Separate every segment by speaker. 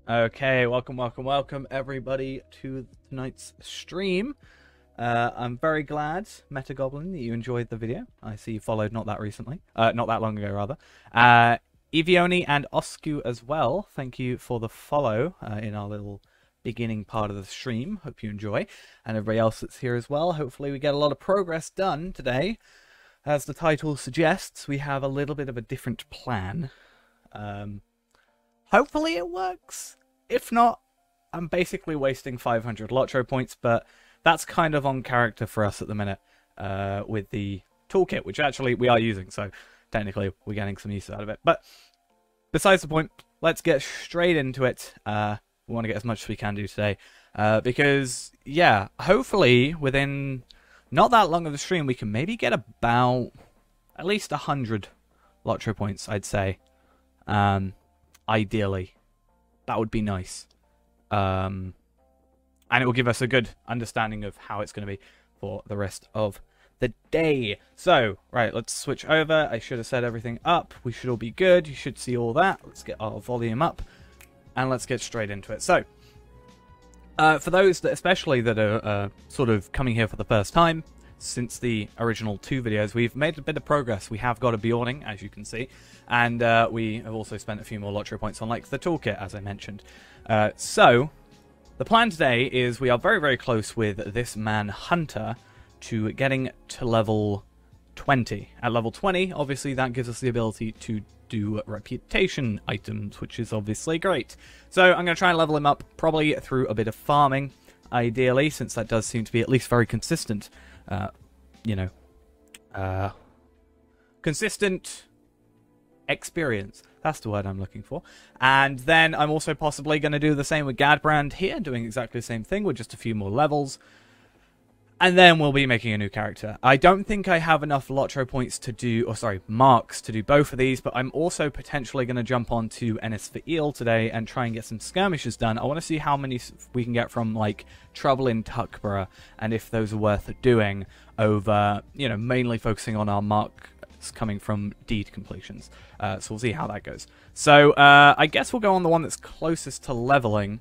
Speaker 1: Okay, welcome everybody to tonight's stream. I'm very glad, Metagoblin, that you enjoyed the video. I see you followed not that recently. Not that long ago, rather. Evioni and Oscu as well, thank you for the follow in our little beginning part of the stream. Hope you enjoy. And everybody else that's here as well. Hopefully we get a lot of progress done today. As the title suggests, we have a little bit of a different plan. Hopefully it works. If not, I'm basically wasting 500 LOTRO points, but that's kind of on character for us at the minute with the toolkit, which actually we are using, so technically we're getting some use out of it. But besides the point, let's get straight into it. We want to get as much as we can do today because, yeah, hopefully within not that long of the stream, we can maybe get about at least 100 LOTRO points, I'd say. Ideally, that would be nice, and it will give us a good understanding of how it's going to be for the rest of the day. So, right, let's switch over. I should have set everything up. We should all be good. You should see all that. Let's get our volume up, and let's get straight into it. So, for those that, especially that are sort of coming here for the first time, since the original 2 videos, we've made a bit of progress. We have got a Bjorning, as you can see, and we have also spent a few more LOTRO points on, like, the toolkit, as I mentioned. So, the plan today is we are very, very close with this man Hunter to getting to level 20. At level 20, obviously, that gives us the ability to do reputation items, which is obviously great. So, I'm going to try and level him up, probably through a bit of farming, ideally, since that does seem to be at least very consistent. Consistent experience. That's the word I'm looking for. And then I'm also possibly going to do the same with Gadbrand here, doing exactly the same thing with just a few more levels. And then we'll be making a new character. I don't think I have enough LOTRO points to do, or sorry, marks to do both of these, but I'm also potentially going to jump on to Ennis for Eel today and try and get some skirmishes done. I want to see how many we can get from, like, Trouble in Tuckborough, and if those are worth doing over, you know, mainly focusing on our marks coming from deed completions. So we'll see how that goes. So I guess we'll go on the one that's closest to leveling,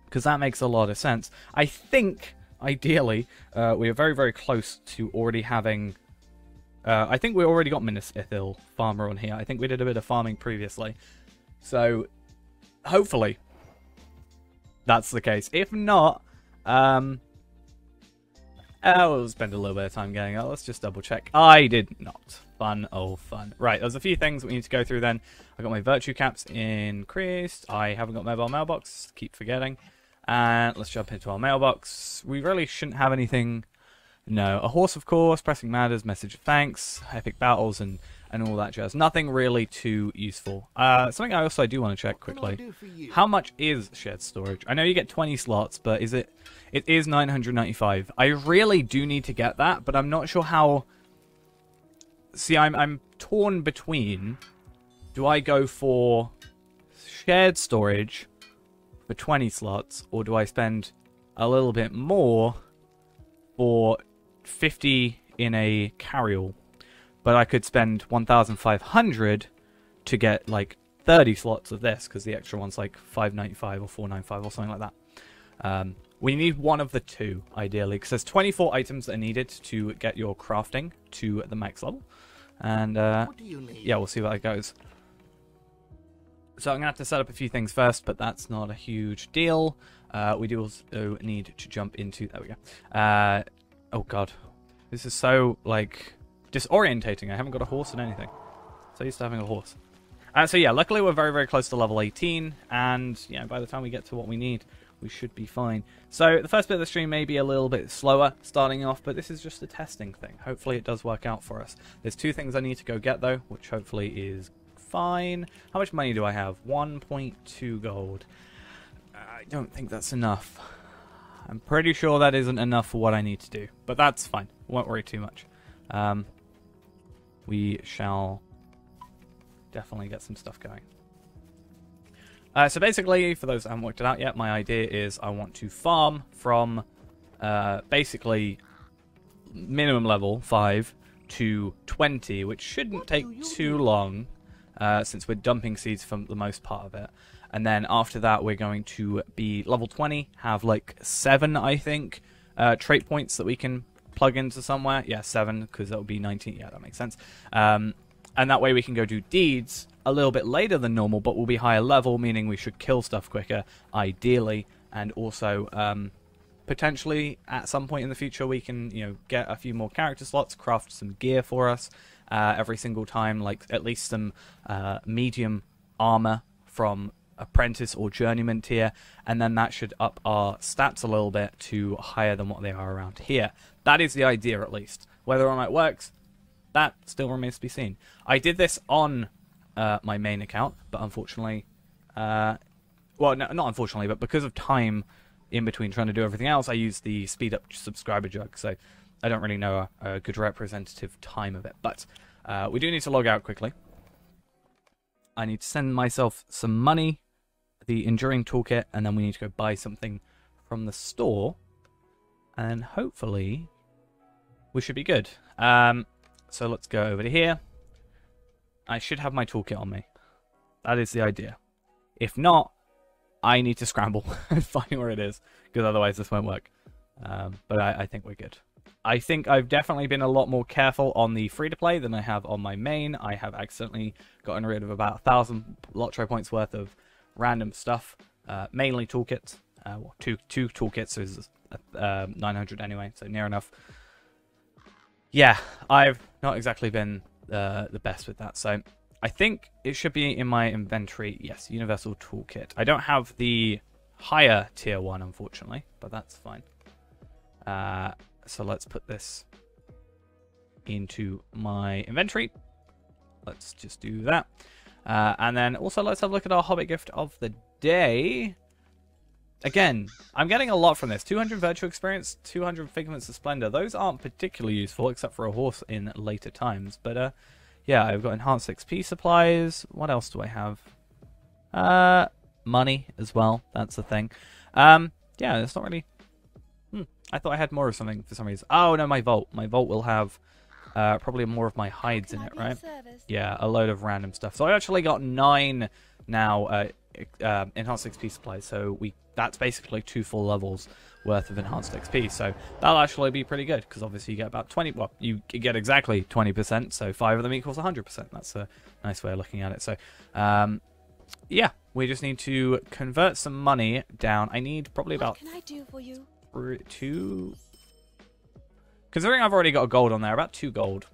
Speaker 1: because that makes a lot of sense. I think ideally, we are very, very close to already having... I think we already got Minas Ithil Farmer on here. I think we did a bit of farming previously. So, hopefully, that's the case. If not, we'll spend a little bit of time getting it. Let's just double check. I did not. Fun, oh fun. Right, there's a few things we need to go through then. I got my virtue caps increased. I haven't got mobile mailbox. Keep forgetting. And let's jump into our mailbox. We really shouldn't have anything. No, a horse, of course, pressing matters, message of thanks, epic battles, and all that jazz. Nothing really too useful. Something I also do want to check quickly. How much is shared storage? I know you get 20 slots, but is it? It is 995. I really do need to get that, but I'm not sure how. See, I'm torn between. Do I go for shared storage for 20 slots, or do I spend a little bit more for 50 in a carryall? But I could spend 1,500 to get like 30 slots of this, because the extra one's like 595 or 495 or something like that. We need one of the two, ideally, because there's 24 items that are needed to get your crafting to the max level. And yeah, we'll see how that goes. So I'm going to have to set up a few things first, but that's not a huge deal. We do also need to jump into... There we go. Oh, God. This is so, like, disorientating. I haven't got a horse and anything. So used to having a horse. So, yeah, luckily we're very, very close to level 18. And, yeah, by the time we get to what we need, we should be fine. So the first bit of the stream may be a little bit slower starting off, but this is just a testing thing. Hopefully it does work out for us. There's 2 things I need to go get, though, which hopefully is... fine. How much money do I have? 1.2 gold. I don't think that's enough. I'm pretty sure that isn't enough for what I need to do. But that's fine. Won't worry too much. We shall definitely get some stuff going. So basically, for those that haven't worked it out yet, my idea is I want to farm from basically minimum level 5 to 20, which shouldn't take too long. Since we're dumping seeds for the most part of it. And then after that, we're going to be level 20, have like 7, I think, trait points that we can plug into somewhere. Yeah, 7, because that would be 19. Yeah, that makes sense. And that way we can go do deeds a little bit later than normal, but we'll be higher level, meaning we should kill stuff quicker, ideally. And also, potentially, at some point in the future, we can, you know, get a few more character slots, craft some gear for us every single time, like at least some medium armor from apprentice or journeyman tier, and then that should up our stats a little bit to higher than what they are around here. That is the idea, at least. Whether or not it works, that still remains to be seen. I did this on my main account, but unfortunately, well, no, not unfortunately, but because of time in between trying to do everything else, I used the speed up subscriber jug, so I don't really know a good representative time of it. But we do need to log out quickly. I need to send myself some money, the enduring toolkit, and then we need to go buy something from the store, and hopefully we should be good. So let's go over to here. I should have my toolkit on me. That is the idea. If not, I need to scramble and find where it is, because otherwise this won't work. But I think we're good. I think I've definitely been a lot more careful on the free-to-play than I have on my main. I have accidentally gotten rid of about 1,000 LOTRO points worth of random stuff, mainly toolkits. Well, two toolkits, so it's 900 anyway, so near enough. Yeah, I've not exactly been the best with that, so I think it should be in my inventory. Yes, universal toolkit. I don't have the higher tier 1, unfortunately, but that's fine. So let's put this into my inventory. Let's just do that. And then also let's have a look at our Hobbit gift of the day. Again, I'm getting a lot from this. 200 virtual experience, 200 figments of splendor. Those aren't particularly useful, except for a horse in later times. But yeah, I've got enhanced XP supplies. What else do I have? Money as well. That's the thing. Yeah, it's not really... I thought I had more of something for some reason. Oh, no, my vault. My vault will have probably more of my hides in it, right? Yeah, a load of random stuff. So I actually got 9 now enhanced XP supplies. So that's basically 2 full levels worth of enhanced XP. So that'll actually be pretty good, because obviously you get about 20... Well, you get exactly 20%, so 5 of them equals 100%. That's a nice way of looking at it. So, yeah, we just need to convert some money down. I need probably about...
Speaker 2: What can I do for you?
Speaker 1: 2, considering I've already got a gold on there, about 2 gold,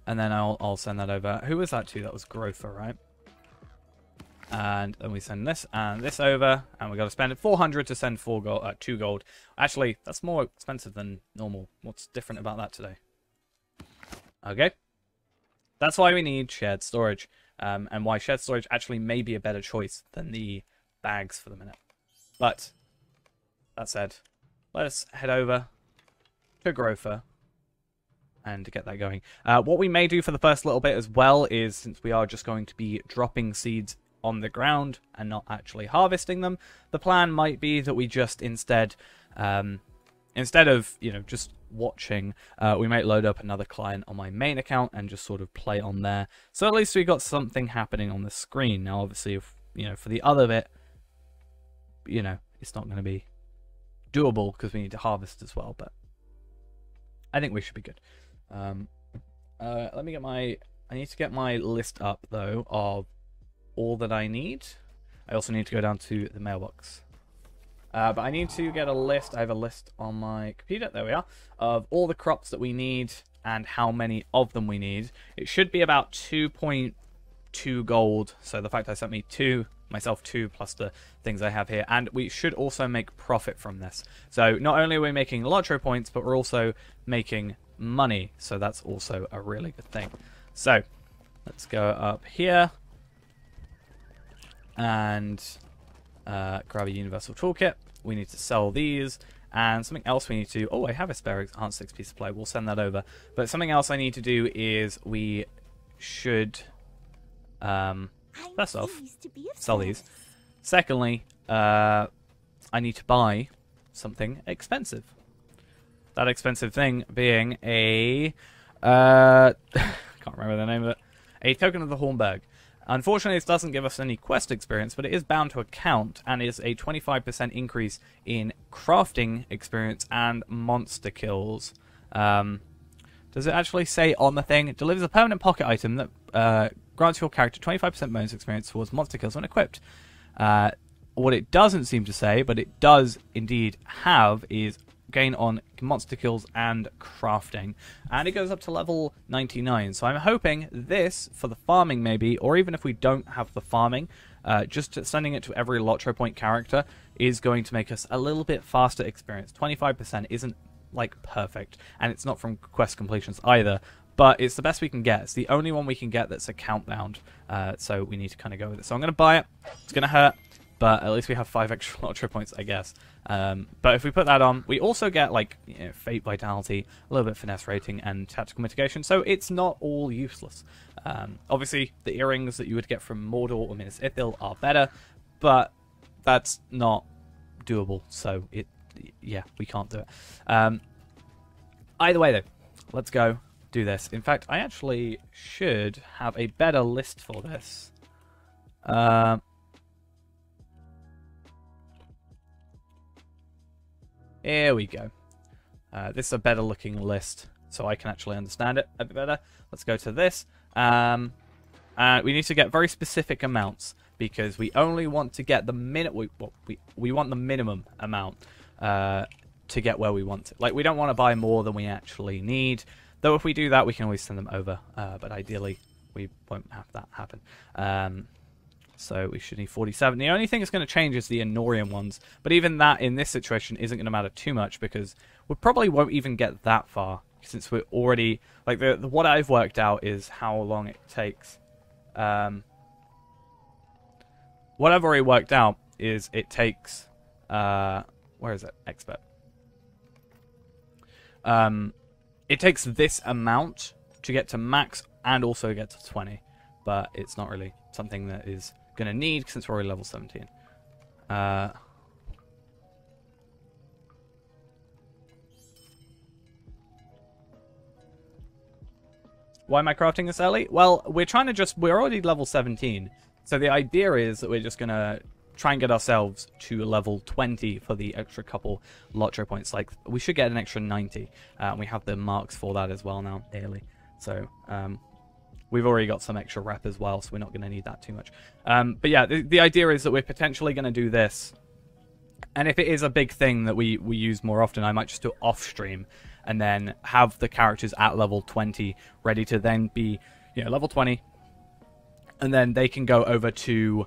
Speaker 1: and then I'll send that over. Who was that to? That was Grover, right? And then we send this and this over, and we got to spend 400 to send 2 gold. Actually, that's more expensive than normal. What's different about that today? Okay, that's why we need shared storage, and why shared storage actually may be a better choice than the bags for the minute. But that said, let us head over to Grover and get that going. What we may do for the first little bit as well is, since we are just going to be dropping seeds on the ground and not actually harvesting them, the plan might be that we just instead of, you know, just watching, we might load up another client on my main account and just sort of play on there. So at least we got something happening on the screen. Now, obviously, if, you know, for the other bit, you know, it's not going to be doable because we need to harvest as well, but I think we should be good. Let me get my... I need to get my list up, though, of all that I need. I also need to go down to the mailbox. But I need to get a list. I have a list on my computer. There we are. Of all the crops that we need and how many of them we need. It should be about 2.2 gold. So the fact I sent me myself 2 plus the things I have here. And we should also make profit from this. So not only are we making LOTRO points, but we're also making money. So that's also a really good thing. So let's go up here and grab a universal toolkit. We need to sell these, and something else we need to... Oh, I have a spare enhanced XP supply. We'll send that over. But something else I need to do is we should, first off, sell these. Secondly, I need to buy something expensive. That expensive thing being a... can't remember the name of it. A token of the Hornberg. Unfortunately, this doesn't give us any quest experience, but it is bound to account and is a 25% increase in crafting experience and monster kills. Does it actually say on the thing? It delivers a permanent pocket item that grants your character 25% bonus experience towards monster kills when equipped. What it doesn't seem to say, but it does indeed have, is gain on monster kills and crafting, and it goes up to level 99. So I'm hoping this for the farming, maybe, or even if we don't have the farming, just sending it to every LOTRO point character is going to make us a little bit faster experience. 25% isn't like perfect, and it's not from quest completions either, but it's the best we can get. It's the only one we can get that's account bound, so we need to kind of go with it. So I'm going to buy it. It's going to hurt, but at least we have 5 extra LOTRO points, I guess. But if we put that on, we also get, like, Fate Vitality, a little bit Finesse Rating, and Tactical Mitigation, so it's not all useless. Obviously, the earrings that you would get from Mordor or Minas Ithil are better, but that's not doable, so yeah, we can't do it. Either way, though, let's go do this. In fact, I actually should have a better list for this. Here we go. This is a better looking list, so I can actually understand it a bit better. Let's go to this. We need to get very specific amounts, because we only want to get the we want the minimum amount to get where we want it. Like, we don't want to buy more than we actually need. Though if we do that, we can always send them over. But ideally, we won't have that happen. So we should need 47. The only thing that's going to change is the Anorian ones. But even that, in this situation, isn't going to matter too much, because we probably won't even get that far, since we're already... Like, what I've worked out is how long it takes. What I've already worked out is it takes... where is it? Expert. It takes this amount to get to max and also get to 20. But it's not really something that is going to need, since we're already level 17. Why am I crafting this early? Well, we're already level 17. So the idea is that we're just going to try and get ourselves to level 20 for the extra couple LOTRO points. Like, we should get an extra 90. We have the marks for that as well now, daily. So, we've already got some extra rep as well, so we're not going to need that too much. But yeah, the idea is that we're potentially going to do this. And if it is a big thing that we use more often, I might just do it off-stream and then have the characters at level 20 ready to then be, level 20. And then they can go over to,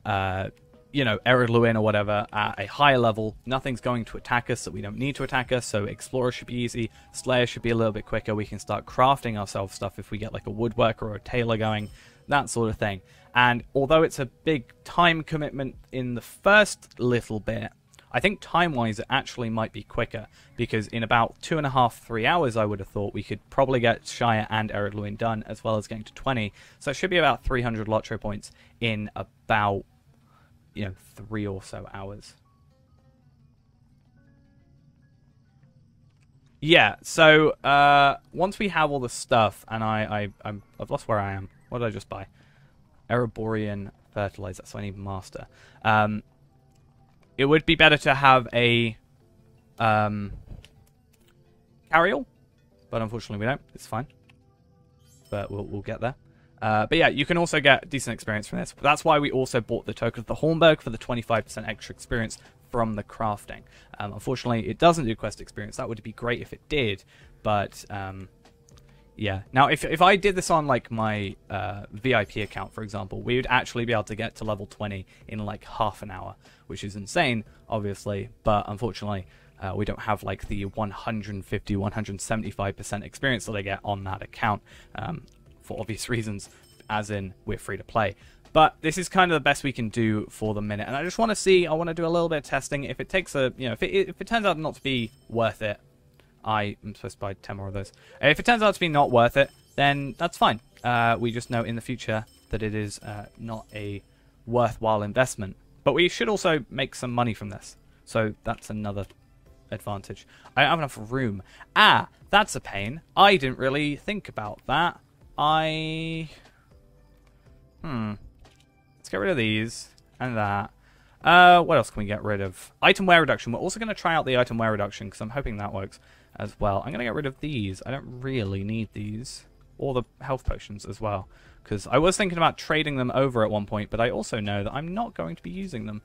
Speaker 1: Ered Luin or whatever at a higher level. Nothing's going to attack us that we don't need to attack us, so Explorer should be easy. Slayer should be a little bit quicker. We can start crafting ourselves stuff if we get like a woodworker or a tailor going, that sort of thing. And although it's a big time commitment in the first little bit, I think time-wise it actually might be quicker, because in about 2.5 to 3 hours, I would have thought we could probably get Shire and Ered Luin done, as well as getting to 20. So it should be about 300 LOTRO points in about 3 or so hours. Yeah, so once we have all the stuff, and I've lost where I am. What did I just buy? Ereborian fertilizer, so I need master. It would be better to have a carryall, but unfortunately we don't. It's fine, but we'll get there. But yeah, you can also get decent experience from this. That's why we also bought the Token of the Hornburg for the 25% extra experience from the crafting. Unfortunately, it doesn't do quest experience. That would be great if it did, but yeah. Now, if I did this on like my VIP account, for example, we would actually be able to get to level 20 in like half an hour, which is insane, obviously. But unfortunately, we don't have like the 150, 175% experience that I get on that account. For obvious reasons, as in we're free to play. But this is kind of the best we can do for the minute. And I just want to see, I want to do a little bit of testing. If it takes a, if it turns out not to be worth it, I am supposed to buy 10 more of those. If it turns out to be not worth it, then that's fine. We just know in the future that it is not a worthwhile investment. But we should also make some money from this. So that's another advantage. I don't have enough room. Ah, that's a pain. I didn't really think about that. Let's get rid of these and that. What else can we get rid of? Item wear reduction. We're also going to try out the item wear reduction because I'm hoping that works as well. I'm going to get rid of these. I don't really need these. Or the health potions as well. Because I was thinking about trading them over at one point, but I also know that I'm not going to be using them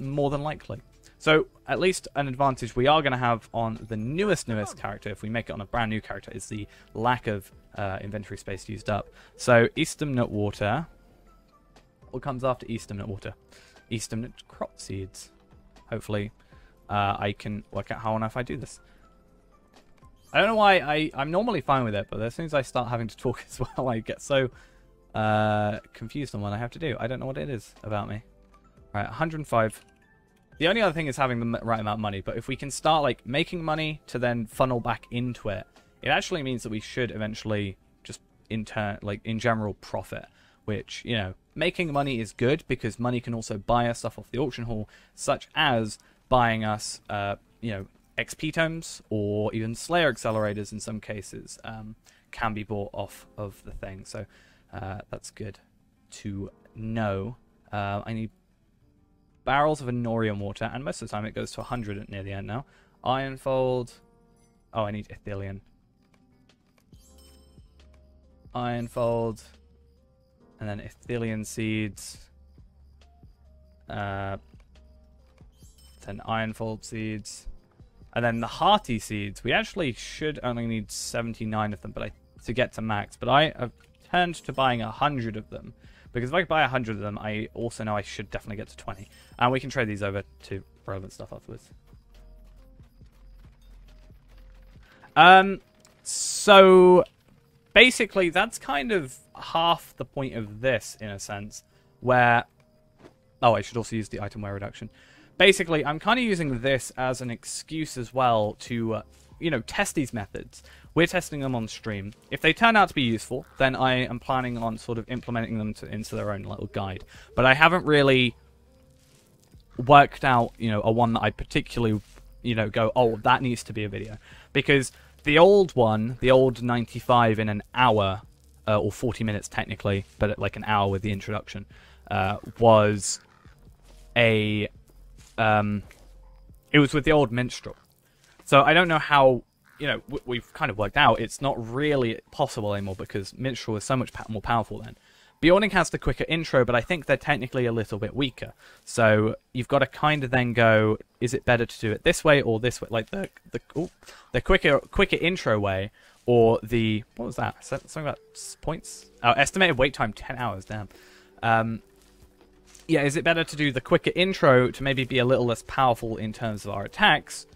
Speaker 1: more than likely. So, at least an advantage we are going to have on the newest character, if we make it on a brand new character, is the lack of inventory space used up. So, Eastern Nut Water. What comes after Eastern Nut Water? Eastern Nut Crop Seeds. Hopefully, I can work out how on earth I do this. I don't know why I'm normally fine with it, but as soon as I start having to talk as well, I get so confused on what I have to do. I don't know what it is about me. Right, 105. The only other thing is having the right amount of money, but if we can start like making money to then funnel back into it, it actually means that we should eventually just in general profit, which, you know, making money is good because money can also buy us stuff off the auction hall, such as buying us, you know, XP tomes or even Slayer accelerators in some cases can be bought off of the thing. So that's good to know. I need barrels of Anorium water, and most of the time it goes to 100 near the end now. Ironfold. Oh, I need Ithilien. Ironfold. And then Ithilien seeds. Then Ironfold seeds. And then the Hearty seeds. We actually should only need 79 of them to get to max. But I have turned to buying 100 of them. Because if I buy 100 of them, I also know I should definitely get to 20. And we can trade these over to relevant stuff afterwards. So, basically, that's kind of half the point of this, in a sense. Where... Oh, I should also use the item wear reduction. Basically, I'm kind of using this as an excuse as well to, you know, test these methods. We're testing them on stream. If they turn out to be useful, then I am planning on sort of implementing them into their own little guide. But I haven't really worked out, you know, a one that I particularly, you know, go, oh, that needs to be a video. Because the old one, the old 95 in an hour, or 40 minutes technically, but like an hour with the introduction, was a... it was with the old minstrel. So I don't know how, you know, we've kind of worked out it's not really possible anymore because minstrel is so much more powerful then. Bjorning has the quicker intro, but I think they're technically a little bit weaker. So you've got to kind of then go, is it better to do it this way or this way? Like the quicker intro way, or the, what was that? Something about points? Oh, estimated wait time 10 hours. Damn. Yeah, is it better to do the quicker intro to maybe be a little less powerful in terms of our attacks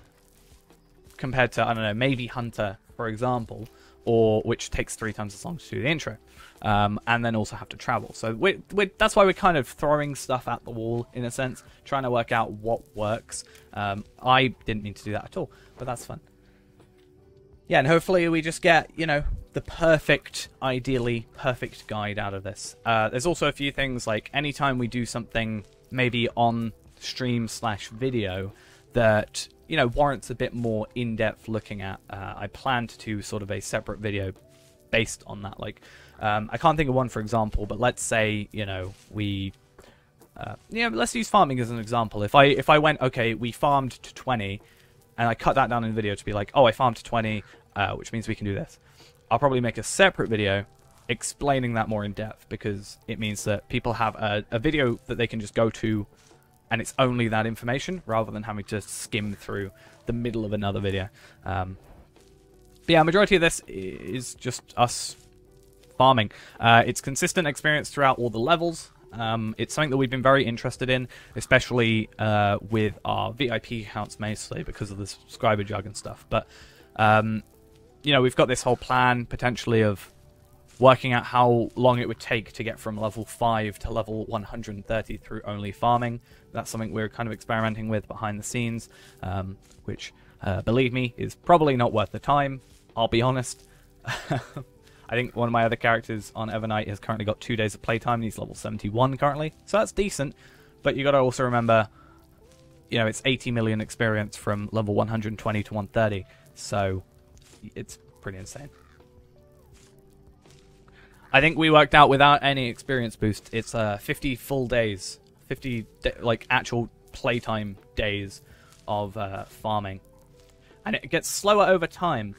Speaker 1: compared to, I don't know, maybe Hunter, for example, or which takes 3 times as long to do the intro, and then also have to travel. So that's why we're kind of throwing stuff at the wall, in a sense, trying to work out what works. I didn't mean to do that at all, but that's fun. Yeah, and hopefully we just get, you know, the perfect, ideally perfect guide out of this. There's also a few things, like anytime we do something maybe on stream/video that, you know, warrants a bit more in-depth looking at, I planned to sort of a separate video based on that. Like, I can't think of one, for example, but let's say, you know, we... yeah, let's use farming as an example. If I went, okay, we farmed to 20, and I cut that down in the video to be like, oh, I farmed to 20, which means we can do this. I'll probably make a separate video explaining that more in depth, because it means that people have a video that they can just go to, and it's only that information, rather than having to skim through the middle of another video. But yeah, majority of this is just us farming. It's consistent experience throughout all the levels. It's something that we've been very interested in, especially with our VIP accounts, mostly because of the subscriber jug and stuff. But you know, we've got this whole plan potentially of working out how long it would take to get from level 5 to level 130 through only farming. That's something we're kind of experimenting with behind the scenes, which, believe me, is probably not worth the time, I'll be honest. I think one of my other characters on Evernight has currently got 2 days of playtime. He's level 71 currently, so that's decent. But you got to also remember, you know, it's 80 million experience from level 120 to 130, so it's pretty insane. I think we worked out without any experience boost, it's 50 full days, 50 like actual playtime days of farming, and it gets slower over time.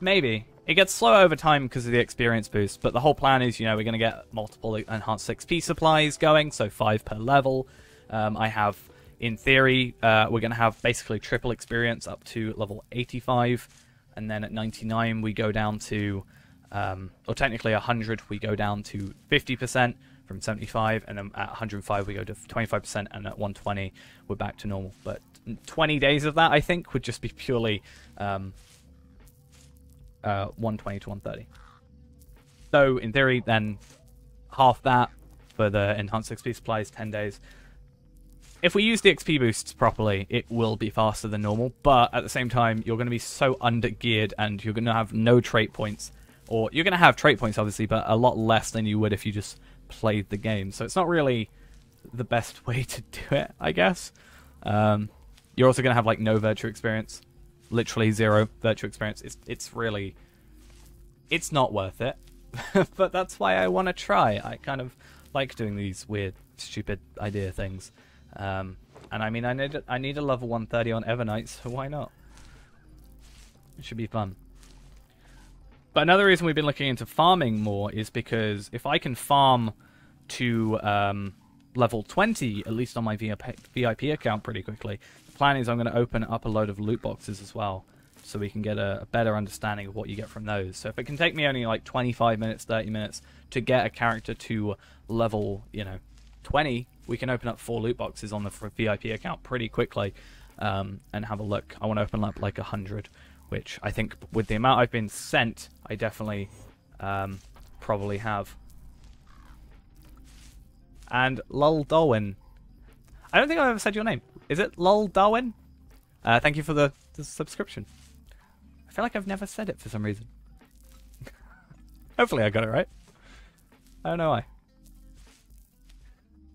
Speaker 1: Maybe it gets slower over time because of the experience boost, but the whole plan is, you know, we're going to get multiple enhanced XP supplies going, so 5 per level. I have, in theory, we're going to have basically triple experience up to level 85, and then at 99 we go down to, or technically 100 we go down to 50% from 75, and then at 105 we go to 25%, and at 120 we're back to normal. But 20 days of that, I think, would just be purely 120 to 130. So in theory, then half that for the enhanced XP supplies, 10 days. If we use the XP boosts properly, it will be faster than normal, but at the same time, you're going to be so under-geared and you're going to have no trait points. Or you're going to have trait points, obviously, but a lot less than you would if you just played the game. So it's not really the best way to do it, I guess. You're also going to have like no virtue experience. Literally 0 virtue experience. It's really... It's not worth it. But that's why I want to try. I kind of like doing these weird, stupid idea things. And I mean, I need a level 130 on Evernight, so why not? It should be fun. But another reason we've been looking into farming more is because if I can farm to level 20, at least on my VIP account pretty quickly, the plan is I'm going to open up a load of loot boxes as well, so we can get a better understanding of what you get from those. So if it can take me only like 25 minutes, 30 minutes to get a character to level, you know, 20, we can open up 4 loot boxes on the VIP account pretty quickly and have a look. I want to open up like 100, which I think with the amount I've been sent, I definitely probably have. And Lol Darwin. I don't think I've ever said your name. Is it Lol Darwin? Thank you for the subscription. I feel like I've never said it for some reason. Hopefully I got it right. I don't know why.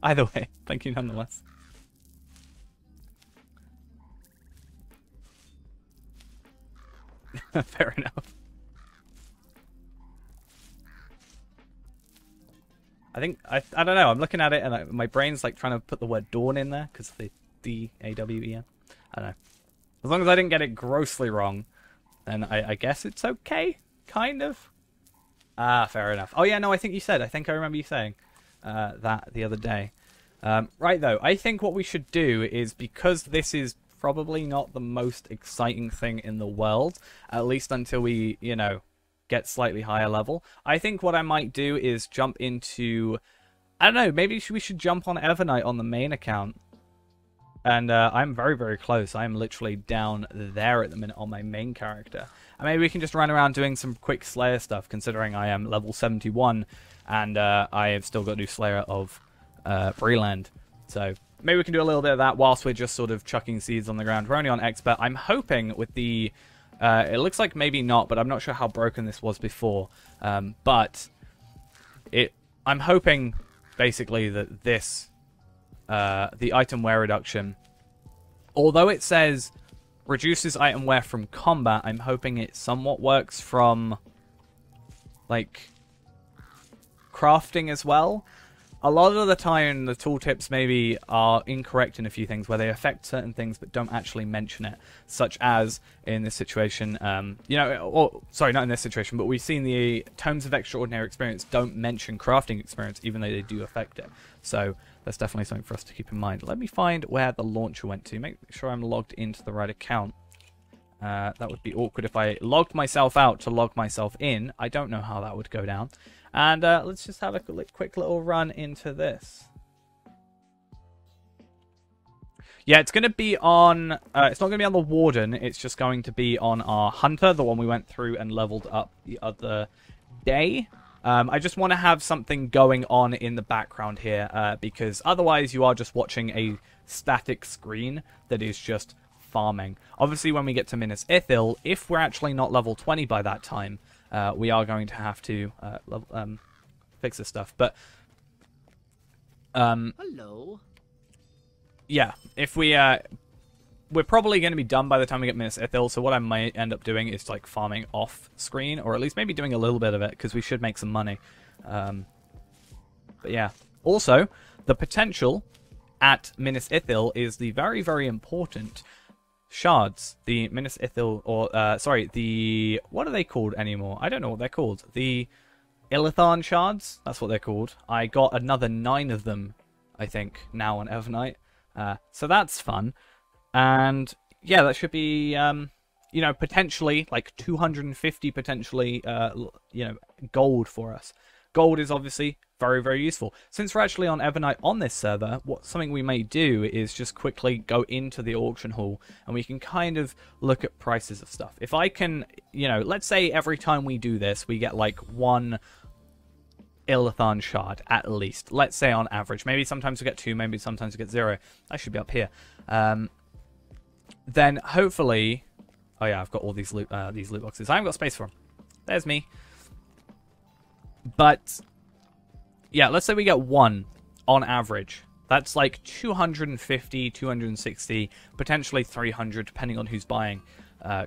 Speaker 1: Either way, thank you nonetheless. Fair enough. I think, I don't know, I'm looking at it and my brain's like trying to put the word dawn in there because of the D-A-W-E-N. I don't know. As long as I didn't get it grossly wrong, then I guess it's okay, kind of. Ah, fair enough. Oh yeah, no, I think I remember you saying that the other day. Right though, I think what we should do is, because this is probably not the most exciting thing in the world, at least until we, you know, get slightly higher level, I think what I might do is jump into, I don't know, maybe we should jump on Evernight on the main account. And I'm very, very close. I'm literally down there at the minute on my main character. And maybe we can just run around doing some quick Slayer stuff, considering I am level 71 and I have still got to do Slayer of Breland. So maybe we can do a little bit of that whilst we're just sort of chucking seeds on the ground. We're only on Expert. I'm hoping with the... it looks like maybe not, but I'm not sure how broken this was before. But I'm hoping basically that this... the item wear reduction, although it says reduces item wear from combat, I'm hoping it somewhat works from like crafting as well. A lot of the time the tooltips maybe are incorrect in a few things where they affect certain things but don't actually mention it, such as in this situation, you know, or sorry, not in this situation, but we've seen the Tomes of Extraordinary Experience don't mention crafting experience even though they do affect it. So that's definitely something for us to keep in mind. Let me find where the launcher went to. Make sure I'm logged into the right account. That would be awkward if I logged myself out to log myself in. I don't know how that would go down. And let's just have a quick little run into this. Yeah, it's going to be on... it's not going to be on the Warden. It's just going to be on our Hunter, the one we went through and leveled up the other day. I just want to have something going on in the background here, because otherwise you are just watching a static screen that is just farming. Obviously, when we get to Minas Ithil, if we're actually not level 20 by that time, we are going to have to fix this stuff. But
Speaker 2: hello.
Speaker 1: Yeah, if we we're probably going to be done by the time we get Minas Ithil, so what I might end up doing is like farming off screen, or at least maybe doing a little bit of it, because we should make some money. But yeah. Also, the potential at Minas Ithil is the very, very important shards. The Minas Ithil, or, sorry, the, what are they called anymore? I don't know what they're called. The Illithon shards, that's what they're called. I got another 9 of them, I think, now on Evernight. So that's fun. And yeah, that should be, you know, potentially like 250 potentially, you know, gold for us. Gold is obviously very, very useful. Since we're actually on Evernight on this server, something we may do is just quickly go into the auction hall and we can kind of look at prices of stuff. If I can, you know, let's say every time we do this, we get like 1 Illithon shard at least. Let's say on average. Maybe sometimes we get 2, maybe sometimes we get 0. I should be up here. Then hopefully, oh yeah, I've got all these loot boxes. I haven't got space for them. There's me. But yeah, let's say we get 1 on average. That's like 250, 260, potentially 300, depending on who's buying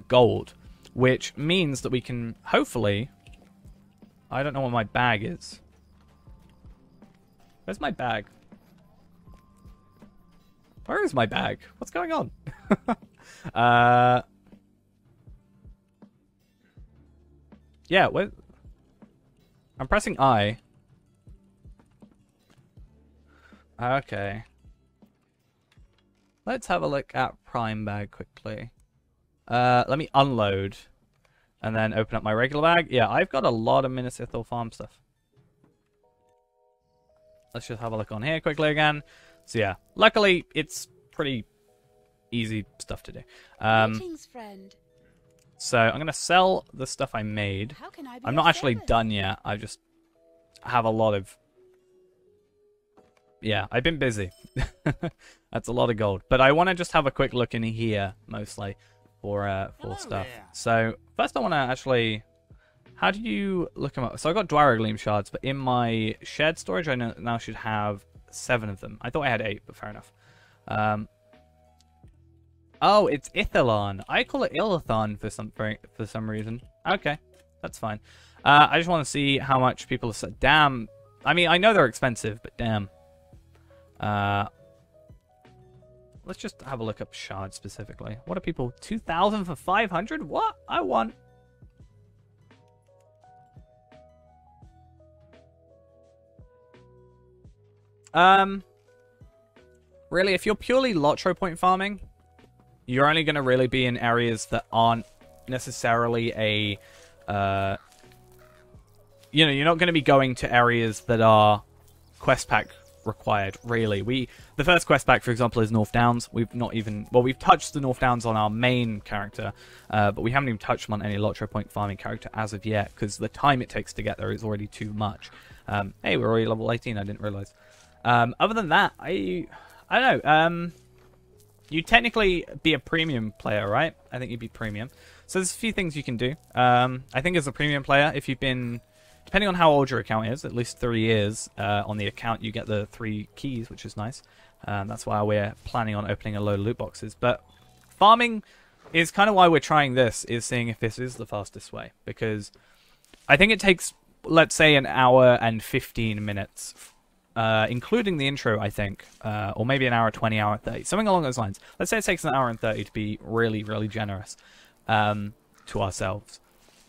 Speaker 1: gold. Which means that we can hopefully, I don't know what my bag is. Where's my bag? Where is my bag? What's going on? Yeah, what? I'm pressing I. Okay. Let's have a look at Prime Bag quickly. Let me unload. And then open up my regular bag. Yeah, I've got a lot of Minas Ithil farm stuff. Let's just have a look on here quickly again. So yeah, luckily it's pretty easy stuff to do.
Speaker 2: Greetings, friend.
Speaker 1: So I'm going to sell the stuff I made.
Speaker 2: How can I be
Speaker 1: I'm not
Speaker 2: of
Speaker 1: actually
Speaker 2: service?
Speaker 1: done yet. I just have a lot of... Yeah, I've been busy. That's a lot of gold. But I want to just have a quick look in here, mostly, for stuff.
Speaker 3: there.
Speaker 1: So first I want to actually... How do you look them up? So I got Dwaragleam shards, but in my shared storage I now should have 7 of them. I thought I had 8, but fair enough. Oh, it's Ithilon. I call it Illithon for some reason. Okay, that's fine. I just want to see how much people have said. Damn. I mean, I know they're expensive, but damn. Let's just have a look up shards specifically. What are people? 2,000 for 500? What? I want. Really, if you're purely Lotro point farming, you're only going to really be in areas that aren't necessarily a, you know, you're not going to be going to areas that are quest pack required, really. The first quest pack, for example, is North Downs. We've not even, well, we've touched the North Downs on our main character, but we haven't even touched them on any Lotro point farming character as of yet, because the time it takes to get there is already too much. Hey, we're already level 18, I didn't realize. Other than that, I don't know. You'd technically be a premium player, right? I think you'd be premium. So there's a few things you can do. I think as a premium player, if you've been, depending on how old your account is, at least 3 years on the account, you get the 3 keys, which is nice. That's why we're planning on opening a load of loot boxes. But farming is kind of why we're trying this, is seeing if this is the fastest way. Because I think it takes, let's say, an hour and 15 minutes including the intro, I think, or maybe an hour 20, hour 30, something along those lines. Let's say it takes an hour and 30 to be really, really generous to ourselves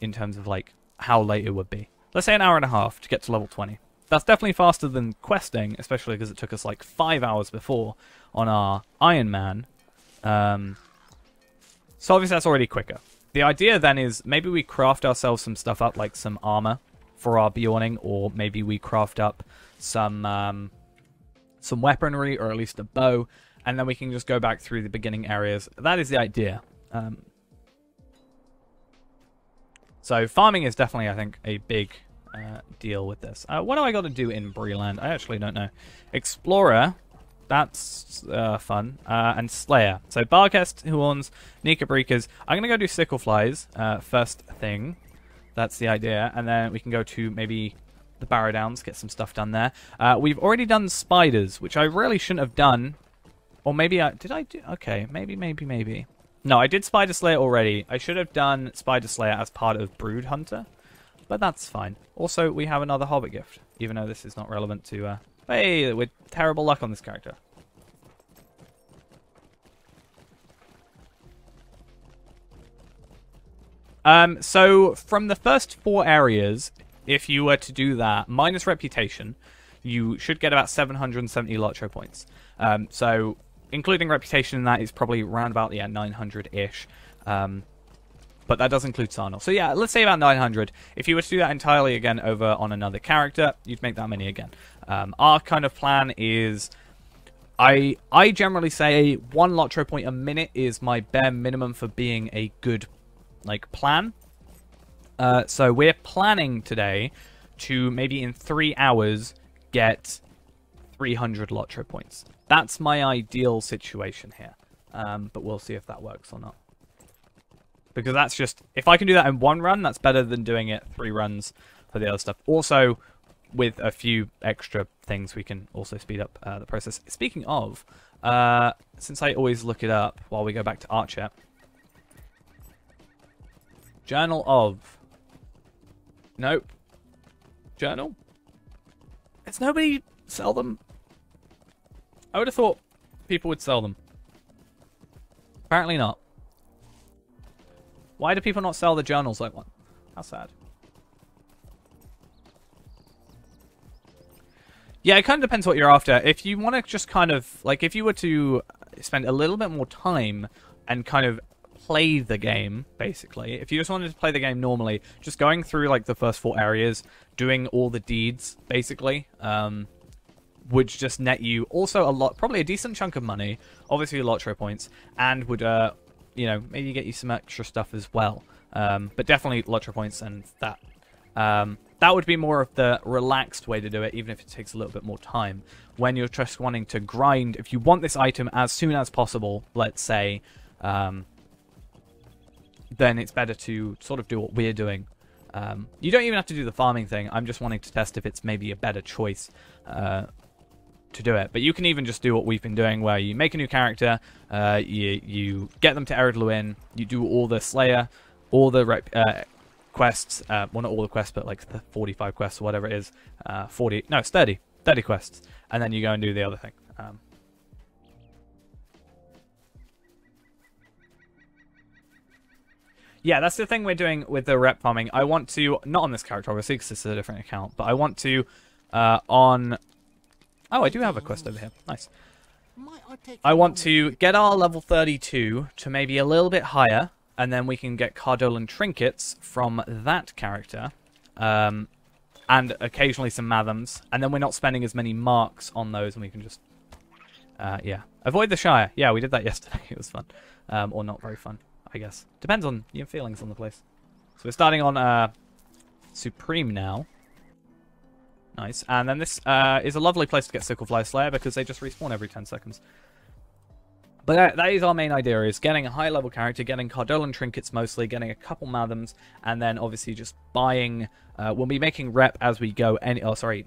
Speaker 1: in terms of like how late it would be. Let's say an hour and a half to get to level 20. That's definitely faster than questing, especially because it took us like 5 hours before on our Iron Man. So obviously that's already quicker. The idea then is maybe we craft ourselves some stuff up, like some armor for our Bjorning, or maybe we craft up some weaponry, or at least a bow, and then we can just go back through the beginning areas. That is the idea. So farming is definitely, I think, a big deal with this. What do I got to do in Breeland? I actually don't know. Explorer, that's fun. And Slayer. So Barcast, Horns, Nika Breakers. I'm going to go do Sickleflies first thing. That's the idea. And then we can go to maybe the Barrow Downs, get some stuff done there. We've already done Spiders, which I really shouldn't have done Or maybe did I do... Okay, maybe. No, I did Spider Slayer already. I should have done Spider Slayer as part of Brood Hunter. But that's fine. Also, we have another Hobbit gift. Even though this is not relevant to... Hey, with terrible luck on this character. So, from the first 4 areas, if you were to do that, minus Reputation, you should get about 770 LOTRO points. So, including Reputation in that is probably around about, 900-ish. But that does include Sarnal. So yeah, let's say about 900. If you were to do that entirely again over on another character, you'd make that many again. Our kind of plan is... I generally say 1 LOTRO point a minute is my bare minimum for being a good plan. So we're planning today to maybe in 3 hours get 300 LOTRO points. That's my ideal situation here. But we'll see if that works or not. Because that's just... If I can do that in 1 run, that's better than doing it 3 runs for the other stuff. Also, with a few extra things, we can also speed up the process. Speaking of, since I always look it up while we go back to art chat. Journal of... Nope. Journal? Does nobody sell them? I would have thought people would sell them. Apparently not. Why do people not sell the journals like one? How sad. Yeah, it kind of depends what you're after. If you want to just kind of... if you were to spend a little bit more time and kind of play the game, basically. If you just wanted to play the game normally, just going through, the first 4 areas, doing all the deeds, basically, would just net you also a lot... Probably a decent chunk of money. Obviously, LOTRO points. And would... maybe get you some extra stuff as well. But definitely LOTRO points and that. That would be more of the relaxed way to do it, even if it takes a little bit more time. When you're just wanting to grind, if you want this item as soon as possible, let's say, then it's better to sort of do what we're doing. You don't even have to do the farming thing. I'm just wanting to test if it's maybe a better choice to do it. But you can even just do what we've been doing, where you make a new character, you get them to Ered Luin, you do all the Slayer, all the quests, well, not all the quests, but the 45 quests or whatever it is, 30 quests, and then you go and do the other thing. Yeah, that's the thing we're doing with the rep farming. I want to, not on this character obviously, because this is a different account, but I want to, on... Oh, I do have a quest over here. Nice. I want to get our level 32 to maybe a little bit higher, and then we can get Cardolan trinkets from that character, and occasionally some Mathams, and then we're not spending as many marks on those, and we can just, yeah. Avoid the Shire. Yeah, we did that yesterday. It was fun. Or not very fun, I guess. Depends on your feelings on the place. So we're starting on Supreme now. Nice. And then this is a lovely place to get Sicklefly Slayer because they just respawn every 10 seconds. But that is our main idea, is getting a high-level character, getting Cardolan trinkets mostly, getting a couple Mathams, and then obviously just buying... we'll be making rep as we go...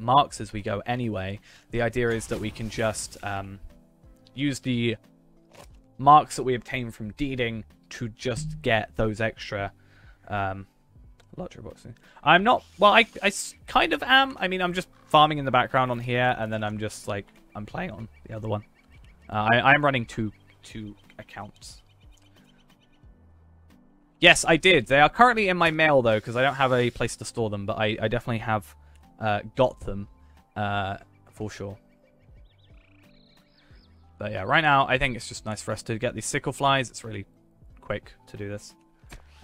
Speaker 1: marks as we go anyway. The idea is that we can just use the marks that we obtain from deeding to just get those extra... LOTRO boxing. I'm not... Well, I kind of am. I mean, I'm just farming in the background on here, and then I'm just, I'm playing on the other one. I'm running two accounts. Yes, I did. They are currently in my mail, though, because I don't have a place to store them, but I definitely have got them for sure. But yeah, right now, I think it's just nice for us to get these Sickleflies. It's really quick to do this.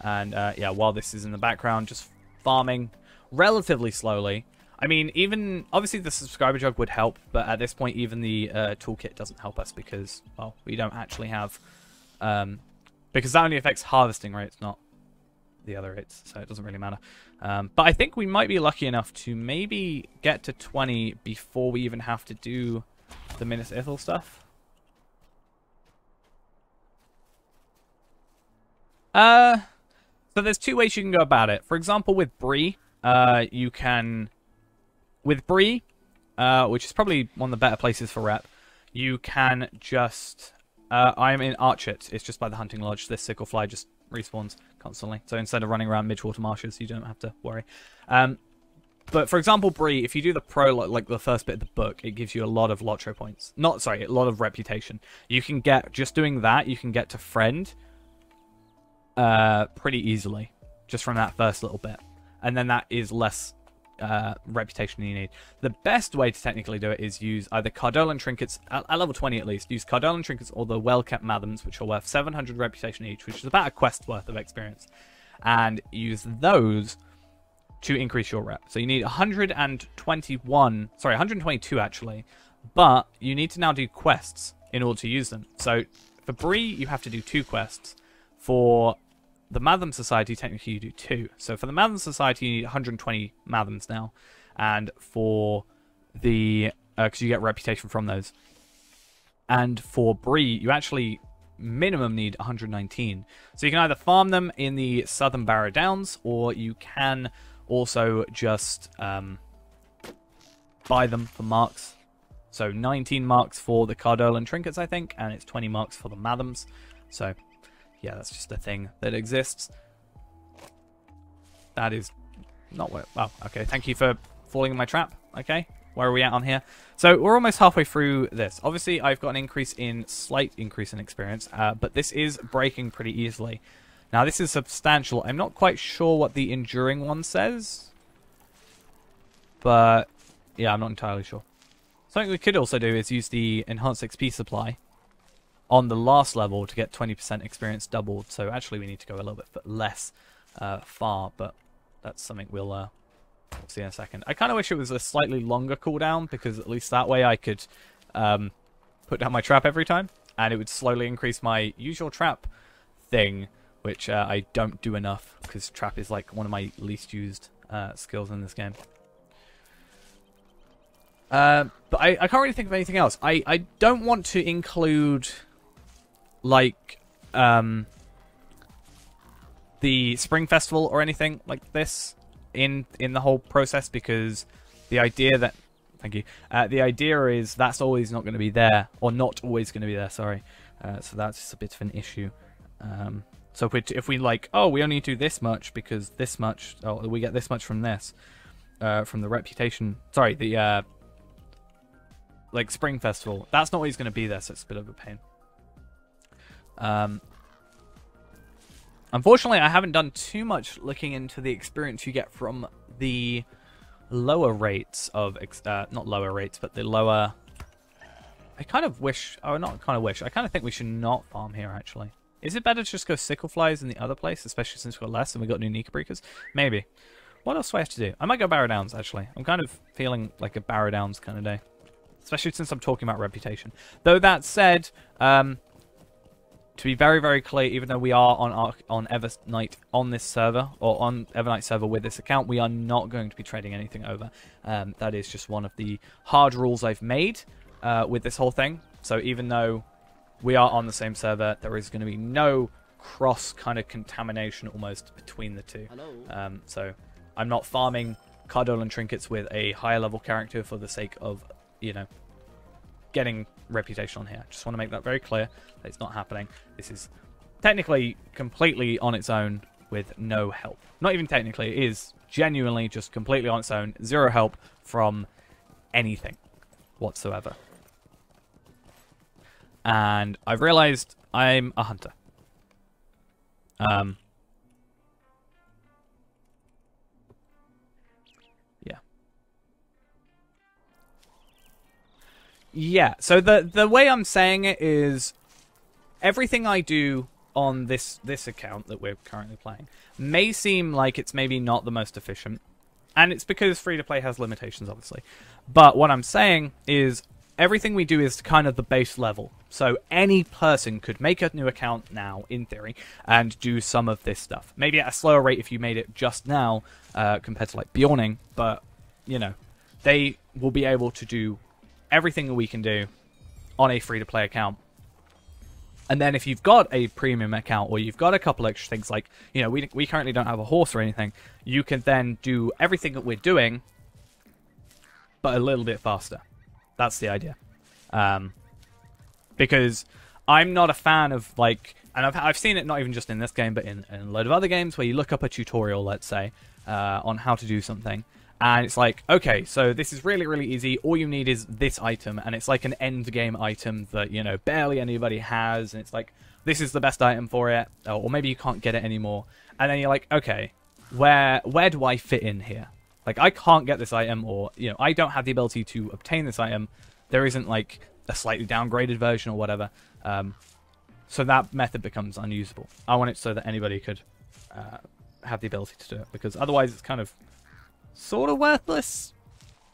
Speaker 1: And yeah, while this is in the background, just farming relatively slowly. I mean, even obviously the subscriber jug would help, but at this point, even the toolkit doesn't help us because, well, we don't actually have, because that only affects harvesting rates, not the other rates, so it doesn't really matter. But I think we might be lucky enough to maybe get to 20 before we even have to do the Minas Ithil stuff. So there's 2 ways you can go about it. For example, with Bree, you can... With Bree, which is probably one of the better places for rep, you can just... I'm in Archit. It's just by the hunting lodge. This sickle fly just respawns constantly. So instead of running around Midgewater Marshes, you don't have to worry. But for example, Bree, if you do the pro, like the first bit of the book, it gives you a lot of LOTRO points. A lot of reputation. You can get, just doing that, you can get to friend pretty easily. Just from that first little bit. And then that is less reputation than you need. The best way to technically do it is use either Cardolan Trinkets, at level 20 at least, use Cardolan Trinkets or the Well-Kept Madams, which are worth 700 reputation each, which is about a quest worth of experience. And use those to increase your rep. So you need 122 actually, but you need to now do quests in order to use them. So for Bree, you have to do 2 quests. For the Matham Society, technically you do 2. So for the Matham Society, you need 120 Mathams now. And for the... because you get reputation from those. And for Bree, you actually minimum need 119. So you can either farm them in the Southern Barrow Downs, or you can also just buy them for marks. So 19 marks for the Cardolan Trinkets, I think, and it's 20 marks for the Mathams. So, yeah, that's just a thing that exists. That is not where... Oh, okay. Thank you for falling in my trap. Okay. Where are we at on here? So we're almost halfway through this. Obviously, I've got an slight increase in experience, but this is breaking pretty easily. Now, this is substantial. I'm not quite sure what the enduring one says, but yeah, I'm not entirely sure. Something we could also do is use the enhanced XP supply on the last level to get 20% experience doubled. So actually, we need to go a little bit less far, but that's something we'll see in a second. I kind of wish it was a slightly longer cooldown, because at least that way I could put down my trap every time, and it would slowly increase my usual trap thing, which I don't do enough, because trap is like one of my least used skills in this game. But I can't really think of anything else. I don't want to include like the Spring Festival or anything like this in the whole process, because the idea that the idea is that's always not going to be there, or not always going to be there, sorry. So that's a bit of an issue. So if we like, oh, we only do this much because this much, oh, we get this much from this, from the reputation, sorry, the like Spring Festival, that's not always going to be there, so it's a bit of a pain. Unfortunately, I haven't done too much looking into the experience you get from the lower rates of, not lower rates, but the lower... I kind of wish, oh, not kind of wish, I kind of think we should not farm here, actually. Is it better to just go Sickle Flies in the other place, especially since we've got less and we've got new Nika Breakers? Maybe. What else do I have to do? I might go Barrow Downs, actually. I'm kind of feeling like a Barrow Downs kind of day. Especially since I'm talking about reputation. Though that said, to be very, very clear, even though we are on Evernight on this server, or on Evernight server with this account, we are not going to be trading anything over. That is just one of the hard rules I've made with this whole thing. So even though we are on the same server, there is going to be no cross kind of contamination almost between the two. So I'm not farming Cardolan Trinkets with a higher level character for the sake of, you know, getting reputation on here. Just want to make that very clear that it's not happening. This is technically completely on its own with no help. Not even technically, it is genuinely just completely on its own. Zero help from anything whatsoever. And I've realized I'm a hunter. Yeah, so the way I'm saying it is everything I do on this account that we're currently playing may seem like it's maybe not the most efficient. And it's because free-to-play has limitations, obviously. But what I'm saying is everything we do is kind of the base level. So any person could make a new account now, in theory, and do some of this stuff. Maybe at a slower rate if you made it just now compared to like Bjorning. But, you know, they will be able to do everything that we can do on a free-to-play account. And then if you've got a premium account, or you've got a couple extra things, like, you know, we currently don't have a horse or anything, you can then do everything that we're doing, but a little bit faster. That's the idea. because I'm not a fan of, like, and I've seen it not even just in this game, but in a load of other games where you look up a tutorial, let's say, on how to do something, and it's like, okay, so this is really, really easy. All you need is this item, and it's like an end game item that, you know, barely anybody has, and it's like, this is the best item for it, or maybe you can't get it anymore. And then you're like, okay, where do I fit in here? Like, I can't get this item, or, you know, I don't have the ability to obtain this item. There isn't, like, a slightly downgraded version or whatever. So that method becomes unusable. I want it so that anybody could have the ability to do it, because otherwise it's kind of sort of worthless,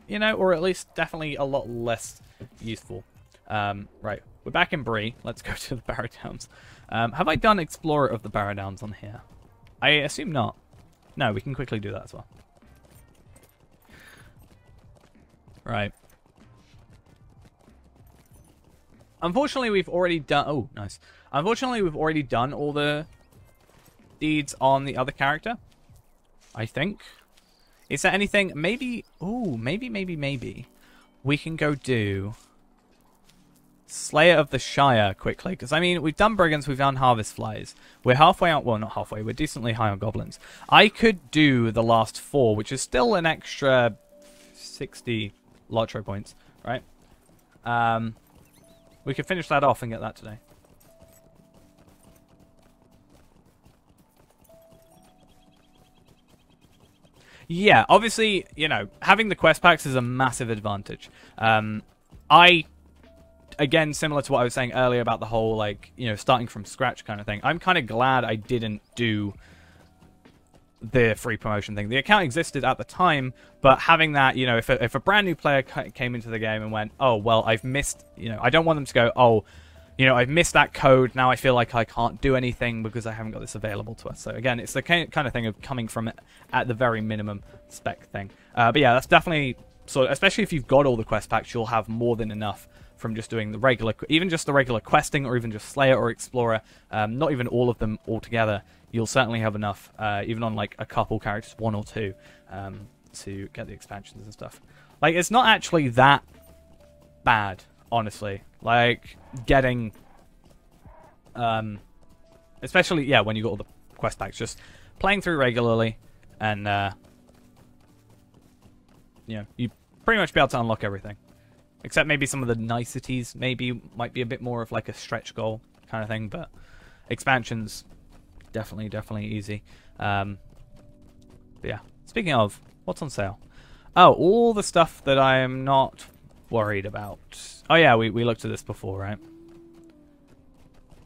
Speaker 1: you know, or at least definitely a lot less useful. Right, we're back in Bree. Let's go to the Barrow Downs. Have I done Explorer of the Barrow Downs on here? I assume not. No, we can quickly do that as well. Right. Unfortunately, we've already done... Oh, nice. Unfortunately, we've already done all the deeds on the other character, I think. Is there anything... Maybe... Ooh, maybe we can go do Slayer of the Shire quickly. Because, I mean, we've done Brigands, we've done Harvest Flies. We're halfway out... Well, not halfway. We're decently high on Goblins. I could do the last 4, which is still an extra 60 LOTRO points, right? We could finish that off and get that today. Yeah, obviously, you know, having the quest packs is a massive advantage. Again, similar to what I was saying earlier about the whole, like, you know, starting from scratch kind of thing, I'm kind of glad I didn't do the free promotion thing. The account existed at the time, but having that, you know, if a brand new player came into the game and went, oh, well, I've missed, you know, I don't want them to go, oh, you know, I've missed that code, now I feel like I can't do anything because I haven't got this available to us. So again, it's the kind of thing of coming from it at the very minimum spec thing. But yeah, that's definitely, so especially if you've got all the quest packs, you'll have more than enough from just doing the regular, even just the regular questing, or even just Slayer or Explorer, not even all of them all together. You'll certainly have enough, even on like a couple characters, 1 or 2, to get the expansions and stuff. Like, it's not actually that bad, honestly. Like, getting, especially, yeah, when you got all the quest packs, just playing through regularly, and, you know, you pretty much be able to unlock everything. Except maybe some of the niceties, maybe might be a bit more of like a stretch goal kind of thing, but expansions, definitely easy. But yeah, speaking of, what's on sale? Oh, all the stuff that I am not worried about. Oh yeah, we looked at this before, right?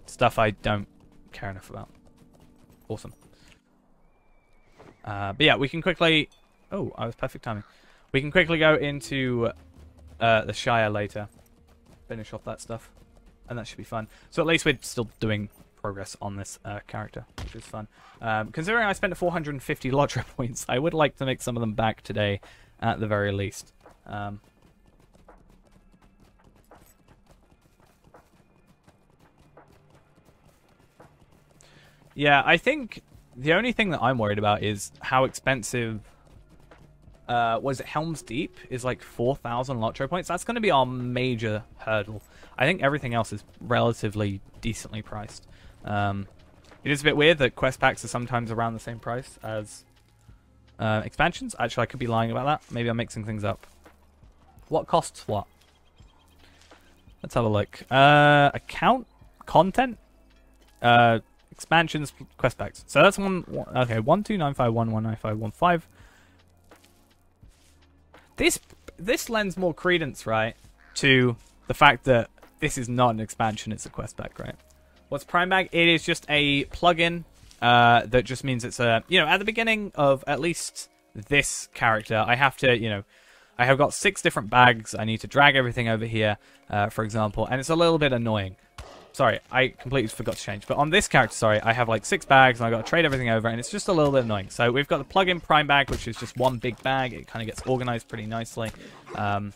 Speaker 1: Stuff I don't care enough about. Awesome. But yeah, we can quickly... Oh, I was perfect timing. We can quickly go into the Shire later. Finish off that stuff. And that should be fun. So at least we're still doing progress on this character, which is fun. Considering I spent 450 LOTRO points, I would like to make some of them back today, at the very least. Yeah, I think the only thing that I'm worried about is how expensive... was it Helm's Deep is like 4,000 LOTRO points. That's going to be our major hurdle. I think everything else is relatively decently priced. It is a bit weird that quest packs are sometimes around the same price as expansions. Actually, I could be lying about that. Maybe I'm mixing things up. What costs what? Let's have a look. Account? Content? Expansions, quest packs. So that's one. Okay, 12951195115. This lends more credence, right, to the fact that this is not an expansion, it's a quest pack, right? What's Prime Bag? It is just a plugin that just means it's a, you know, at the beginning of at least this character, I have to, you know, I have got 6 different bags. I need to drag everything over here, for example, and it's a little bit annoying. Sorry, I completely forgot to change. But on this character, sorry, I have like 6 bags, and I've got to trade everything over, and it's just a little bit annoying. So we've got the plug-in Prime Bag, which is just one big bag. It kind of gets organized pretty nicely. So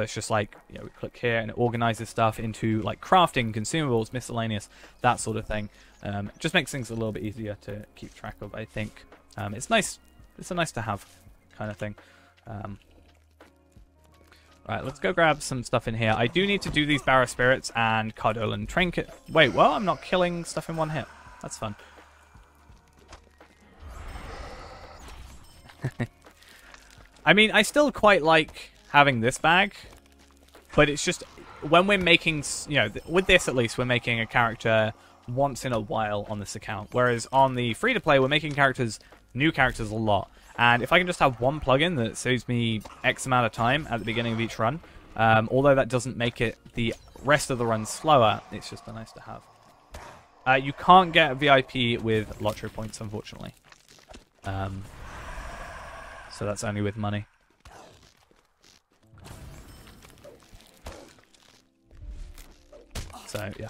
Speaker 1: it's just like, you know, we click here, and it organizes stuff into like crafting, consumables, miscellaneous, that sort of thing. It just makes things a little bit easier to keep track of, I think. It's nice. It's a nice to have kind of thing. Right, let's go grab some stuff in here. I do need to do these Barrow Spirits and Cardolan Trinket. Wait, well, I'm not killing stuff in one hit. That's fun. I mean, I still quite like having this bag, but it's just when we're making, you know, with this at least, we're making a character once in a while on this account, whereas on the free-to-play, we're making new characters a lot. And if I can just have one plugin that saves me X amount of time at the beginning of each run, although that doesn't make it the rest of the run slower, it's just nice to have. You can't get VIP with LOTRO points, unfortunately. So that's only with money. So, yeah.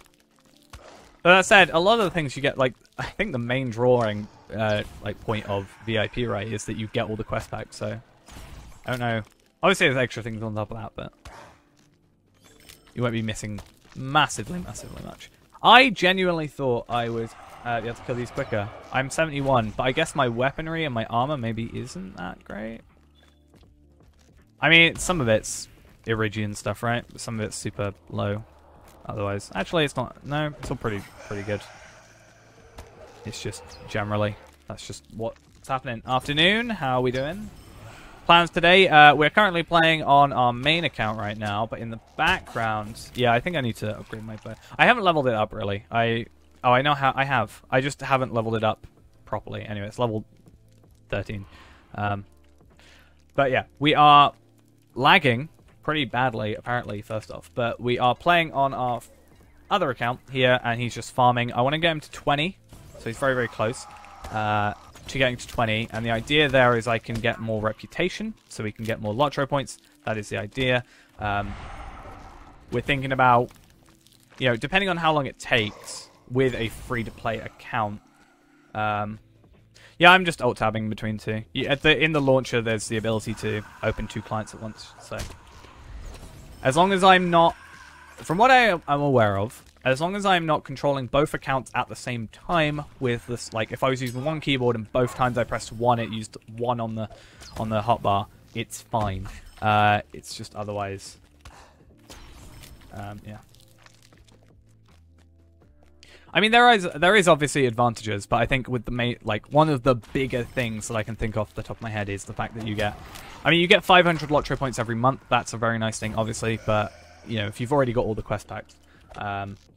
Speaker 1: But that said, a lot of the things you get, like, I think the main drawing like point of VIP, right, is that you get all the quest packs, so I don't know. Obviously there's extra things on top of that, but you won't be missing massively much. I genuinely thought I would be able to kill these quicker. I'm 71, but I guess my weaponry and my armor maybe isn't that great. I mean, some of it's Iridian stuff, right? But some of it's super low. Otherwise, actually, it's not. No, it's all pretty good. It's just generally, that's just what's happening. Afternoon, how are we doing? Plans today? We're currently playing on our main account right now, but in the background, yeah, I think I need to upgrade my bow. I haven't leveled it up really. I know how I have. I just haven't leveled it up properly. Anyway, it's level 13. But yeah, we are lagging pretty badly, apparently, first off. But we are playing on our other account here, and he's just farming. I want to get him to 20, so he's very close to getting to 20. And the idea there is I can get more reputation, so we can get more LOTRO points. That is the idea. We're thinking about, you know, depending on how long it takes with a free-to-play account. Yeah, I'm just alt-tabbing between two. In the launcher, there's the ability to open 2 clients at once, so as long as I'm not, from what I'm aware of, as long as I'm not controlling both accounts at the same time with this, like if I was using one keyboard and both times I pressed 1, it used 1 on the hotbar, it's fine. It's just otherwise, yeah. I mean, there is obviously advantages, but I think with the one of the bigger things that I can think off the top of my head is the fact that you get, I mean, you get 500 LOTRO points every month. That's a very nice thing, obviously, but you know, if you've already got all the quest packs,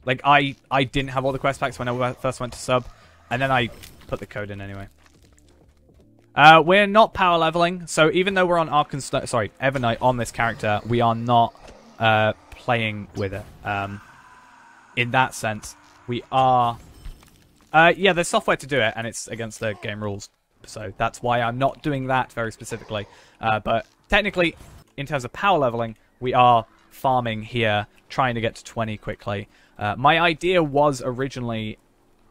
Speaker 1: like I didn't have all the quest packs when I first went to sub, and then I put the code in anyway. We're not power leveling, so even though we're on Evernight on this character, we are not playing with it. In that sense. We are, yeah, there's software to do it, and it's against the game rules, so that's why I'm not doing that very specifically. But technically, in terms of power leveling, we are farming here, trying to get to 20 quickly. My idea was originally,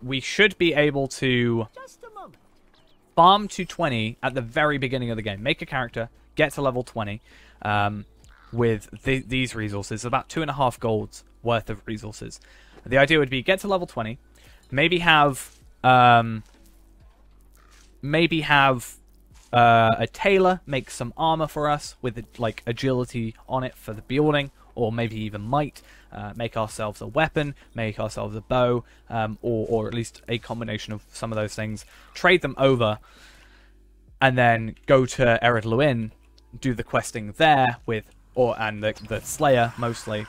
Speaker 1: we should be able to farm to 20 at the very beginning of the game. Make a character, get to level 20 with these resources, about 2.5 golds worth of resources. The idea would be get to level 20, maybe have a tailor make some armor for us with like agility on it for the building, or maybe even might make ourselves a weapon, make ourselves a bow, or at least a combination of some of those things. Trade them over, and then go to Ered Luin, do the questing there with, and the Slayer mostly.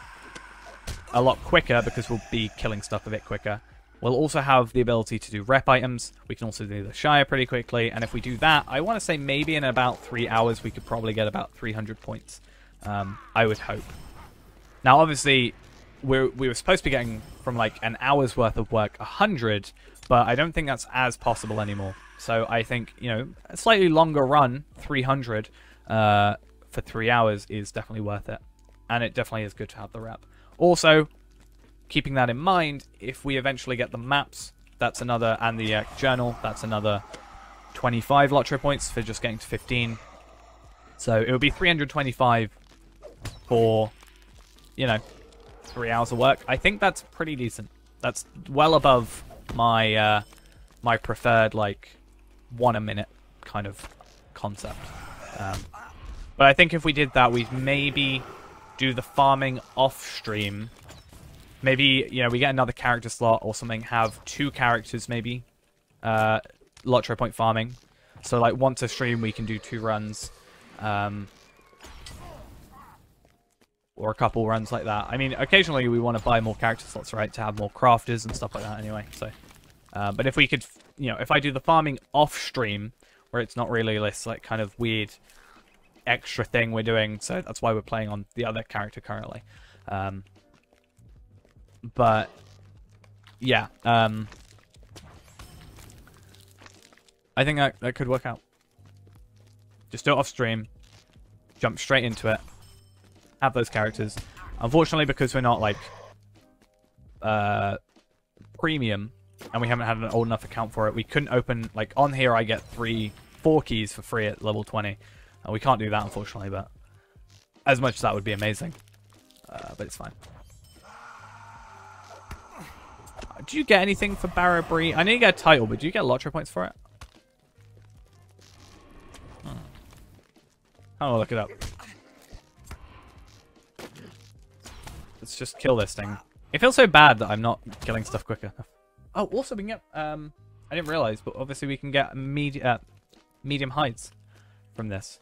Speaker 1: A lot quicker because we'll be killing stuff a bit quicker. We'll also have the ability to do rep items. We can also do the Shire pretty quickly. And if we do that, I want to say maybe in about 3 hours we could probably get about 300 points. I would hope. Now, obviously, we were supposed to be getting from like an hour's worth of work 100, but I don't think that's as possible anymore. So I think, you know, a slightly longer run, 300 for 3 hours is definitely worth it. And it definitely is good to have the rep. Also, keeping that in mind, if we eventually get the maps, that's another, and the journal, that's another 25 LOTRO points for just getting to 15. So it would be 325 for, you know, 3 hours of work. I think that's pretty decent. That's well above my my preferred, like, 1 a minute kind of concept. But I think if we did that, we'd maybe do the farming off stream. Maybe, you know, we get another character slot or something, have 2 characters maybe. Lotro point farming. So, like, once a stream, we can do 2 runs. Or a couple runs like that. I mean, occasionally we want to buy more character slots, right? To have more crafters and stuff like that anyway. So, but if we could, you know, if I do the farming off stream, where it's not really this, like, kind of weird extra thing we're doing. So that's why we're playing on the other character currently. But, yeah. I think that could work out. Just do it off stream. Jump straight into it. Have those characters. Unfortunately, because we're not, like, premium, and we haven't had an old enough account for it, we couldn't open, like, on here I get 4 keys for free at level 20. We can't do that, unfortunately, but as much as that would be amazing. But it's fine. Do you get anything for Barrow Brie? I know you get a title, but do you get LOTRO points for it? I'll look it up. Let's just kill this thing. It feels so bad that I'm not killing stuff quicker enough. Oh, also we can get, I didn't realize, but obviously we can get medium heights from this.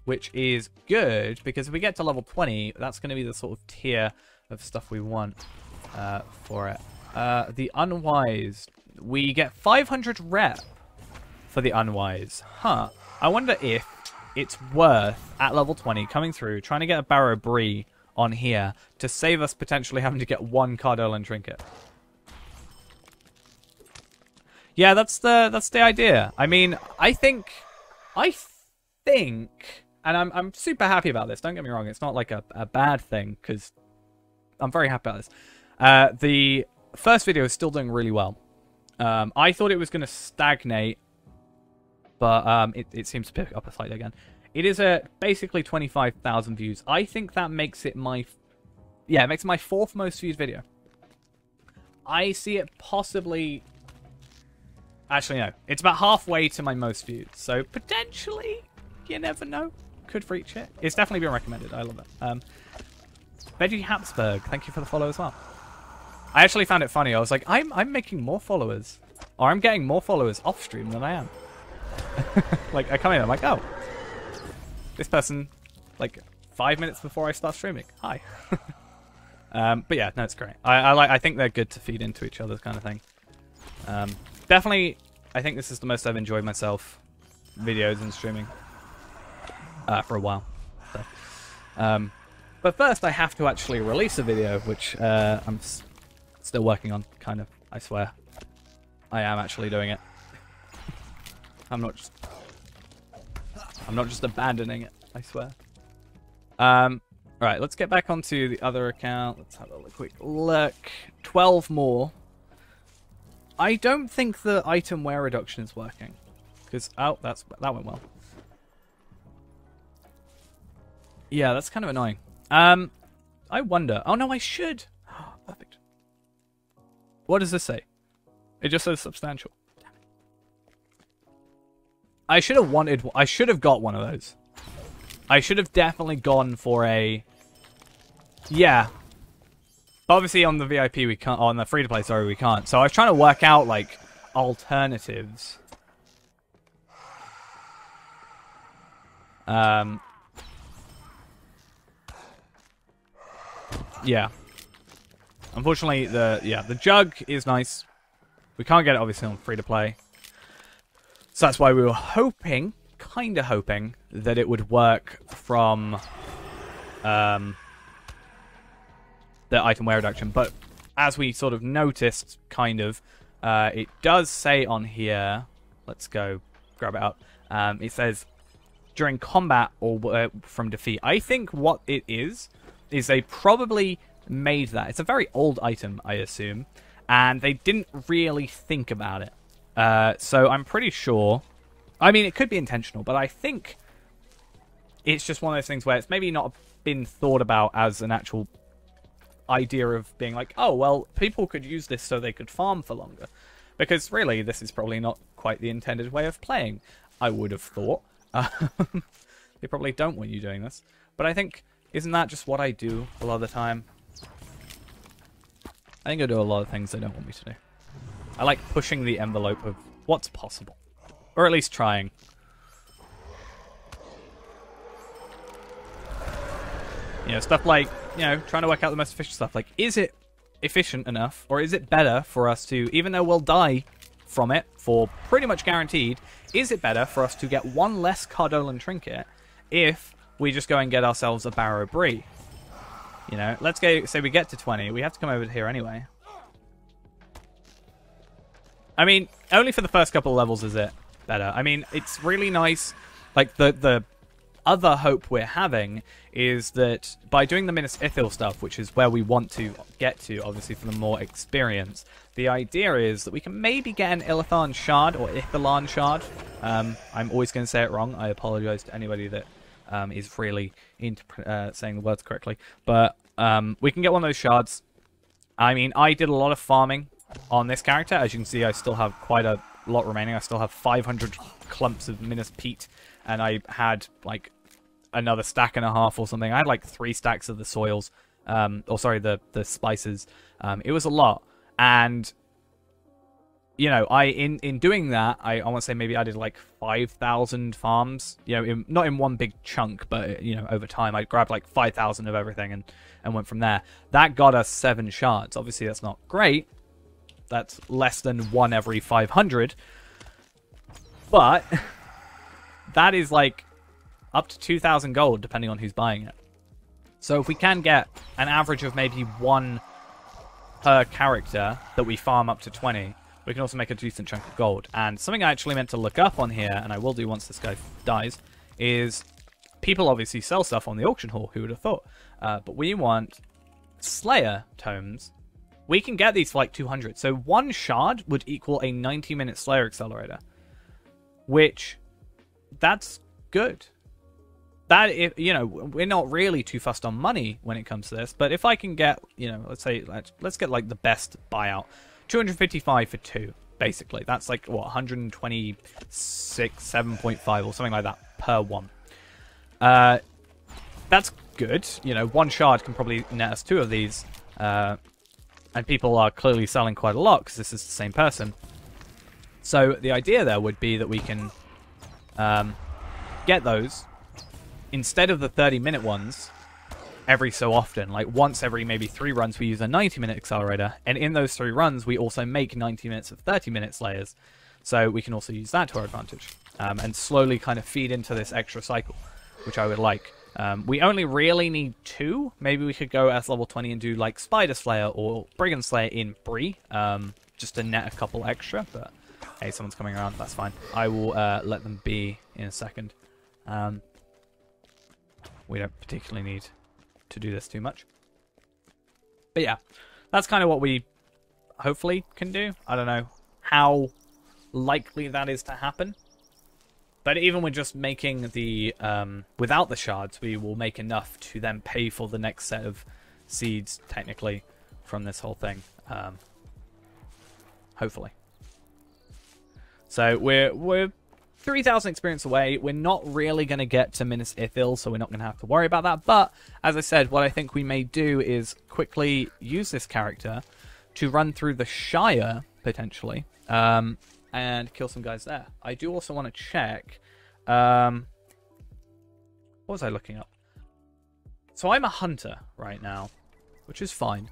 Speaker 1: Which is good, because if we get to level 20, that's going to be the sort of tier of stuff we want for it. The Unwise. We get 500 rep for the Unwise. Huh. I wonder if it's worth, at level 20, coming through, trying to get a Barrow Brie on here to save us potentially having to get 1 Cardolan trinket. Yeah, that's the idea. I mean, I think, and I'm super happy about this. Don't get me wrong. It's not like a bad thing, because I'm very happy about this. The first video is still doing really well. I thought it was going to stagnate, but it seems to pick up slightly again. It is at basically 25,000 views. I think that makes it my... Yeah, it makes it my 4th most viewed video. I see it possibly... Actually, no. It's about halfway to my most viewed. So, potentially, you never know. Could reach it. It's definitely been recommended. I love it. Veggie Habsburg, thank you for the follow as well. I actually found it funny. I was like, I'm making more followers. Or I'm getting more followers off stream than I am. Like, I come in, I'm like, oh. This person, like, 5 minutes before I start streaming. Hi. But yeah, no, it's great. I think they're good to feed into each other kind of thing. Definitely, I think this is the most I've enjoyed myself, videos and streaming, for a while. So, but first I have to actually release a video, which I'm still working on, kind of, I swear. I am actually doing it. I'm not just abandoning it, I swear. Right, let's get back onto the other account. Let's have a quick look. 12 more. I don't think the item wear reduction is working. Because, oh, that went well. Yeah, that's kind of annoying. I wonder. Oh, no, I should. Perfect. What does this say? It just says substantial. I should have got one of those. I should have definitely gone for a... Yeah. Obviously on the VIP we can't, on the free-to-play, sorry, we can't. So I was trying to work out, like, alternatives. Yeah. Unfortunately, the jug is nice. We can't get it, obviously, on free-to-play. So that's why we were hoping, kind of hoping, that it would work from the item wear reduction. But as we sort of noticed, kind of, it does say on here, let's go grab it up, it says, during combat or from defeat. I think what it is they probably made that. It's a very old item, I assume, and they didn't really think about it. So I'm pretty sure... I mean, it could be intentional, but I think it's just one of those things where it's maybe not been thought about as an actual idea of being like, oh, well, people could use this so they could farm for longer. Because really, this is probably not quite the intended way of playing, I would have thought. They probably don't want you doing this. But I think, isn't that just what I do a lot of the time? I think I do a lot of things they don't want me to do. I like pushing the envelope of what's possible. Or at least trying. You know, stuff like, you know, trying to work out the most efficient stuff. Like, is it efficient enough, or is it better for us to, even though we'll die from it for pretty much guaranteed, is it better for us to get one less Cardolan trinket if we just go and get ourselves a Barrow Brie? You know, let's go, say we get to 20, we have to come over here anyway. I mean, only for the first couple of levels is it better. I mean, it's really nice, like, the other hope we're having is that by doing the Minas Ithil stuff, which is where we want to get to, obviously, for the more experience, the idea is that we can maybe get an Ilithan Shard, or Ithilan Shard. I'm always going to say it wrong. I apologize to anybody that is really into saying the words correctly. But we can get one of those shards. I mean, I did a lot of farming on this character. As you can see, I still have quite a lot remaining. I still have 500 clumps of Minas Peat, and I had, like, another stack and a half or something. I had, like, 3 stacks of the soils. Or, sorry, the spices. It was a lot. And, you know, in doing that, I want to say maybe I did, like, 5,000 farms. You know, not in one big chunk, but, you know, over time. I grabbed, like, 5,000 of everything and went from there. That got us 7 shards. Obviously, that's not great. That's less than 1 every 500. But that is, like, up to 2,000 gold, depending on who's buying it. So if we can get an average of maybe 1 per character that we farm up to 20, we can also make a decent chunk of gold. And something I actually meant to look up on here, and I will do once this guy dies, is people obviously sell stuff on the auction hall. Who would have thought? But we want Slayer tomes. We can get these for like 200. So 1 shard would equal a 90-minute Slayer accelerator. Which, that's good. That, you know, we're not really too fussed on money when it comes to this. But if I can get, you know, let's say, let's get like the best buyout. 255 for 2, basically. That's like, what, 126, 7.5 or something like that per one. That's good. You know, 1 shard can probably net us 2 of these. And people are clearly selling quite a lot because this is the same person. So the idea there would be that we can get those instead of the 30-minute ones every so often. Like once every maybe 3 runs we use a 90-minute accelerator. And in those 3 runs we also make 90 minutes of 30-minute slayers. So we can also use that to our advantage. And slowly kind of feed into this extra cycle, which I would like. We only really need 2. Maybe we could go as level 20 and do like Spider Slayer or Brigand Slayer in Brie, just to net a couple extra. But hey, someone's coming around. That's fine. I will let them be in a second. We don't particularly need to do this too much. But yeah, that's kind of what we hopefully can do. I don't know how likely that is to happen. But even with just making the, without the shards, we will make enough to then pay for the next set of seeds, technically, from this whole thing. Hopefully. So we're 3,000 experience away. We're not really going to get to Minas Ithil, so we're not going to have to worry about that. But, as I said, what I think we may do is quickly use this character to run through the Shire, potentially. And kill some guys there. I do also want to check. What was I looking up? So I'm a hunter right now, which is fine.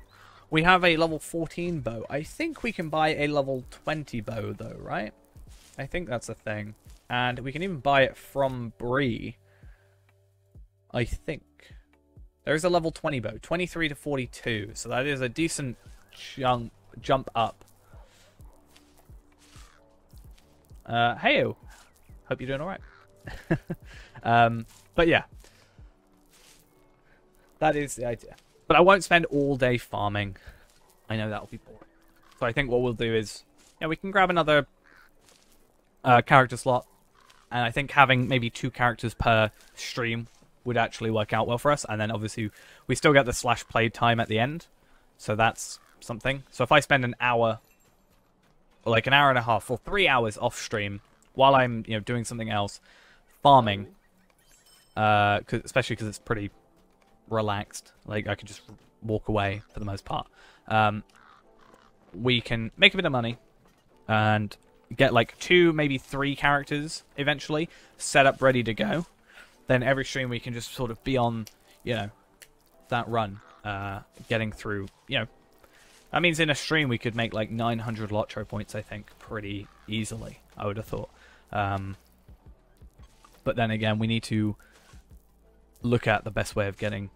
Speaker 1: We have a level 14 bow. I think we can buy a level 20 bow, though, right? I think that's a thing. And we can even buy it from Brie. I think. There's a level 20 bow. 23 to 42. So that is a decent jump up. Heyo. Hope you're doing alright. But yeah. That is the idea. But I won't spend all day farming. I know that'll be boring. So I think what we'll do is, yeah, we can grab another character slot. And I think having maybe 2 characters per stream would actually work out well for us. And then obviously we still get the slash play time at the end. So that's something. So if I spend an hour, or like an hour and a half, or 3 hours off stream while I'm, you know, doing something else, farming, especially because it's pretty relaxed. Like, I could just walk away for the most part. We can make a bit of money and get like 2, maybe 3 characters eventually set up ready to go. Then every stream we can just sort of be on, you know, that run, getting through, you know. That means in a stream we could make like 900 LOTRO points, I think, pretty easily, I would have thought. But then again, we need to look at the best way of getting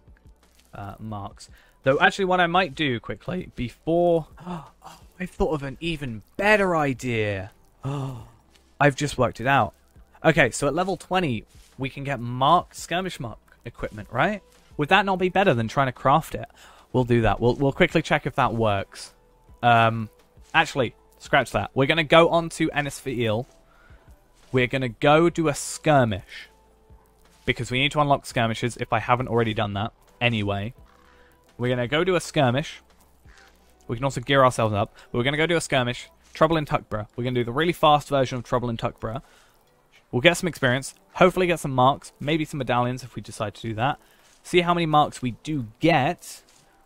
Speaker 1: marks. Though, actually, what I might do quickly, before... Oh, I've thought of an even better idea. Oh, I've just worked it out. Okay, so at level 20, we can get marked skirmish mark equipment, right? Would that not be better than trying to craft it? We'll do that. We'll quickly check if that works. Actually, scratch that. We're going to go on to Ennisfield. We're going to go do a skirmish. Because we need to unlock skirmishes if I haven't already done that. Anyway. We're going to go do a skirmish. We can also gear ourselves up. But we're going to go do a skirmish. Trouble in Tuckborough. We're going to do the really fast version of Trouble in Tuckborough. We'll get some experience. Hopefully get some marks. Maybe some medallions if we decide to do that. See how many marks we do get.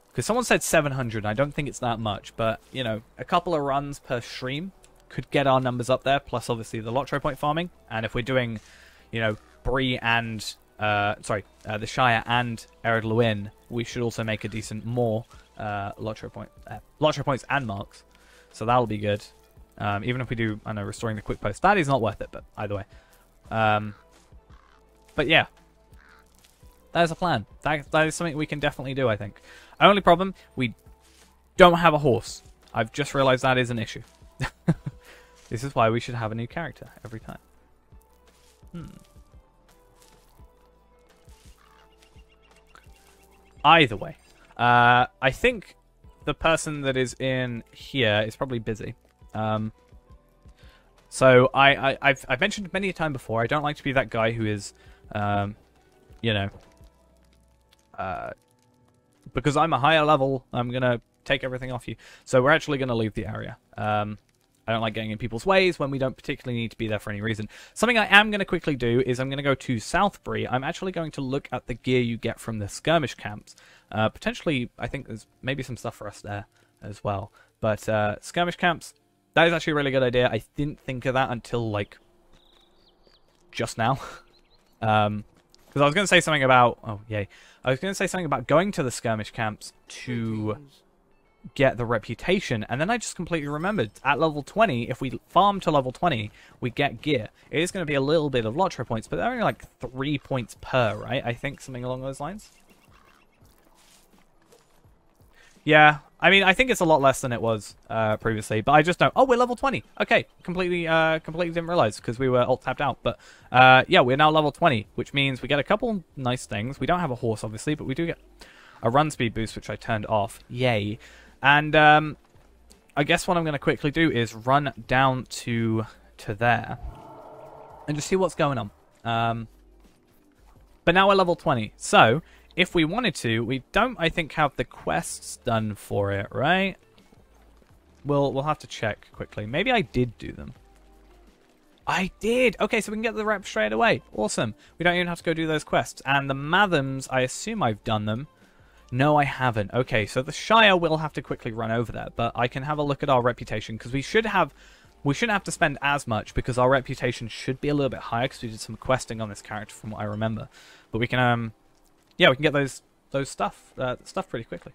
Speaker 1: Because someone said 700. I don't think it's that much. But, you know, a couple of runs per stream could get our numbers up there. Plus, obviously, the LOTRO point farming. And if we're doing, you know, Bree and... the Shire and Ered Luin, we should also make a decent more LOTRO points and marks. So that'll be good. Even if we do, I know, restoring the quick post. That is not worth it, but either way. But yeah. There's a plan. That is something we can definitely do, I think. Only problem, we don't have a horse. I've just realized that is an issue. This is why we should have a new character every time. Either way. I think the person that is in here is probably busy. So I've mentioned many a time before, I don't like to be that guy who is, you know, because I'm a higher level, I'm going to take everything off you. So we're actually going to leave the area. I don't like getting in people's ways when we don't particularly need to be there for any reason. Something I am going to quickly do is I'm going to go to Southbury. I'm actually going to look at the gear you get from the skirmish camps. Potentially, I think there's maybe some stuff for us there as well. But skirmish camps, that is actually a really good idea. I didn't think of that until, like, just now. Because I was going to say something about... Oh, yay. I was going to say something about going to the skirmish camps to get the reputation, and then I just completely remembered. At level 20, if we farm to level 20, we get gear. It is going to be a little bit of LOTRO points, but they're only like 3 points per, right? I think something along those lines. Yeah, I mean, I think it's a lot less than it was previously, but I just know. Oh, we're level 20. Okay, completely didn't realize because we were alt tapped out. But yeah, we're now level 20, which means we get a couple nice things. We don't have a horse, obviously, but we do get a run speed boost, which I turned off. Yay! And I guess what I'm going to quickly do is run down to there and just see what's going on. But now we're level 20, so if we wanted to, we don't, I think, have the quests done for it, right? We'll have to check quickly. Maybe I did do them. I did! Okay, so we can get the rep straight away. Awesome. We don't even have to go do those quests. And the Mathams, I assume I've done them. No, I haven't. Okay, so the Shire will have to quickly run over that, but I can have a look at our reputation, because we shouldn't have to spend as much, because our reputation should be a little bit higher, because we did some questing on this character from what I remember. But we can, yeah, we can get those stuff pretty quickly.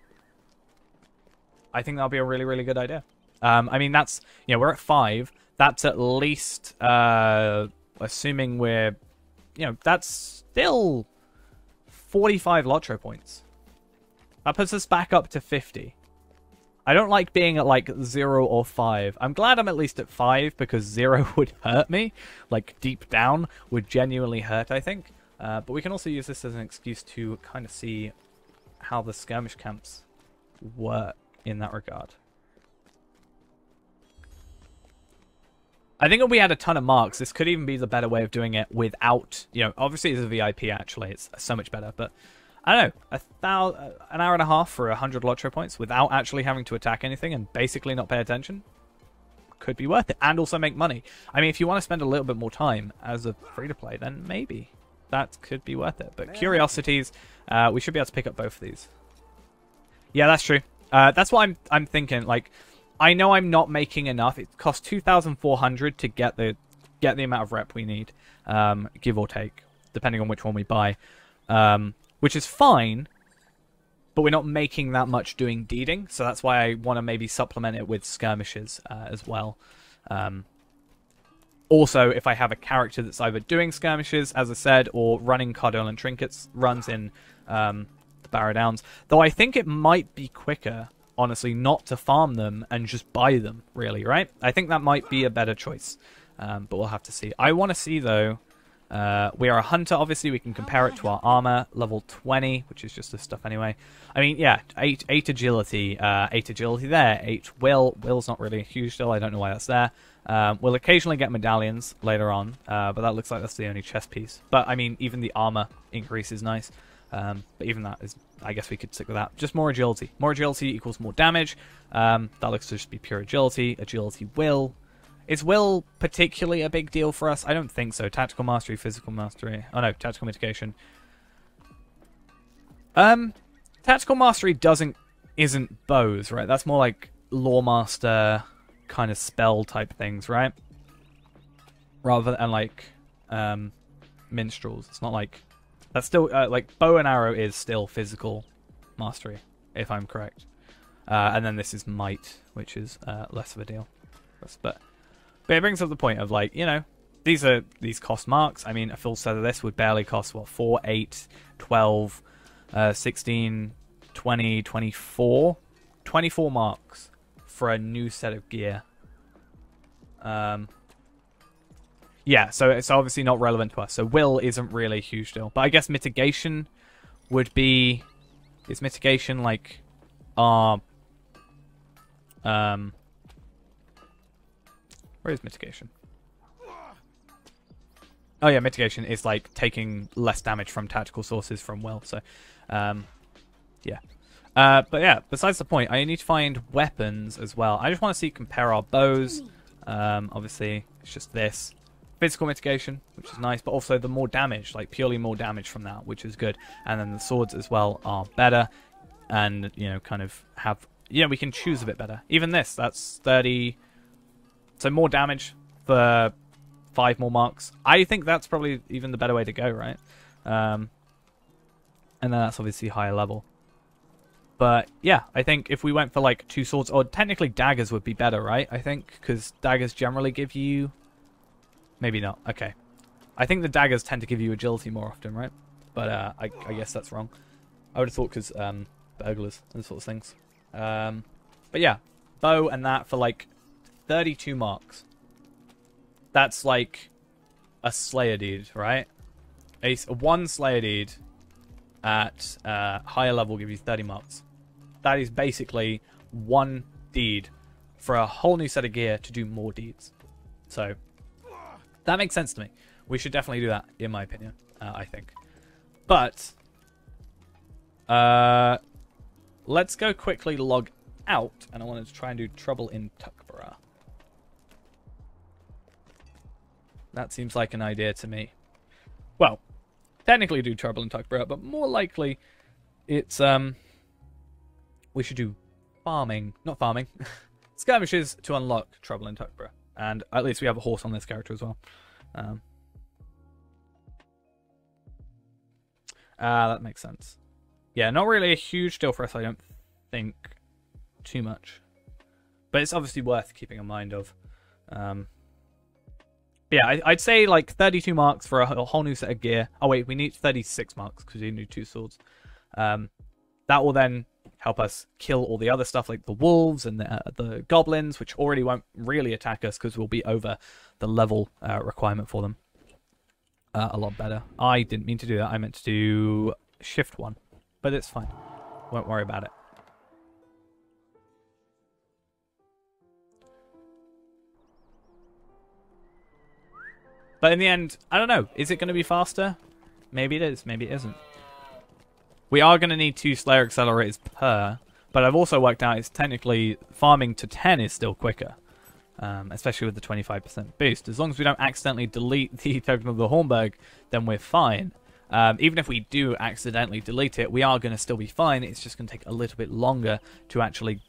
Speaker 1: I think that'll be a really, really good idea. I mean, that's, you know, we're at 5. That's at least, assuming we're, you know, that's still 45 LOTRO points. That puts us back up to 50. I don't like being at like 0 or 5. I'm glad I'm at least at 5 because 0 would hurt me. Like deep down would genuinely hurt, I think. But we can also use this as an excuse to kind of see how the skirmish camps work in that regard. I think if we had a ton of marks, this could even be the better way of doing it without, you know, obviously it's a VIP actually. It's so much better, but I don't know, an hour and a half for 100 LOTRO points without actually having to attack anything and basically not pay attention could be worth it and also make money. I mean, if you want to spend a little bit more time as a free-to-play, then maybe. that could be worth it. But curiosities, we should be able to pick up both of these. Yeah, that's true. That's what I'm thinking. Like, I know I'm not making enough. It costs 2,400 to get the amount of rep we need, give or take, depending on which one we buy, which is fine. But we're not making that much doing deeding, so that's why I want to maybe supplement it with skirmishes as well. Also, if I have a character that's either doing skirmishes, as I said, or running Cardinal and Trinkets runs in the Barrow Downs, though I think it might be quicker, honestly, not to farm them and just buy them, really, right? I think that might be a better choice, but we'll have to see. I want to see, though, we are a hunter, obviously. We can compare it to our armor, level 20, which is just this stuff anyway. I mean, yeah, 8 agility, 8 agility there, 8 will. Will's not really a huge deal. I don't know why that's there. We'll occasionally get medallions later on, but that looks like that's the only chest piece. But, I mean, even the armor increase is nice. But even that is, I guess we could stick with that. Just more agility. More agility equals more damage. That looks to just be pure agility. Agility will. Is will particularly a big deal for us? I don't think so. Tactical mastery, physical mastery. Oh no, tactical mitigation. Tactical mastery isn't bows, right? That's more like lore master kind of spell type things, right? Rather than like minstrels. It's not like that's still like bow and arrow is still physical mastery, if I'm correct. And then this is might, which is less of a deal. But it brings up the point of, like, you know, these cost marks. I mean, a full set of this would barely cost, what, 4, 8, 12, 16, 20, 24? 24 marks for a new set of gear. Yeah, so it's obviously not relevant to us. So will isn't really a huge deal. But I guess mitigation would be... Is mitigation, like, our... Where is mitigation? Oh yeah, mitigation is like taking less damage from tactical sources from will. So, yeah. But yeah, besides the point, I need to find weapons as well. I just want to see compare our bows. Obviously, it's just this. Physical mitigation, which is nice, but also the more damage, like purely more damage from that, which is good. And then the swords as well are better. And, you know, kind of have... Yeah, we can choose a bit better. Even this, that's 30... So more damage for 5 more marks. I think that's probably even the better way to go, right? And then that's obviously higher level. But yeah, I think if we went for like 2 swords, or technically daggers would be better, right? I think, because daggers generally give you... Maybe not. Okay. I think the daggers tend to give you agility more often, right? But I guess that's wrong. I would have thought because burglars and sorts of things. But yeah, bow and that for like 32 marks. That's like a Slayer deed, right? One Slayer deed at higher level will give you 30 marks. That is basically one deed for a whole new set of gear to do more deeds. So that makes sense to me. We should definitely do that, in my opinion, I think. But let's go quickly log out, and I wanted to try and do trouble in Tuckborough. That seems like an idea to me. Well, technically do trouble in Tuckborough, but more likely it's we should do farming, not farming, skirmishes to unlock trouble in Tuckborough. And at least we have a horse on this character as well. That makes sense. Yeah, not really a huge deal for us, I don't think, too much. But it's obviously worth keeping in mind of. Yeah, I'd say like 32 marks for a whole new set of gear. Oh wait, we need 36 marks because we need 2 swords. That will then help us kill all the other stuff like the wolves and the goblins, which already won't really attack us because we'll be over the level requirement for them. A lot better. I didn't mean to do that. I meant to do shift 1, but it's fine. Won't worry about it. But in the end, I don't know. Is it going to be faster? Maybe it is. Maybe it isn't. We are going to need 2 Slayer accelerators per, but I've also worked out it's technically farming to 10 is still quicker. especially with the 25% boost. As long as we don't accidentally delete the token of the Hornberg, then we're fine. Even if we do accidentally delete it, we are going to still be fine. It's just going to take a little bit longer to actually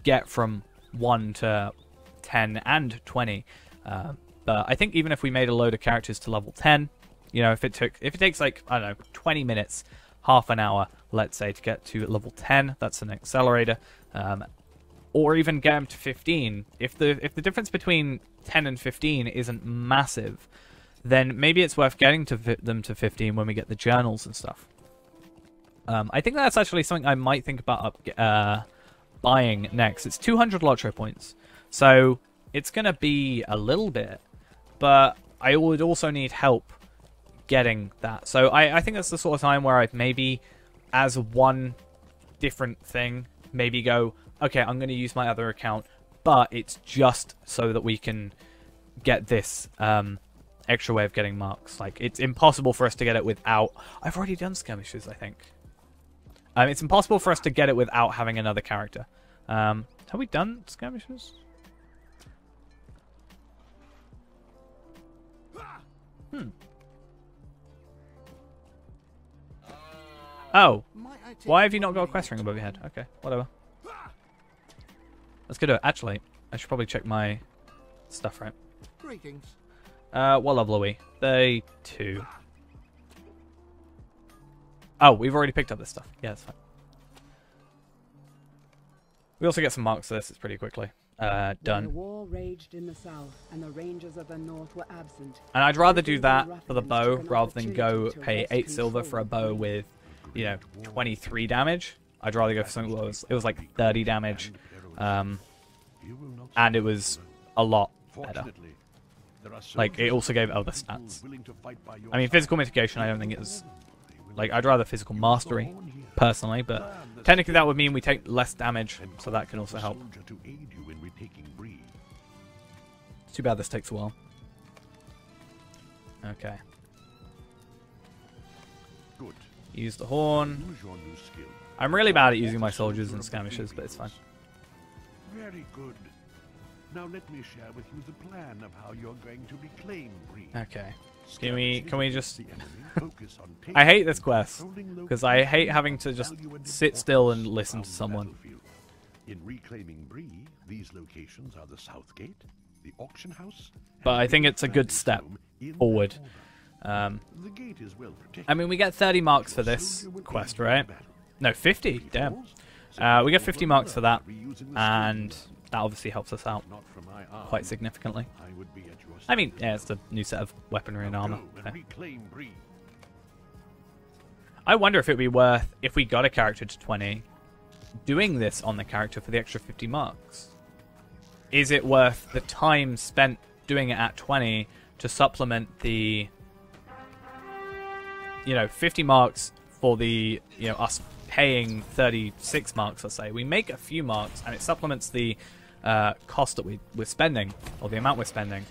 Speaker 1: get from 1 to 10 and 20. But I think even if we made a load of characters to level 10, you know, if it takes like, I don't know, 20 minutes, half an hour, let's say, to get to level 10, that's an accelerator. Or even get them to 15. If the difference between 10 and 15 isn't massive, then maybe it's worth getting them to 15 when we get the journals and stuff. I think that's actually something I might think about buying next. It's 200 LOTRO points, so it's going to be a little bit, but I would also need help getting that. So I think that's the sort of time where I'd maybe, as one different thing, maybe go, okay, I'm going to use my other account, but it's just so that we can get this extra way of getting marks. Like, it's impossible for us to get it without... I've already done skirmishes, I think. It's impossible for us to get it without having another character. Have we done skirmishes? Oh. Why have you not got a quest ring above your head? Okay, whatever. Let's go do it. Actually, I should probably check my stuff, right?
Speaker 3: Greetings.
Speaker 1: What level are we? 32. Oh, we've already picked up this stuff. Yeah, that's fine. We also get some marks for this. It's pretty quickly. Done.
Speaker 4: The war raged in the south, and the rangers of the north were absent.
Speaker 1: And I'd rather do that for the bow rather than go pay 8 silver for a bow with, you know, 23 damage. I'd rather go for something that was like 30 damage. And it was a lot better. Like, it also gave other stats. I mean, physical mitigation, I don't think it was... Like, I'd rather physical mastery, personally, but technically that would mean we take less damage, so that can also help. It's too bad this takes a while. Okay. Use the horn. I'm really bad at using my soldiers and skirmishers, but it's fine.
Speaker 3: Very good. Now let me share with you the plan of how you're going to reclaim Bree.
Speaker 1: Okay. Can we just... I hate this quest, because I hate having to just sit still and listen to someone.
Speaker 3: In reclaiming Bree, these locations are the South Gate, the auction house...
Speaker 1: But I think it's a good step forward. I mean, we get 30 marks for this quest, right? No, 50. Damn. We get 50 marks for that, and that obviously helps us out quite significantly. I mean, yeah, it's a new set of weaponry and armor. Okay. I wonder if it would be worth, if we got a character to 20, doing this on the character for the extra 50 marks. Is it worth the time spent doing it at 20 to supplement the, you know, 50 marks for the, you know, us paying 36 marks, let's say. We make a few marks, and it supplements the cost that we're spending, or the amount we're spending,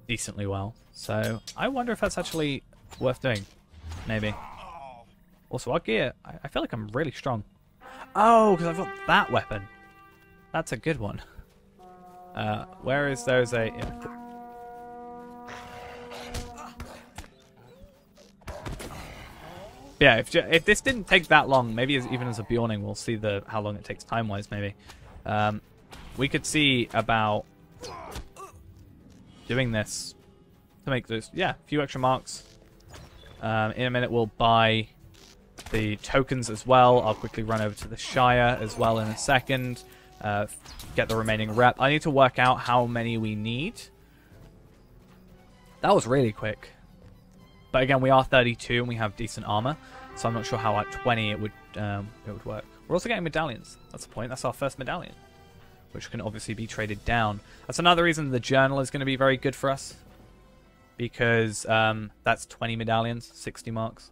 Speaker 1: decently well. So I wonder if that's actually worth doing. Maybe. Also, our gear, I feel like I'm really strong. Oh, because I've got that weapon. That's a good one. Where is there's a... Yeah, if this didn't take that long, maybe even as a Bjorning, we'll see how long it takes time-wise, maybe. We could see about doing this to make those, yeah, a few extra marks. In a minute, we'll buy the tokens as well. I'll quickly run over to the Shire as well in a second. Get the remaining rep. I need to work out how many we need. That was really quick. But again, we are 32 and we have decent armor, so I'm not sure how at 20 it would work. We're also getting medallions. That's the point. That's our first medallion, which can obviously be traded down. That's another reason the journal is going to be very good for us, because that's 20 medallions, 60 marks.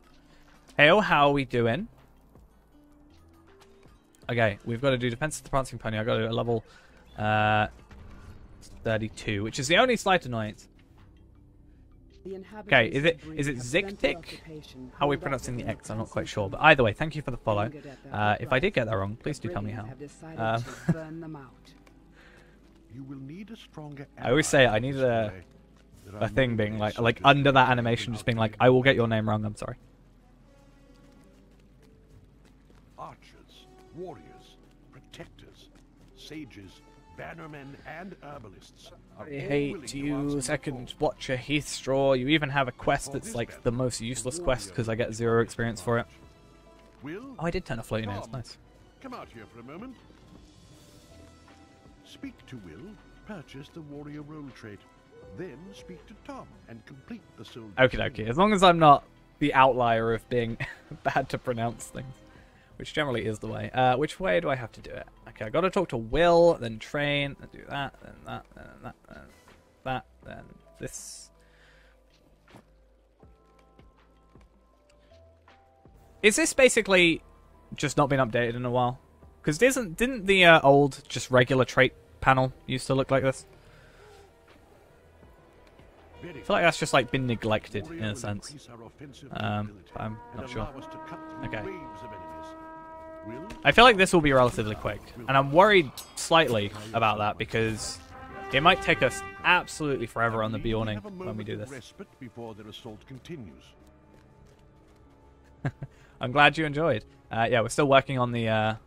Speaker 1: Hey, how are we doing? Okay, we've got to do Defense of the Prancing Pony. I've got to do a level 32, which is the only slight annoyance. Okay, is it Ziktik? How are we pronouncing the X? I'm not quite sure. But either way, thank you for the follow. If I did get that wrong, please do tell me how.
Speaker 3: You will need a stronger
Speaker 1: I always say I need
Speaker 3: ally
Speaker 1: a
Speaker 3: this way. There are
Speaker 1: thing
Speaker 3: no
Speaker 1: being
Speaker 3: ways
Speaker 1: like
Speaker 3: to
Speaker 1: under that
Speaker 3: defeat
Speaker 1: animation, just being like,
Speaker 3: without
Speaker 1: I will get your name wrong. I'm sorry.
Speaker 3: archers, warriors, protectors, sages, bannermen, and herbalists. Are all
Speaker 1: I
Speaker 3: willing
Speaker 1: hate
Speaker 3: to
Speaker 1: you,
Speaker 3: answer
Speaker 1: second
Speaker 3: your call.
Speaker 1: watcher Heathstraw. You even have a quest that's like the most useless quest because I get 0 experience for it.
Speaker 3: Will,
Speaker 1: Oh, I did turn a floating nails.
Speaker 3: Tom,
Speaker 1: Nice.
Speaker 3: come out here for a moment. Speak to Will, purchase the warrior role trait. Then speak to Tom and complete the soul.
Speaker 1: Okie dokie. As long as I'm not the outlier of being bad to pronounce things, which generally is the way. Which way do I have to do it? Okay, I got to talk to Will, then train, then do that, then that, then that, then that, then this. Is this basically just not been updated in a while? Because didn't the old just regular trait panel used to look like this? I feel like that's just like been neglected in a sense. I'm not sure. Okay. I feel like this will be relatively quick, and I'm worried slightly about that because it might take us absolutely forever on the Bjorning when we do this.
Speaker 3: Before their assault continues.
Speaker 1: I'm glad you enjoyed. Yeah, we're still working on the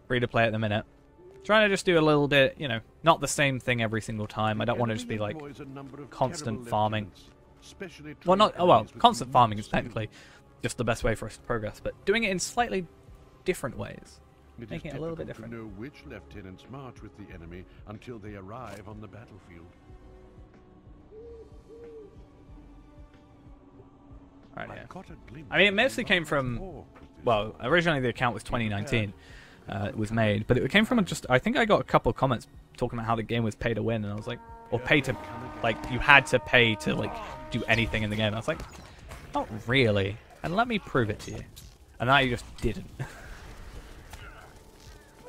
Speaker 1: free-to-play at the minute. Trying to just do a little bit, you know, not the same thing every single time. I don't want to just be like constant farming. Well, not constant farming is technically just the best way for us to progress, but doing it in slightly different ways, making it a little bit different.
Speaker 3: To know which lieutenants march with the enemy until they arrive on the battlefield.
Speaker 1: Right, yeah.
Speaker 3: Caught a glimpse
Speaker 1: I mean, it
Speaker 3: of
Speaker 1: mostly
Speaker 3: the
Speaker 1: came
Speaker 3: large
Speaker 1: from,
Speaker 3: orc with this
Speaker 1: well, originally the account was 2019. It was made, but it came from just, I think I got a couple of comments talking about how the game was pay to win, and I was like, or pay to, like, you had to pay to, like, do anything in the game. And I was like, not really, and let me prove it to you. And now you just didn't.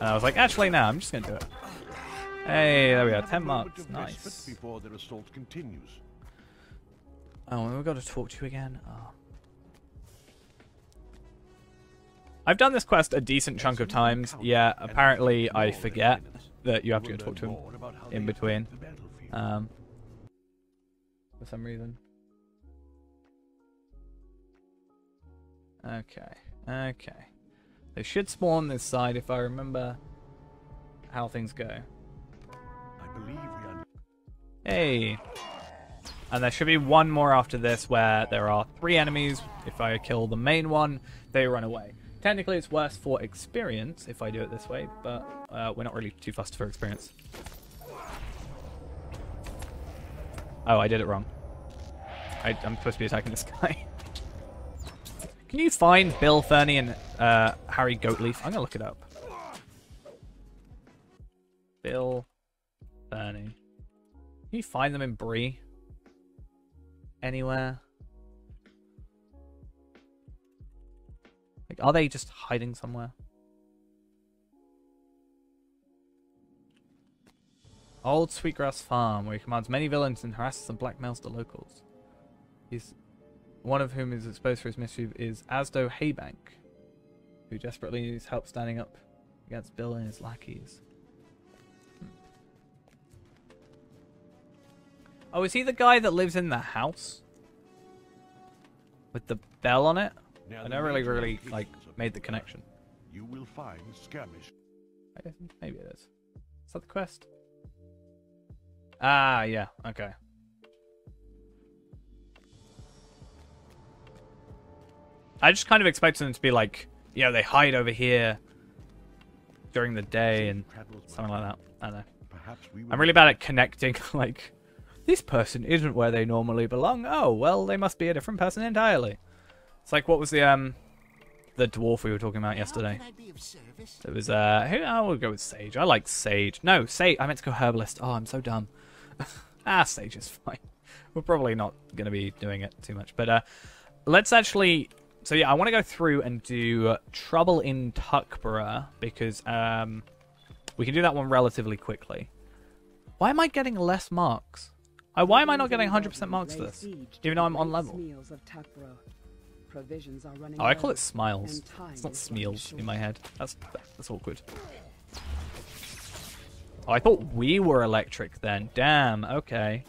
Speaker 1: And I was like, actually, no, I'm just going to do it. Hey, there we go, 10 marks, nice.
Speaker 3: Before their assault continues.
Speaker 1: Oh, and we've got to talk to you again. Oh. I've done this quest a decent chunk of times. Yeah, apparently I forget that you have to go talk to him in between. For some reason. Okay, okay. They should spawn this side if I remember how things go.
Speaker 3: I believe we are.
Speaker 1: Hey! And there should be one more after this where there are 3 enemies. If I kill the main one, they run away. Technically, it's worse for experience if I do it this way, but we're not really too fussed for experience. Oh, I did it wrong. I'm supposed to be attacking this guy. Can you find Bill Fernie and Harry Goatleaf? I'm going to look it up. Bill Fernie. Can you find them in Bree? Anywhere? Like, are they just hiding somewhere? Old Sweetgrass Farm, where he commands many villains and harasses and blackmails the locals. One of whom is exposed for his mischief is Asdo Haybank, who desperately needs help standing up against Bill and his lackeys. Oh, is he the guy that lives in the house? With the bell on it? I never really like made the connection.
Speaker 3: You will find skirmish.
Speaker 1: Maybe it is. Is that the quest? Ah, yeah. Okay. I just kind of expected them to be like, you know, they hide over here during the day and something like that. I don't know. I'm really bad at connecting, like, this person isn't where they normally belong. Oh, well, they must be a different person entirely. It's like, what was the dwarf we were talking about yesterday? It was, I will go with Sage. I like Sage. No, Sage. I meant to go Herbalist. Oh, I'm so dumb. Sage is fine. We're probably not going to be doing it too much. But let's actually... So, yeah, I want to go through and do Trouble in Tuckborough because we can do that one relatively quickly. Why am I getting less marks? Why am I not getting 100% marks for this? Even though I'm on level. Oh, I call it Smiles. It's not Smeals in my head. That's awkward. Oh, I thought we were electric then. Damn, okay.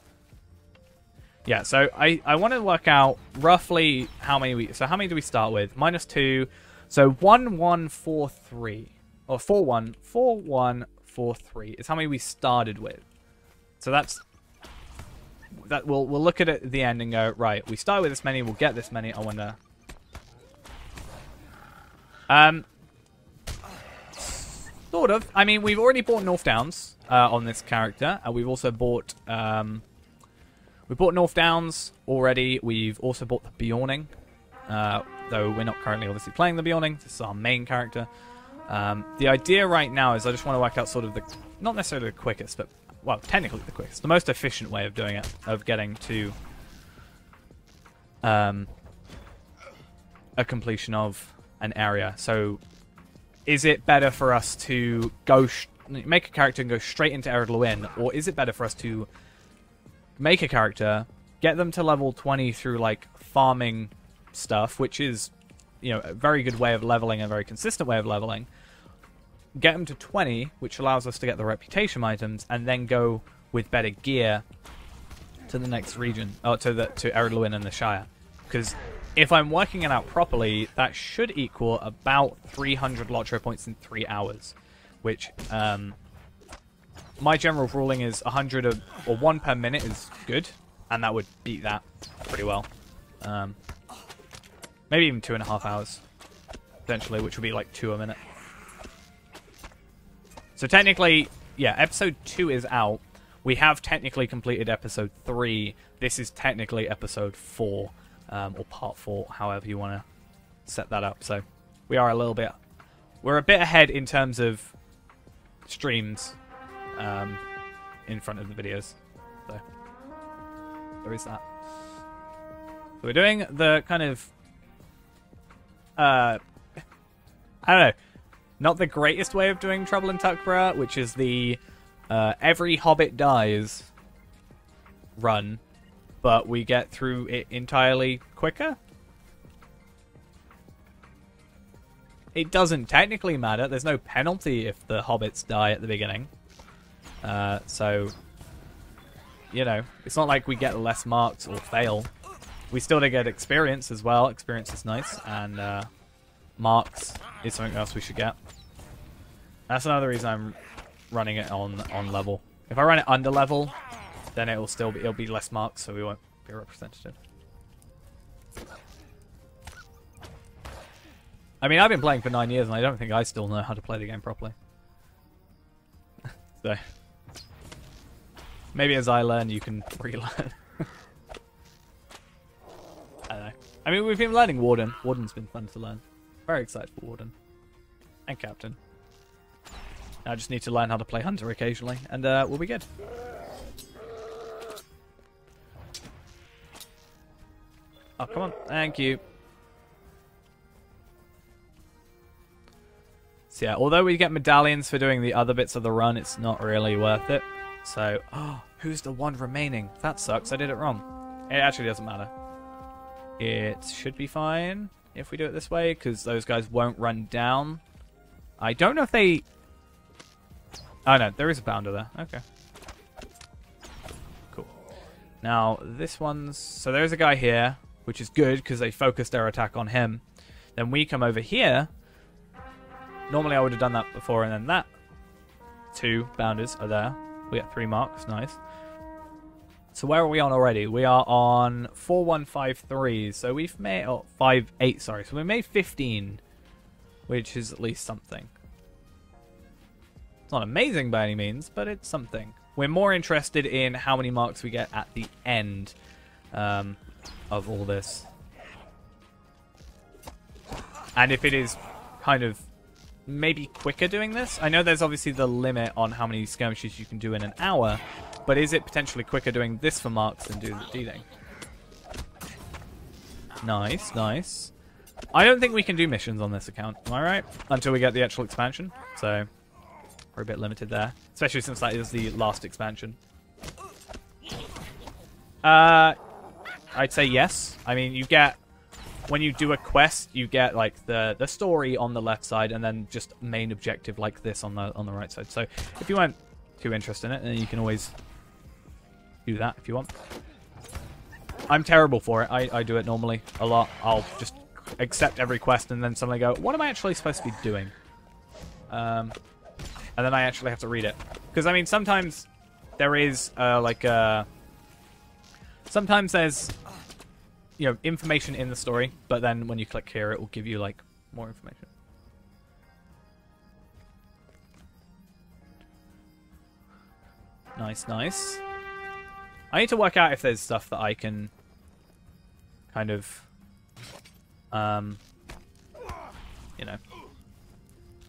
Speaker 1: Yeah, so I want to work out roughly how many we... So how many do we start with? -2. So 1143. Or 4143 is how many we started with. So that's... that we'll look at it at the end and go, right, we start with this many, we'll get this many. I wonder... Sort of. I mean, we've already bought North Downs on this character. And we've also bought... we bought North Downs already. We've also bought the Bjorning. Though we're not currently obviously playing the Bjorning. This is our main character. The idea right now is I just want to work out sort of the... Not necessarily the quickest, but... Well, technically the quickest. The most efficient way of doing it. Of getting to... a completion of an area. So... Is it better for us to go... make a character and go straight into Ered Luin? Or is it better for us to... make a character, get them to level 20 through, like, farming stuff, which is, you know, a very good way of leveling, a very consistent way of leveling. Get them to 20, which allows us to get the reputation items, and then go with better gear to the next region, or to Ered Luin and the Shire. Because if I'm working it out properly, that should equal about 300 LOTRO points in 3 hours, which, my general ruling is 100 or 1 per minute is good, and that would beat that pretty well. Maybe even 2.5 hours, potentially, which would be like 2 a minute. So technically, yeah, episode 2 is out. We have technically completed episode 3. This is technically episode 4, or part 4, however you want to set that up. So we are we're a bit ahead in terms of streams. In front of the videos. So there is that. So we're doing the kind of I don't know, not the greatest way of doing Trouble in Tuckborough, which is the every hobbit dies run, but we get through it entirely quicker. It doesn't technically matter. There's no penalty if the hobbits die at the beginning. So, you know, it's not like we get less marks or fail. We still do get experience as well. Experience is nice, and marks is something else we should get. That's another reason I'm running it on level. If I run it under level, then it'll be less marks, so we won't be representative. I mean, I've been playing for 9 years, and I don't think I still know how to play the game properly. So... maybe as I learn, you can relearn. I don't know. I mean, we've been learning Warden. Warden's been fun to learn. Very excited for Warden. And Captain. I just need to learn how to play Hunter occasionally, and we'll be good. Oh, come on. Thank you. So yeah, although we get medallions for doing the other bits of the run, it's not really worth it. So, oh, who's the one remaining? That sucks. I did it wrong. It actually doesn't matter. It should be fine if we do it this way, because those guys won't run down. I don't know if they... oh, no, there is a bounder there. Okay. Cool. Now, this one's... so there's a guy here, which is good, because they focused their attack on him. Then we come over here. Normally I would have done that before, and then that. 2 bounders are there. We get 3 marks. Nice. So where are we on already? We are on 4153. So we've made... oh, 58, sorry. So we made 15, which is at least something. It's not amazing by any means, but it's something. We're more interested in how many marks we get at the end of all this. And if it is kind of maybe quicker doing this. I know there's obviously the limit on how many skirmishes you can do in an hour, but is it potentially quicker doing this for marks than do the dealing? Nice, nice. I don't think we can do missions on this account, am I right? Until we get the actual expansion, so we're a bit limited there. Especially since that is the last expansion. I'd say yes. I mean, you get... when you do a quest, you get like the story on the left side, and then just main objective like this on the right side. So if you went too interested in it, then you can always do that if you want. I'm terrible for it. I do it normally a lot. I'll just accept every quest and then suddenly go, what am I actually supposed to be doing? And then I actually have to read it. Because, I mean, sometimes there is, sometimes there's, you know, information in the story, but then when you click here, it will give you, like, more information. Nice, nice. I need to work out if there's stuff that I can kind of, you know,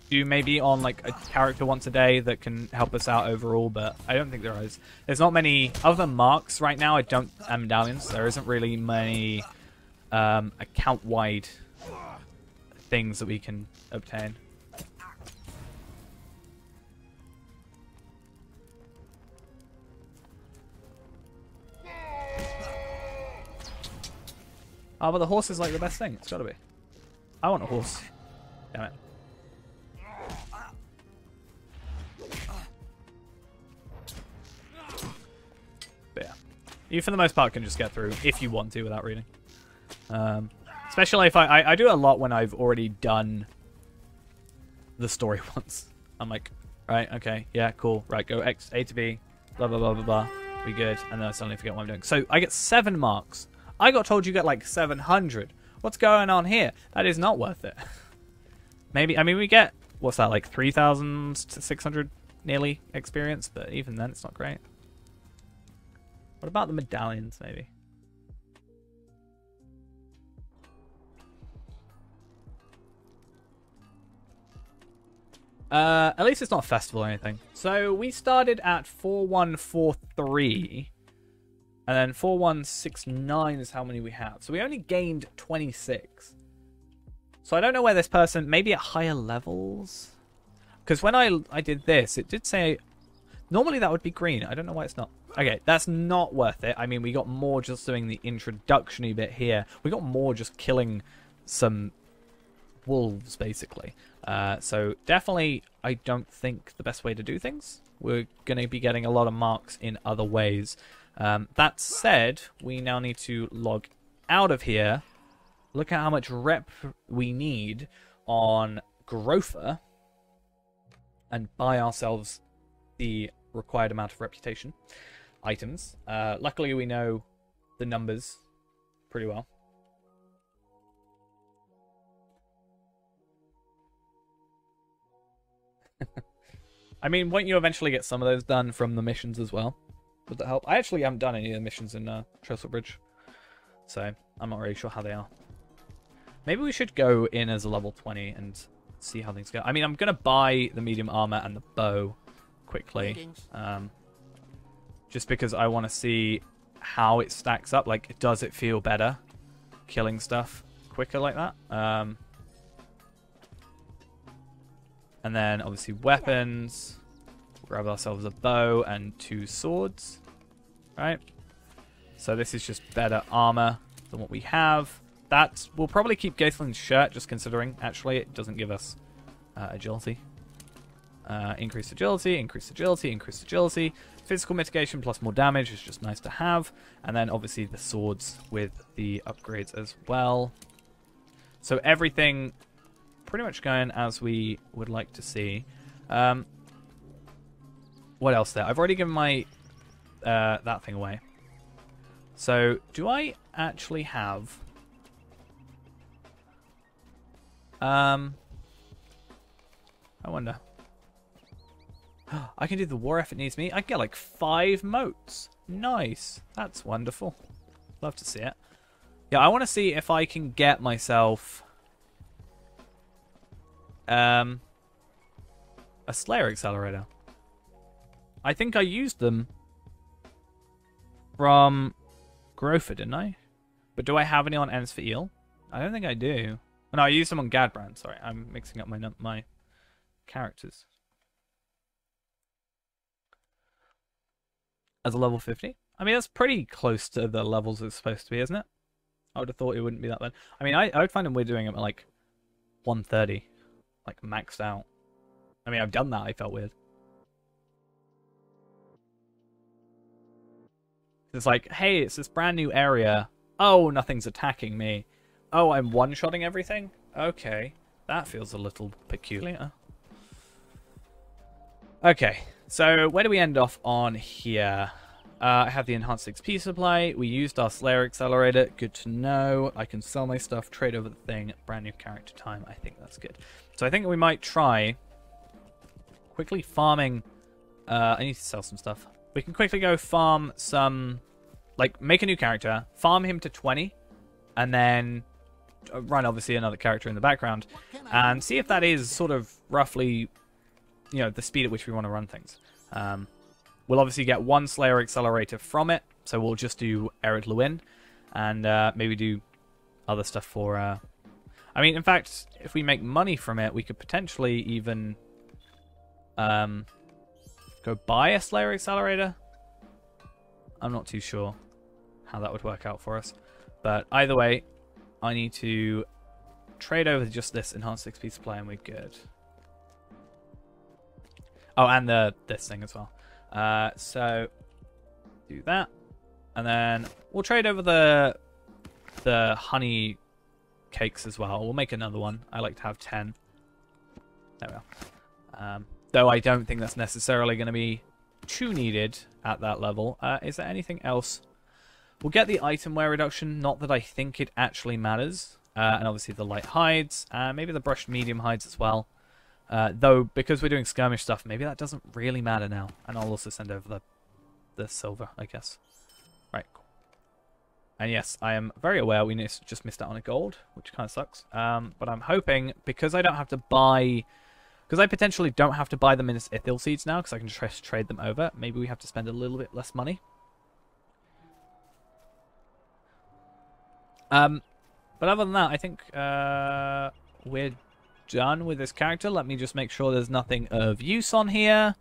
Speaker 1: do maybe on like a character once a day that can help us out overall, but I don't think there is. There's not many, other than marks right now, and medallions, there isn't really many account-wide things that we can obtain. Oh, but the horse is like the best thing. It's gotta be. I want a horse. Damn it. But yeah. You, for the most part, can just get through if you want to without reading. Especially if I do a lot when I've already done the story once. I'm like, right, okay, yeah, cool. Right, go X, A to B, blah, blah, blah, blah, blah. We good. And then I suddenly forget what I'm doing. So I get 7 marks. I got told you get like 700. What's going on here? That is not worth it. Maybe, I mean, we get, what's that, like 3,600 nearly experience, but even then it's not great. What about the medallions, maybe? At least it's not a festival or anything. So we started at 4143. And then 4169 is how many we have. So we only gained 26. So I don't know where this person, maybe at higher levels? Because when I did this, it did say, normally that would be green. I don't know why it's not. Okay, that's not worth it. I mean, we got more just doing the introductory bit here. We got more just killing some wolves, basically. So definitely, I don't think the best way to do things. We're going to be getting a lot of marks in other ways. That said, we now need to log out of here, look at how much rep we need on Growther, and buy ourselves the required amount of reputation items. Luckily, we know the numbers pretty well. I mean, won't you eventually get some of those done from the missions as well? Would that help? I actually haven't done any of the missions in Trestle Bridge, so I'm not really sure how they are. Maybe we should go in as a level 20 and see how things go. I mean, I'm going to buy the medium armor and the bow quickly, just because I want to see how it stacks up. Like, does it feel better killing stuff quicker like that? And then, obviously, weapons. Grab ourselves a bow and 2 swords. Right? So this is just better armor than what we have. That will probably keep Gaithlin's shirt, just considering, actually, it doesn't give us agility. Increased agility, increased agility, increased agility. Physical mitigation plus more damage is just nice to have. And then, obviously, the swords with the upgrades as well. So everything pretty much going as we would like to see. What else there? I've already given my that thing away. So, do I actually have... I wonder. I can do the war if it needs me. I can get like 5 motes. Nice. That's wonderful. Love to see it. Yeah, I want to see if I can get myself a Slayer Accelerator. I think I used them from Growther, didn't I? But do I have any on Ends for Eel? I don't think I do. Oh, no, I used them on Gadbrand. Sorry, I'm mixing up my characters. As a level 50? I mean, that's pretty close to the levels it's supposed to be, isn't it? I would have thought it wouldn't be that bad. I mean, I would find them weird doing them at like 130. Like maxed out. I mean, I've done that. I felt weird. It's like, hey, it's this brand new area. Oh, nothing's attacking me. Oh, I'm one-shotting everything? Okay, that feels a little peculiar. Okay, so where do we end off on here? I have the enhanced XP supply. We used our Slayer Accelerator. Good to know. I can sell my stuff, trade over the thing. Brand new character time. I think that's good. So I think we might try quickly farming. I need to sell some stuff. We can quickly go farm some, like, make a new character, farm him to 20, and then run, obviously, another character in the background, and see if that is sort of roughly, you know, the speed at which we want to run things. We'll obviously get one Slayer Accelerator from it, so we'll just do Ered Luin, and maybe do other stuff for... I mean, in fact, if we make money from it, we could potentially even go buy a Slayer Accelerator. I'm not too sure how that would work out for us. But either way, I need to trade over just this enhanced XP supply and we're good. Oh, and this thing as well. So do that, and then we'll trade over the honey cakes as well. We'll make another one. I like to have 10. There we are. Though I don't think that's necessarily going to be too needed at that level. Is there anything else? We'll get the item wear reduction. Not that I think it actually matters. And obviously the light hides. Maybe the brushed medium hides as well. Though, because we're doing skirmish stuff, maybe that doesn't really matter now. And I'll also send over the silver, I guess. Right, cool. And yes, I am very aware we just missed out on a gold, which kind of sucks. But I'm hoping, because I don't have to buy... Because I potentially don't have to buy them in Ithil Seeds now, because I can just trade them over. Maybe we have to spend a little bit less money. But other than that, I think we're done with this character. Let me just make sure there's nothing of use on here.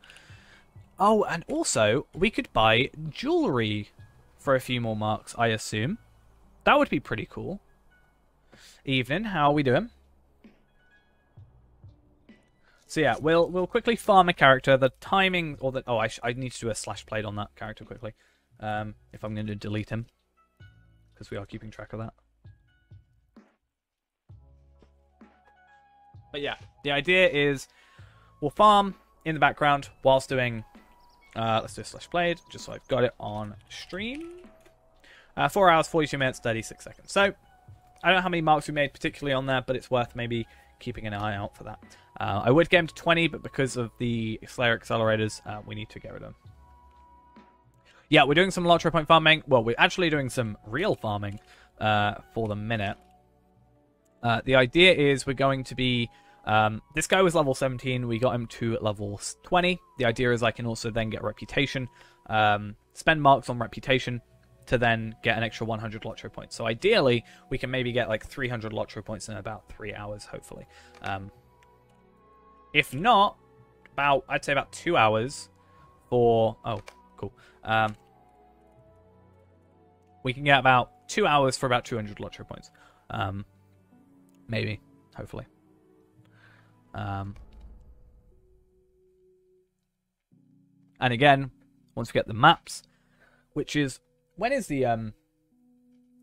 Speaker 1: Oh, and also, we could buy jewelry for a few more marks, I assume. That would be pretty cool. Evening, how are we doing? So yeah, we'll quickly farm a character. The timing, or the I need to do a slash plate on that character quickly, if I'm going to delete him, because we are keeping track of that. But yeah, the idea is we'll farm in the background whilst doing. Let's do a slash played, just so I've got it on stream. 4 hours, 42 minutes, 36 seconds. So I don't know how many marks we made particularly on there, but it's worth maybe keeping an eye out for that. I would get him to 20, but because of the Slayer Accelerators, we need to get rid of them. Yeah, we're doing some LOTRO point farming. Well, we're actually doing some real farming for the minute. The idea is we're going to be... this guy was level 17. We got him to level 20. The idea is I can also then get reputation. Spend marks on reputation to then get an extra 100 LOTRO points. So ideally, we can maybe get like 300 LOTRO points in about 3 hours, hopefully. If not, I'd say about 2 hours for... Oh, cool. We can get about 2 hours for about 200 LOTRO points. Maybe, hopefully. And again, once we get the maps, which is... When is the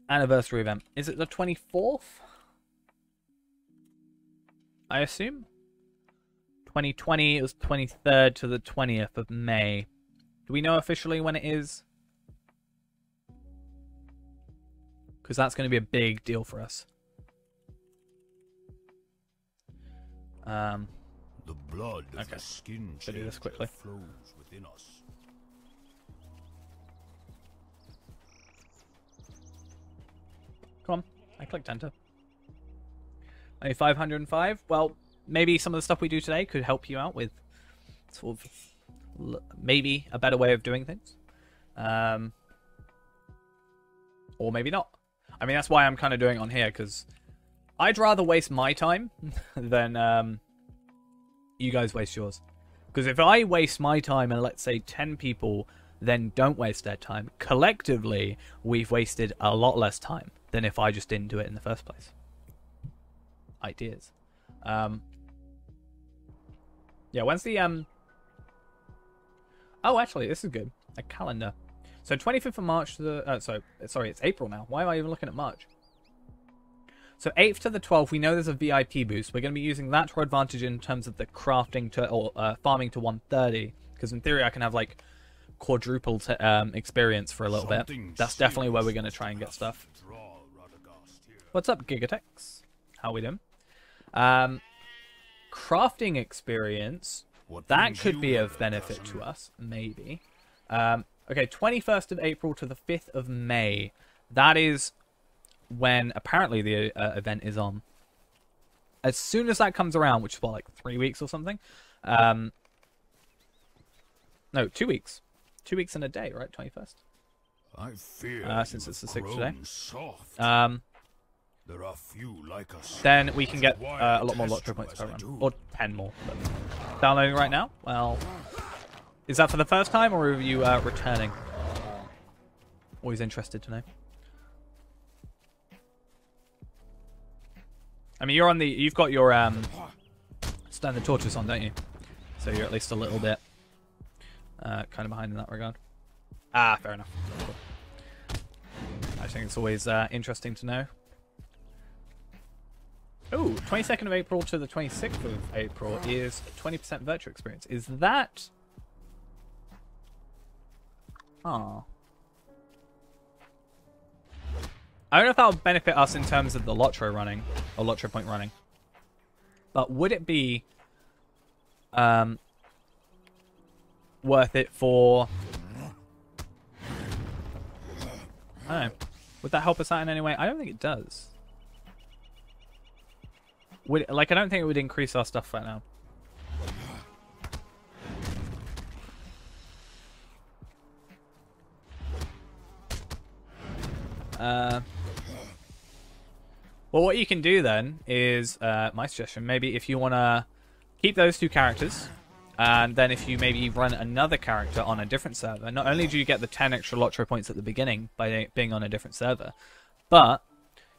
Speaker 1: anniversary event? Is it the 24th? I assume? 2020, it was 23rd to the 20th of May. Do we know officially when it is? Because that's going to be a big deal for us.
Speaker 5: The blood of
Speaker 1: Okay.
Speaker 5: the skin
Speaker 1: Should I do this quickly?
Speaker 5: flows within us.
Speaker 1: Come on, I clicked enter. Only 505. Well, maybe some of the stuff we do today could help you out with sort of maybe a better way of doing things. Or maybe not. I mean, that's why I'm kind of doing it on here, because I'd rather waste my time than you guys waste yours. Because if I waste my time and let's say 10 people then don't waste their time, collectively we've wasted a lot less time than if I just didn't do it in the first place. Ideas. Yeah, when's the... Oh, actually, this is good. A calendar. So 25th of March to the... sorry, it's April now. Why am I even looking at March? So 8th to the 12th, we know there's a VIP boost. We're going to be using that to our advantage in terms of the crafting to... or farming to 130. Because in theory, I can have, like, quadruple experience for a little bit. That's definitely where we're going to try and get stuff. What's up, Gigatex? How we doing? Crafting experience... that could be of benefit to us, maybe. Okay, 21st of April to the 5th of May. That is when apparently the event is on. As soon as that comes around, which is what, like 3 weeks or something? No, 2 weeks. 2 weeks and a day, right? 21st.
Speaker 5: I fear
Speaker 1: since it's the 6th today.
Speaker 5: Soft. There are few like us.
Speaker 1: Then we can get a lot more LOTRO points per run. Or 10 more. But downloading right now? Well, is that for the first time, or are you returning? Always interested to know. I mean, you've got your standard torches on, don't you? So you're at least a little bit kind of behind in that regard. Ah, fair enough. Cool. I think it's always interesting to know. Oh, 22nd of April to the 26th of April is 20% virtual experience. Is that... oh. I don't know if that would benefit us in terms of the LOTRO running, or LOTRO point running. But would it be worth it for... I don't know. Would that help us out in any way? I don't think it does. Would, like, I don't think it would increase our stuff right now. Well, what you can do then is, my suggestion, maybe if you want to keep those two characters, and then if you maybe run another character on a different server, not only do you get the 10 extra LOTRO points at the beginning by being on a different server, but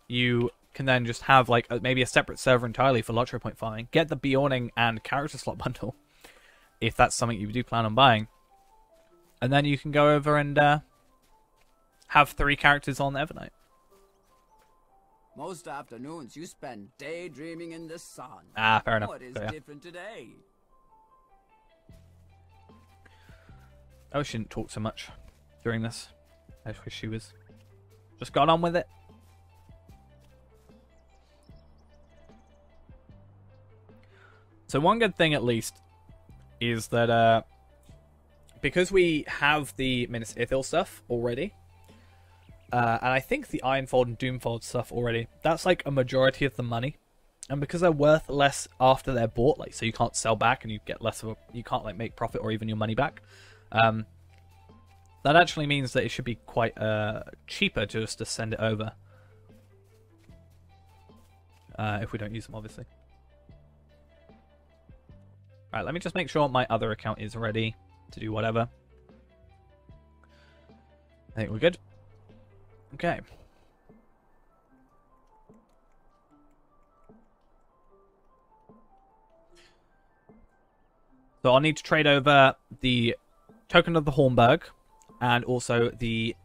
Speaker 1: you can then just have like maybe a separate server entirely for LOTRO point farming, get the Beyonding and character slot bundle, if that's something you do plan on buying, and then you can go over and have 3 characters on Evernight.
Speaker 6: Most afternoons you spend daydreaming in the sun.
Speaker 1: Ah, fair enough.
Speaker 6: What is different today?
Speaker 1: I wish she didn't talk so much during this. I just wish she was just got on with it. So one good thing at least is that because we have the Minas Ithil stuff already, and I think the Ironfold and Doomfold stuff already, that's like a majority of the money. And because they're worth less after they're bought, like so you can't sell back and you get less of a, you can't like make profit or even your money back. That actually means that it should be quite cheaper just to send it over. If we don't use them, obviously. Alright, let me just make sure my other account is ready to do whatever. I think we're good. Okay. So I'll need to trade over the token of the Hornburg and also the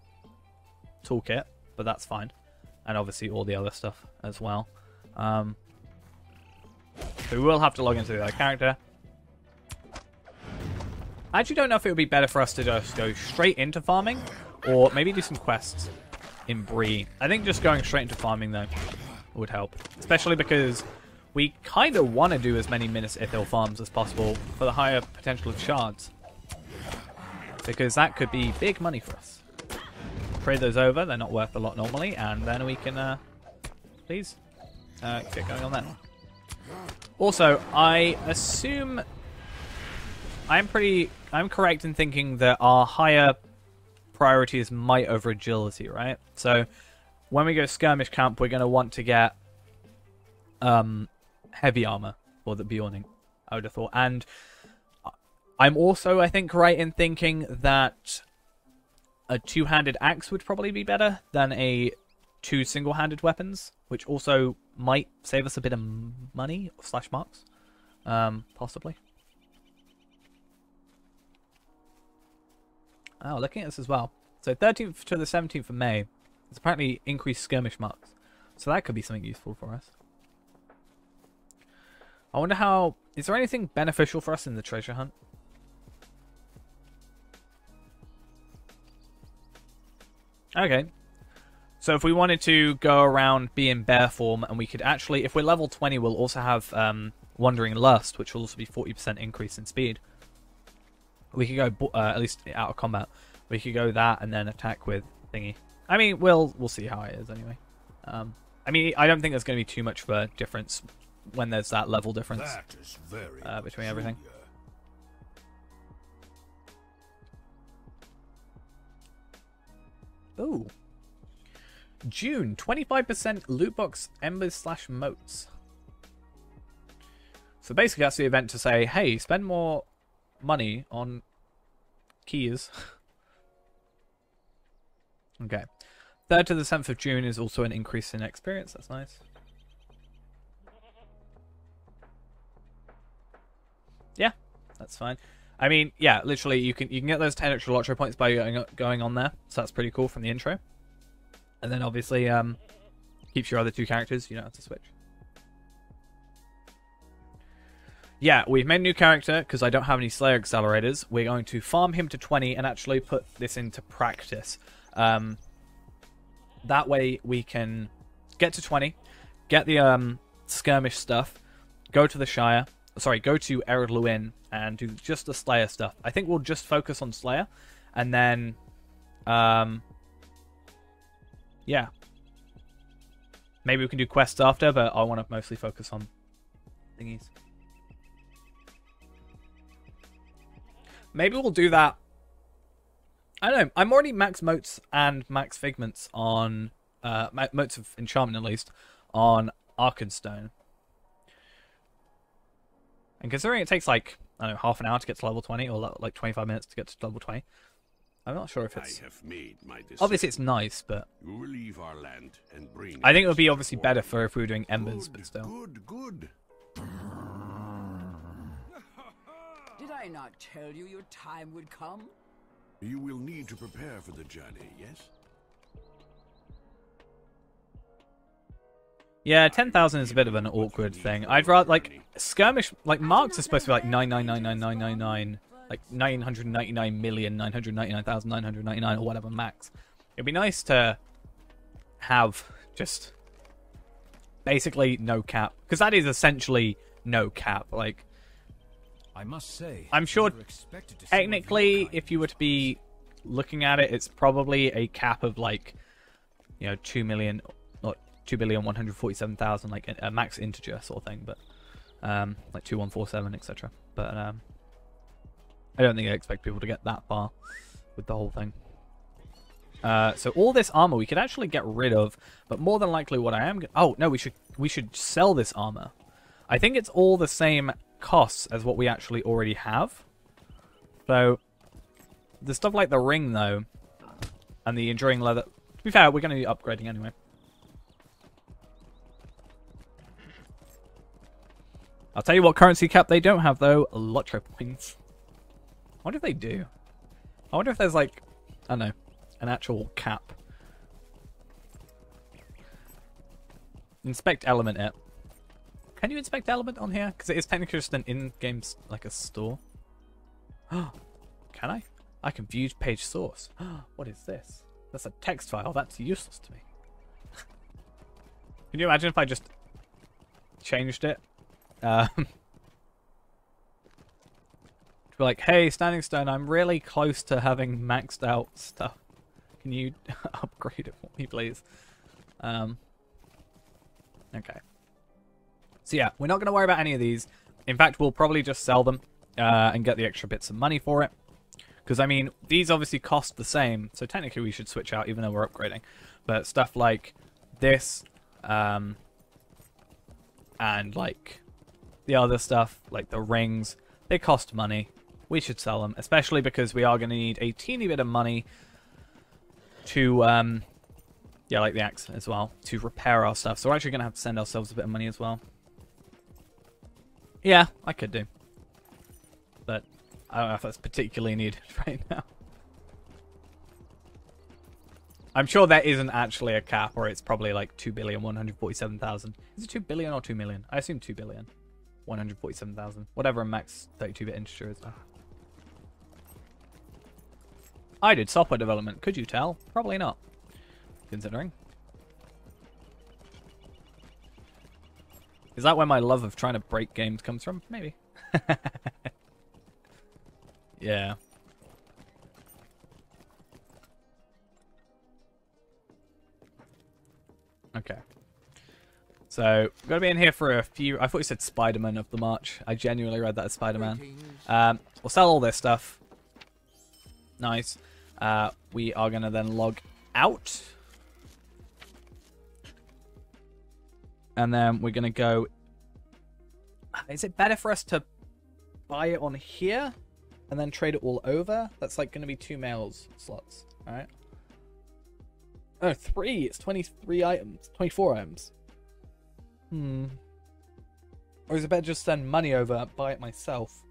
Speaker 1: toolkit, but that's fine. And obviously all the other stuff as well. So we will have to log into the other character. I actually don't know if it would be better for us to just go straight into farming or maybe do some quests in Bree. I think just going straight into farming though would help, especially because we kind of want to do as many Minas Ithil farms as possible for the higher potential of shards, because that could be big money for us. Trade those over, they're not worth a lot normally, and then we can please get going on that. Also, I assume I'm correct in thinking that our higher priority is might over agility, right? So when we go skirmish camp, we're going to want to get heavy armor for the Bjorning, I would have thought. And I'm also, I think, right in thinking that a two-handed axe would probably be better than a 2 single-handed weapons, which also might save us a bit of money / marks, possibly. Oh, looking at this as well. So 13th to the 17th of May. It's apparently increased skirmish marks. So that could be something useful for us. I wonder how... Is there anything beneficial for us in the treasure hunt? Okay. So if we wanted to go around, be in bear form, and we could actually... If we're level 20, we'll also have Wandering Lust, which will also be 40% increase in speed. We could go, at least out of combat, we could go that and then attack with thingy. I mean, we'll see how it is anyway. I mean, I don't think there's going to be too much of a difference when there's that level difference
Speaker 5: That is very
Speaker 1: between everything. Ooh. June, 25% loot box embers / moats. So basically that's the event to say, hey, spend more money on keys. Okay. 3rd to the 7th of June is also an increase in experience. That's nice. Yeah, that's fine. I mean, yeah, literally, you can get those 10 extra LOTRO points by going on there. So that's pretty cool from the intro. And then obviously, keeps your other 2 characters. You don't have to switch. Yeah, we've made a new character because I don't have any Slayer accelerators. We're going to farm him to 20 and actually put this into practice. That way we can get to 20, get the skirmish stuff, go to the Shire, sorry, go to Ered Luin and do just the Slayer stuff. I think we'll just focus on Slayer, and then, yeah. Maybe we can do quests after, but I want to mostly focus on thingies. Maybe we'll do that. I don't know. I'm already max moats and max figments on... moats of enchantment, at least, on Arkenstone. And considering it takes, like, I don't know, half an hour to get to level 20, or like 25 minutes to get to level 20, I'm not sure if it's...
Speaker 3: I have made my decision.
Speaker 1: Obviously, it's nice, but...
Speaker 3: You will leave our land and bring...
Speaker 1: I think it would be obviously better for if we were doing embers, but still.
Speaker 3: Good.
Speaker 6: Did I not tell you your time would come?
Speaker 3: You will need to prepare for the journey, yes?
Speaker 1: Yeah, 10,000 is a bit of an awkward thing. I'd rather, like, skirmish, like, marks are supposed to be like 9999999, like 999,999,999 or whatever max. It'd be nice to have just basically no cap, because that is essentially no cap. Like,
Speaker 5: I must say,
Speaker 1: I'm sure technically, if you were to be looking at it, it's probably a cap of like, you know, 2,147,000, like a max integer sort of thing, but like 2147, etc. But I don't think I expect people to get that far with the whole thing. So all this armor we could actually get rid of, but more than likely what I am... Oh, no, we should sell this armor. I think it's all the same costs as what we actually already have. So the stuff like the ring, though, and the enduring leather... To be fair, we're going to be upgrading anyway. I'll tell you what currency cap they don't have, though. LOTRO points. I wonder if they do. I wonder if there's, like, I don't know, an actual cap. Inspect element it. Can you inspect element on here? Because it is technically just an in-game, like a store. Oh, can I? I can view page source. What is this? That's a text file. That's useless to me. Can you imagine if I just changed it? To be like, hey, Standing Stone, I'm really close to having maxed out stuff. Can you upgrade it for me, please? Okay. So yeah, we're not going to worry about any of these. In fact, we'll probably just sell them and get the extra bits of money for it. Because, I mean, these obviously cost the same, so technically we should switch out even though we're upgrading. But stuff like this, and like the other stuff, like the rings, they cost money. We should sell them, especially because we are going to need a teeny bit of money to, yeah, like the axe as well, to repair our stuff. So we're actually going to have to send ourselves a bit of money as well. Yeah, I could do. But I don't know if that's particularly needed right now. I'm sure there isn't actually a cap, or it's probably like 2,147,000. Is it 2 billion or 2 million? I assume 2 billion. 147,000. Whatever a max 32-bit integer is. I did software development. Could you tell? Probably not. Considering. Is that where my love of trying to break games comes from? Maybe. Yeah. Okay. So, we've got to be in here for a few... I thought you said Spider-Man of the March. I genuinely read that as Spider-Man. We'll sell all this stuff. Nice. We are going to then log out. And then we're going to go... Is it better for us to buy it on here and then trade it all over? That's like going to be 2 mails slots. Alright. Oh, 3. It's 23 items. 24 items. Or is it better just send money over, buy it myself?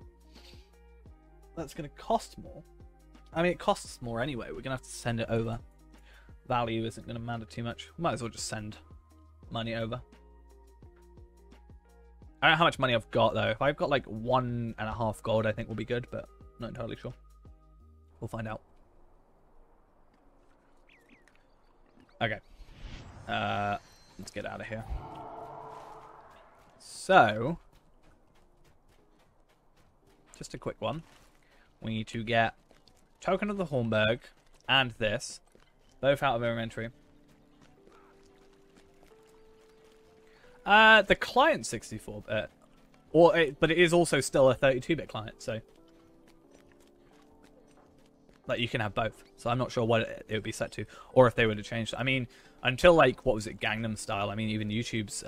Speaker 1: That's going to cost more. I mean, it costs more anyway. We're going to have to send it over. Value isn't going to matter too much. Might as well just send money over. I don't know how much money I've got, though. If I've got like 1.5 gold, I think we'll be good, but not entirely sure. We'll find out. Okay. Let's get out of here. So, just a quick one. We need to get Token of the Hornburg and this, both out of inventory. The client's 64-bit, but it is also still a 32-bit client, so like you can have both. So I'm not sure what it would be set to, or if they would have changed. I mean, until like what was it, Gangnam Style? I mean, even YouTube's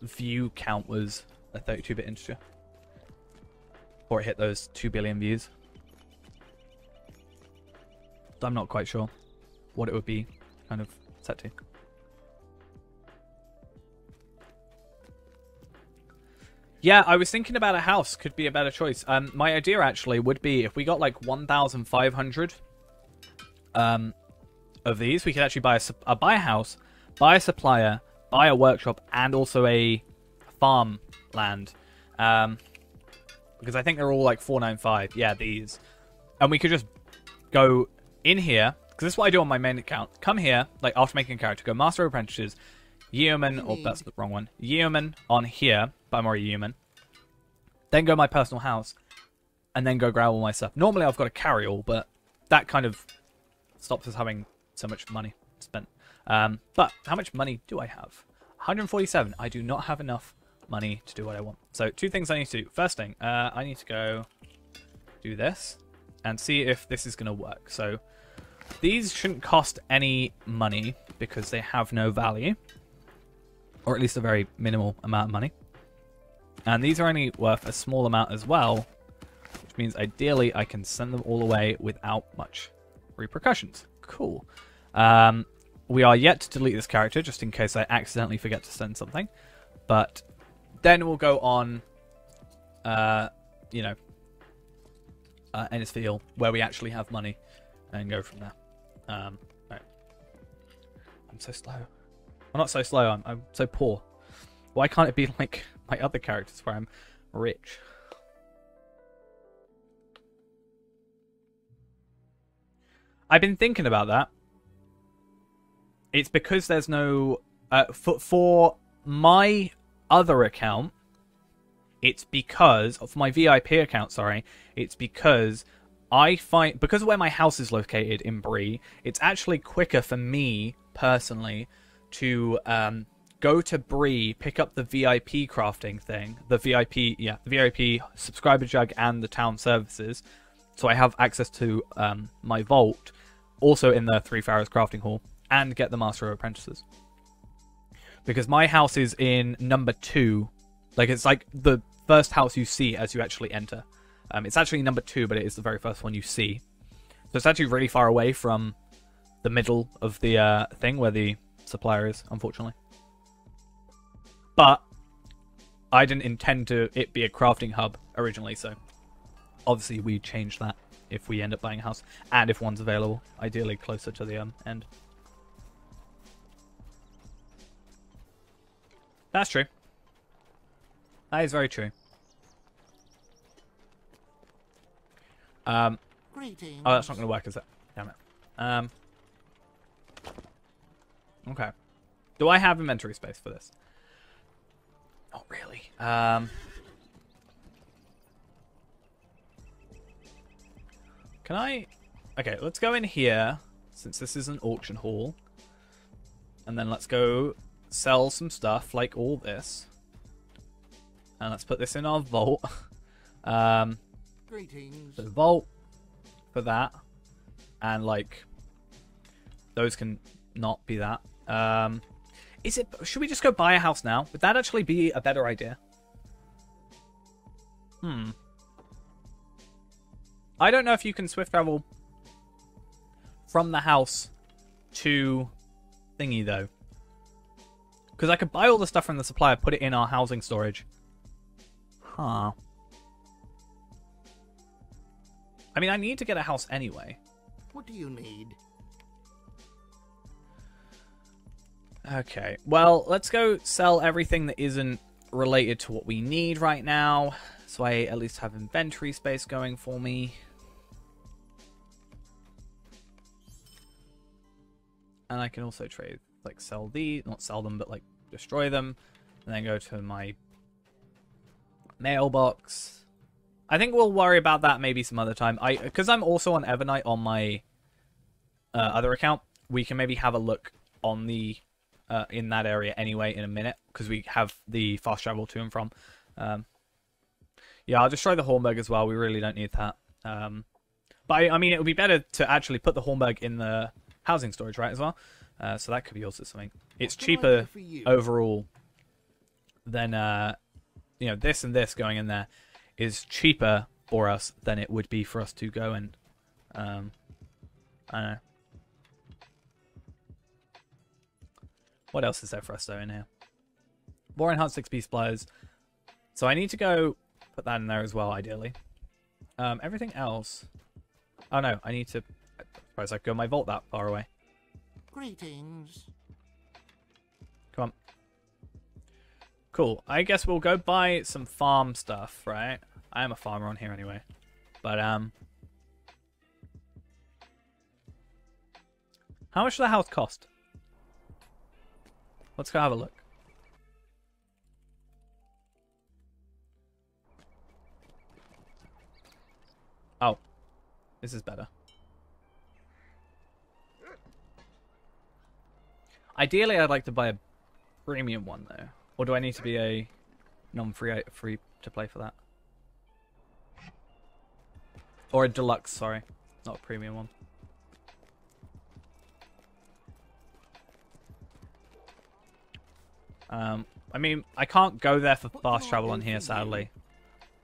Speaker 1: view count was a 32-bit integer before it hit those 2 billion views. So I'm not quite sure what it would be kind of set to. Yeah, I was thinking about a house could be a better choice. My idea actually would be if we got like 1,500 of these, we could actually buy a house, buy a supplier, buy a workshop, and also a farm land. Because I think they're all like 495. Yeah, these. And we could just go in here, because this is what I do on my main account. Come here, like after making a character, go Master of Apprentices, Yeoman, or that's the wrong one. Yeoman on here, but I'm already Yeoman. Then go my personal house, and then go grab all my stuff. Normally I've got a carry-all, but that kind of stops us having so much money spent. But how much money do I have? 147. I do not have enough money to do what I want. So 2 things I need to do. First thing, I need to go do this and see if this is going to work. So these shouldn't cost any money because they have no value, or at least a very minimal amount of money. And these are only worth a small amount as well, which means ideally I can send them all away without much repercussions. Cool. We are yet to delete this character, just in case I accidentally forget to send something. But then we'll go on, you know, Ennisfield, where we actually have money, and go from there. Right. I'm so slow. I'm not so slow, I'm so poor. Why can't it be like my other characters where I'm rich? I've been thinking about that. It's because there's no... for my other account, it's because... For my VIP account, sorry. It's because I find... Because of where my house is located in Bree, it's actually quicker for me, personally, to go to Bree, pick up the VIP crafting thing. The VIP subscriber jug and the town services. So I have access to my vault, also in the 3 Pharaohs crafting hall, and get the Master of Apprentices. Because my house is in number 2. Like, it's like the first house you see as you actually enter. It's actually number 2, but it is the very first one you see. So it's actually really far away from the middle of the thing where the supplier is, unfortunately. But I didn't intend to it be a crafting hub originally, so obviously we changed that if we end up buying a house, and if one's available, ideally closer to the end. That's true. That is very true.
Speaker 6: Greetings.
Speaker 1: Oh, that's not going to work, is it? Damn it. Okay. Do I have inventory space for this? Not really. Can I... Okay, let's go in here, since this is an auction hall. And then let's go sell some stuff, like all this. And let's put this in our vault.
Speaker 6: Greetings.
Speaker 1: The vault for that. And, like, those can not be that. Should we just go buy a house now? Would that actually be a better idea? I don't know if you can swift travel from the house to thingy, though. Because I could buy all the stuff from the supplier, put it in our housing storage. Huh. I mean, I need to get a house anyway.
Speaker 6: What do you need?
Speaker 1: Okay, well, let's go sell everything that isn't related to what we need right now. So I at least have inventory space going for me. And I can also trade, like, sell these, not sell them, but, like, destroy them. And then go to my mailbox. I think we'll worry about that maybe some other time. Because I'm also on Evernight on my other account, we can maybe have a look on the in that area anyway in a minute, because we have the fast travel to and from. Yeah, I'll destroy the Hornberg as well. We really don't need that. But I mean, it would be better to actually put the Hornberg in the housing storage, right, as well. So that could be also something. It's cheaper overall than you know, this and this going in there is cheaper for us than it would be for us to go and I don't know. What else is there for us though in here? More enhanced XP supplies. So I need to go put that in there as well, ideally. Everything else. Oh no, I need to. I suppose I could go my vault that far away.
Speaker 6: Greetings.
Speaker 1: Come on. Cool. I guess we'll go buy some farm stuff, right? I am a farmer on here anyway. But how much does the house cost? Let's go have a look. Oh. This is better. Ideally, I'd like to buy a premium one, though. Or do I need to be a non-free free to play for that? Or a deluxe, sorry. Not a premium one. I mean, I can't go there for fast travel on here, sadly.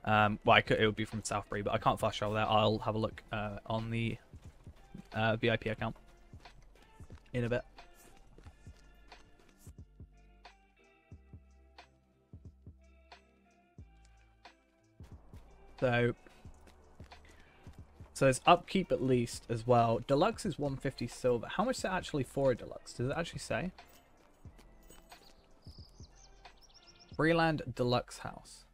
Speaker 1: Well, I could. It would be from Southbury, but I can't fast travel there. I'll have a look on the VIP account in a bit. So there's upkeep at least as well. Deluxe is 150 silver. How much is it actually for a deluxe? Does it actually say? Freeland Deluxe House.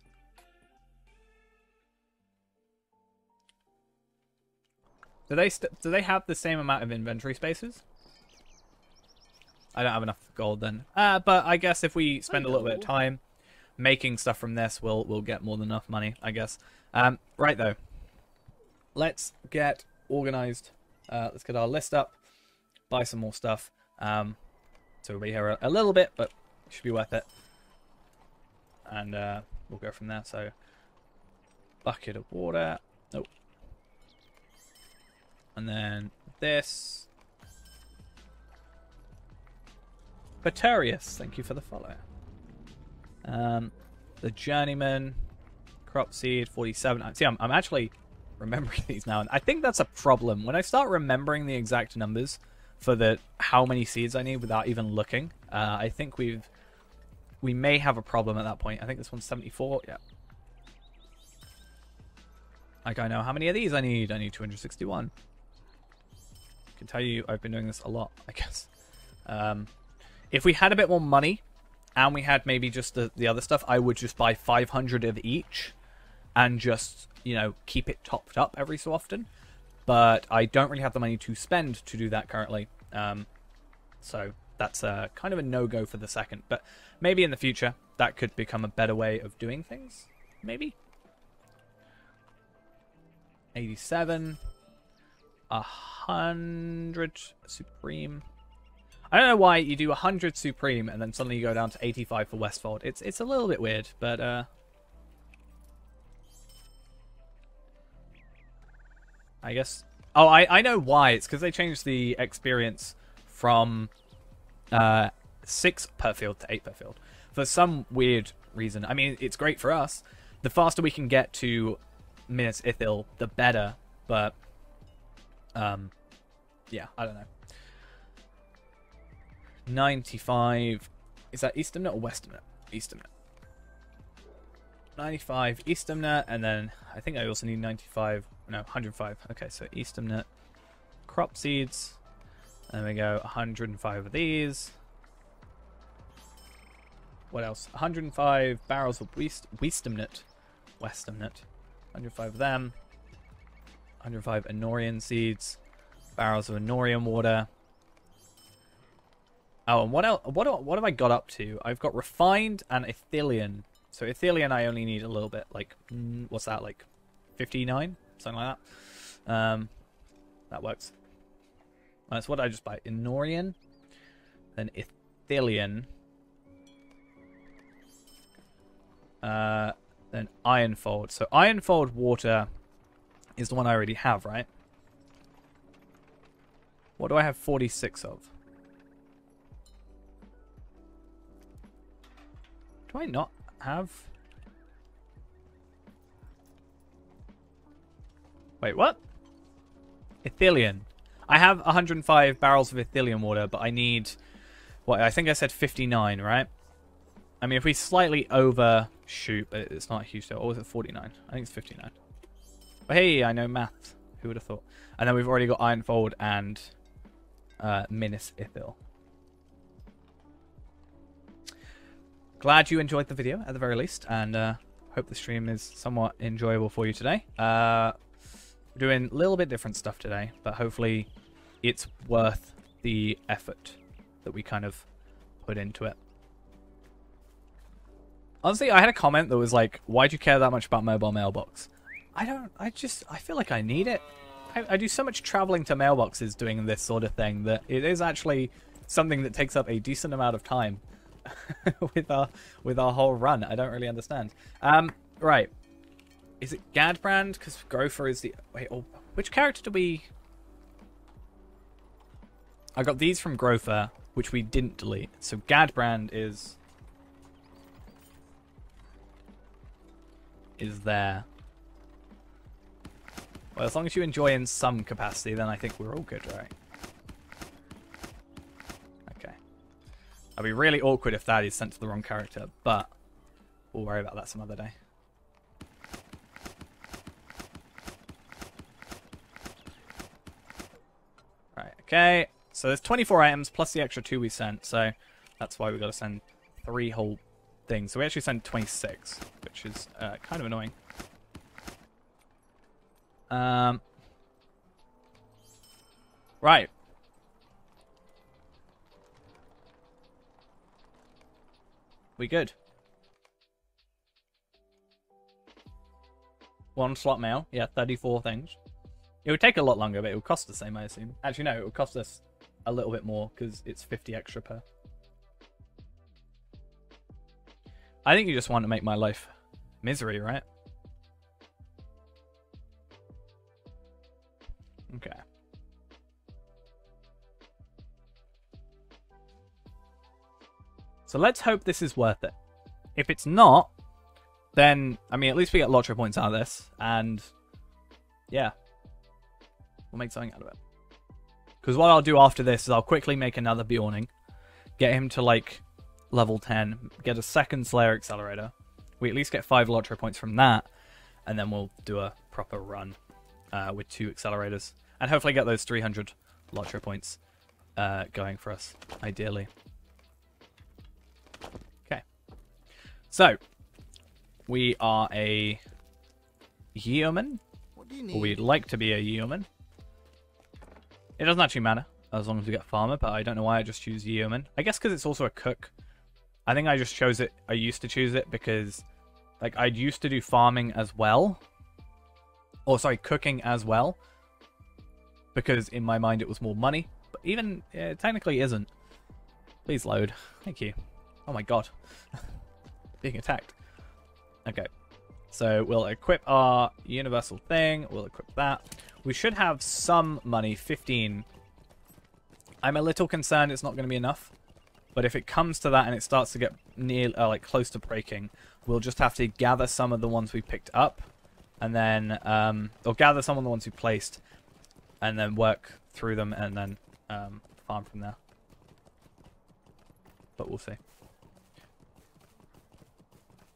Speaker 1: Do they have the same amount of inventory spaces? I don't have enough gold then. But I guess if we spend a little bit of time making stuff from this, we'll get more than enough money, I guess. Right though. Let's get organized. Let's get our list up. Buy some more stuff. So we'll be here a little bit, but it should be worth it. And we'll go from there. So, bucket of water. Nope. And then this. Petarius, thank you for the follow. The Journeyman. Crop seed, 47. See, I'm actually remembering these now. And I think that's a problem. When I start remembering the exact numbers for how many seeds I need without even looking, I think we may have a problem at that point. I think this one's 74. Yeah. Like, I know how many of these I need. I need 261. I can tell you I've been doing this a lot, I guess. If we had a bit more money, and we had maybe just the other stuff, I would just buy 500 of each, and just, you know, keep it topped up every so often. But I don't really have the money to spend to do that currently. So that's kind of a no-go for the second. But maybe in the future, that could become a better way of doing things. Maybe. 87. 100 Supreme. I don't know why you do 100 Supreme and then suddenly you go down to 85 for Westfold. It's a little bit weird, but I guess. Oh, I know why. It's because they changed the experience from 6 per field to 8 per field for some weird reason. I mean, it's great for us. The faster we can get to Minas Ithil, the better. But yeah, I don't know. 95. Is that Eastamnet or Westamnet? Eastamnet. 95 Eastamnet, and then I think I also need 95. No, 105. Okay, so Eastamnet, crop seeds. There we go. 105 of these. What else? 105 barrels of Westamnet. 105 of them. 105 Anorian seeds. Barrels of Anorian water. Oh, and what else? What have I got up to? I've got refined and Ithilien. So Ithilien I only need a little bit. Like, what's that? Like 59? Something like that. That works. That's what I just buy. Anorian. Then Ithilien. Then Ironfold. So Ironfold water is the one I already have, right? What do I have 46 of? Do I not have? Wait, what? Ithilien. I have 105 barrels of Ithilien water, but I need... What, I think I said 59, right? I mean, if we slightly overshoot, but it's not a huge deal. Or was it 49? I think it's 59. But hey, I know math. Who would have thought? And then we've already got Ironfold and Minas Ithil. Glad you enjoyed the video, at the very least. And hope the stream is somewhat enjoyable for you today. We're doing a little bit different stuff today, but hopefully it's worth the effort that we kind of put into it. Honestly, I had a comment that was like, why do you care that much about mobile mailbox? I feel like I need it. I do so much traveling to mailboxes doing this sort of thing that it is actually something that takes up a decent amount of time with our whole run. I don't really understand. Right. Is it Gadbrand? Because Grofer is the... Wait, oh, which character do we... I got these from Grofer, which we didn't delete. So Gadbrand is there. Well, as long as you enjoy in some capacity, then I think we're all good, right? Okay. It'll be really awkward if that is sent to the wrong character, but we'll worry about that some other day. Right, okay. So there's 24 items plus the extra 2 we sent, so that's why we got to send 3 whole things. So we actually sent 26, which is kind of annoying. Right. We good. 1 slot mail. Yeah, 34 things. It would take a lot longer, but it would cost the same, I assume. Actually, no, it would cost us a little bit more because it's 50 extra per. I think you just want to make my life misery, right? Okay. So let's hope this is worth it. If it's not, then, I mean, at least we get LOTRO points out of this. And, yeah. We'll make something out of it. Because what I'll do after this is I'll quickly make another Bjorning. Get him to, like, level 10. Get a 2nd Slayer Accelerator. We at least get 5 LOTRO points from that. And then we'll do a proper run with 2 accelerators. And hopefully get those 300 LOTRO points going for us, ideally. Okay. So, we are a yeoman.
Speaker 5: What do you
Speaker 1: Or we'd like to be a yeoman. It doesn't actually matter as long as we get farmer, but I don't know why I just choose yeoman. I guess because it's also a cook. I think I just chose it. I used to choose it because, like, I used to do farming as well. Or, sorry, cooking as well. Because in my mind it was more money. But even, it technically isn't. Please load. Thank you. Oh my god. Being attacked. Okay. So we'll equip our universal thing. We'll equip that. We should have some money. 15. I'm a little concerned it's not going to be enough. But if it comes to that and it starts to get near, like, close to breaking, we'll just have to gather some of the ones we picked up. And then, or gather some of the ones we placed. And then work through them and then farm from there. But we'll see.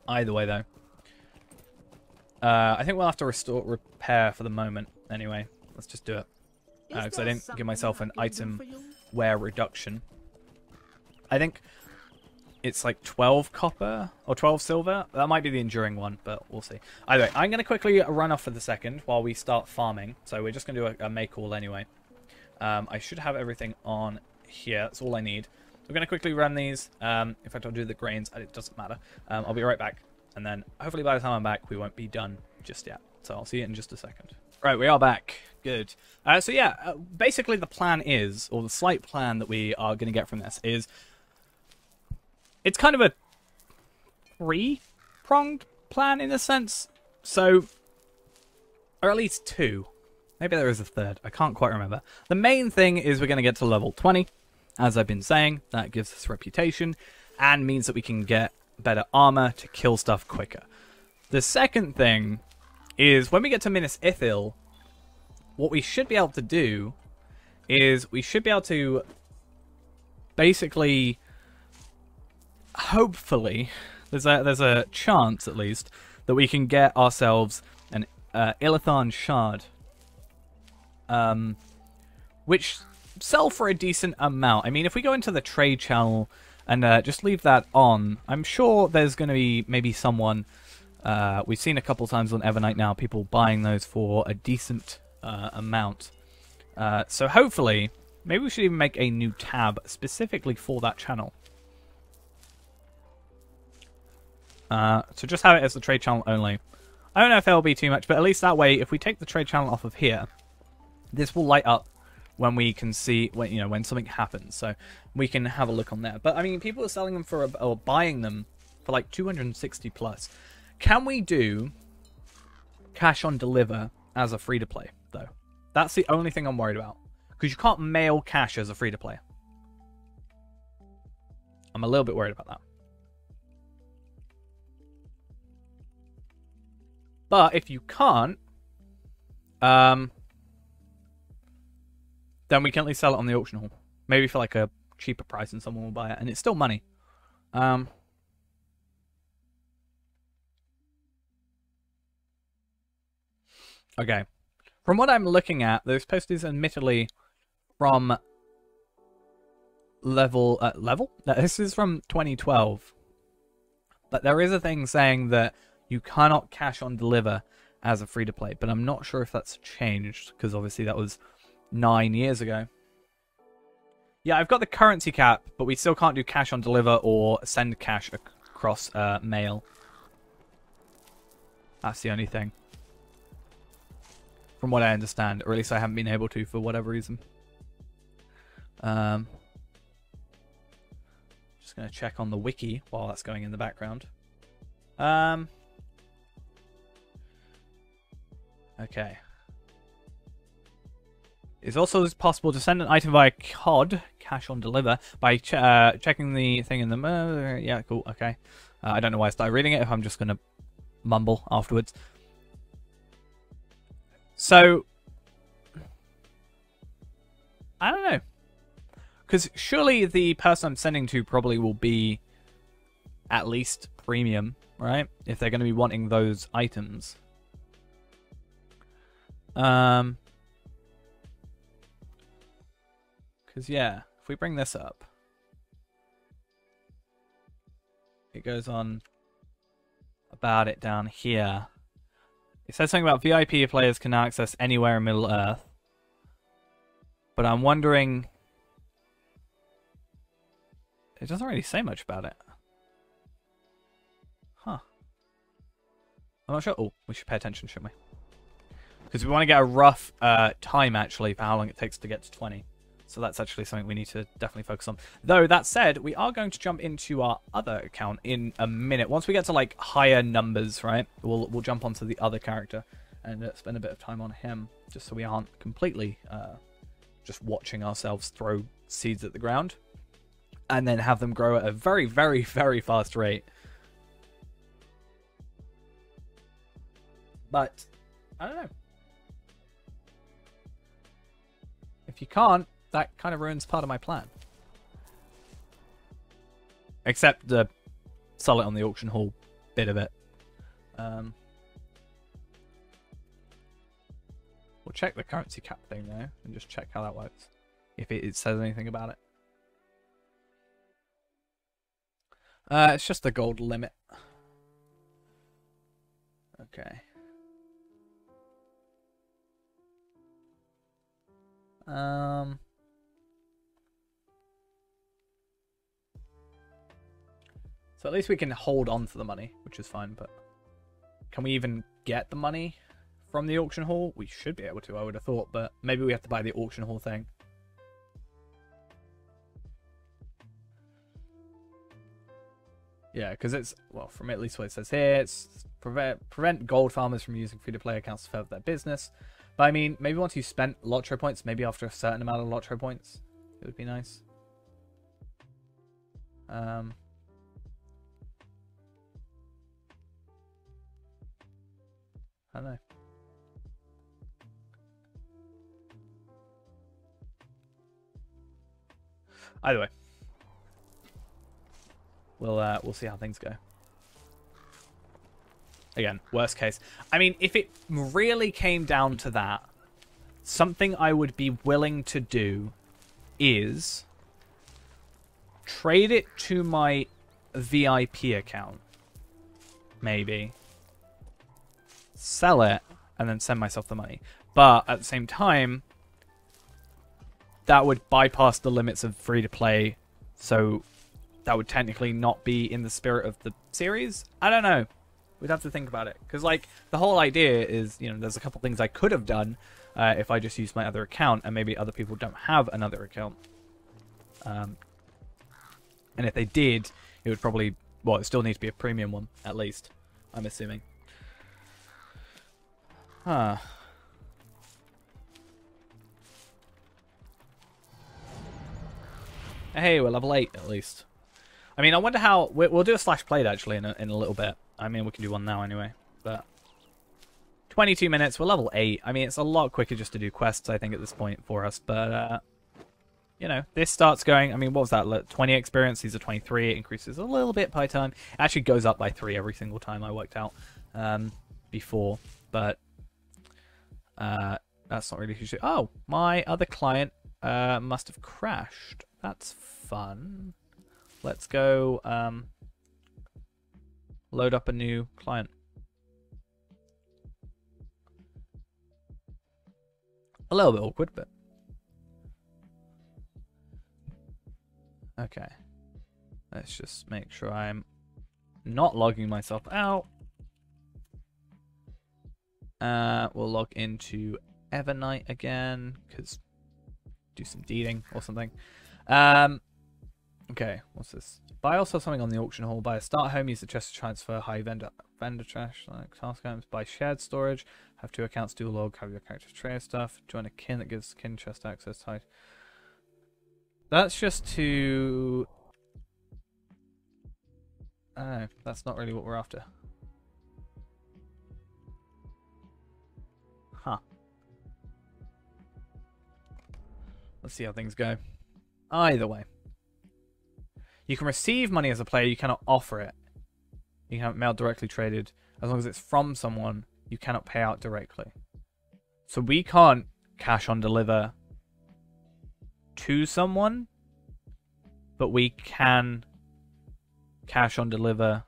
Speaker 1: Either way, though. I think we'll have to repair for the moment. Anyway, let's just do it. Because I didn't give myself an item wear reduction. I think it's like 12 copper or 12 silver. That might be the enduring one, but we'll see. Either way, I'm going to quickly run off for the second while we start farming. So we're just going to do a make all anyway. I should have everything on here. That's all I need. We're going to quickly run these. In fact, I'll do the grains. It doesn't matter. I'll be right back. And then hopefully by the time I'm back, we won't be done just yet. So I'll see you in just a second. Right, we are back. Good. So yeah, basically the plan is, or the slight plan that we are going to get from this is, it's kind of a 3-pronged plan in a sense. So, or at least 2. Maybe there is a third. I can't quite remember. The main thing is we're going to get to level 20. As I've been saying, that gives us reputation and means that we can get better armor to kill stuff quicker. The second thing is when we get to Minas Ithil, what we should be able to do is we should be able to basically, hopefully, there's a chance at least that we can get ourselves an Illithon shard, which sell for a decent amount. I mean, if we go into the trade channel and just leave that on, I'm sure there's going to be maybe someone. We've seen a couple times on Evernight now, people buying those for a decent amount. So hopefully, maybe we should even make a new tab specifically for that channel. So just have it as the trade channel only. I don't know if it'll be too much, but at least that way, if we take the trade channel off of here, this will light up when we can see, when something happens. So we can have a look on there. But I mean, people are selling them for, or buying them for like 260 plus. Can we do cash on deliver as a free-to-play, though? That's the only thing I'm worried about. Because you can't mail cash as a free-to-play. I'm a little bit worried about that. But if you can't, then we can at least sell it on the auction hall. Maybe for like a cheaper price and someone will buy it. And it's still money. Okay. From what I'm looking at, those posters admittedly from level... No, this is from 2012. But there is a thing saying that you cannot cash on deliver as a free-to-play. But I'm not sure if that's changed, because obviously that was 9 years ago. Yeah, I've got the currency cap, but we still can't do cash on deliver or send cash across mail. That's the only thing. From what I understand, or at least I haven't been able to for whatever reason. Just going to check on the wiki while that's going in the background. Okay. It's also possible to send an item via COD, cash on deliver, by checking the thing in the... yeah, cool, okay. I don't know why I started reading it if I'm just going to mumble afterwards. So, I don't know. Because surely the person I'm sending to probably will be at least premium, right? If they're going to be wanting those items. Because, yeah, if we bring this up, it goes on about it down here. It says something about VIP players can now access anywhere in Middle Earth. But I'm wondering... It doesn't really say much about it. Huh. I'm not sure. Oh, we should pay attention, shouldn't we? Because we want to get a rough time, actually, for how long it takes to get to 20. So that's actually something we need to definitely focus on. Though, that said, we are going to jump into our other account in a minute. Once we get to, like, higher numbers, right, we'll jump onto the other character and spend a bit of time on him, just so we aren't completely just watching ourselves throw seeds at the ground and then have them grow at a very, very, very fast rate. But, I don't know. If you can't, that kind of ruins part of my plan. Except the sell it on the auction hall bit of it. We'll check the currency cap thing though, and just check how that works. If it says anything about it. It's just the gold limit. Okay. So at least we can hold on to the money, which is fine, but can we even get the money from the auction hall? We should be able to, I would have thought, but maybe we have to buy the auction hall thing. Yeah, because it's, well, from at least what it says here, it's prevent gold farmers from using free-to-play accounts to further their business. But I mean, maybe once you spent LOTRO points, maybe after a certain amount of LOTRO points, it would be nice. I don't know. Either way, we'll see how things go. Again, worst case. I mean, if it really came down to that, something I would be willing to do is trade it to my VIP account. Maybe. Sell it, and then send myself the money. But at the same time, that would bypass the limits of free-to-play, so that would technically not be in the spirit of the series. I don't know. We'd have to think about it. Because, like, the whole idea is, you know, there's a couple things I could have done if I just used my other account, and maybe other people don't have another account. And if they did, it would probably, well, it still needs to be a premium one, at least, I'm assuming. Huh. Hey, we're level 8 at least. I mean, I wonder how... We'll do a slash played actually in a little bit. I mean, we can do one now anyway. But 22 minutes, we're level 8. I mean, it's a lot quicker just to do quests, I think, at this point for us. But, you know, this starts going... I mean, what was that? 20 experience, these are 23. It increases a little bit by time. It actually goes up by 3 every single time I worked out before. But... that's not really huge. Oh, my other client must have crashed. That's fun. Let's go load up a new client. A little bit awkward, but okay. Let's just make sure I'm not logging myself out. We'll log into Evernight again, because do some deeding or something. Okay, what's this? Buy or sell something on the auction hall. Buy a start home, use the chest to transfer high vendor trash, like task items. Buy shared storage. Have 2 accounts, dual log, have your character trade stuff. Join a kin that gives kin chest access type. That's just to... I don't know, that's not really what we're after. Huh. Let's see how things go. Either way. You can receive money as a player, you cannot offer it. You can have it mailed directly traded. As long as it's from someone, you cannot pay out directly. So we can't cash on deliver to someone, but we can cash on deliver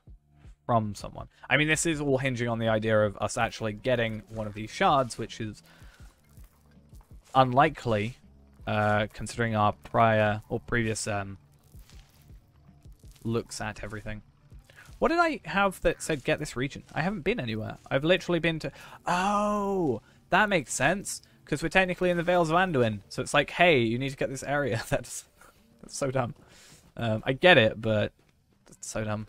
Speaker 1: from someone. I mean, this is all hinging on the idea of us actually getting one of these shards, which is unlikely, considering our previous looks at everything. What did I have that said get this region? I haven't been anywhere. I've literally been to... Oh, that makes sense. Because we're technically in the Vales of Anduin. So it's like, hey, you need to get this area. That's so dumb. I get it, but that's so dumb.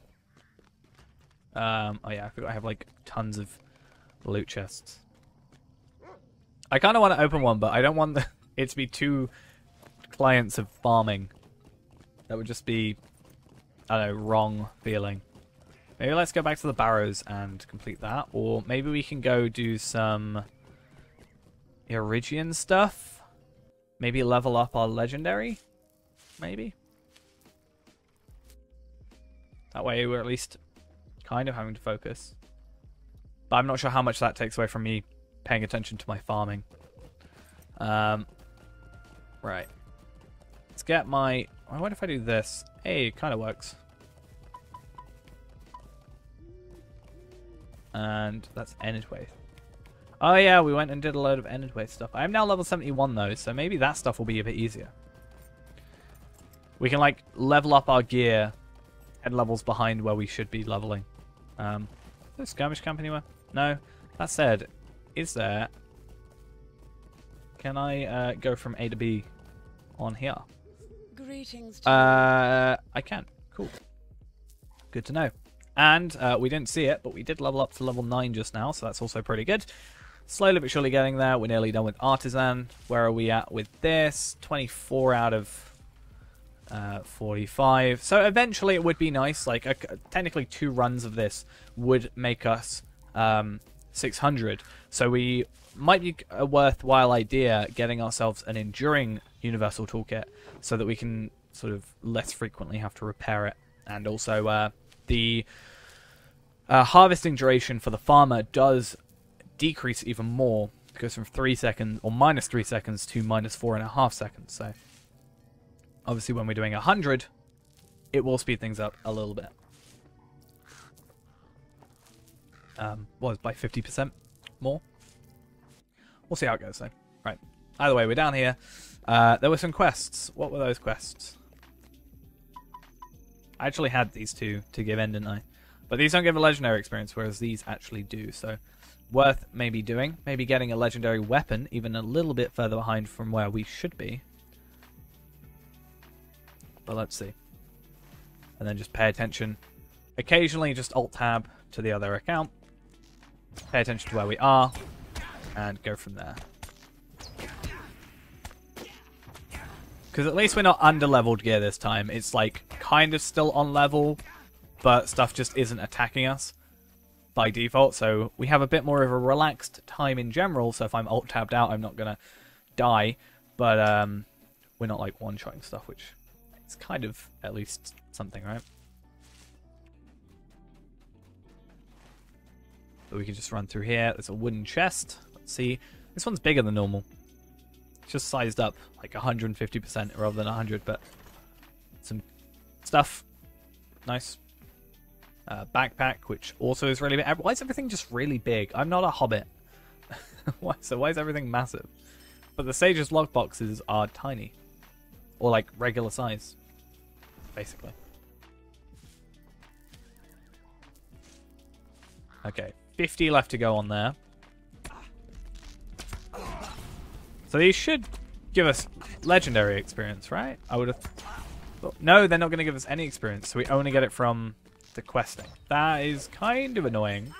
Speaker 1: Oh yeah, I forgot I have like tons of loot chests. I kind of want to open one, but I don't want it to be two clients of farming. That would just be, I don't know, wrong feeling. Maybe let's go back to the barrows and complete that. Or maybe we can go do some Iridian stuff. Maybe level up our legendary. Maybe. That way we're at least kind of having to focus. But I'm not sure how much that takes away from me paying attention to my farming. Right. Let's get my... What if I do this? Hey, it kind of works. And that's Endway. Oh yeah, we went and did a load of Endway stuff. I am now level 71 though, so maybe that stuff will be a bit easier. We can like level up our gear and levels behind where we should be leveling. Is there a skirmish camp anywhere? No. That said, is there... Can I go from A to B on here?
Speaker 2: Greetings to
Speaker 1: I can. Cool. Good to know. And we didn't see it, but we did level up to level 9 just now, so that's also pretty good. Slowly but surely getting there. We're nearly done with Artisan. Where are we at with this? 24 out of 45. So eventually it would be nice. Like, technically 2 runs of this would make us 600. So we might be a worthwhile idea getting ourselves an enduring universal toolkit so that we can sort of less frequently have to repair it. And also the harvesting duration for the farmer does decrease even more. It goes from 3 seconds, or minus 3 seconds, to minus 4.5 seconds. So obviously when we're doing 100, it will speed things up a little bit. Was by 50% more. We'll see how it goes though. Right. Either way, we're down here. There were some quests. What were those quests? I actually had these two to give in, didn't I? But these don't give a legendary experience, whereas these actually do. So worth maybe doing. Maybe getting a legendary weapon, even a little bit further behind from where we should be. But let's see. And then just pay attention. Occasionally just Alt-Tab to the other account. Pay attention to where we are. And go from there. Because at least we're not under-leveled gear this time. It's like kind of still on level, but stuff just isn't attacking us by default. So we have a bit more of a relaxed time in general. So if I'm Alt-Tabbed out, I'm not going to die. But we're not like one-shotting stuff, which is kind of at least something, right? But we can just run through here. There's a wooden chest. Let's see. This one's bigger than normal. It's just sized up like 150% rather than 100, but some stuff. Nice. Backpack, which also is really big. Why is everything just really big? I'm not a hobbit. Why is everything massive? But the Sage's lockboxes are tiny. Or like regular size, basically. Okay, 50 left to go on there. So these should give us legendary experience, right? I would have... No, they're not going to give us any experience, so we only get it from the questing. That is kind of annoying,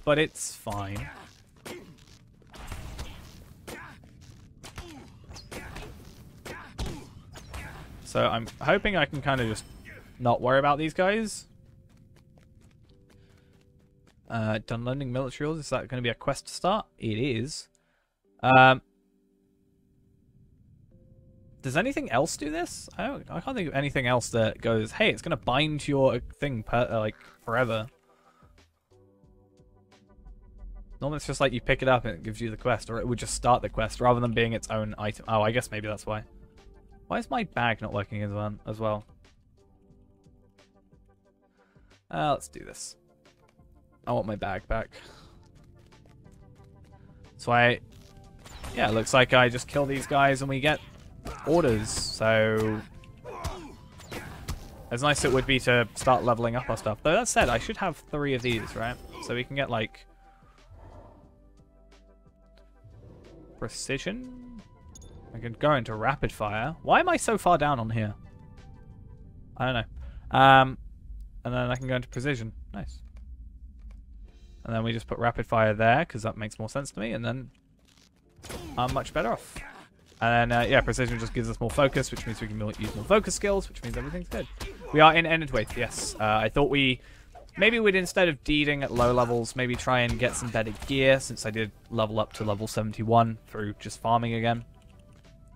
Speaker 1: but it's fine. So I'm hoping I can kind of just not worry about these guys. Done learning military rules. Is that going to be a quest to start? It is. Does anything else do this? I can't think of anything else that goes, hey, it's going to bind to your thing like forever. Normally it's just like you pick it up and it gives you the quest, or it would just start the quest rather than being its own item. Oh, I guess maybe that's why. Why is my bag not working as well? Let's do this. I want my bag back. So yeah, it looks like I just kill these guys and we get orders. So as nice it would be to start leveling up our stuff. Though that said, I should have 3 of these, right? So we can get like precision. I can go into rapid fire. Why am I so far down on here? I don't know. And then I can go into precision. Nice. And then we just put rapid fire there because that makes more sense to me. And then I'm much better off. And then, yeah, precision just gives us more focus, which means we can use more focus skills, which means everything's good. We are in Endwave, yes. I thought maybe we'd, instead of deeding at low levels, maybe try and get some better gear, since I did level up to level 71 through just farming again.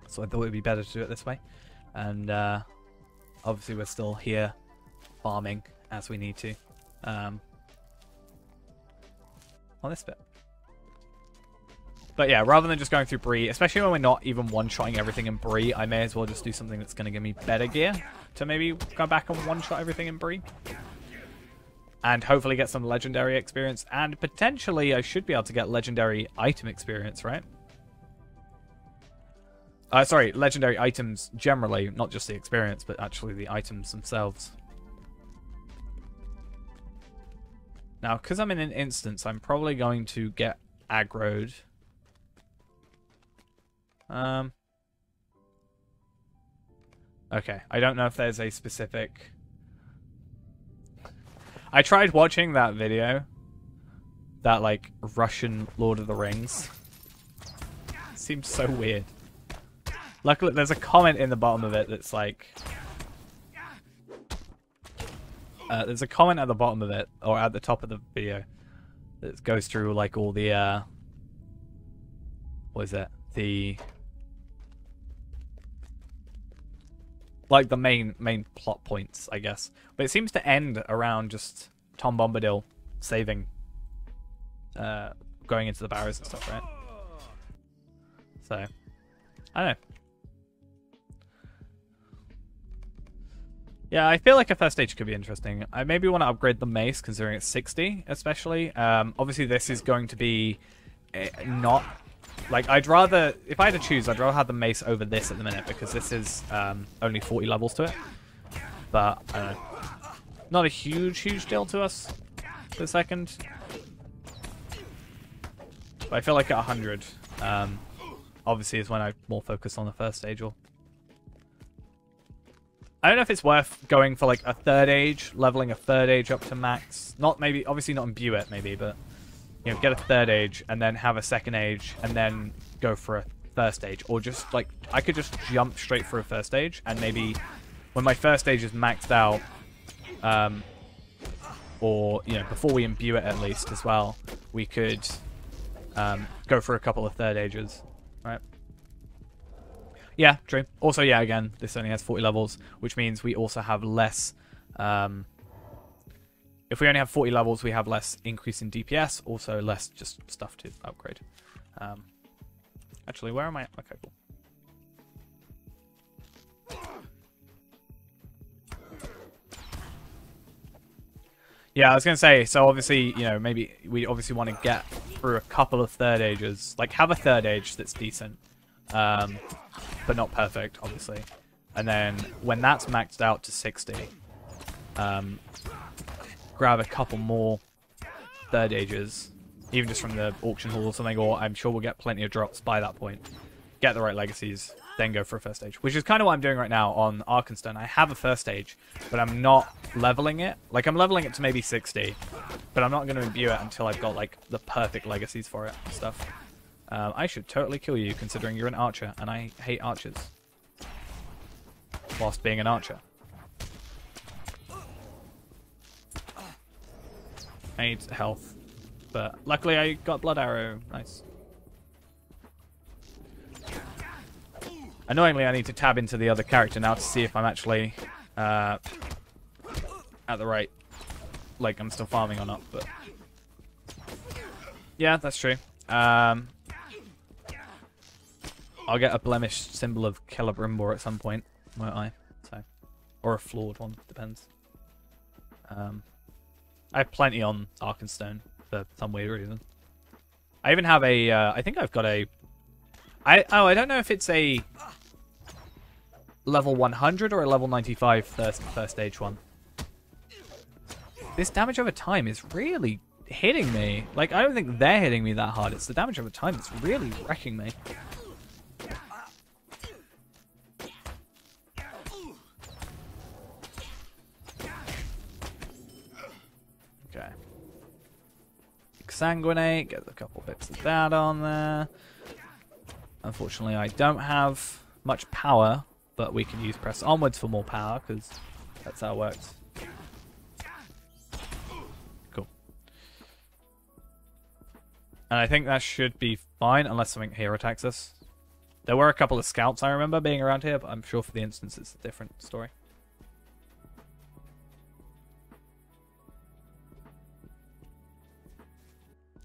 Speaker 1: So I thought it would be better to do it this way. And obviously we're still here farming as we need to. On this bit. But yeah, rather than just going through Bree, especially when we're not even one-shotting everything in Bree, I may as well just do something that's going to give me better gear to maybe go back and one-shot everything in Bree. And hopefully get some legendary experience. And potentially I should be able to get legendary item experience, right? Sorry, legendary items generally, not just the experience, but actually the items themselves. Now, because I'm in an instance, I'm probably going to get aggroed. Okay, I don't know if there's a specific... I tried watching that video. That, like, Russian Lord of the Rings. It seemed so weird. Luckily, there's a comment in the bottom of it that's like... there's a comment at the bottom of it, or at the top of the video, that goes through, like, all the, what is it? Like, the main plot points, I guess. But it seems to end around just Tom Bombadil saving, going into the barrows and stuff, right? So, I don't know. Yeah, I feel like a first stage could be interesting. I maybe want to upgrade the mace, considering it's 60, especially. Obviously, this is going to be not... Like, I'd rather... If I had to choose, I'd rather have the mace over this at the minute, because this is only 40 levels to it. But, I don't know. Not a huge deal to us for a second. But I feel like at 100, obviously, is when I more focus on the first stage, or... I don't know if it's worth going for like a third age, leveling a third age up to max. Not maybe, obviously not imbue it maybe, but you know, get a third age and then have a second age and then go for a first age. Or just like, I could just jump straight for a first age and maybe when my first stage is maxed out, or you know, before we imbue it at least as well, we could go for a couple of third ages, right? Yeah, true. Also, yeah, again, this only has 40 levels, which means we also have less... if we only have 40 levels, we have less increase in DPS, also less just stuff to upgrade. Actually, where am I? Okay, cool. Yeah, I was going to say, so obviously, you know, maybe we obviously want to get through a couple of third ages. Like, have a third age that's decent. But not perfect, obviously. And then when that's maxed out to 60, grab a couple more third ages, even just from the auction hall or something, or I'm sure we'll get plenty of drops by that point. Get the right legacies, then go for a first stage, which is kind of what I'm doing right now on Arkenstone. I have a first stage, but I'm not leveling it. Like, I'm leveling it to maybe 60, but I'm not going to imbue it until I've got, like, the perfect legacies for it and stuff. I should totally kill you, considering you're an archer, and I hate archers. Whilst being an archer. I need health, but luckily I got blood arrow. Nice. Annoyingly, I need to tab into the other character now to see if I'm actually at the right... Like, I'm still farming or not, but... Yeah, that's true. I'll get a blemished symbol of Celebrimbor at some point, won't I? So, or a flawed one, depends. I have plenty on Arkenstone for some weird reason. I even have a. I think I've got a. I don't know if it's a level 100 or a level 95 first stage one. This damage over time is really hitting me. Like, I don't think they're hitting me that hard. It's the damage over time that's really wrecking me. Okay. Exsanguinate, get a couple bits of that on there. Unfortunately, I don't have much power, but we can use press onwards for more power, because that's how it works. Cool. And I think that should be fine, unless something here attacks us. There were a couple of scouts I remember being around here, but I'm sure for the instance it's a different story.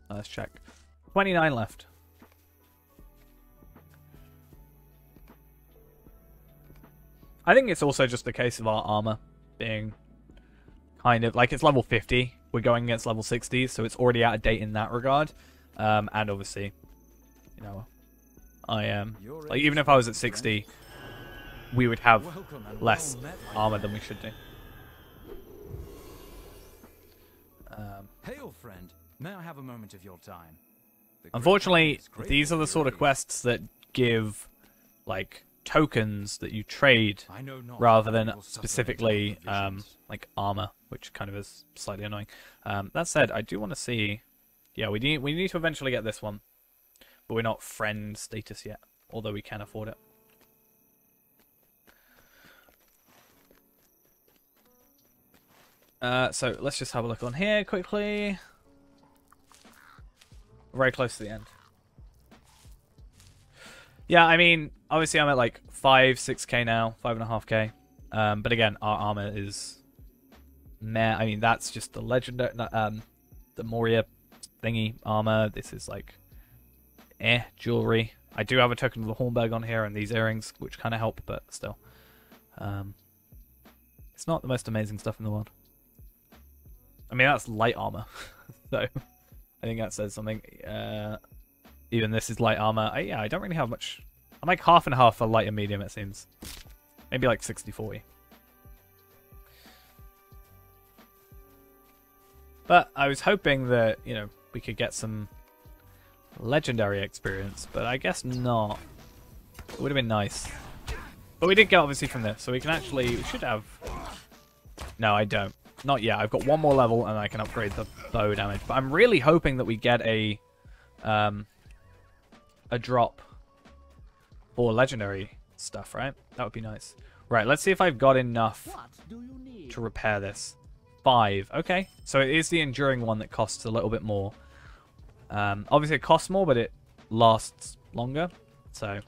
Speaker 1: Let's check. 29 left. I think it's also just a case of our armor being kind of like it's level 50. We're going against level 60, so it's already out of date in that regard. And obviously, you know, I am like even if I was at 60, we would have less armor than we should do.
Speaker 7: Hail, friend. May I have a moment of your time?
Speaker 1: Unfortunately, these are the sort of quests that give like tokens that you trade rather than specifically like armor, which kind of is slightly annoying. That said, I do want to see. Yeah, we need to eventually get this one, but we're not friend status yet, although we can afford it. So let's just have a look on here quickly. Very close to the end. Yeah, I mean, obviously I'm at like 6k now, 5.5k. But again, our armor is meh. I mean, that's just the legendary, the Moria thingy armor. This is like, jewelry. I do have a token of the Hornberg on here and these earrings, which kind of help, but still. It's not the most amazing stuff in the world. I mean, that's light armor, so I think that says something. Even this is light armor. Yeah, I don't really have much. I'm like half and half for light and medium, it seems. Maybe like 60-40. But I was hoping that, you know, we could get some legendary experience, but I guess not. It would have been nice. But we did get obviously from this, so we can actually, we should have... No, I don't. Not yet. I've got one more level and I can upgrade the bow damage. But I'm really hoping that we get a drop for legendary stuff, right? That would be nice. Right, let's see if I've got enough to repair this. 5. Okay, so it is the enduring one that costs a little bit more. Obviously it costs more, but it lasts longer. So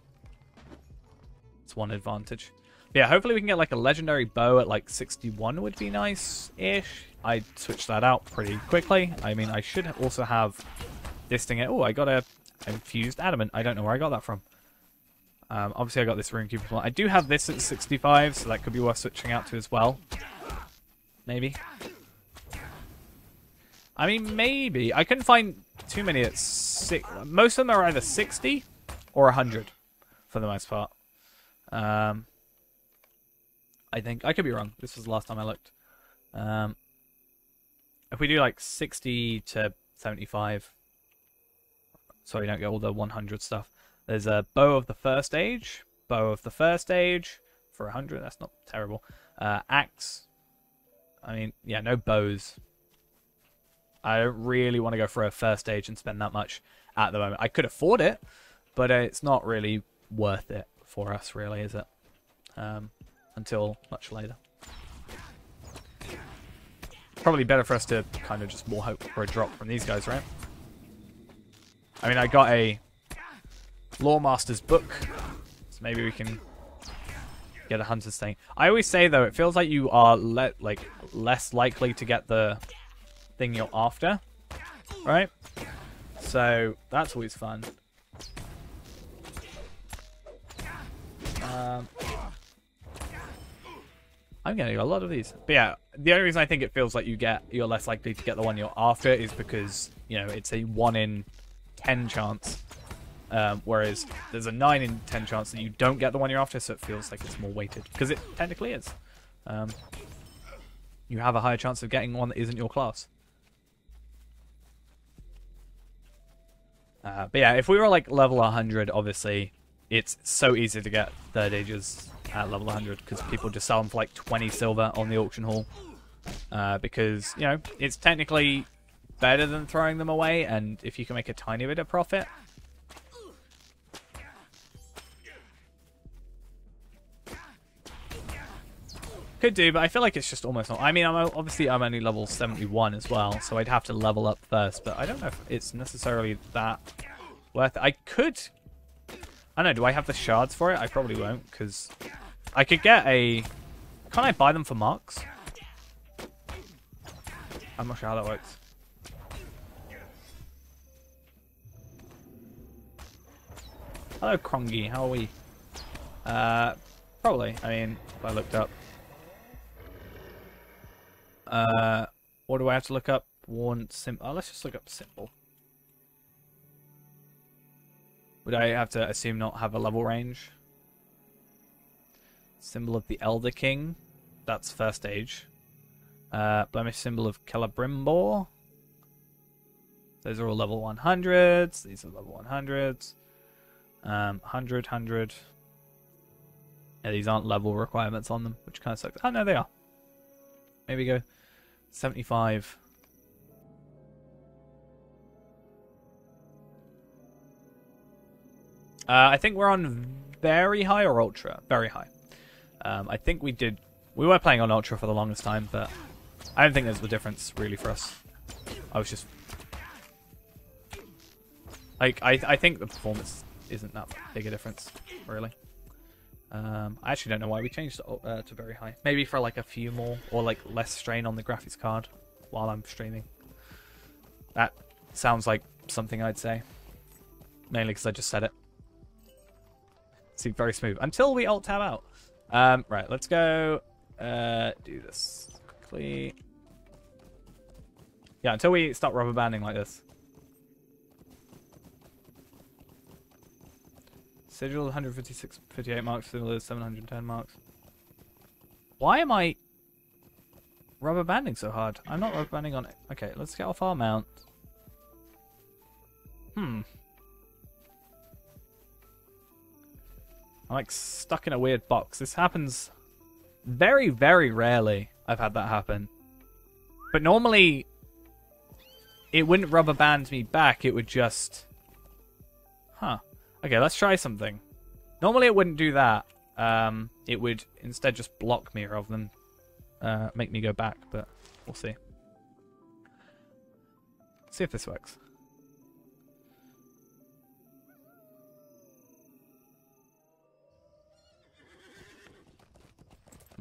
Speaker 1: it's one advantage. But yeah, hopefully we can get like a legendary bow at like 61 would be nice-ish. I'd switch that out pretty quickly. I mean, I should also have this thing. Oh, I got a infused adamant. I don't know where I got that from. Obviously I got this runekeeper one. I do have this at 65, so that could be worth switching out to as well. Maybe. I mean, maybe. I couldn't find too many at 6. Most of them are either 60 or 100 for the most part. I think. I could be wrong. This was the last time I looked. If we do like 60 to 75, so we don't get all the 100 stuff. There's a bow of the first age. Bow of the first age for 100. That's not terrible. Axe. I mean, yeah, no bows. I don't really want to go for a first stage and spend that much at the moment. I could afford it, but it's not really worth it for us, really, is it? Until much later. Probably better for us to kind of just more hope for a drop from these guys, right? I mean, I got a Lore Master's book, so maybe we can get a Hunter's thing. I always say, though, it feels like you are less likely to get the thing you're after, right? So that's always fun. I'm getting a lot of these. But yeah, the only reason I think it feels like you're less likely to get the one you're after is because, you know, it's a 1 in 10 chance. Whereas there's a 9 in 10 chance that you don't get the one you're after, so it feels like it's more weighted. Because it technically is. You have a higher chance of getting one that isn't your class. But yeah, if we were like level 100, obviously, it's so easy to get third ages at level 100 because people just sell them for like 20 silver on the auction hall. Because, you know, it's technically better than throwing them away, and if you can make a tiny bit of profit. Could do, but I feel like it's just almost not. I mean, obviously I'm only level 71 as well, so I'd have to level up first, but I don't know if it's necessarily that worth it. I could... I don't know, do I have the shards for it? I probably won't, because I could get a... Can't I buy them for marks? I'm not sure how that works. Hello, Krongi. How are we? Probably. I mean, if I looked up. What do I have to look up? Let's just look up symbol. Would I have to assume not have a level range? Symbol of the Elder King. That's first stage. Blemish symbol of Celebrimbor. Those are all level 100s. These are level 100s. 100. Yeah, these aren't level requirements on them, which kind of sucks. Oh, no, they are. Maybe go 75. I think we're on very high or ultra. Very high. I think we were playing on ultra for the longest time, but I don't think there's the difference really for us. I was just like, I think the performance isn't that big a difference, really. I actually don't know why we changed to very high. Maybe for like a few more, or like less strain on the graphics card while I'm streaming. That sounds like something I'd say. Mainly because I just said it. Seemed very smooth. Until we alt-tab out. Right, let's go do this quickly. Yeah, until we start rubber banding like this. Sigil 156, 58 marks, Sigil 710 marks. Why am I rubber banding so hard? I'm not rubber banding on it. Okay, let's get off our mount. I'm like stuck in a weird box. This happens very, very rarely. I've had that happen. But normally, it wouldn't rubber band me back. It would just... Huh. Okay, let's try something. Normally it wouldn't do that. It would instead just block me rather than make me go back, but we'll see. See if this works.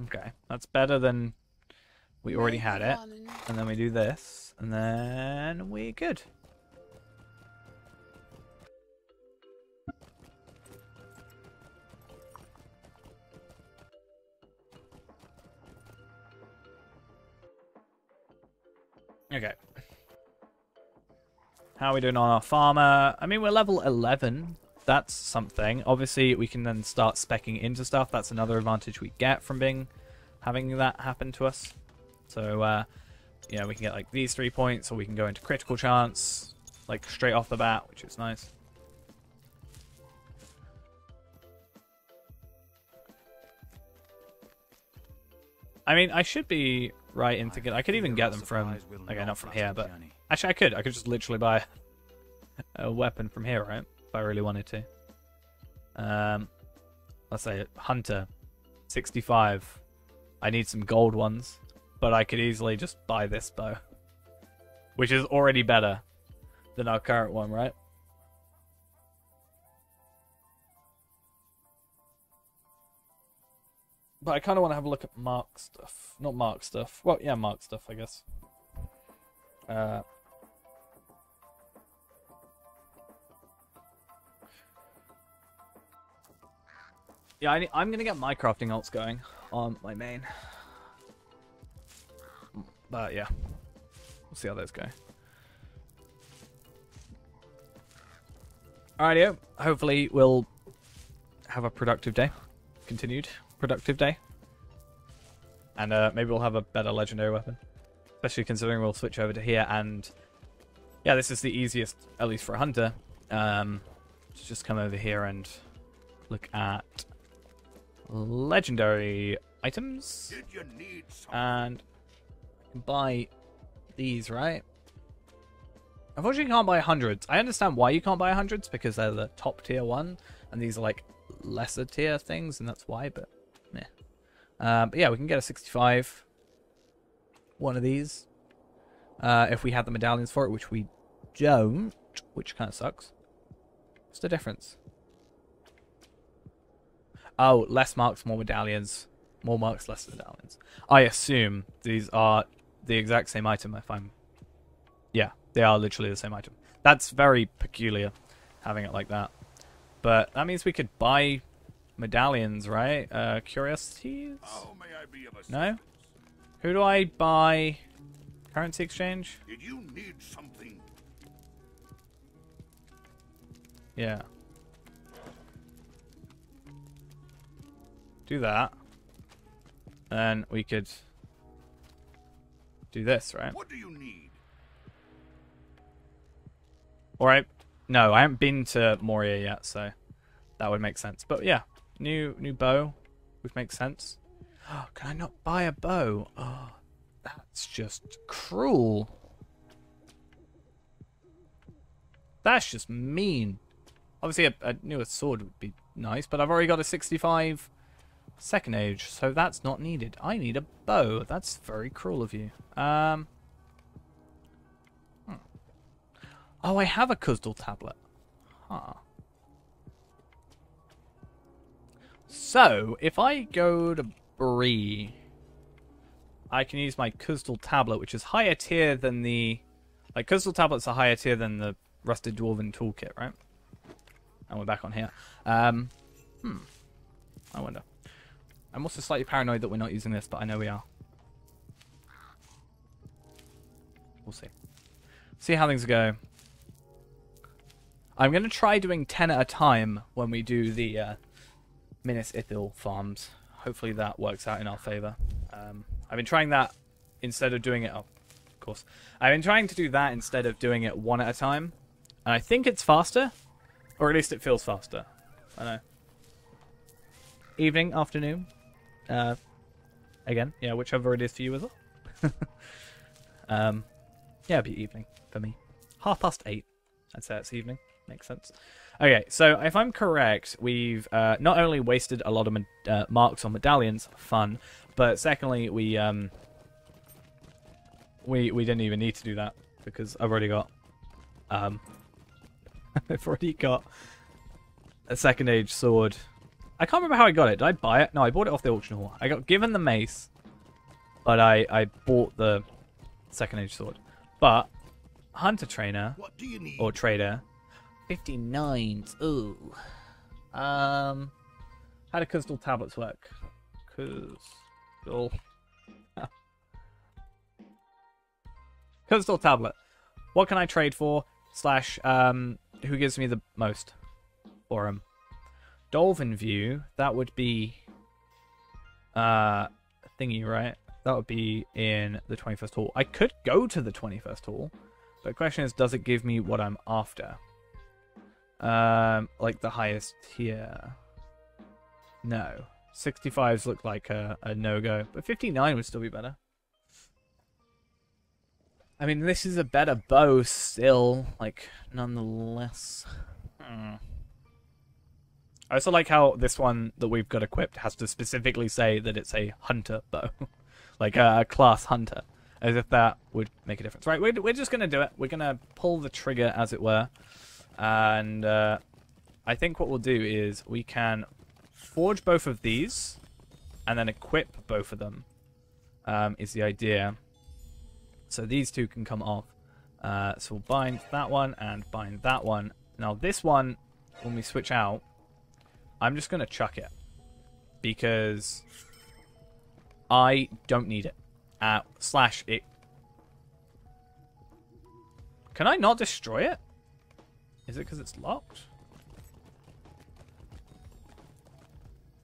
Speaker 1: Okay, that's better than we already had it. And then we do this, and then we're good. Okay. How are we doing on our farmer? I mean, we're level 11. That's something. Obviously, we can then start speccing into stuff. That's another advantage we get from having that happen to us. So, yeah, we can get like these 3 points, or we can go into critical chance, like straight off the bat, which is nice. I mean, I should be right in thinking I could even get them from, okay, not from here, but actually I could just literally buy a weapon from here, right? If I really wanted to. Let's say Hunter 65. I need some gold ones, but I could easily just buy this bow, which is already better than our current one, right? But I kind of want to have a look at mark stuff. Not mark stuff. Well, yeah, mark stuff, I guess. Yeah, I'm going to get my crafting alts going on my main. But yeah, we'll see how those go. Alrighty, hopefully we'll have a productive day. Continued productive day. And maybe we'll have a better legendary weapon. Especially considering we'll switch over to here. And yeah, this is the easiest, at least for a hunter. To just come over here and look at legendary items.
Speaker 3: Did you need some?
Speaker 1: And I can buy these, right? Unfortunately, you can't buy hundreds. I understand why you can't buy hundreds, because they're the top tier one, and these are like lesser tier things, and that's why, but meh. But yeah, we can get a 65. One of these. If we had the medallions for it, which we don't, which kind of sucks. What's the difference? Oh, less marks, more medallions. More marks, less medallions. I assume these are the exact same item if I'm... Yeah, they are literally the same item. That's very peculiar, having it like that. But that means we could buy medallions, right? Curiosities?
Speaker 3: How may I be of assistance?
Speaker 1: No? Who do I buy? Currency exchange?
Speaker 3: Did you need something?
Speaker 1: Yeah. Do that. And we could do this, right?
Speaker 3: What do you need?
Speaker 1: Alright. No, I haven't been to Moria yet, so that would make sense. But yeah, new bow would make sense. Oh, can I not buy a bow? Oh, that's just cruel. That's just mean. Obviously, a newer sword would be nice, but I've already got a 65 second age, so that's not needed. I need a bow. That's very cruel of you. Oh, I have a Kuzdal tablet. Huh. So, if I go to Bree, I can use my Kuzdal tablet, which is higher tier than the... Like, Kuzdal tablets are higher tier than the Rusted Dwarven Toolkit, right? And we're back on here. I wonder. I'm also slightly paranoid that we're not using this, but I know we are. We'll see. See how things go. I'm going to try doing 10 at a time when we do the Minas Ithil farms. Hopefully that works out in our favour. I've been trying that instead of doing it... Oh, of course. I've been trying to do that instead of doing it one at a time. And I think it's faster. Or at least it feels faster. I know. Evening, afternoon. Again, yeah, whichever it is for you as well. Yeah, it'd be evening for me. 8:30. I'd say it's evening. Makes sense. Okay, so if I'm correct, we've not only wasted a lot of marks on medallions, fun, but secondly, we didn't even need to do that because I've already got I've already got a second age sword. I can't remember how I got it. Did I buy it? No, I bought it off the auction hall. I got given the mace, but I bought the second age sword. But hunter trainer or trader 59s. Ooh. How do Kuzdal tablets work? Kuzdal. Kuzdal tablet. What can I trade for? Slash, who gives me the most for him? Dolphin view. That would be thingy, right? That would be in the 21st hall. I could go to the 21st hall, but the question is, does it give me what I'm after? Like the highest tier. No. 65s look like a no-go, but 59 would still be better. I mean, this is a better bow still, like, nonetheless. I also like how this one that we've got equipped has to specifically say that it's a hunter bow. Like a class hunter. As if that would make a difference. Right, we're just going to do it. We're going to pull the trigger, as it were. And I think what we'll do is we can forge both of these and then equip both of them is the idea. So these two can come off. So we'll bind that one and bind that one. Now this one, when we switch out, I'm just going to chuck it. because I don't need it. Slash it. Can I not destroy it? Is it because it's locked?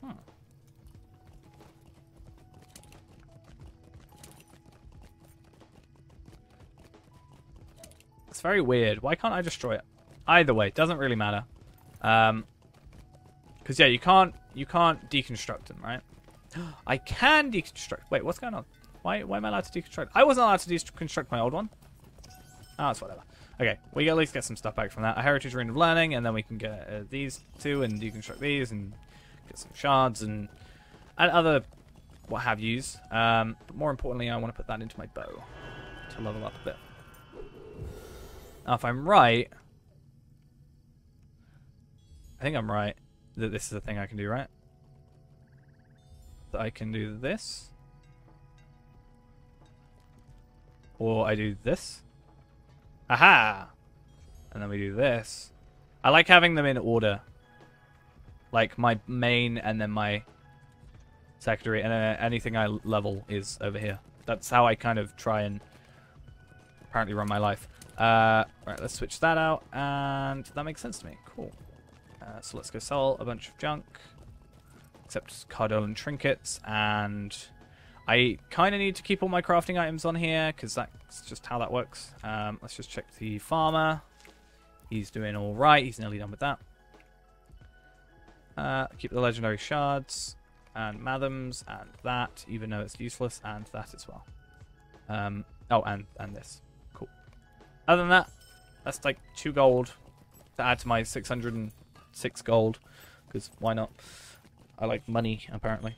Speaker 1: Hmm. It's very weird. Why can't I destroy it? Either way, doesn't really matter. Because yeah, you can't deconstruct them, right? I can deconstruct. Wait, what's going on? Why am I allowed to deconstruct? I wasn't allowed to deconstruct my old one. Oh, it's whatever. Okay, we at least get some stuff back from that. A heritage rune of learning, and then we can get these two and deconstruct these and get some shards and other what have yous. But more importantly, I want to put that into my bow to level up a bit. Now, if I'm right, I think I'm right that this is a thing I can do, right? That I can do this. Or I do this. Aha! And then we do this. I like having them in order. Like my main and then my secondary, and then anything I level is over here. That's how I kind of try and apparently run my life. Right, let's switch that out, and that makes sense to me. Cool. So let's go sell a bunch of junk. Except Cardolin trinkets, and I kind of need to keep all my crafting items on here, because that's just how that works. Let's just check the farmer. He's doing alright, he's nearly done with that. Keep the legendary shards, and Mathams, and that, even though it's useless, and that as well. Oh, and this. Cool. Other than that, that's like 2 gold to add to my 606 gold, because why not? I like money, apparently,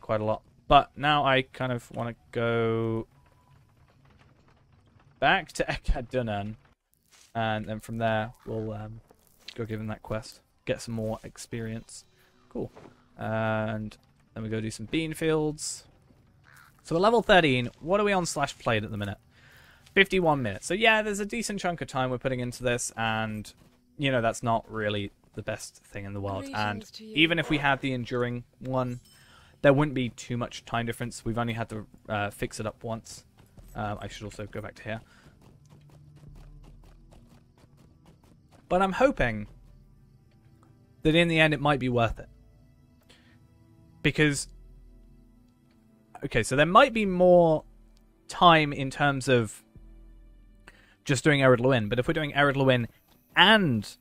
Speaker 1: quite a lot. But now I kind of want to go back to Ekadunan, and then from there we'll go give him that quest, get some more experience. Cool. And then we go do some bean fields. So we're level 13. What are we on slash played at the minute? 51 minutes. So yeah, there's a decent chunk of time we're putting into this, and you know that's not really the best thing in the world. And even if we had the enduring one, there wouldn't be too much time difference. We've only had to fix it up once. I should also go back to here. But I'm hoping that in the end it might be worth it. Because, okay, so there might be more time in terms of just doing Ered Luin. But if we're doing Ered Luin and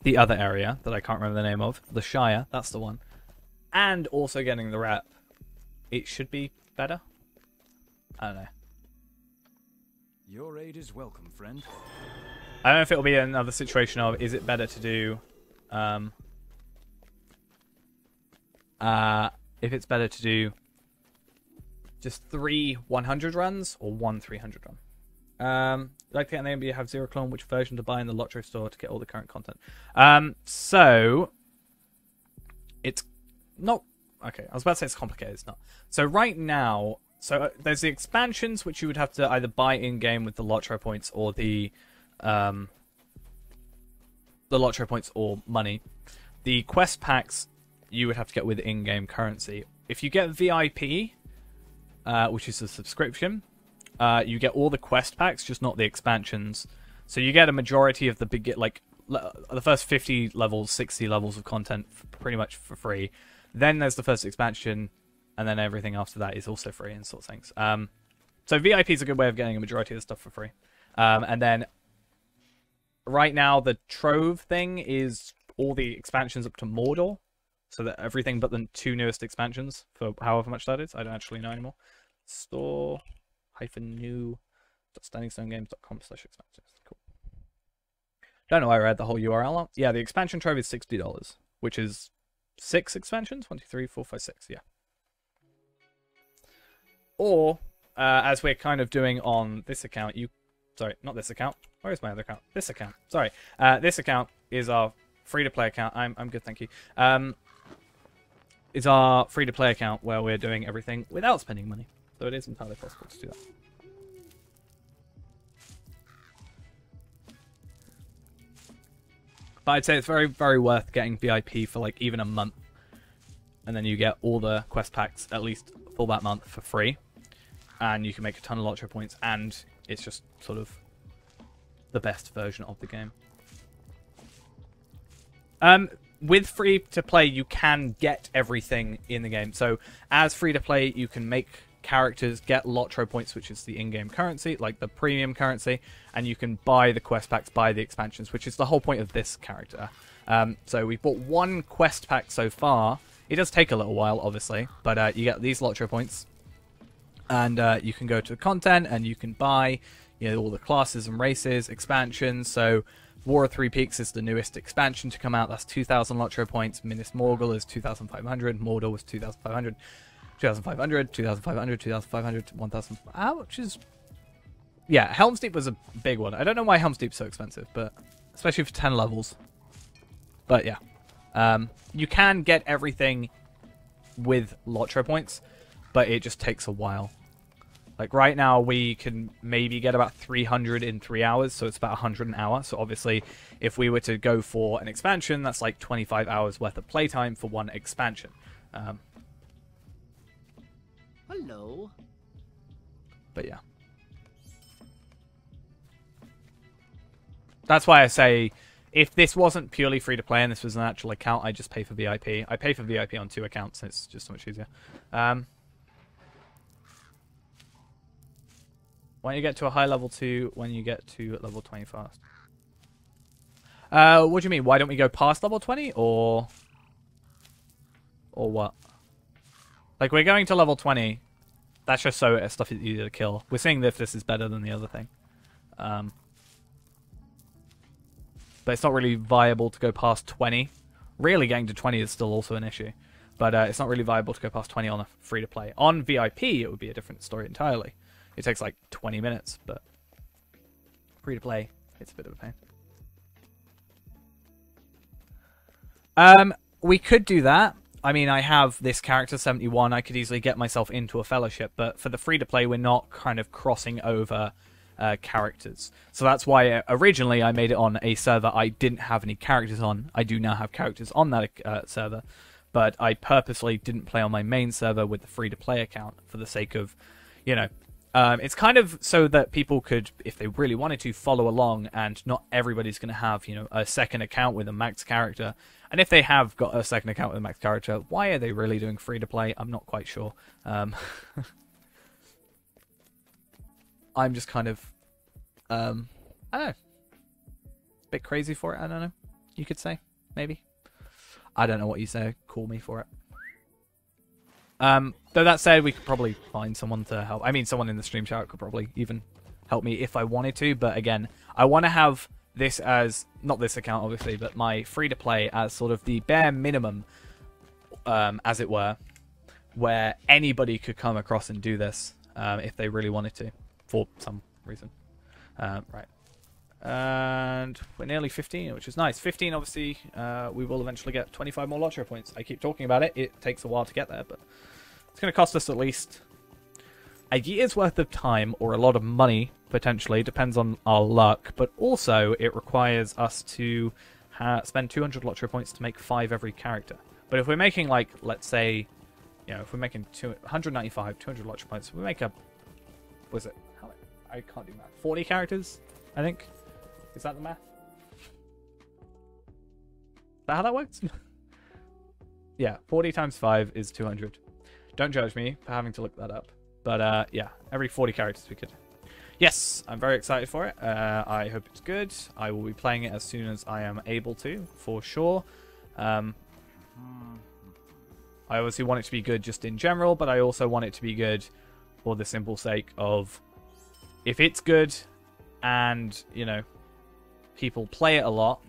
Speaker 1: the other area that I can't remember the name of, the Shire, that's the one, and also getting the rep, it should be better. I don't know.
Speaker 7: Your aid is welcome, friend.
Speaker 1: I don't know if it'll be another situation of, is it better to do if it's better to do just 3 100 runs or 1 300 run. Like to get an AMB, have 0 clone, which version to buy in the LOTRO store to get all the current content. So it's not okay. I was about to say it's complicated. It's not. So right now, there's the expansions which you would have to either buy in game with the LOTRO points or the LOTRO points or money. The quest packs you would have to get with in-game currency. If you get VIP, which is a subscription, you get all the quest packs, just not the expansions. So you get a majority of the the first 50 levels, 60 levels of content pretty much for free. Then there's the first expansion, and then everything after that is also free and sort of things. So VIP is a good way of getting a majority of the stuff for free. And then right now the Trove thing is all the expansions up to Mordor. So that everything but the 2 newest expansions for however much that is. I don't actually know anymore. Store-new.standingstonegames.com/expansions. Cool. Don't know why I read the whole URL out. Yeah, the expansion trove is $60, which is 6 expansions. 1, 2, 3, 4, 5, 6. Yeah. Or as we're kind of doing on this account, sorry, not this account. Where is my other account? This account. Sorry. This account is our free-to-play account. I'm good, thank you. Is our free-to-play account where we're doing everything without spending money. So it is entirely possible to do that. But I'd say it's very, very worth getting VIP for like even a month. and then you get all the quest packs at least for that month for free, and you can make a ton of LOTRO points, and it's just sort of the best version of the game. With free to play, you can get everything in the game. So as free to play, you can make characters, get LOTRO points, which is the in-game currency, like the premium currency, and you can buy the quest packs, buy the expansions, which is the whole point of this character. So we bought one quest pack so far. It does take a little while, obviously, but you get these LOTRO points, and you can go to the content and you can buy, you know, all the classes and races, expansions. So War of Three Peaks is the newest expansion to come out. That's 2,000 LOTRO points. Minas Morgul is 2,500. Mordor was 2,500. 2,500, 2,500, 2,500, 1,000. Which is... Yeah, Helm's Deep was a big one. I don't know why Helm's Deep's so expensive, but especially for 10 levels. But yeah. You can get everything with LOTRO points, but it just takes a while. Like right now, we can maybe get about 300 in 3 hours, so it's about 100 an hour. So obviously, if we were to go for an expansion, that's like 25 hours worth of playtime for one expansion.
Speaker 6: Hello.
Speaker 1: But yeah. That's why I say, if this wasn't purely free to play and this was an actual account, I just pay for VIP. I pay for VIP on 2 accounts, and it's just so much easier. Why don't you get to a high level 2 when you get to level 20 fast? What do you mean? Why don't we go past level 20? Or what? Like, we're going to level 20. That's just so stuff is easier to kill. We're seeing if this is better than the other thing. But it's not really viable to go past 20. Really, getting to 20 is still also an issue. But it's not really viable to go past 20 on a free-to-play. On VIP, it would be a different story entirely. It takes like 20 minutes, but free-to-play, it's a bit of a pain. We could do that. I mean, I have this character, 71. I could easily get myself into a fellowship, but for the free-to-play, we're not kind of crossing over characters. So that's why originally I made it on a server I didn't have any characters on. I do now have characters on that server, but I purposely didn't play on my main server with the free-to-play account for the sake of, you know... it's kind of so that people could, if they really wanted to, follow along, and not everybody's going to have, you know, a second account with a max character. And if they have got a second account with a max character, why are they really doing free-to-play? I'm not quite sure. I'm just kind of, I don't know, a bit crazy for it, I don't know, you could say, maybe. I don't know what you say, call me for it. Though that said, we could probably find someone to help. I mean, someone in the stream chat could probably even help me if I wanted to. But again, I want to have this as, not this account obviously, but my free-to-play as sort of the bare minimum, as it were, where anybody could come across and do this if they really wanted to, for some reason. Right. And we're nearly 15, which is nice. 15, obviously, we will eventually get 25 more LOTRO points. I keep talking about it. It takes a while to get there, but it's going to cost us at least a year's worth of time or a lot of money, potentially. Depends on our luck. But also, it requires us to spend 200 LOTRO points to make 5 every character. But if we're making, like, let's say, you know, if we're making 195, 200 LOTRO points, we make a... Was it? I can't do math. 40 characters, I think. Is that the math? Is that how that works? Yeah, 40 times 5 is 200. Don't judge me for having to look that up. But yeah, every 40 characters we could. Yes, I'm very excited for it. I hope it's good. I will be playing it as soon as I am able to, for sure. I obviously want it to be good just in general, but I also want it to be good for the simple sake of, if it's good and, you know, people play it a lot,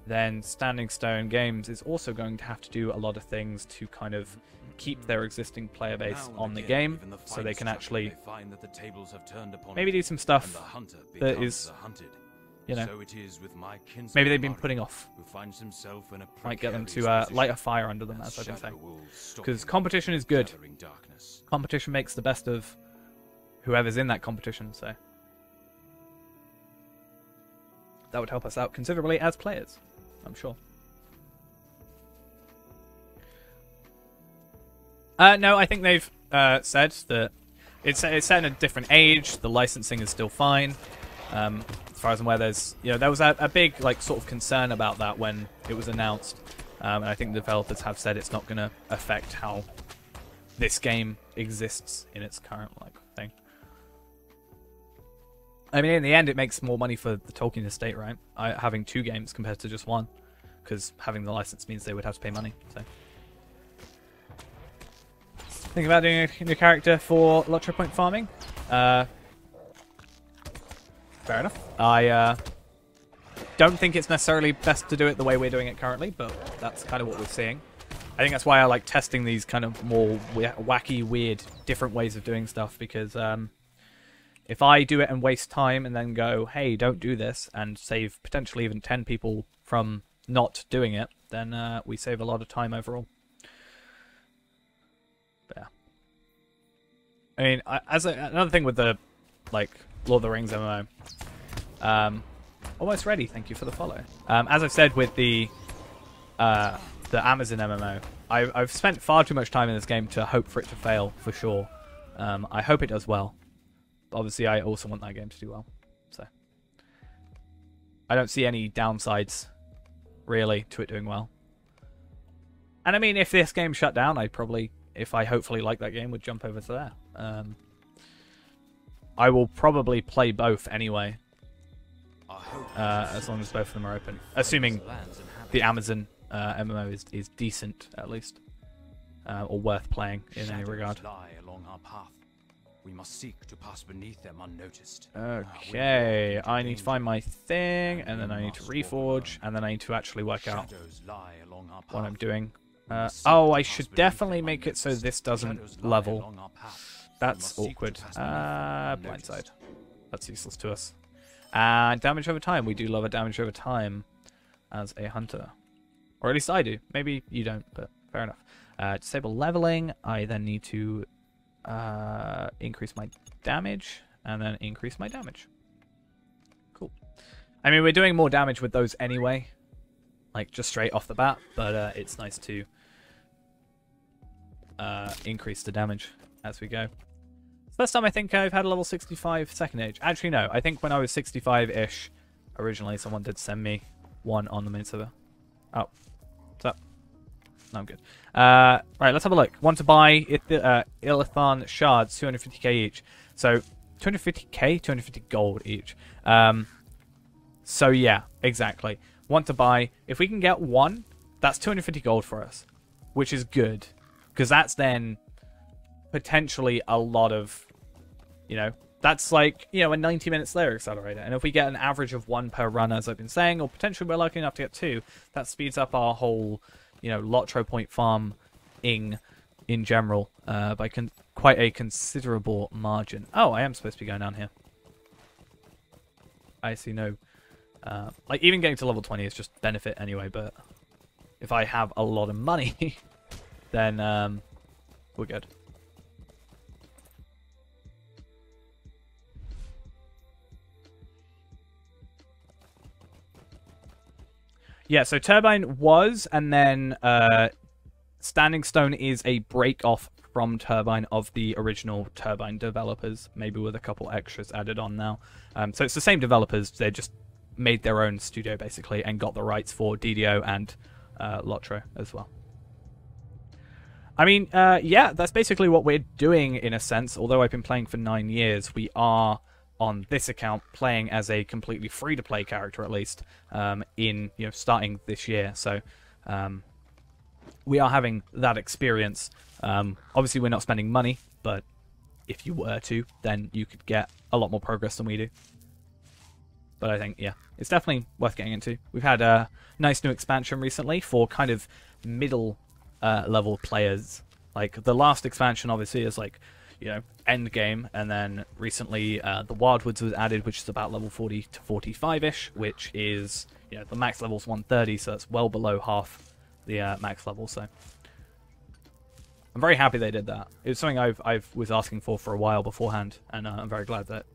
Speaker 1: then Standing Stone Games is also going to have to do a lot of things to kind of keep their existing player base on the game, so they can actually maybe do some stuff that is, you know, maybe they've been putting off. Might get them to light a fire under them, as I've been saying. Because competition is good. Competition makes the best of whoever's in that competition, so that would help us out considerably as players, I'm sure. No, I think they've said that it's set in a different age. The licensing is still fine. As far as I'm aware, there was a big like sort of concern about that when it was announced, and I think the developers have said it's not going to affect how this game exists in its current thing. I mean, in the end, it makes more money for the Tolkien estate, right? Having 2 games compared to just 1, because having the license means they would have to pay money. So, think about doing a new character for LOTRO point farming. Fair enough. I don't think it's necessarily best to do it the way we're doing it currently, but that's kind of what we're seeing. I think that's why I like testing these kind of more wacky, weird, different ways of doing stuff, because if I do it and waste time and then go, hey, don't do this, and save potentially even 10 people from not doing it, then we save a lot of time overall. But yeah. I mean, another thing with the Lord of the Rings MMO, almost ready. Thank you for the follow. As I've said with the Amazon MMO, I've spent far too much time in this game to hope for it to fail for sure. I hope it does well. But obviously, I also want that game to do well. So I don't see any downsides really to it doing well. And I mean, if this game shut down, I probably, if I hopefully like that game, would jump over to there. I will probably play both anyway, as long as both of them are open. Assuming the Amazon MMO is decent, at least, or worth playing in any regard.
Speaker 7: Lie along our path. We must seek to pass beneath them unnoticed.
Speaker 1: Okay, I need to find my thing, and then I need to reforge, and then I need to actually work out what I'm doing. Oh, I should definitely make it so this doesn't level. That's awkward. Blindside. That's useless to us. And damage over time. We do love a damage over time as a hunter. Or at least I do. Maybe you don't, but fair enough. Disable leveling. I then need to increase my damage, and then increase my damage. Cool. I mean, we're doing more damage with those anyway, like just straight off the bat, but it's nice to increase the damage as we go. First time I think I've had a level 65 second age. Actually, no. I think when I was 65-ish, originally, someone did send me one on the main server. Oh. What's up? No, I'm good. Right, let's have a look. Want to buy Illithon shards, 250k each. So, 250k, 250 gold each. So, yeah, exactly. Want to buy... If we can get one, that's 250 gold for us, which is good. Because that's then potentially a lot of, you know, that's like, you know, a 90-minute Slayer accelerator. And if we get an average of 1 per run, as I've been saying, or potentially we're lucky enough to get 2, that speeds up our whole, you know, LOTRO point farming in general by quite a considerable margin. Oh, I am supposed to be going down here. I see no... like, even getting to level 20 is just benefit anyway, but if I have a lot of money, then we're good. Yeah, so Turbine was, and then Standing Stone is a break-off from Turbine of the original Turbine developers, maybe with a couple extras added on now. So it's the same developers, they just made their own studio, basically, and got the rights for DDO and LOTRO as well. I mean, yeah, that's basically what we're doing, in a sense. Although I've been playing for 9 years, we are... on this account playing as a completely free-to-play character, at least, in, you know, starting this year. So we are having that experience. Obviously we're not spending money, but if you were to, then you could get a lot more progress than we do. But I think, yeah, it's definitely worth getting into. We've had a nice new expansion recently for kind of middle level players. Like the last expansion obviously is like, you know, end game, and then recently the Wildwoods was added, which is about level 40 to 45-ish, which is, you know, the max level's 130, so that's well below half the max level. So I'm very happy they did that. It was something I was asking for a while beforehand, and I'm very glad that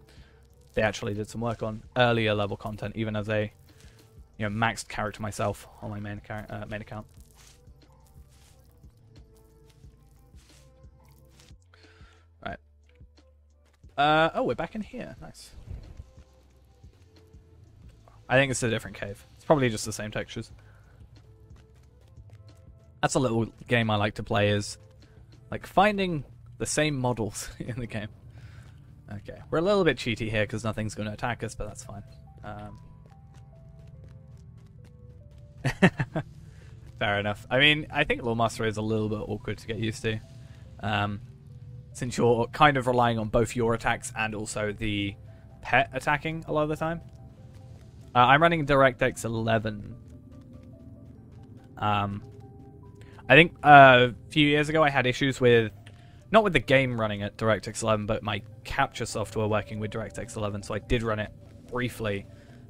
Speaker 1: they actually did some work on earlier level content, even as a, you know, maxed character myself on my main account. Oh, we're back in here. Nice. I think it's a different cave. It's probably just the same textures. That's a little game I like to play, is like finding the same models in the game. Okay, we're a little bit cheaty here because nothing's going to attack us, but that's fine. Fair enough. I mean, I think Lawmaster is a little bit awkward to get used to. Since you're kind of relying on both your attacks and also the pet attacking a lot of the time. I'm running DirectX 11. I think a few years ago I had issues with, not with the game running at DirectX 11, but my capture software working with DirectX 11, so I did run it briefly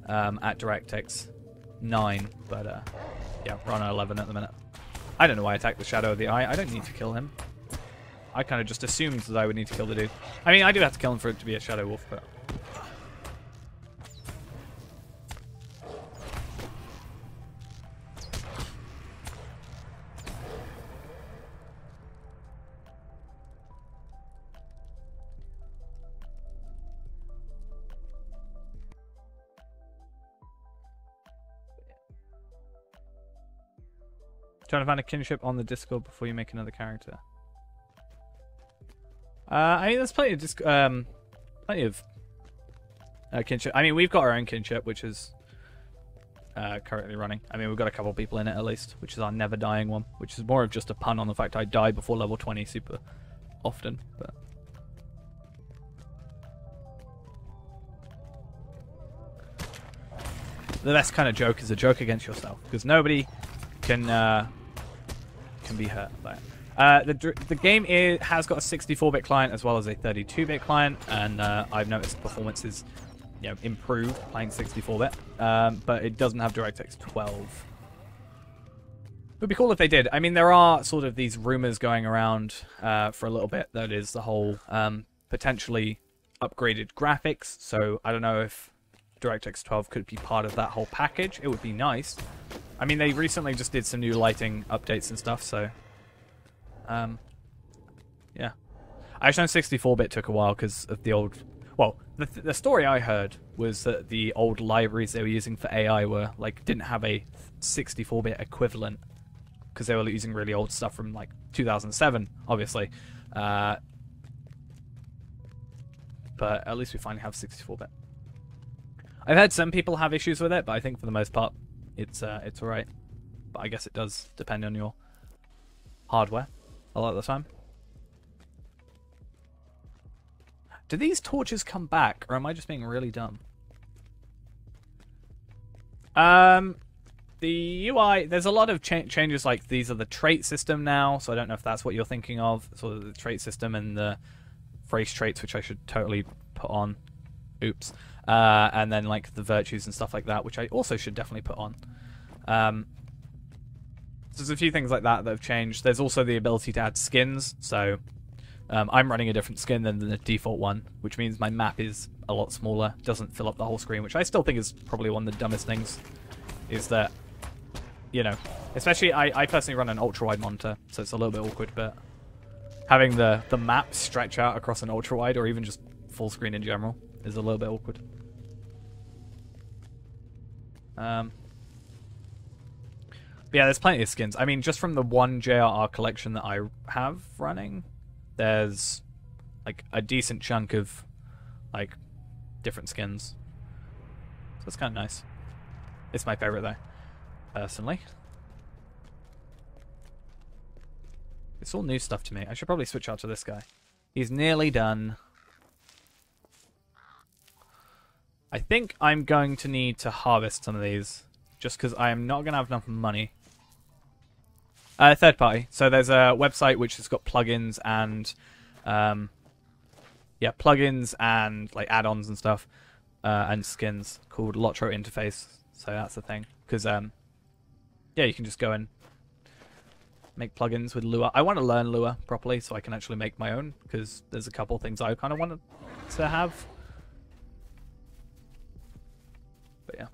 Speaker 1: at DirectX 9, but yeah, we're on 11 at the minute. I don't know why I attacked the Shadow of the Eye. I don't need to kill him. I kind of just assumed that I would need to kill the dude. I mean, I do have to kill him for it to be a Shadow Wolf, but... Trying to find a kinship on the Discord before you make another character. I mean, there's plenty of kinship. I mean, we've got our own kinship, which is currently running. I mean, we've got a couple people in it at least, which is our never dying one, which is more of just a pun on the fact I die before level 20 super often. But the best kind of joke is a joke against yourself, because nobody can be hurt by it. The game has got a 64-bit client as well as a 32-bit client, and I've noticed performance is improved playing 64-bit, but it doesn't have DirectX 12. It would be cool if they did. I mean, there are sort of these rumors going around for a little bit that is the whole potentially upgraded graphics, so I don't know if DirectX 12 could be part of that whole package. It would be nice. I mean, they recently just did some new lighting updates and stuff, so... yeah. Actually, 64-bit took a while because of the old... Well, the story I heard was that the old libraries they were using for AI were, like, didn't have a 64-bit equivalent because they were using really old stuff from, like, 2007, obviously. But at least we finally have 64-bit. I've heard some people have issues with it, but I think for the most part, it's alright. But I guess it does depend on your hardware a lot of the time. Do these torches come back, or am I just being really dumb? The UI, there's a lot of changes, like these are the trait system now, so I don't know if that's what you're thinking of. Sort of the trait system and the phrase traits, which I should totally put on. Oops. And then like the virtues and stuff like that, which I also should definitely put on. So there's a few things like that have changed. There's also the ability to add skins, so I'm running a different skin than the default one, which means my map is a lot smaller, doesn't fill up the whole screen, which I still think is probably one of the dumbest things, is that, especially I personally run an ultra-wide monitor, so it's a little bit awkward, but having the map stretch out across an ultra-wide, or even just full screen in general, is a little bit awkward. But yeah, there's plenty of skins. I mean, just from the one JRR collection that I have running, there's like a decent chunk of like different skins. So it's kind of nice. It's my favorite though, personally. It's all new stuff to me. I should probably switch out to this guy. He's nearly done. I think I'm going to need to harvest some of these, just because I am not going to have enough money. Third party. So there's a website which has got plugins and, plugins and like add-ons and stuff, and skins called LOTRO interface. So that's the thing. Because, you can just go and make plugins with Lua. I want to learn Lua properly so I can actually make my own, because there's a couple things I kind of wanted to have. But yeah.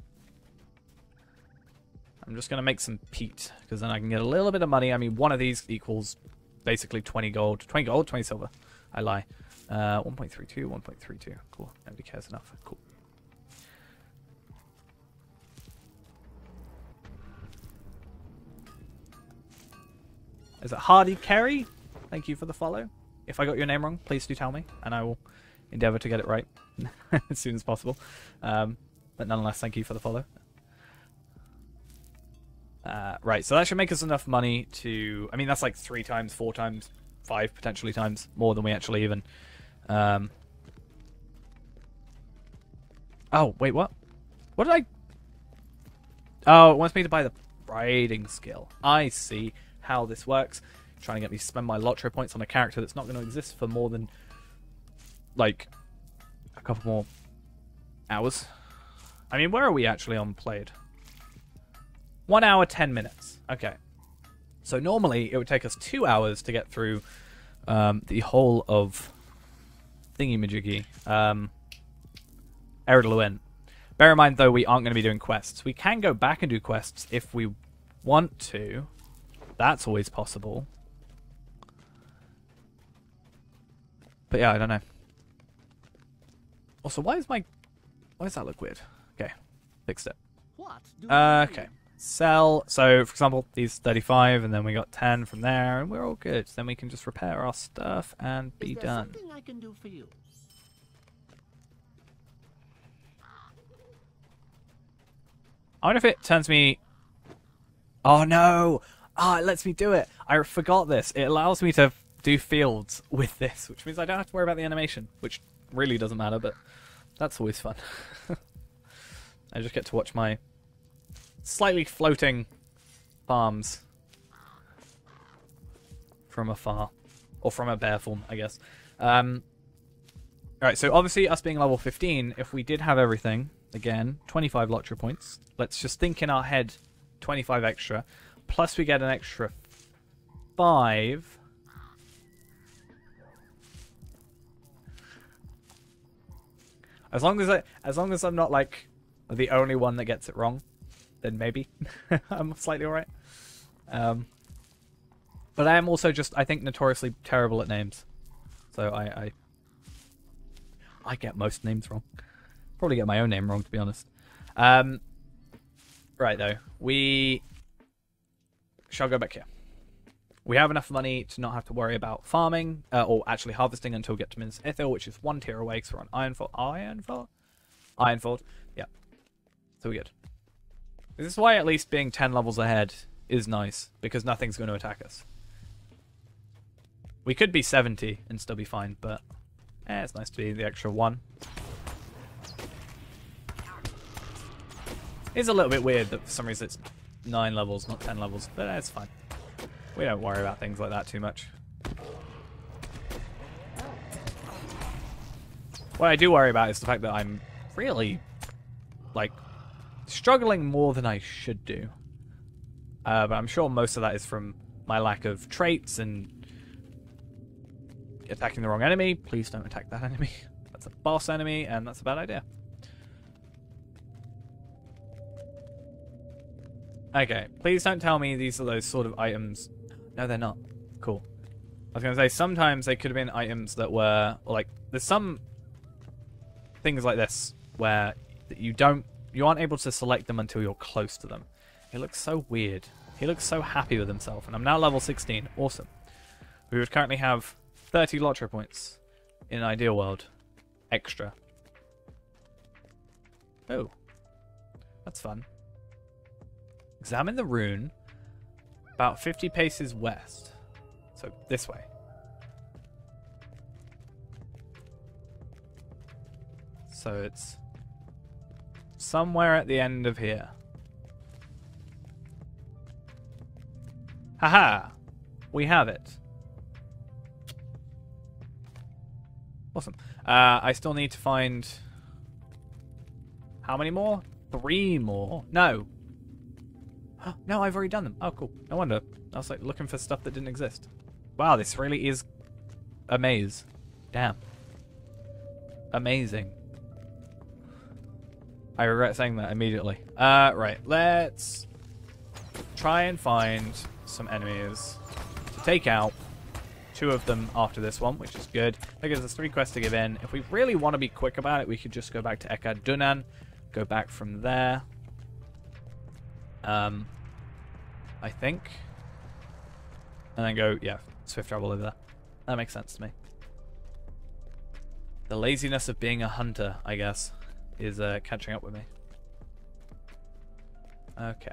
Speaker 1: I'm just going to make some peat, because then I can get a little bit of money. I mean, one of these equals basically 20 gold. 20 gold? 20 silver. I lie. 1.32, 1.32. Cool. Nobody cares enough. Cool. Is it Hardy Kerry? Thank you for the follow. If I got your name wrong, please do tell me, and I will endeavour to get it right as soon as possible. But nonetheless, thank you for the follow. Right, so that should make us enough money to... I mean, that's like 3 times, 4 times, 5 potentially times more than we actually even... Oh, wait, what? What did I... Oh, it wants me to buy the riding skill. I see how this works. Trying to get me to spend my LOTRO points on a character that's not going to exist for more than, like, a couple more hours. I mean, where are we actually on played? 1 hour, 10 minutes. Okay. So normally it would take us 2 hours to get through the whole of thingy-majiggy. Eredluin. Bear in mind, though, we aren't going to be doing quests. We can go back and do quests if we want to. That's always possible. But yeah, I don't know. Also, why does that look weird? Okay, fixed it. Okay, sell. So, for example, these 35, and then we got 10 from there, and we're all good. Then we can just repair our stuff and be done.
Speaker 3: Something I can do for you?
Speaker 1: I wonder if it turns me... Oh, no! Ah, it lets me do it. I forgot this. It allows me to do fields with this, which means I don't have to worry about the animation, which really doesn't matter, but that's always fun. I just get to watch my slightly floating farms from afar. Or from a bear form, I guess. Alright, so obviously us being level 15, if we did have everything, again, 25 LOTRO points. Let's just think in our head 25 extra. Plus we get an extra 5. As long as I'm not like the only one that gets it wrong, then maybe I'm slightly alright. But I am also just, I think, notoriously terrible at names. So I get most names wrong. Probably get my own name wrong, to be honest. Right, though. We shall go back here. We have enough money to not have to worry about farming, or actually harvesting until we get to Minas Ithil, which is 1 tier away, because we're on Ironfold? Ironfold? Yeah. So we're good. This is why at least being 10 levels ahead is nice, because nothing's going to attack us. We could be 70 and still be fine, but it's nice to be the extra 1. It's a little bit weird that for some reason it's 9 levels, not 10 levels, but it's fine. We don't worry about things like that too much. What I do worry about is the fact that I'm really, like, struggling more than I should do. But I'm sure most of that is from my lack of traits and attacking the wrong enemy. Please don't attack that enemy. That's a boss enemy, and that's a bad idea. Okay, please don't tell me these are those sort of items. No, they're not. Cool. I was going to say, sometimes they could have been items that were, like, there's some things like this where you aren't able to select them until you're close to them. He looks so weird. He looks so happy with himself, and I'm now level 16. Awesome. We would currently have 30 LOTRO points in an ideal world. Extra. Oh. That's fun. Examine the rune about 50 paces west. So this way. So it's somewhere at the end of here. Haha! We have it. Awesome. I still need to find... How many more? 3 more. No. No, I've already done them. Oh, cool. No wonder. I was like looking for stuff that didn't exist. Wow, this really is a maze. Damn. Amazing. I regret saying that immediately. Right. Let's try and find some enemies to take out 2 of them after this one, which is good. That gives us 3 quests to give in. If we really want to be quick about it, we could just go back to Ekad Dunan, go back from there. I think. And then go, yeah, swift travel over there. That makes sense to me. The laziness of being a hunter, I guess, is catching up with me. Okay.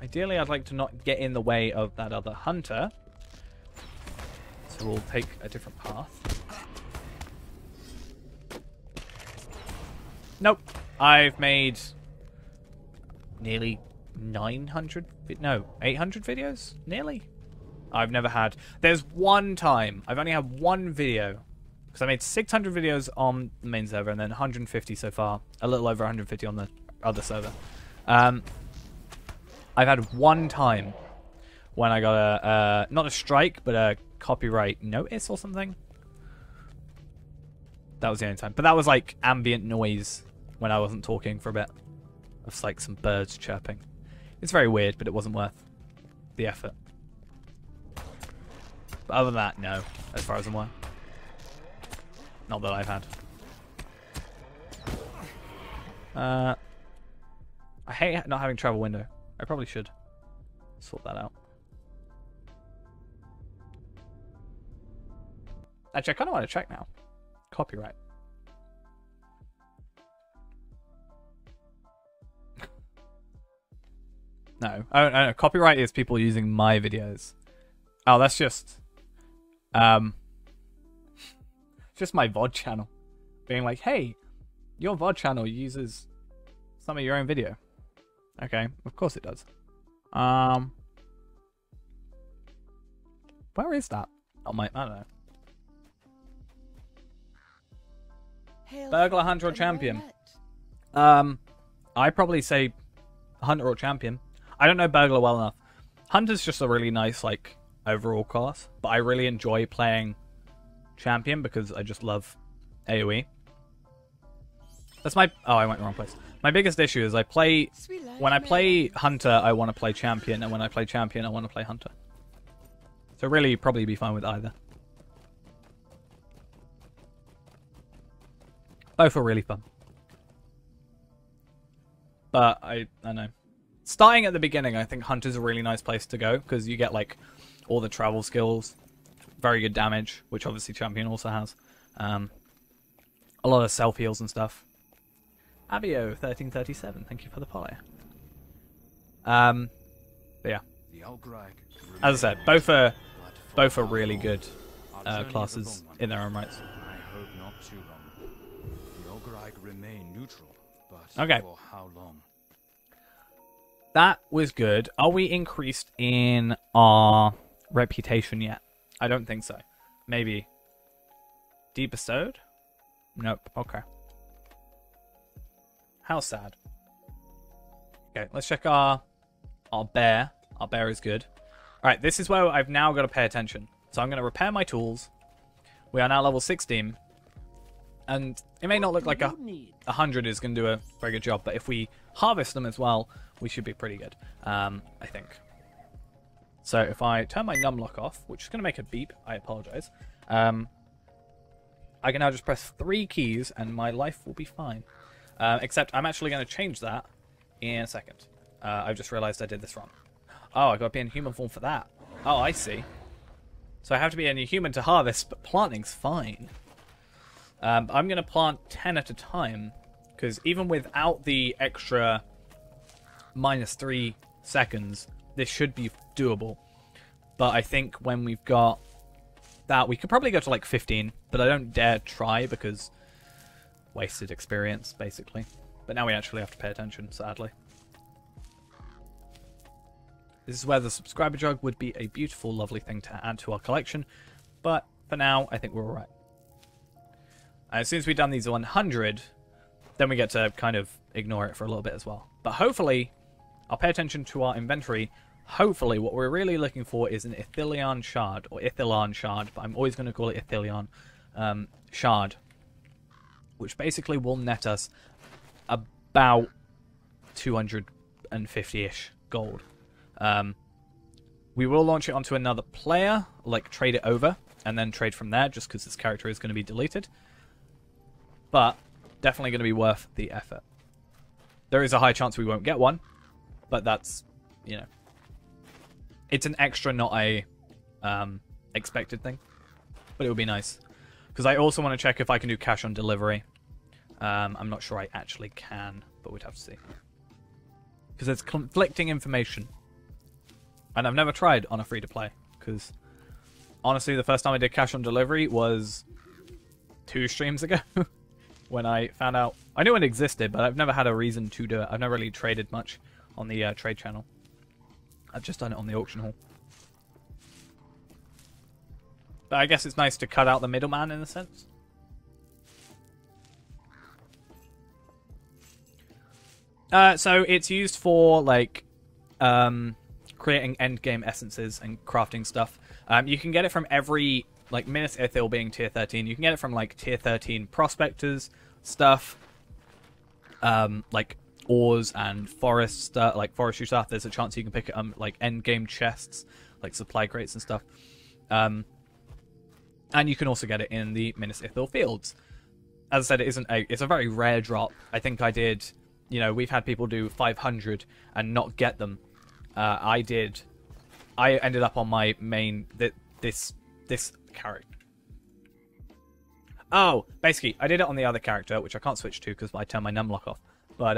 Speaker 1: Ideally, I'd like to not get in the way of that other hunter. So we'll take a different path. Nope. I've made nearly 900... No, 800 videos? Nearly. I've never had... There's one time. I've only had one video. Because I made 600 videos on the main server and then 150 so far. A little over 150 on the other server. I've had one time when I got a... not a strike, but a copyright notice or something. That was the only time. But that was like ambient noise when I wasn't talking for a bit. Of like some birds chirping. It's very weird, but it wasn't worth the effort. But other than that, no, as far as I'm aware. Not that I've had. I hate not having travel window. I probably should sort that out. Actually, I kind of want to check now. Copyright. No. Oh, no. Copyright is people using my videos. Oh, that's just... just my VOD channel. Being like, hey, your VOD channel uses some of your own video. Okay, of course it does. Where is that? Oh, I don't know. Burglar, Hunter, or Champion? I probably say Hunter or Champion. I don't know Burglar well enough. Hunter's just a really nice, like, overall class. But I really enjoy playing Champion because I just love AoE. That's my... Oh, I went the wrong place. My biggest issue is I play... When I play Hunter, I want to play Champion. And when I play Champion, I want to play Hunter. So really, probably be fine with either. Both are really fun. But I don't know. Starting at the beginning, I think Hunter's a really nice place to go because you get like all the travel skills, very good damage, which obviously Champion also has. A lot of self heals and stuff. Abio1337, thank you for the follow. But yeah, as I said, both are really good classes in their own rights.
Speaker 7: I hope not too long. The Ogreig remain neutral, but
Speaker 1: okay.
Speaker 7: For how long?
Speaker 1: That was good. Are we increased in our reputation yet? I don't think so. Maybe. Debestowed? Nope. Okay. How sad. Okay, let's check our bear. Our bear is good. Alright, this is where I've now got to pay attention. So I'm going to repair my tools. We are now level 16. And it may not look like 100 is going to do a very good job, but if we harvest them as well, we should be pretty good, I think. So if I turn my numlock off, which is going to make a beep, I apologize, I can now just press 3 keys and my life will be fine. Except I'm actually going to change that in a second. I've just realized I did this wrong. Oh, I got to be in human form for that. Oh, I see. So I have to be in a human to harvest, but planting's fine. I'm going to plant 10 at a time, because even without the extra -3 seconds, this should be doable. But I think when we've got that, we could probably go to like 15, but I don't dare try because wasted experience, basically. But now we actually have to pay attention, sadly. This is where the subscriber jug would be a beautiful, lovely thing to add to our collection, but for now, I think we're alright. As soon as we've done these 100, then we get to kind of ignore it for a little bit as well. But hopefully, I'll pay attention to our inventory. Hopefully, what we're really looking for is an Ithilien shard, or Ithilien shard, but I'm always going to call it Ithilien shard, which basically will net us about 250-ish gold. We will launch it onto another player, like trade it over, and then trade from there, just because this character is going to be deleted. But definitely going to be worth the effort. There is a high chance we won't get one, but that's, you know, it's an extra, not a expected thing. But it would be nice. Because I also want to check if I can do cash on delivery. I'm not sure I actually can, but we'd have to see. Because it's conflicting information. And I've never tried on a free-to-play. Because, honestly, the first time I did cash on delivery was 2 streams ago. When I found out... I knew it existed, but I've never had a reason to do it. I've never really traded much on the trade channel. I've just done it on the auction hall. But I guess it's nice to cut out the middleman in a sense. So it's used for, like... creating endgame essences and crafting stuff. You can get it from every, like, Minas Ithil being tier 13. You can get it from, like, tier 13 prospectors stuff, like ores and forest stuff, like forestry stuff. There's a chance you can pick it up, like endgame chests, like supply crates and stuff. And you can also get it in the Minas Ithil fields. As I said, it's a very rare drop. I think I did, you know, we've had people do 500 and not get them. I ended up on my main, this character. Oh, basically, I did it on the other character, which I can't switch to because I turned my numlock off. But,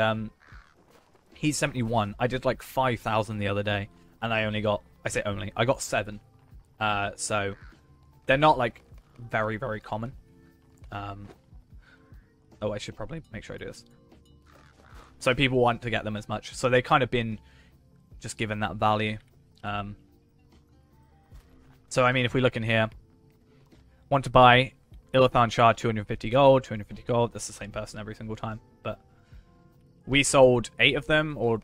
Speaker 1: he's 71. I did like 5,000 the other day, and I only got, I say only, I got 7. So, they're not, like, very, very common. Oh, I should probably make sure I do this. So people want to get them as much. So they've kind of been just given that value. So, I mean, if we look in here, want to buy Illithon Shard, 250 gold, 250 gold. That's the same person every single time. But we sold 8 of them or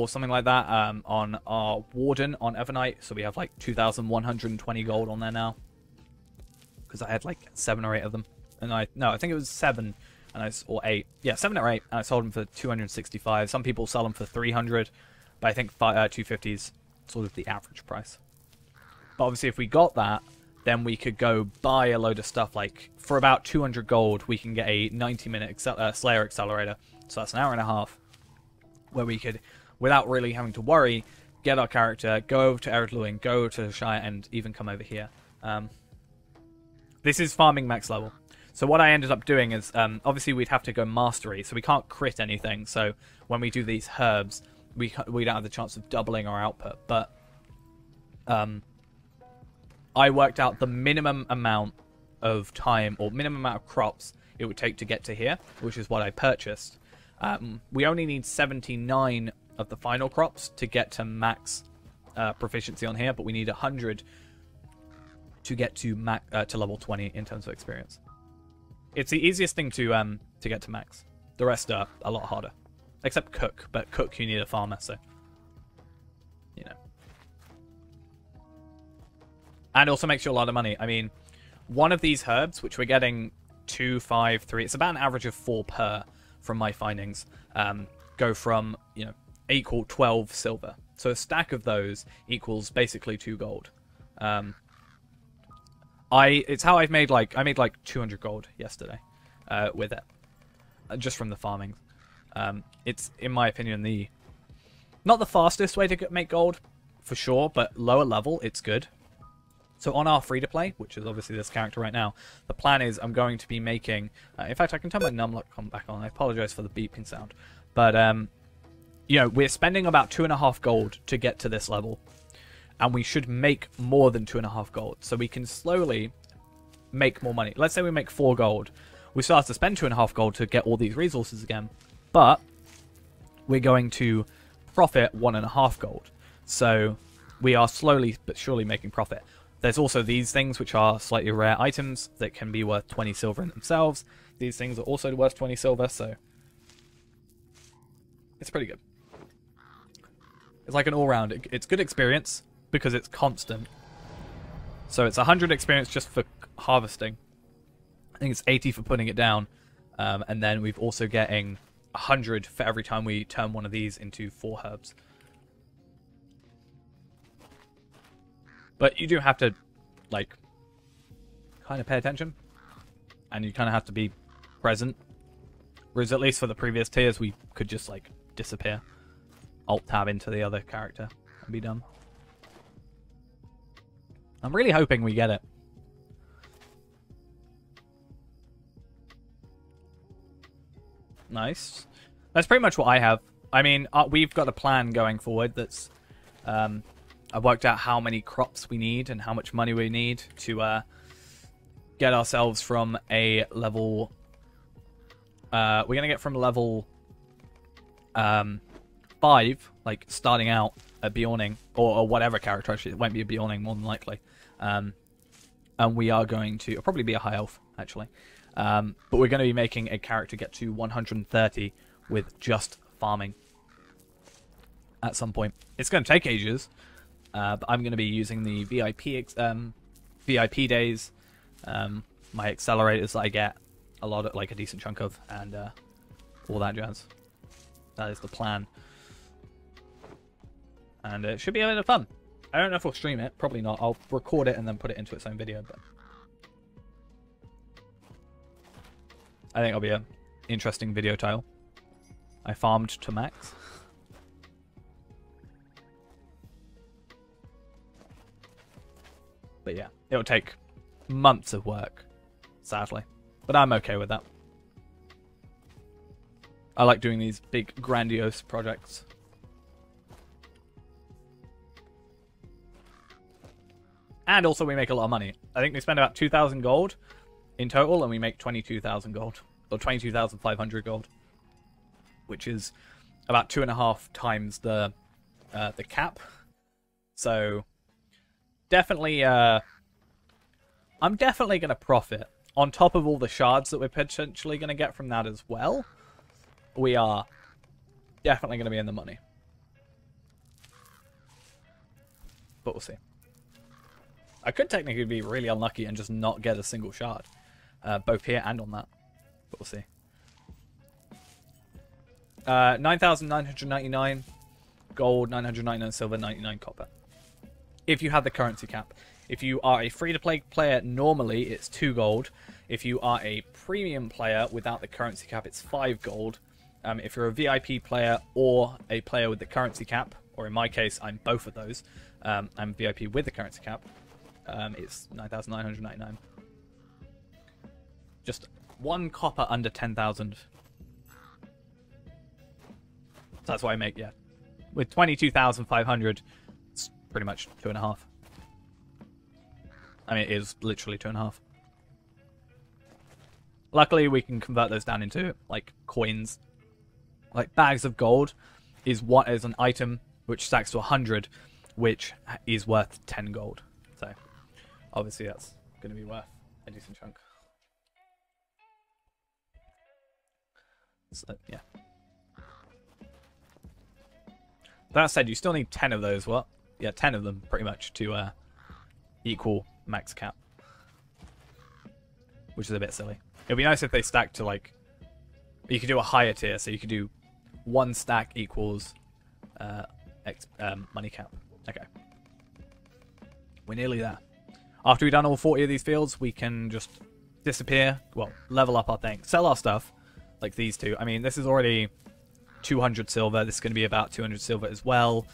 Speaker 1: something like that on our Warden on Evernight. So we have like 2,120 gold on there now. Because I had like 7 or 8 of them. And I think it was 7 or 8. Yeah, 7 or 8. And I sold them for 265. Some people sell them for 300. But I think 250 is sort of the average price. But obviously if we got that, then we could go buy a load of stuff. Like, for about 200 gold, we can get a 90-minute Slayer Accelerator. So that's an hour and a half. Where we could, without really having to worry, get our character, go over to Eredluin, go to Shire, and even come over here. This is farming max level. So what I ended up doing is, obviously we'd have to go mastery, so we can't crit anything. So when we do these herbs, we don't have the chance of doubling our output. But I worked out the minimum amount of time or minimum amount of crops it would take to get to here, which is what I purchased. We only need 79 of the final crops to get to max proficiency on here, but we need 100 to get to to level 20 in terms of experience. It's the easiest thing to get to max. The rest are a lot harder, except cook. But cook, you need a farmer, so you know. And also makes you a lot of money. I mean, one of these herbs, which we're getting 2, 5, 3, it's about an average of 4 per from my findings, go from, you know, equal 12 silver. So a stack of those equals basically 2 gold. It's how I made like 200 gold yesterday with it, just from the farming. It's, in my opinion, not the fastest way to make gold, for sure, but lower level, it's good. So on our free-to-play, which is obviously this character right now, the plan is I'm going to be making... in fact, I can turn my numlock back on. I apologize for the beeping sound. But, you know, we're spending about 2.5 gold to get to this level. And we should make more than 2.5 gold. So we can slowly make more money. Let's say we make 4 gold. We still have to spend 2.5 gold to get all these resources again. But we're going to profit 1.5 gold. So we are slowly but surely making profit. There's also these things, which are slightly rare items that can be worth 20 silver in themselves. These things are also worth 20 silver, so it's pretty good. It's like an all-round. It's good experience because it's constant. So it's 100 experience just for harvesting. I think it's 80 for putting it down. And then we've also getting 100 for every time we turn one of these into 4 herbs. But you do have to, like, kind of pay attention. And you kind of have to be present. Whereas at least for the previous tiers, we could just, like, disappear. Alt-tab into the other character and be done. I'm really hoping we get it. Nice. That's pretty much what I have. I mean, we've got a plan going forward that's... I've worked out how many crops we need and how much money we need to get ourselves from a level... we're going to get from level 5, like starting out at Bjorning, or whatever character, actually. It won't be a Bjorning, more than likely. And we are going to... It'll probably be a high elf, actually. But we're going to be making a character get to 130 with just farming at some point. It's going to take ages, but I'm going to be using the VIP days, my accelerators that I get a lot of, like a decent chunk of, and all that jazz. That is the plan, and it should be a bit of fun. I don't know if we'll stream it. Probably not. I'll record it and then put it into its own video, but I think it'll be an interesting video title. I farmed to max. But yeah, it'll take months of work, sadly. But I'm okay with that. I like doing these big, grandiose projects. And also we make a lot of money. I think we spend about 2,000 gold in total, and we make 22,000 gold. Or 22,500 gold. Which is about 2.5 times the cap. So definitely I'm definitely going to profit. On top of all the shards that we're potentially going to get from that as well, we are definitely going to be in the money. But we'll see. I could technically be really unlucky and just not get a single shard. Both here and on that. But we'll see. 9,999 gold, 999 silver, 99 copper. If you have the currency cap. If you are a free-to-play player, normally it's 2 gold. If you are a premium player without the currency cap, it's 5 gold. If you're a VIP player or a player with the currency cap, or in my case, I'm both of those, I'm VIP with the currency cap, it's 9,999. Just 1 copper under 10,000. So that's what I make, yeah. With 22,500, it's pretty much 2.5. I mean, it is literally 2.5. Luckily, we can convert those down into, like, coins. Like, bags of gold is what is an item which stacks to 100, which is worth 10 gold. So, obviously, that's going to be worth a decent chunk. So, yeah. That said, you still need 10 of those, what? Yeah, 10 of them, pretty much, to equal max cap. Which is a bit silly. It'd be nice if they stacked to, like... You could do a higher tier, so you could do 1 stack equals money cap. Okay. We're nearly there. After we've done all 40 of these fields, we can just disappear. Well, level up our thing. Sell our stuff, like these two. I mean, this is already 200 silver. This is going to be about 200 silver as well.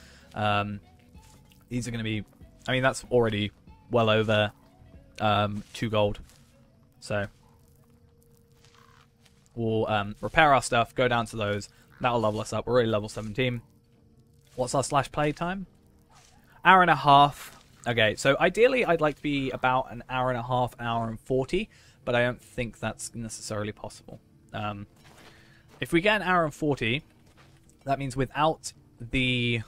Speaker 1: These are going to be... I mean, that's already well over 2 gold. So we'll repair our stuff, go down to those. That'll level us up. We're already level 17. What's our slash play time? Hour and a half. Okay, so ideally I'd like to be about an hour and a half, hour and 40, but I don't think that's necessarily possible. If we get an hour and 40, that means without the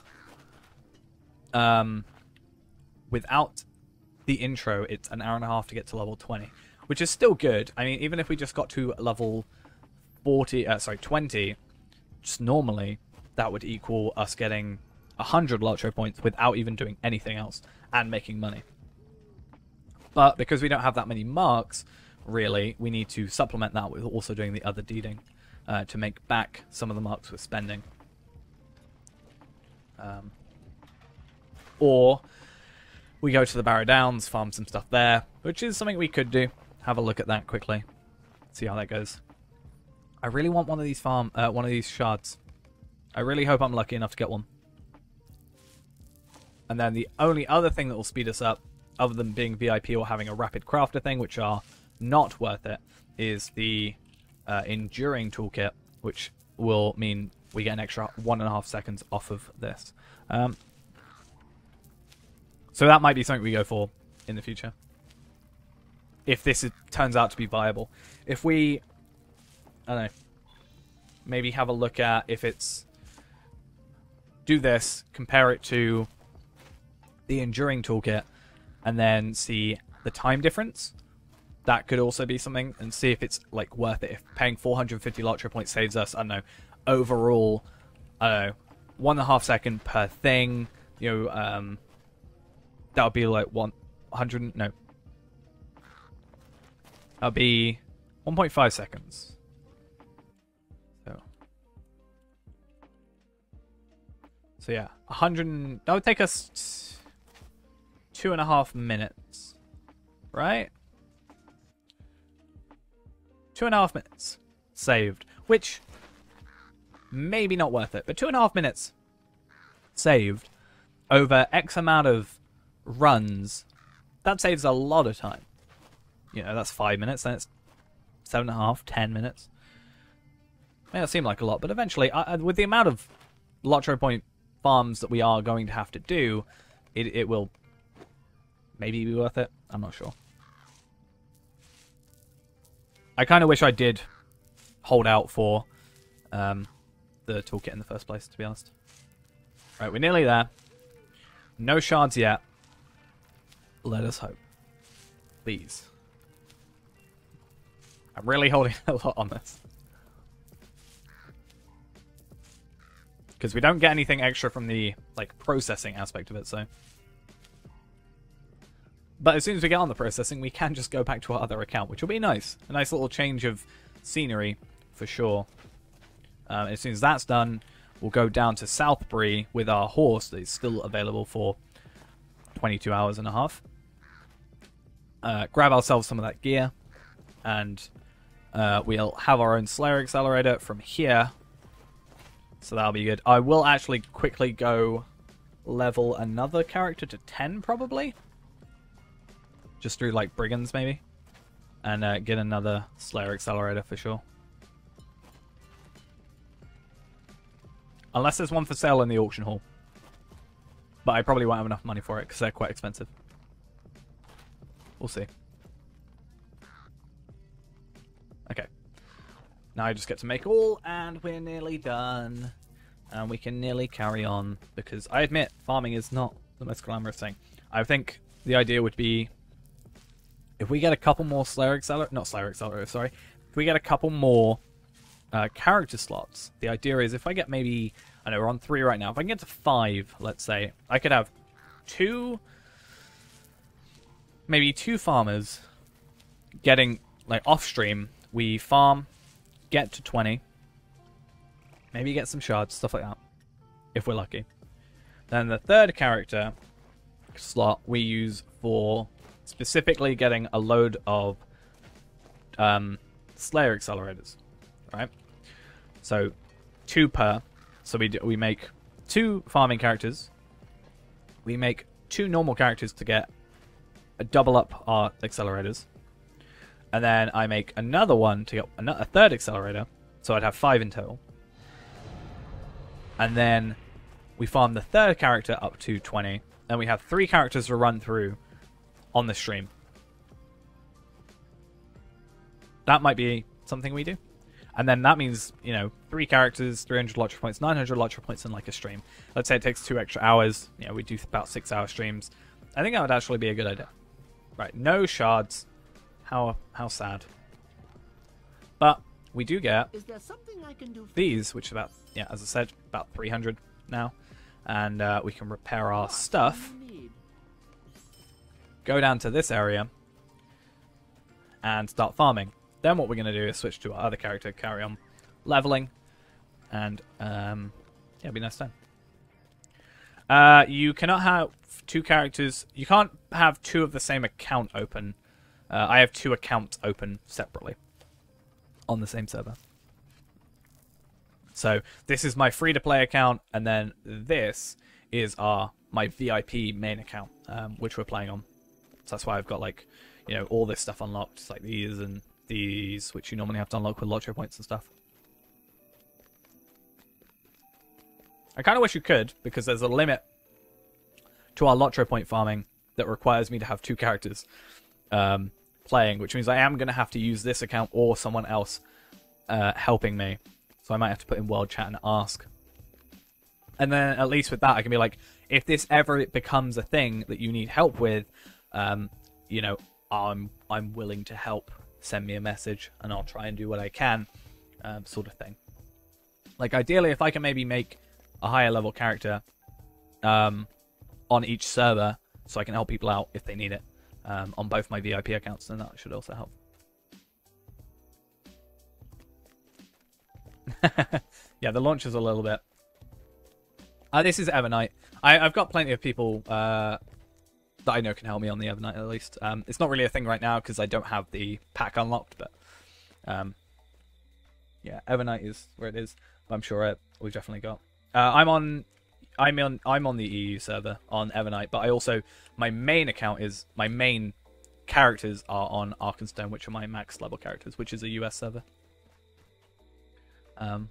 Speaker 1: intro, it's an hour and a half to get to level 20, which is still good. I mean, even if we just got to level 20, just normally, that would equal us getting 100 LOTRO points without even doing anything else and making money. But because we don't have that many marks, really, we need to supplement that with also doing the other deeding to make back some of the marks we're spending. Or we go to the Barrow Downs, farm some stuff there, which is something we could do. Have a look at that quickly. See how that goes. I really want one of these shards. I really hope I'm lucky enough to get one. And then the only other thing that will speed us up, other than being VIP or having a rapid crafter thing, which are not worth it, is the enduring toolkit, which will mean we get an extra 1.5 seconds off of this. So that might be something we go for in the future. If this turns out to be viable. If we, I don't know, maybe have a look at if it's, do this, compare it to the enduring toolkit, and then see the time difference. That could also be something, and see if it's like worth it. If paying 450 LOTRO points saves us, I don't know, overall, I don't know, 1.5 second per thing. You know, that would be like 100. No, that'll be 1.5 seconds. So yeah, 100. That would take us 2.5 minutes, right? 2.5 minutes saved, which maybe not worth it, but 2.5 minutes saved over X amount of runs, that saves a lot of time. You know, that's 5 minutes, then it's 7.5, 10 minutes. May not seem like a lot, but eventually, with the amount of LOTRO point farms that we are going to have to do, it will maybe be worth it. I'm not sure. I kind of wish I did hold out for the toolkit in the first place, to be honest. Right, we're nearly there. No shards yet. Let us hope. Please. I'm really holding a lot on this. Because we don't get anything extra from the like processing aspect of it, so. But as soon as we get on the processing, we can just go back to our other account, which will be nice. A nice little change of scenery, for sure. As soon as that's done, we'll go down to Southbury with our horse that is still available for 22 hours and a half. Grab ourselves some of that gear, and we'll have our own Slayer Accelerator from here. So that'll be good. I will actually quickly go level another character to 10, probably. Just through, like, Brigands, maybe. And get another Slayer Accelerator for sure. Unless there's one for sale in the auction hall. But I probably won't have enough money for it, because they're quite expensive. We'll see. Okay. Now I just get to make all, and we're nearly done. And we can nearly carry on, because I admit, farming is not the most glamorous thing. I think the idea would be, if we get a couple more Slayer Accelerator, not Slayer Accelerator, sorry. If we get a couple more character slots, the idea is if I get maybe, I know we're on 3 right now, if I can get to 5, let's say, I could have maybe two farmers getting, like, off stream. We farm, get to 20, maybe get some shards, stuff like that, if we're lucky. Then the third character slot we use for specifically getting a load of Slayer Accelerators, right? So 2 per. So we make 2 farming characters. We make 2 normal characters to get a double up our accelerators. And then I make another one to get a third accelerator. So I'd have 5 in total. And then we farm the third character up to 20. And we have 3 characters to run through on the stream. That might be something we do. And then that means, you know, 3 characters, 300 LOTRO points, 900 LOTRO points in like a stream. Let's say it takes 2 extra hours. You know, we do about 6-hour streams. I think that would actually be a good idea. Right, no shards. How sad. But we do get
Speaker 3: Is there something I can do for
Speaker 1: these, which is about, yeah, as I said, about 300 now. And we can repair our stuff. Go down to this area and start farming. Then what we're going to do is switch to our other character, carry on leveling, and yeah, it'll be nice time. You cannot have two characters. You can't have two of the same account open. I have two accounts open separately on the same server. So this is my free-to-play account, and then this is my VIP main account, which we're playing on. So that's why I've got, like, you know, all this stuff unlocked, like these and these, which you normally have to unlock with LOTRO points and stuff. I kind of wish you could, because there's a limit to our LOTRO point farming that requires me to have two characters playing, which means I am going to have to use this account or someone else helping me. So I might have to put in world chat and ask. And then at least with that, I can be like, if this ever becomes a thing that you need help with, you know, I'm willing to help. Send me a message and I'll try and do what I can, sort of thing. Like, ideally, if I can maybe make a higher level character on each server so I can help people out if they need it on both my VIP accounts, then that should also help. Yeah, the launch is a little bit... this is Evernight. I've got plenty of people that I know can help me on the Evernight, at least. It's not really a thing right now because I don't have the pack unlocked, but yeah, Evernight is where it is. I'm sure we've definitely got. I'm on the EU server on Evernight, but I also, my main account is, my main characters are on Arkenstone, which are my max level characters, which is a US server. But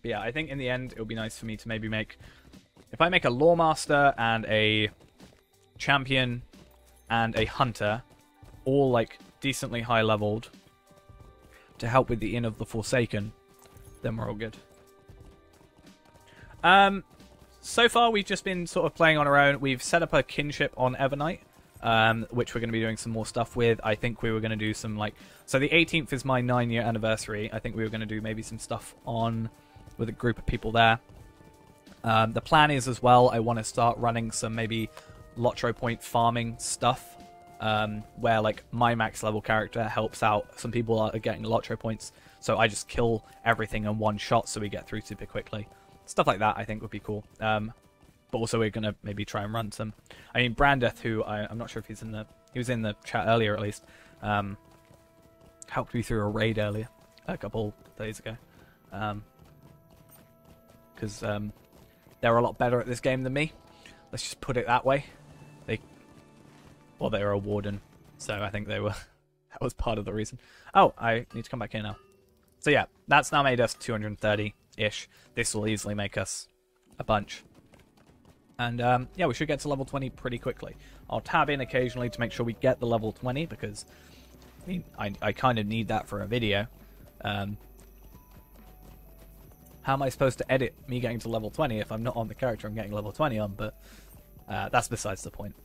Speaker 1: yeah, I think in the end it would be nice for me to maybe make, if I make a Lawmaster and a Champion and a Hunter, all like decently high leveled, to help with the Inn of the Forsaken, then we're all good. So far we've just been sort of playing on our own. We've set up a kinship on Evernight, which we're going to be doing some more stuff with. I think we were going to do some, like, so the 18th is my 9-year anniversary. I think we were going to do maybe some stuff on with a group of people there. The plan is as well, I want to start running some maybe LOTRO point farming stuff, where like my max level character helps out. Some people are getting LOTRO points, so I just kill everything in one shot so we get through super quickly. Stuff like that I think would be cool. But also we're going to maybe try and run some... I mean, Brandeth, who I'm not sure if he's in the... He was in the chat earlier at least. Helped me through a raid earlier, a couple days ago. Because they're a lot better at this game than me. Let's just put it that way. Well, they were a warden, so I think they were... that was part of the reason. Oh, I need to come back here now. So yeah, that's now made us 230-ish. This will easily make us a bunch. And yeah, we should get to level 20 pretty quickly. I'll tab in occasionally to make sure we get the level 20, because I mean, I kind of need that for a video. How am I supposed to edit me getting to level 20 if I'm not on the character I'm getting level 20 on? But that's besides the point.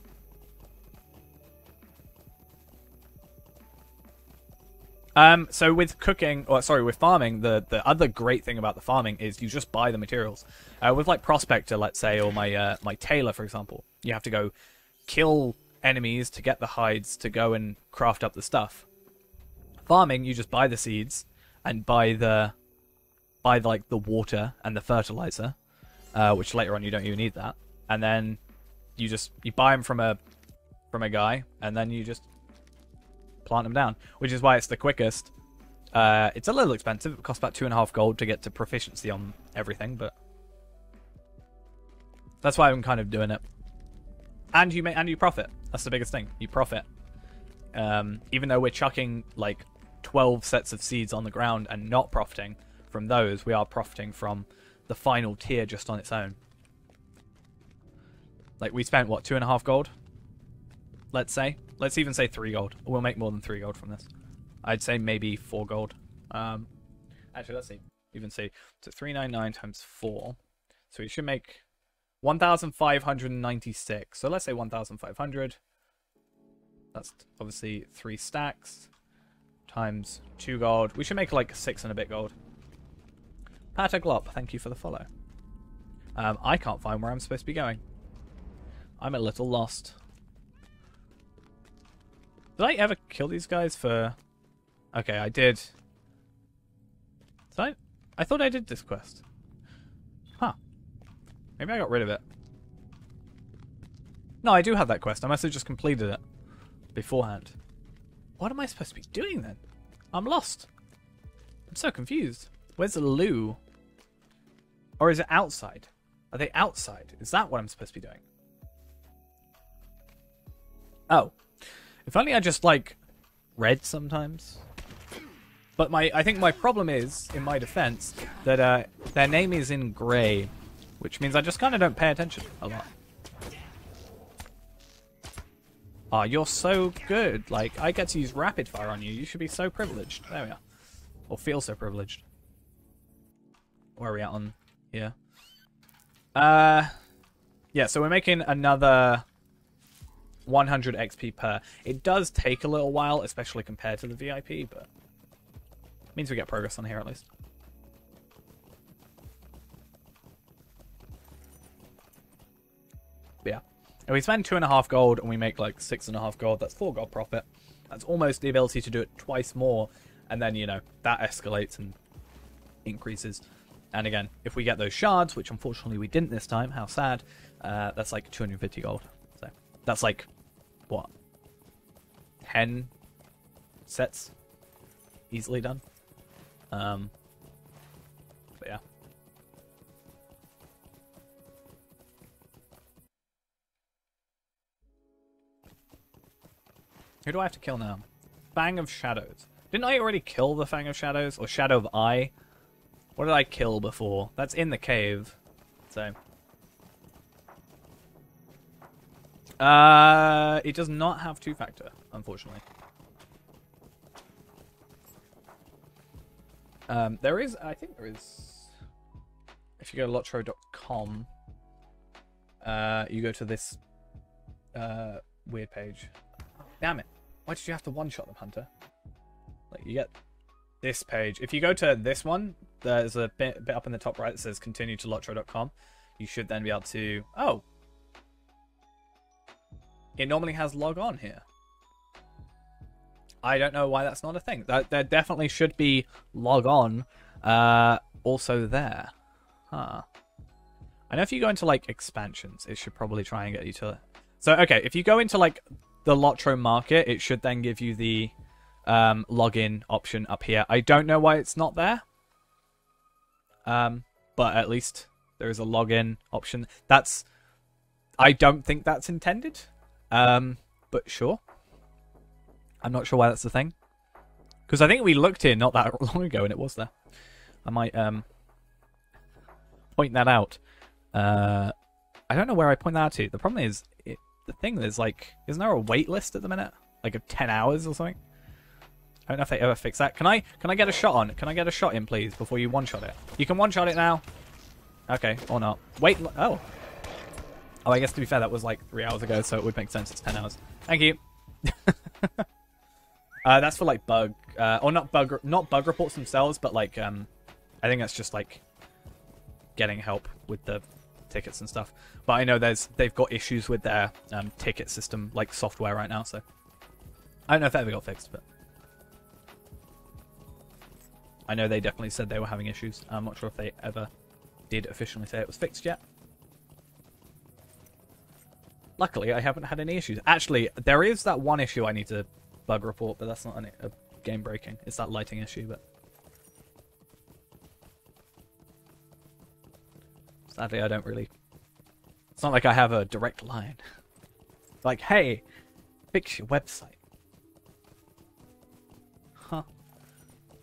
Speaker 1: So with cooking, or sorry, with farming, the other great thing about the farming is you just buy the materials. With like Prospector, let's say, or my my Tailor, for example, you have to go kill enemies to get the hides to go and craft up the stuff. Farming, you just buy the seeds and buy like the water and the fertilizer, which later on you don't even need that, and then you buy them from a guy, and then you just plant them down, which is why it's the quickest. It's a little expensive. It costs about 2.5 gold to get to proficiency on everything, but that's why I'm kind of doing it. And you profit. That's the biggest thing. You profit. Even though we're chucking like 12 sets of seeds on the ground and not profiting from those, we are profiting from the final tier just on its own. Like, we spent what, 2.5 gold? Let's say. Let's even say 3 gold. We'll make more than 3 gold from this. I'd say maybe 4 gold. Actually, let's see. Even see. So 399 times 4. So we should make 1,596. So let's say 1,500. That's obviously 3 stacks times 2 gold. We should make like 6 and a bit gold. Pataglop, thank you for the follow. I can't find where I'm supposed to be going. I'm a little lost. Did I ever kill these guys for... Okay, I did. I thought I did this quest. Maybe I got rid of it. No, I do have that quest. I must have just completed it beforehand. What am I supposed to be doing then? I'm lost. I'm so confused. Where's the loo? Or is it outside? Are they outside? Is that what I'm supposed to be doing? Oh. If only I just, like, read sometimes. But I think my problem is, in my defense, that their name is in grey. Which means I just kind of don't pay attention a lot. Oh, you're so good. Like, I get to use rapid fire on you. You should be so privileged. There we are. Or feel so privileged. Where are we at on here? Yeah, so we're making another 100 XP per. It does take a little while, especially compared to the VIP, but it means we get progress on here at least. But yeah. If we spend 2.5 gold and we make like 6.5 gold, that's 4 gold profit. That's almost the ability to do it twice more, and then, you know, that escalates and increases. And again, if we get those shards, which unfortunately we didn't this time, how sad, that's like 250 gold. So that's like, what, 10 sets easily done. But yeah. Who do I have to kill now? Fang of Shadows. Didn't I already kill the Fang of Shadows? Or Shadow of Eye? What did I kill before? That's in the cave. So. It does not have 2-factor, unfortunately. There is, I think there is, if you go to LOTRO.com, you go to this weird page. Damn it. Why did you have to one-shot them, Hunter? Like, you get this page. If you go to this one, there's a bit up in the top right that says continue to LOTRO.com. You should then be able to... Oh! It normally has log on here. I don't know why that's not a thing. There definitely should be log on also there. Huh. I know if you go into, like, expansions, it should probably try and get you to... So, okay, if you go into, like, the LOTRO market, it should then give you the login option up here. I don't know why it's not there. But at least there is a login option. That's... I don't think that's intended. But sure. I'm not sure why that's the thing. Because I think we looked here not that long ago and it was there. I might point that out. I don't know where I point that out to. The problem is, the thing is, like, isn't there a wait list at the minute? Like of 10 hours or something? I don't know if they ever fix that. Can I get a shot on? Can I get a shot in, please, before you one-shot it? You can one-shot it now. Okay, or not. Wait, oh. Oh, I guess to be fair, that was like 3 hours ago, so it would make sense. It's 10 hours. Thank you. That's for like bug, or not bug reports themselves, but like I think that's just like getting help with the tickets and stuff. But I know they've got issues with their ticket system, like software right now. So I don't know if that ever got fixed, but I know they definitely said they were having issues. I'm not sure if they ever did officially say it was fixed yet. Luckily, I haven't had any issues. Actually, there is that one issue I need to bug report, but that's not a game breaking. It's that lighting issue, but sadly, I don't really... It's not like I have a direct line. Like, hey, fix your website. Huh.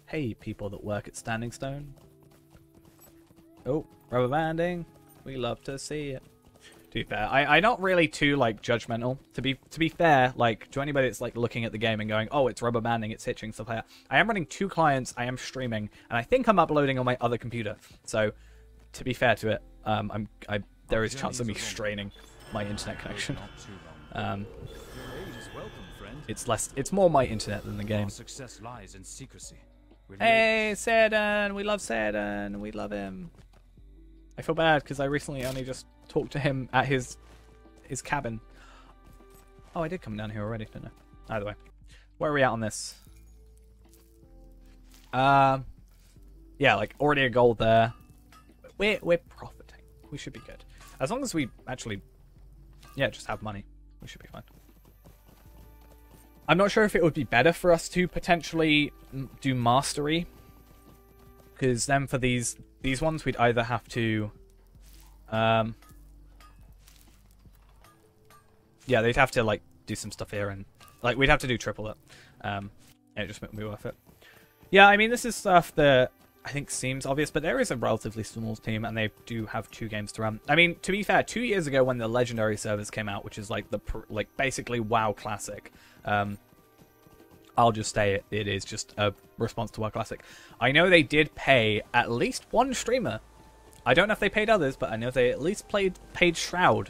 Speaker 1: Hey, people that work at Standing Stone. Oh, rubber banding. We love to see it. To be fair, I'm not really too, like, judgmental. To be fair, like, to anybody that's, like, looking at the game and going, oh, it's rubber banding, it's hitching, stuff like that. I am running 2 clients, I am streaming, and I think I'm uploading on my other computer. So, to be fair to it, there is a chance of me straining my internet connection. It's more my internet than the game.
Speaker 7: Success lies in secrecy.
Speaker 1: Hey, Sedan! We love Sedan! We love him. I feel bad because I recently only just talked to him at his cabin. Oh, I did come down here already, didn't I? Either way. Where are we at on this? Yeah, like already a gold there. We're profiting. We should be good. As long as we actually, yeah, just have money, we should be fine. I'm not sure if it would be better for us to potentially do mastery, because then for these ones we'd either have to, yeah, they'd have to like do some stuff here, and like we'd have to do triple it. It just wouldn't be worth it. Yeah, I mean this is stuff that I think seems obvious, but there is a relatively small team, and they do have 2 games to run. I mean, to be fair, 2 years ago when the Legendary servers came out, which is like the basically WoW Classic, I'll just say it is just a response to WoW Classic. I know they did pay at least one streamer. I don't know if they paid others, but I know they at least paid Shroud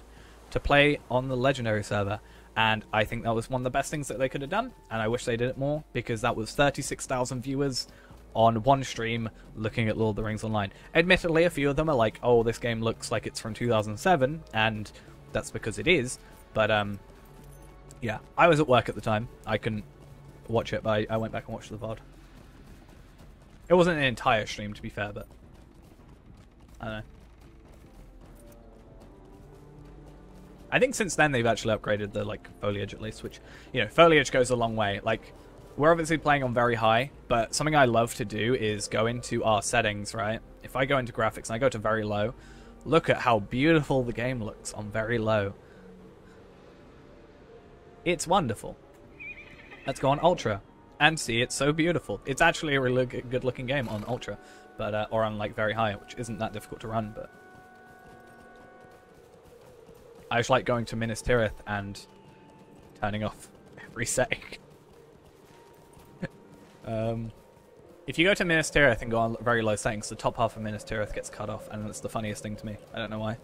Speaker 1: to play on the Legendary server, and I think that was one of the best things that they could have done, and I wish they did it more, because that was 36,000 viewers on one stream looking at Lord of the Rings Online. Admittedly, a few of them are like, oh, this game looks like it's from 2007, and that's because it is, but yeah, I was at work at the time. I couldn't watch it, but I went back and watched the VOD. It wasn't an entire stream, to be fair, but I don't know. I think since then they've actually upgraded the like foliage at least, which, you know, foliage goes a long way. Like, we're obviously playing on very high, but something I love to do is go into our settings, right? If I go into graphics and I go to very low, look at how beautiful the game looks on very low. It's wonderful. Let's go on Ultra and see it's so beautiful. It's actually a really good looking game on Ultra, but or on like very high, which isn't that difficult to run, but I just like going to Minas Tirith and turning off every setting. If you go to Minas Tirith and go on very low settings, the top half of Minas Tirith gets cut off, and it's the funniest thing to me. I don't know why.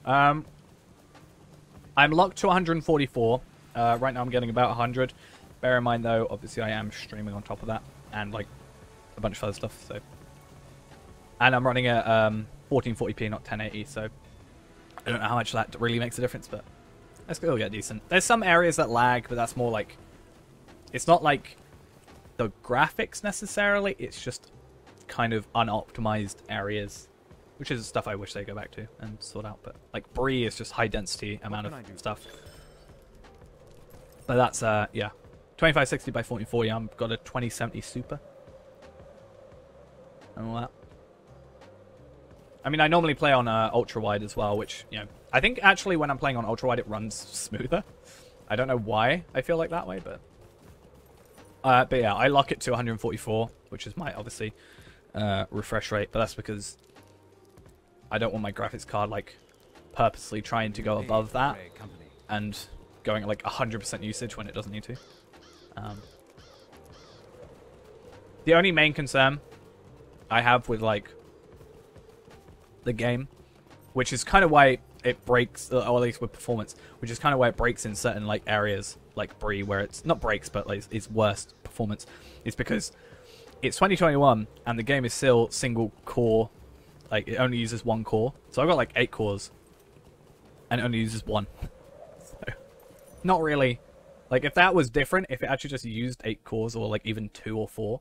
Speaker 1: I'm locked to 144. Right now I'm getting about 100. Bear in mind though, obviously I am streaming on top of that, and like a bunch of other stuff, so. And I'm running at 1440p, not 1080, so I don't know how much that really makes a difference, but let's still get decent. There's some areas that lag, but that's more like, it's not like the graphics necessarily, it's just kind of unoptimized areas, which is stuff I wish they go back to and sort out. But like Bree is just high density amount of stuff. But that's yeah, 2560 by 1440. I've got a 2070 Super and all that. I mean, I normally play on ultra wide as well, which, you know, I think actually when I'm playing on ultra wide it runs smoother. I don't know why I feel like that way, but yeah, I lock it to 144, which is my obviously refresh rate, but that's because I don't want my graphics card like purposely trying to go above that and going at like 100% usage when it doesn't need to. The only main concern I have with like the game, which is kind of why it breaks, or at least with performance, which is kind of why it breaks in certain like areas like Bree, where it's not breaks but like it's worst performance, is because it's 2021 and the game is still single core. Like, it only uses 1 core. So I've got like 8 cores and it only uses 1. So, not really. Like, if that was different, if it actually just used 8 cores or like even 2 or 4,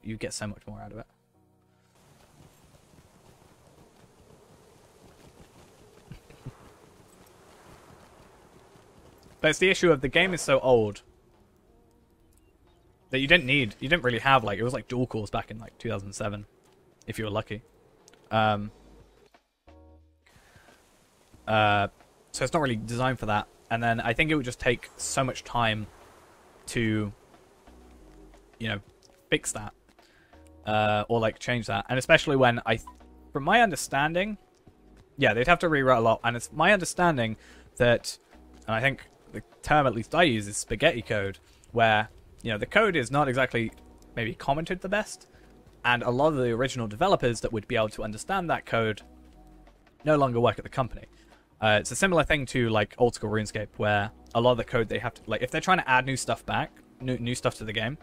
Speaker 1: you'd get so much more out of it. But it's the issue of the game is so old that you didn't really have, like, it was like dual cores back in like 2007, if you were lucky. So it's not really designed for that. And then I think it would just take so much time to, you know, fix that. Or like change that. And especially when from my understanding, yeah, they'd have to rewrite a lot. And it's my understanding that, and I think the term at least I use is spaghetti code, where, you know, the code is not exactly maybe commented the best. And a lot of the original developers that would be able to understand that code no longer work at the company. It's a similar thing to like old school RuneScape, where a lot of the code they have to, like, if they're trying to add new stuff back, new stuff to the game,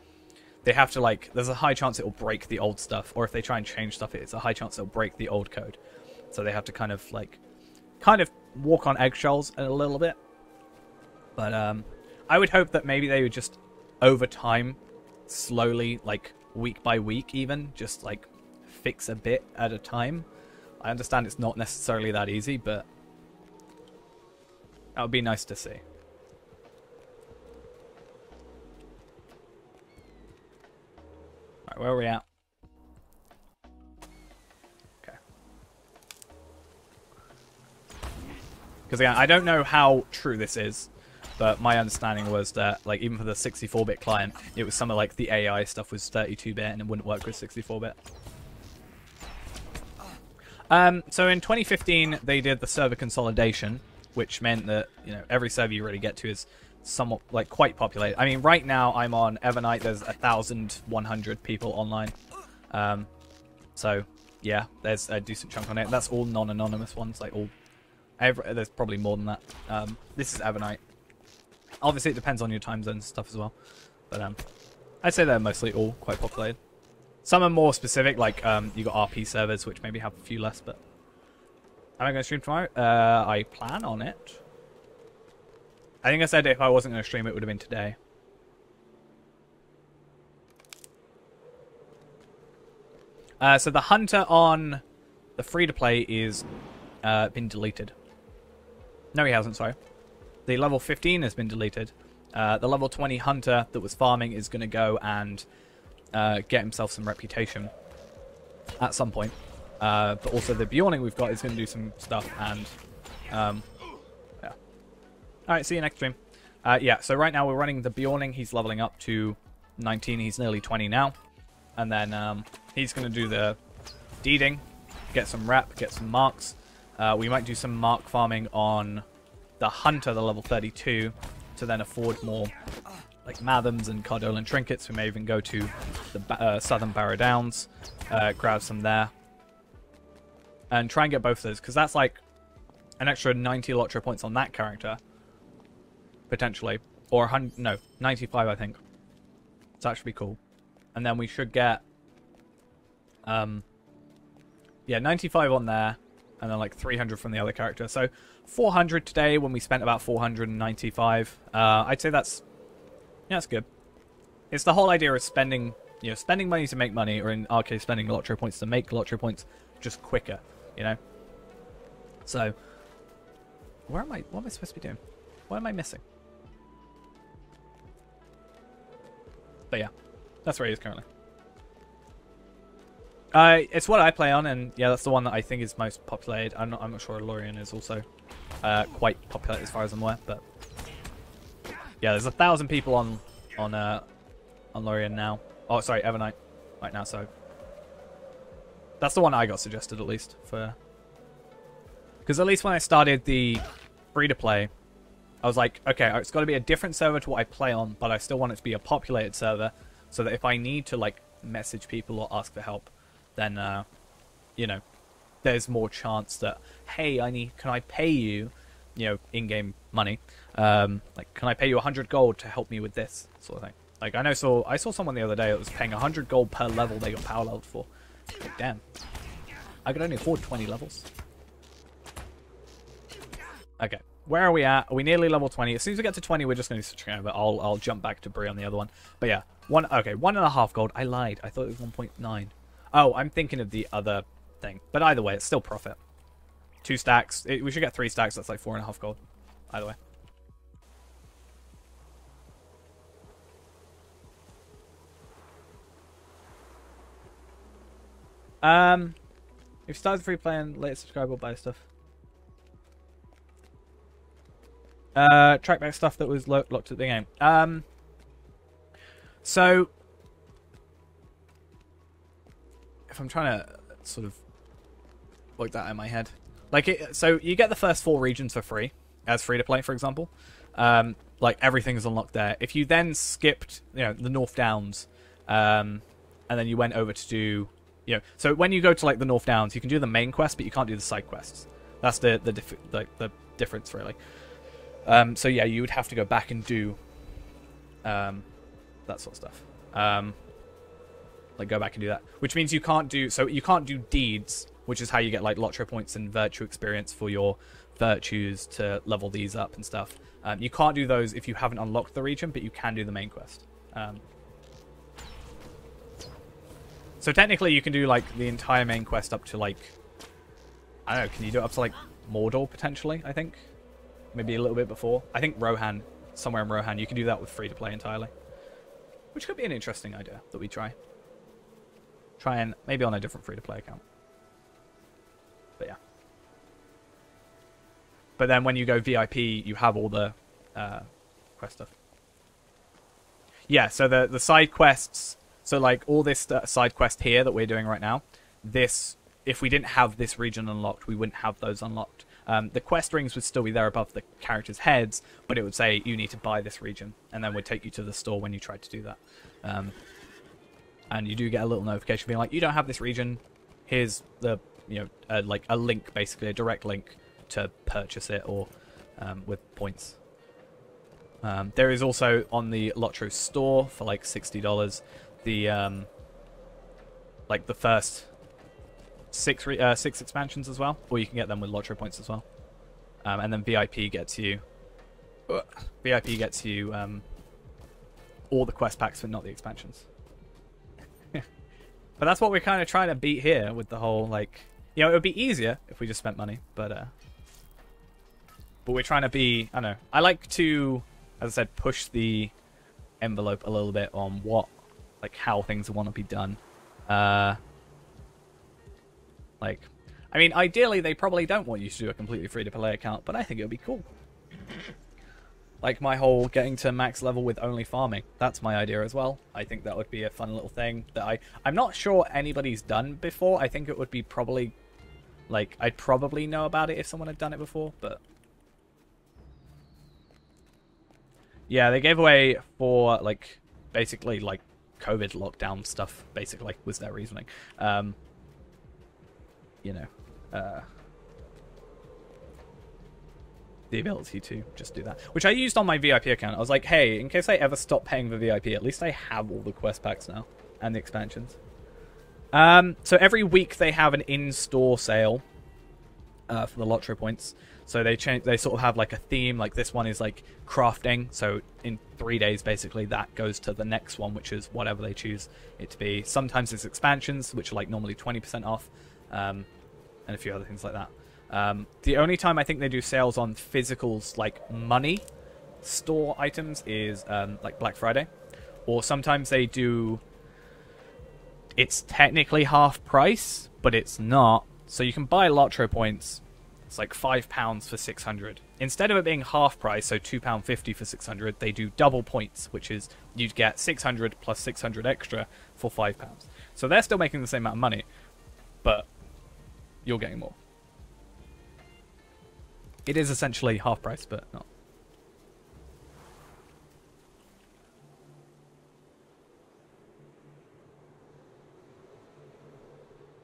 Speaker 1: they have to, like, there's a high chance it will break the old stuff, or if they try and change stuff, it's a high chance it'll break the old code. So they have to kind of walk on eggshells a little bit. But I would hope that maybe they would just over time slowly like week by week even, just like fix a bit at a time. I understand it's not necessarily that easy, but that would be nice to see. Alright, where are we at? Okay. Because again, I don't know how true this is, but my understanding was that, like, even for the 64-bit client, it was something like the AI stuff was 32-bit and it wouldn't work with 64-bit. So in 2015, they did the server consolidation, which meant that, you know, every server you really get to is somewhat, like, quite populated. I mean, right now I'm on Evernight. There's 1,100 people online. So yeah, there's a decent chunk on it. That's all non-anonymous ones, like all. There's probably more than that. This is Evernight. Obviously, it depends on your time zone and stuff as well, but I'd say they're mostly all quite populated. Some are more specific, like you got RP servers, which maybe have a few less. But am I going to stream tomorrow? I plan on it. I think I said if I wasn't going to stream, it would have been today. So the hunter on the free-to-play is been deleted. No, he hasn't, sorry. The level 15 has been deleted. The level 20 hunter that was farming is going to go and get himself some reputation at some point. But also the Bjorning we've got is going to do some stuff, and yeah. Alright, see you next stream. Yeah, so right now we're running the Bjorning. He's leveling up to 19. He's nearly 20 now. And then he's going to do the deeding, get some rep, get some marks. We might do some mark farming on the hunter, the level 32, to then afford more like Mathams and Cardolan trinkets. We may even go to the Southern Barrow Downs, grab some there, and try and get both of those, because that's like an extra 90 LOTRO points on that character, potentially, or 100, no, 95 I think. So that should be cool. And then we should get, yeah, 95 on there, and then like 300 from the other character. So 400 today when we spent about 495. I'd say that's, yeah, that's good. It's the whole idea of spending, you know, spending money to make money, or in our case, spending LOTRO points to make LOTRO points just quicker, you know? So, what am I supposed to be doing? What am I missing? But yeah, that's where he is currently. It's what I play on, and yeah, that's the one that I think is most populated. I'm not sure Lorien is also quite popular as far as I'm aware, but yeah, there's 1,000 people on Lorien now. Oh, sorry, Evernight right now. So that's the one I got suggested, at least, for, because at least when I started the free to play, I was like, okay, it's got to be a different server to what I play on, but I still want it to be a populated server, so that if I need to like message people or ask for help, then you know, there's more chance that, hey, can I pay you, you know, in-game money, like, can I pay you 100 gold to help me with this sort of thing. Like, I saw someone the other day that was paying 100 gold per level they got power leveled for. Like, damn, I could only afford 20 levels. Okay, where are we at? Are we nearly level 20? As soon as we get to 20, we're just going to switch over. I'll jump back to Brie on the other one. But yeah, 1.5 gold. I lied. I thought it was 1.9. Oh, I'm thinking of the other thing. But either way, it's still profit. 2 stacks. We should get 3 stacks. That's like 4.5 gold. Either way. If you started free playing, later subscribe or buy stuff. Trackback stuff that was locked at the game. So if I'm trying to sort of work that in my head, like so you get the first 4 regions for free as free to play, for example. Like everything is unlocked there. If you then skipped, you know, the North Downs, and then you went over to do, you know, so when you go to like the North Downs, you can do the main quest, but you can't do the side quests. That's the difference, really. So yeah, you would have to go back and do that sort of stuff. Like go back and do that, which means you can't do deeds, which is how you get like LOTRO points and virtue experience for your virtues to level these up and stuff. You can't do those if you haven't unlocked the region, but you can do the main quest. So technically you can do like the entire main quest up to like, I don't know, can you do it up to like Mordor potentially, I think? Maybe a little bit before. I think Rohan, somewhere in Rohan, you can do that with free to play entirely. Which could be an interesting idea that we try. Try and maybe on a different free to play account. But yeah. But then when you go VIP, you have all the quest stuff. Yeah, so the side quests, so like all this side quest here that we're doing right now, this, if we didn't have this region unlocked, we wouldn't have those unlocked. The quest rings would still be there above the characters' heads, but it would say you need to buy this region, and then would take you to the store when you tried to do that. And you do get a little notification being like, you don't have this region. Here's the, you know, like a link, basically a direct link to purchase it, or with points. There is also on the LOTRO store for like $60 the like the first six expansions as well, or you can get them with LOTRO points as well. And then VIP gets you all the quest packs, but not the expansions. But that's what we're kind of trying to beat here with the whole, like, you know, it would be easier if we just spent money, but we're trying to be, I don't know, I like to, as I said, push the envelope a little bit on what, like, how things want to be done. Like, I mean, ideally, they probably don't want you to do a completely free-to-play account, but I think it would be cool. Like my whole getting to max level with only farming. That's my idea as well. I think that would be a fun little thing that I'm not sure anybody's done before. I think it would be probably, like, I'd probably know about it if someone had done it before, but... Yeah, they gave away for, like, basically, like, COVID lockdown stuff, basically, was their reasoning. You know, the ability to just do that, which I used on my VIP account. I was like, hey, in case I ever stop paying for VIP, at least I have all the quest packs now and the expansions. So every week they have an in-store sale for the LOTRO points. So they sort of have like a theme. Like this one is like crafting. So in 3 days, basically, that goes to the next one, which is whatever they choose it to be. Sometimes it's expansions, which are like normally 20% off, and a few other things like that. The only time I think they do sales on physicals, like money store items, is like Black Friday. Or sometimes they do... It's technically half price, but it's not. So you can buy LOTRO points. It's like £5 for 600. Instead of it being half price, so £2.50 for 600, they do double points, which is you'd get 600 plus 600 extra for £5. So they're still making the same amount of money, but you're getting more. It is essentially half price, but not.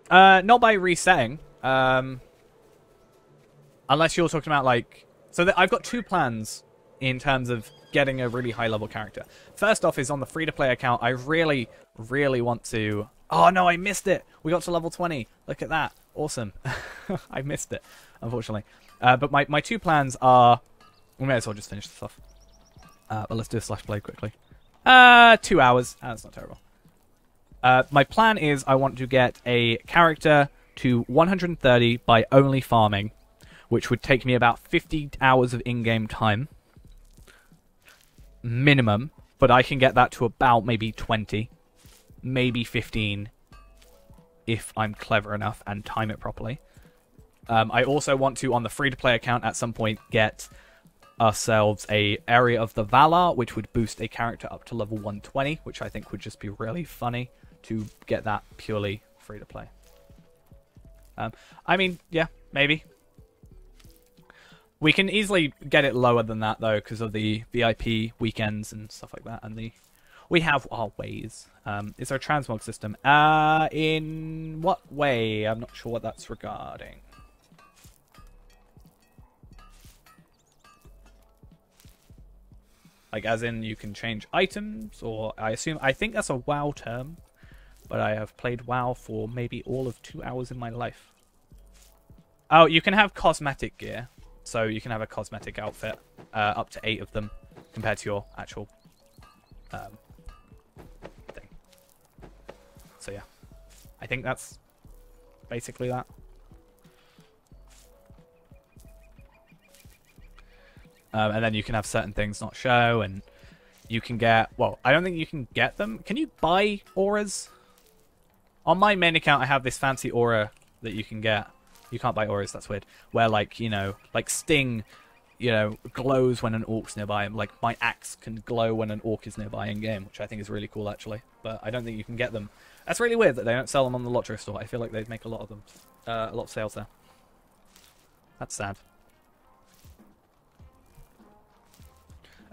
Speaker 1: Not by resetting. Unless you're talking about, like... So I've got two plans in terms of getting a really high-level character. First off is on the free-to-play account. I really, really want to... Oh, no, I missed it! We got to level 20. Look at that. Awesome. I missed it, unfortunately. But my two plans are... We may as well just finish this off. But let's do a slash play quickly. 2 hours. That's not terrible. My plan is I want to get a character to 130 by only farming, which would take me about 50 hours of in-game time. Minimum. But I can get that to about maybe 20. Maybe 15. If I'm clever enough and time it properly. I also want to, on the free-to-play account, at some point, get ourselves a Area of the Valar, which would boost a character up to level 120, which I think would just be really funny to get that purely free-to-play. I mean, yeah, maybe. We can easily get it lower than that, though, because of the VIP weekends and stuff like that, and we have our ways. Is there a transmog system? In what way? I'm not sure what that's regarding. Like, as in, you can change items, or I think that's a WoW term, but I have played WoW for maybe all of 2 hours in my life. Oh, you can have cosmetic gear, so you can have a cosmetic outfit, up to 8 of them, compared to your actual thing. So yeah. I think that's basically that. And then you can have certain things not show, and you can get... Well, I don't think you can get them. Can you buy auras? On my main account, I have this fancy aura that you can get. You can't buy auras, that's weird. Where, like, you know, like Sting, you know, glows when an orc's nearby. And, like, my axe can glow when an orc is nearby in-game, which I think is really cool, actually. But I don't think you can get them. That's really weird that they don't sell them on the LOTRO store. I feel like they'd make a lot of them. A lot of sales there. That's sad.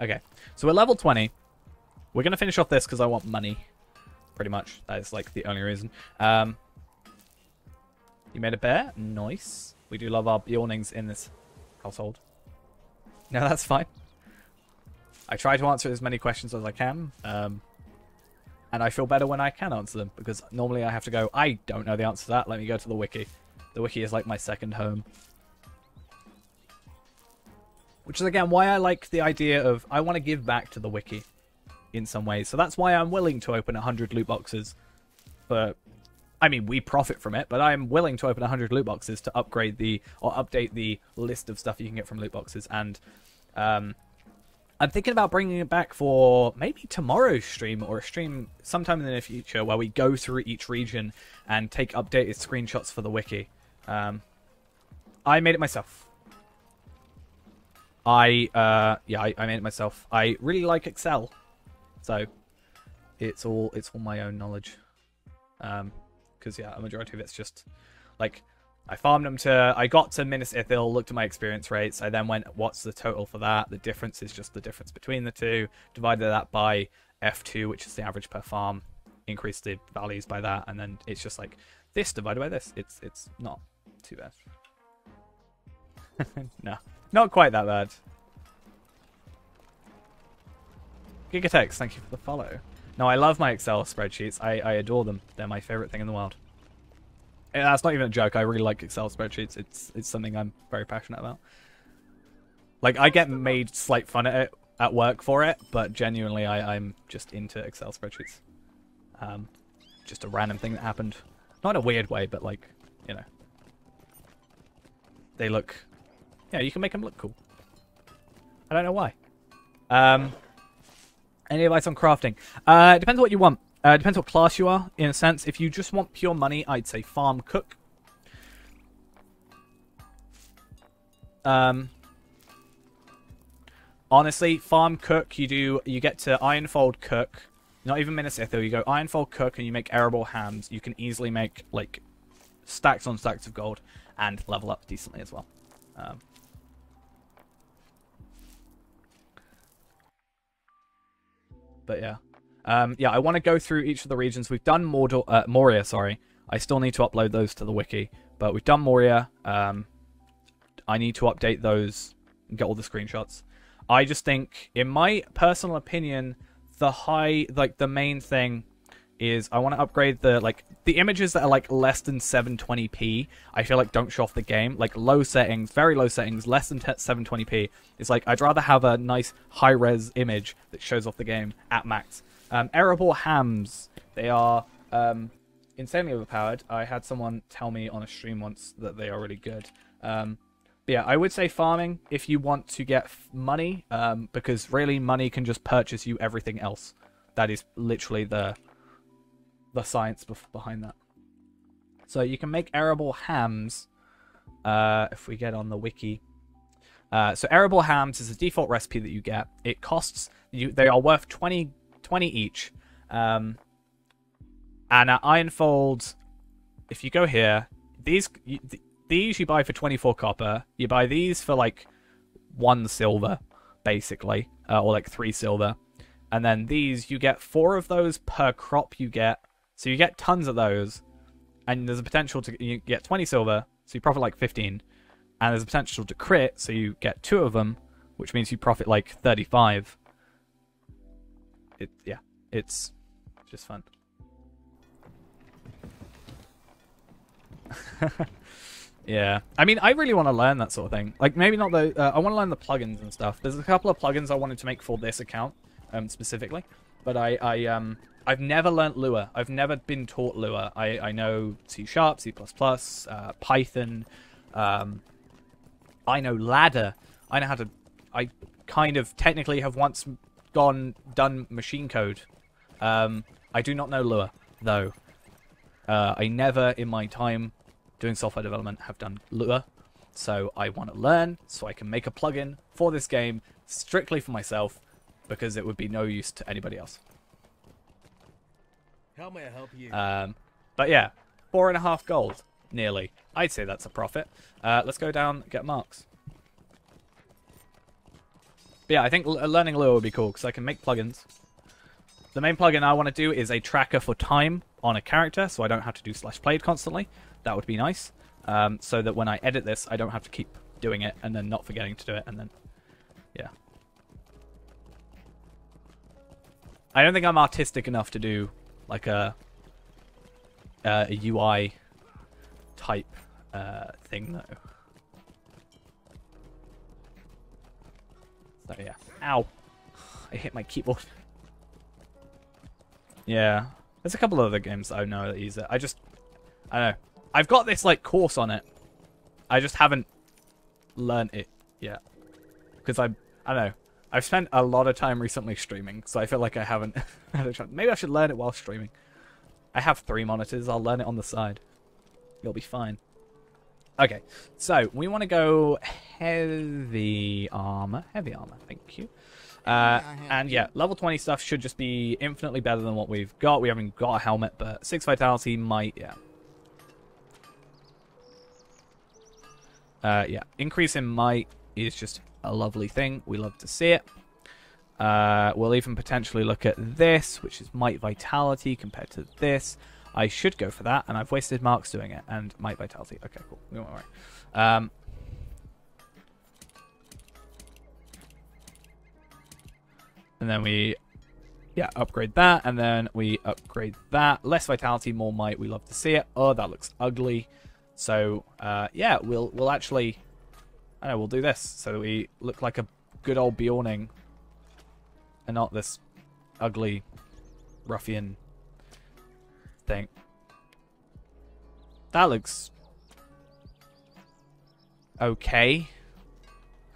Speaker 1: Okay, so we're level 20. We're going to finish off this because I want money. Pretty much. That is, like, the only reason. You made a bear? Nice. We do love our yawnings in this household. No, that's fine. I try to answer as many questions as I can. And I feel better when I can answer them. Because normally I have to go, I don't know the answer to that. Let me go to the wiki. The wiki is like my second home. Which is, again, why I like the idea of... I want to give back to the wiki in some ways. So that's why I'm willing to open 100 loot boxes. But, I mean, we profit from it. But I'm willing to open 100 loot boxes to upgrade the... Or update the list of stuff you can get from loot boxes. And I'm thinking about bringing it back for maybe tomorrow's stream. Or a stream sometime in the near future where we go through each region and take updated screenshots for the wiki. I made it myself. I made it myself. I really like Excel, so it's all my own knowledge. Because yeah, a majority of it's just like I farmed them to. I got to Minas Ithil, looked at my experience rates. I then went, what's the total for that? The difference is just the difference between the two. Divided that by F2, which is the average per farm. Increased the values by that, and then it's just like this divided by this. It's not too bad. No. Not quite that bad. Gigatex, thank you for the follow. No, I love my Excel spreadsheets. I adore them. They're my favorite thing in the world. And that's not even a joke. I really like Excel spreadsheets. It's something I'm very passionate about. Like, I get made slight fun at it at work for it, but genuinely I'm just into Excel spreadsheets. Just a random thing that happened. Not in a weird way, but like, you know. They look... Yeah, you can make them look cool. I don't know why. Any advice on crafting? Depends what you want. Depends what class you are, in a sense. If you just want pure money, I'd say farm cook. Honestly, farm cook, you get to Ironfold cook. Not even Minas Ithil. You go Ironfold cook and you make arable hams. You can easily make, like, stacks on stacks of gold and level up decently as well. But yeah. Yeah, I want to go through each of the regions. We've done Moria, sorry. I still need to upload those to the wiki. But we've done Moria. I need to update those and get all the screenshots. I just think, in my personal opinion, the main thing is I want to upgrade the images that are like less than 720p. I feel like don't show off the game. Like low settings, very low settings, less than 720p. It's like I'd rather have a nice high-res image that shows off the game at max. Arable hams, they are insanely overpowered. I had someone tell me on a stream once that they are really good. But yeah, I would say farming if you want to get money, because really money can just purchase you everything else. That is literally the science behind that. So you can make arable hams if we get on the wiki. So arable hams is a default recipe that you get. It costs you. They are worth 20 each. And at Ironfold, if you go here, these you buy for 24 copper. You buy these for like 1 silver, basically, or like 3 silver. And then these, you get 4 of those per crop you get. So you get tons of those, and there's a potential to you get 20 silver, so you profit like 15. And there's a potential to crit, so you get 2 of them, which means you profit like 35. Yeah, it's just fun. Yeah, I mean, I really want to learn that sort of thing. Like, maybe not the... I want to learn the plugins and stuff. There's a couple of plugins I wanted to make for this account, specifically. But I I've never learnt Lua. I've never been taught Lua. I know C#, C++, Python. I know ladder. I know how to... I kind of technically have once done machine code. I do not know Lua, though. I never, in my time doing software development, have done Lua. So I want to learn, so I can make a plugin for this game, strictly for myself, because it would be no use to anybody else.
Speaker 5: How may I help you?
Speaker 1: But yeah, 4.5 gold, nearly. I'd say that's a profit. Let's go down, get marks. But yeah, I think learning Lua would be cool, because I can make plugins. The main plugin I want to do is a tracker for time on a character, so I don't have to do /played constantly. That would be nice. So that when I edit this, I don't have to keep doing it and then not forgetting to do it, and then, yeah. I don't think I'm artistic enough to do, like, a UI type thing, though. So, yeah. Ow. I hit my keyboard. Yeah. There's a couple of other games that I know that use it. I don't know. I've got this, like, course on it. I just haven't learned it yet. Because I don't know. I've spent a lot of time recently streaming, so I feel like I haven't had a chance. Maybe I should learn it while streaming. I have 3 monitors. I'll learn it on the side. You'll be fine. Okay, so we want to go heavy armor. Heavy armor, thank you. And yeah, level 20 stuff should just be infinitely better than what we've got. We haven't got a helmet, but 6 vitality might, yeah. Yeah, increase in might is just a lovely thing. We love to see it. We'll even potentially look at this, which is might vitality compared to this. I should go for that, and I've wasted marks doing it. And might vitality. Okay, cool. We won't worry. And then we, yeah, upgrade that, and then we upgrade that. Less vitality, more might. We love to see it. Oh, that looks ugly. So, yeah, we'll actually, I don't know, we'll do this so that we look like a good old Bjorning and not this ugly ruffian thing. That looks okay,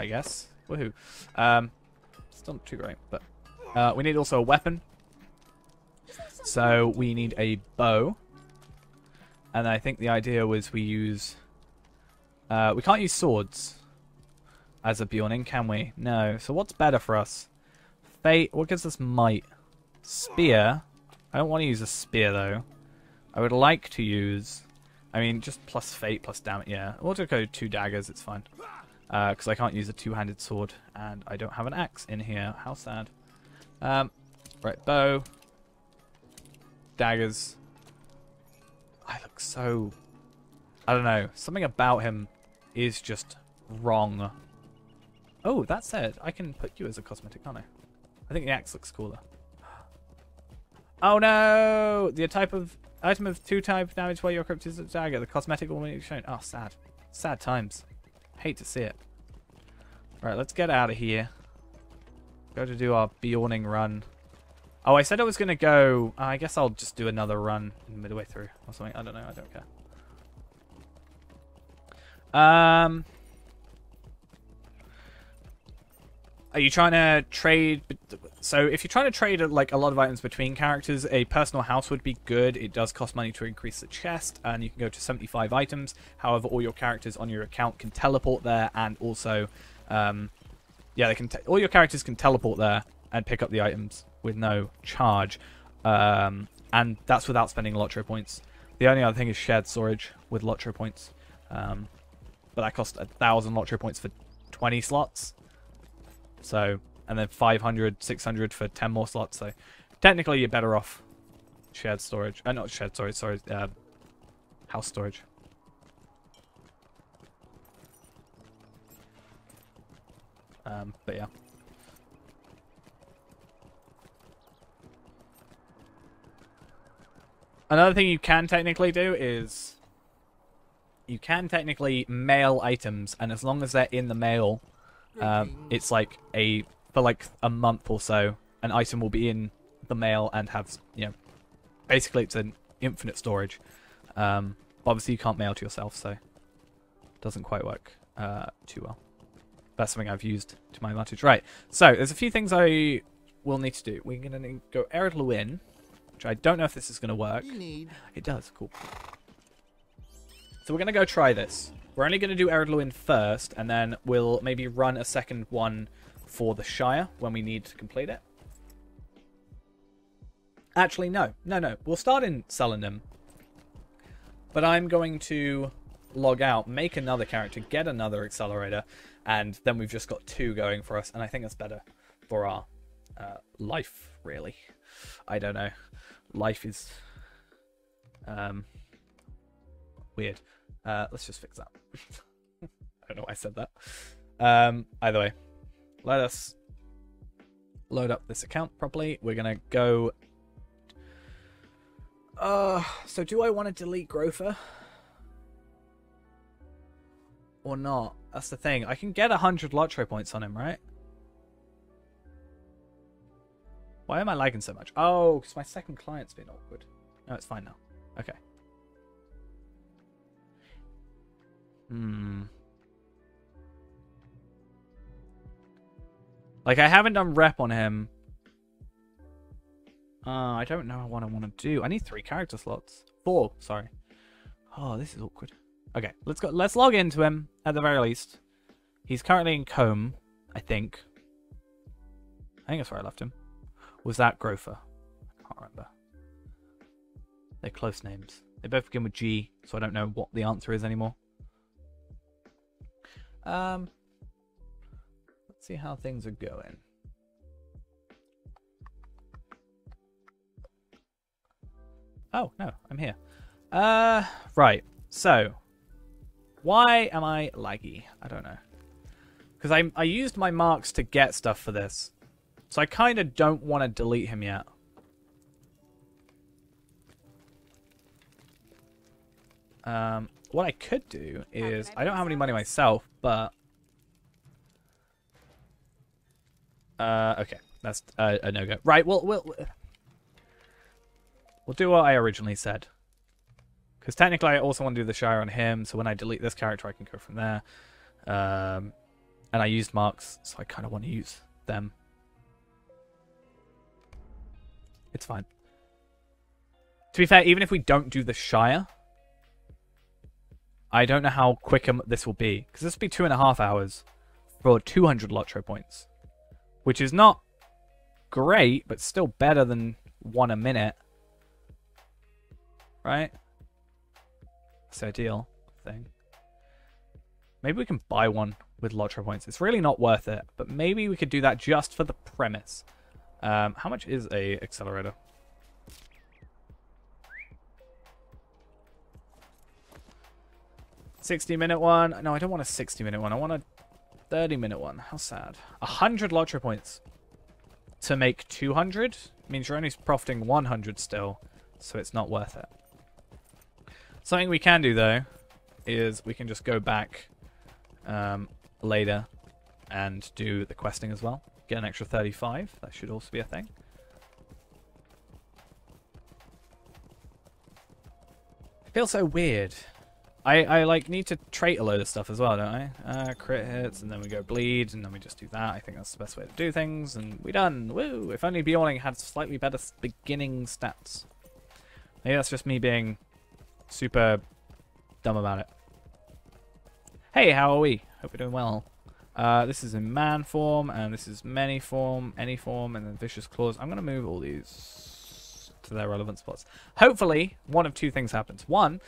Speaker 1: I guess. Woohoo. Still not too great, but we need also a weapon. So we need a bow. And I think the idea was we use... we can't use swords as a Bjorning, can we? No. So what's better for us? Fate. What gives us might? Spear. I don't want to use a spear, though. I would like to use... I mean, just plus fate, plus damage. Yeah, we'll just go 2 daggers. It's fine. Because I can't use a 2-handed sword. And I don't have an axe in here. How sad. Right, bow. Daggers. I look so... I don't know. Something about him is just wrong. Oh, that said, I can put you as a cosmetic, can't I? I think the axe looks cooler. Oh no! The item of 2 type damage while you're equipped is a dagger. The cosmetic will be shown. Oh, sad. Sad times. Hate to see it. Right, let's get out of here. Go to do our Bjorning run. Oh, I said I was going to go... I guess I'll just do another run midway through or something. I don't know. I don't care. Are you trying to trade... So if you're trying to trade like a lot of items between characters, a personal house would be good. It does cost money to increase the chest, and you can go to 75 items. However, all your characters on your account can teleport there, and also... yeah, they can all your characters can teleport there and pick up the items with no charge. And that's without spending LOTRO points. The only other thing is shared storage with LOTRO points. But that costs 1,000 LOTRO points for 20 slots. So, and then 500, 600 for 10 more slots. So, technically, you're better off shared storage. Not shared storage, sorry. House storage. But yeah. Another thing you can technically do is you can technically mail items, and as long as they're in the mail, it's like for like a month or so, an item will be in the mail and have, you know, basically it's an infinite storage. Obviously you can't mail to yourself, so it doesn't quite work too well. That's something I've used to my advantage. Right, so there's a few things I will need to do. We're going to go Ered Luin, which I don't know if this is going to work. It does, cool. So we're going to go try this. We're only going to do Ered Luin first, and then we'll maybe run a second one for the Shire when we need to complete it. Actually, no. We'll start in Selenim. But I'm going to log out, make another character, get another accelerator, and then we've just got 2 going for us, and I think that's better for our life, really. I don't know. Life is weird. Let's just fix that. I don't know why I said that. Either way, let us load up this account properly. We're going to go... so do I want to delete Grover? Or not? That's the thing. I can get 100 LOTRO points on him, right? Why am I lagging so much? Oh, because my second client's been awkward. No, it's fine now. Okay. Like, I haven't done rep on him. I don't know what I want to do. I need 3 character slots. 4, sorry. Oh, this is awkward. Okay, let's log into him at the very least. He's currently in Combe, I think. I think that's where I left him. Was that Grover? I can't remember. They're close names. They both begin with G, so I don't know what the answer is anymore. Let's see how things are going. Oh, no, I'm here. Right, so why am I laggy? I don't know. Because I used my marks to get stuff for this. So I kind of don't want to delete him yet. What I could do is... I don't have any money myself, but... okay, that's a no-go. Right, we'll do what I originally said. Because technically I also want to do the Shire on him, so when I delete this character I can go from there. And I used marks, so I kind of want to use them. It's fine. To be fair, even if we don't do the Shire, I don't know how quick this will be. Because this will be 2.5 hours for 200 LOTRO points. Which is not great, but still better than 1 a minute. Right? That's the ideal thing. Maybe we can buy one with LOTRO points. It's really not worth it, but maybe we could do that just for the premise. How much is a accelerator? $60-minute one. No, I don't want a 60-minute one. I want a 30-minute one. How sad. 100 LOTRO points to make 200 means you're only profiting 100 still, so it's not worth it. Something we can do, though, is we can just go back later and do the questing as well. Get an extra 35. That should also be a thing. It feels so weird. I like need to trait a load of stuff as well, don't I? Crit hits, and then we go bleed, and then we just do that. I think that's the best way to do things, and we're done. Woo! If only Bjorning had slightly better beginning stats. Maybe that's just me being super dumb about it. Hey, how are we? Hope we're doing well. This is in man form, and this is many form, any form, and then vicious claws. I'm going to move all these to their relevant spots. Hopefully, one of 2 things happens. One,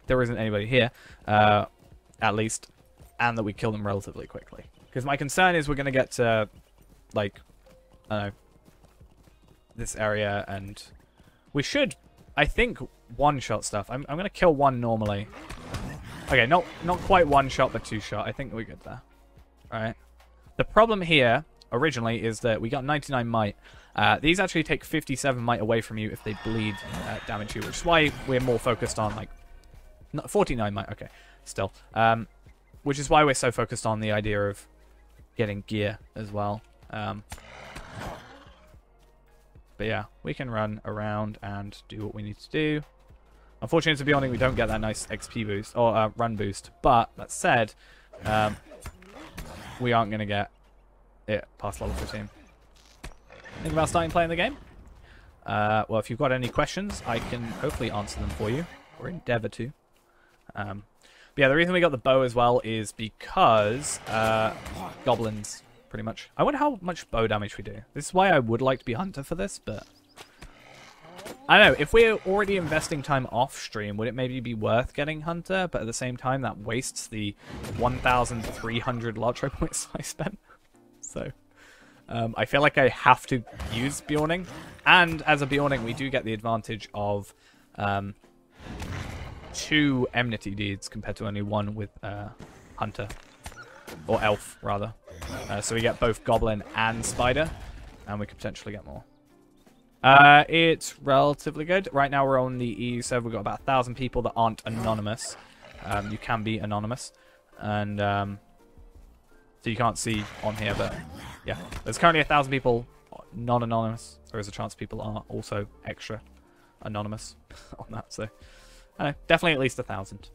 Speaker 1: there isn't anybody here, at least, and that we kill them relatively quickly. Because my concern is we're going to get to, like, I don't know, this area, and we should, I think, one-shot stuff. I'm going to kill one normally. Okay, not quite one-shot, but 2-shot. I think we're good there. Alright. The problem here, originally, is that we got 99 might. These actually take 57 might away from you if they bleed damage you, which is why we're more focused on, like, 49 might, okay, still. Which is why we're so focused on the idea of getting gear as well. But But yeah, we can run around and do what we need to do. Unfortunately, to be honest, we don't get that nice XP boost, or run boost. But, that said, we aren't going to get it past level 15. Think about starting playing the game? Well, if you've got any questions, I can hopefully answer them for you, or endeavor to. But yeah, the reason we got the bow as well is because goblins, pretty much. I wonder how much bow damage we do. This is why I would like to be hunter for this, but I don't know. If we're already investing time off stream, would it maybe be worth getting hunter? But at the same time, that wastes the 1,300 LOTRO points I spent. So I feel like I have to use Bjorning. And as a Bjorning, we do get the advantage of 2 enmity deeds compared to only 1 with hunter. Or elf, rather. So we get both goblin and spider. And we could potentially get more. It's relatively good. Right now we're on the EU server. We've got about 1,000 people that aren't anonymous. You can be anonymous. And so you can't see on here, but yeah. There's currently 1,000 people non-anonymous. There is a chance people are also extra anonymous on that. So definitely at least 1,000,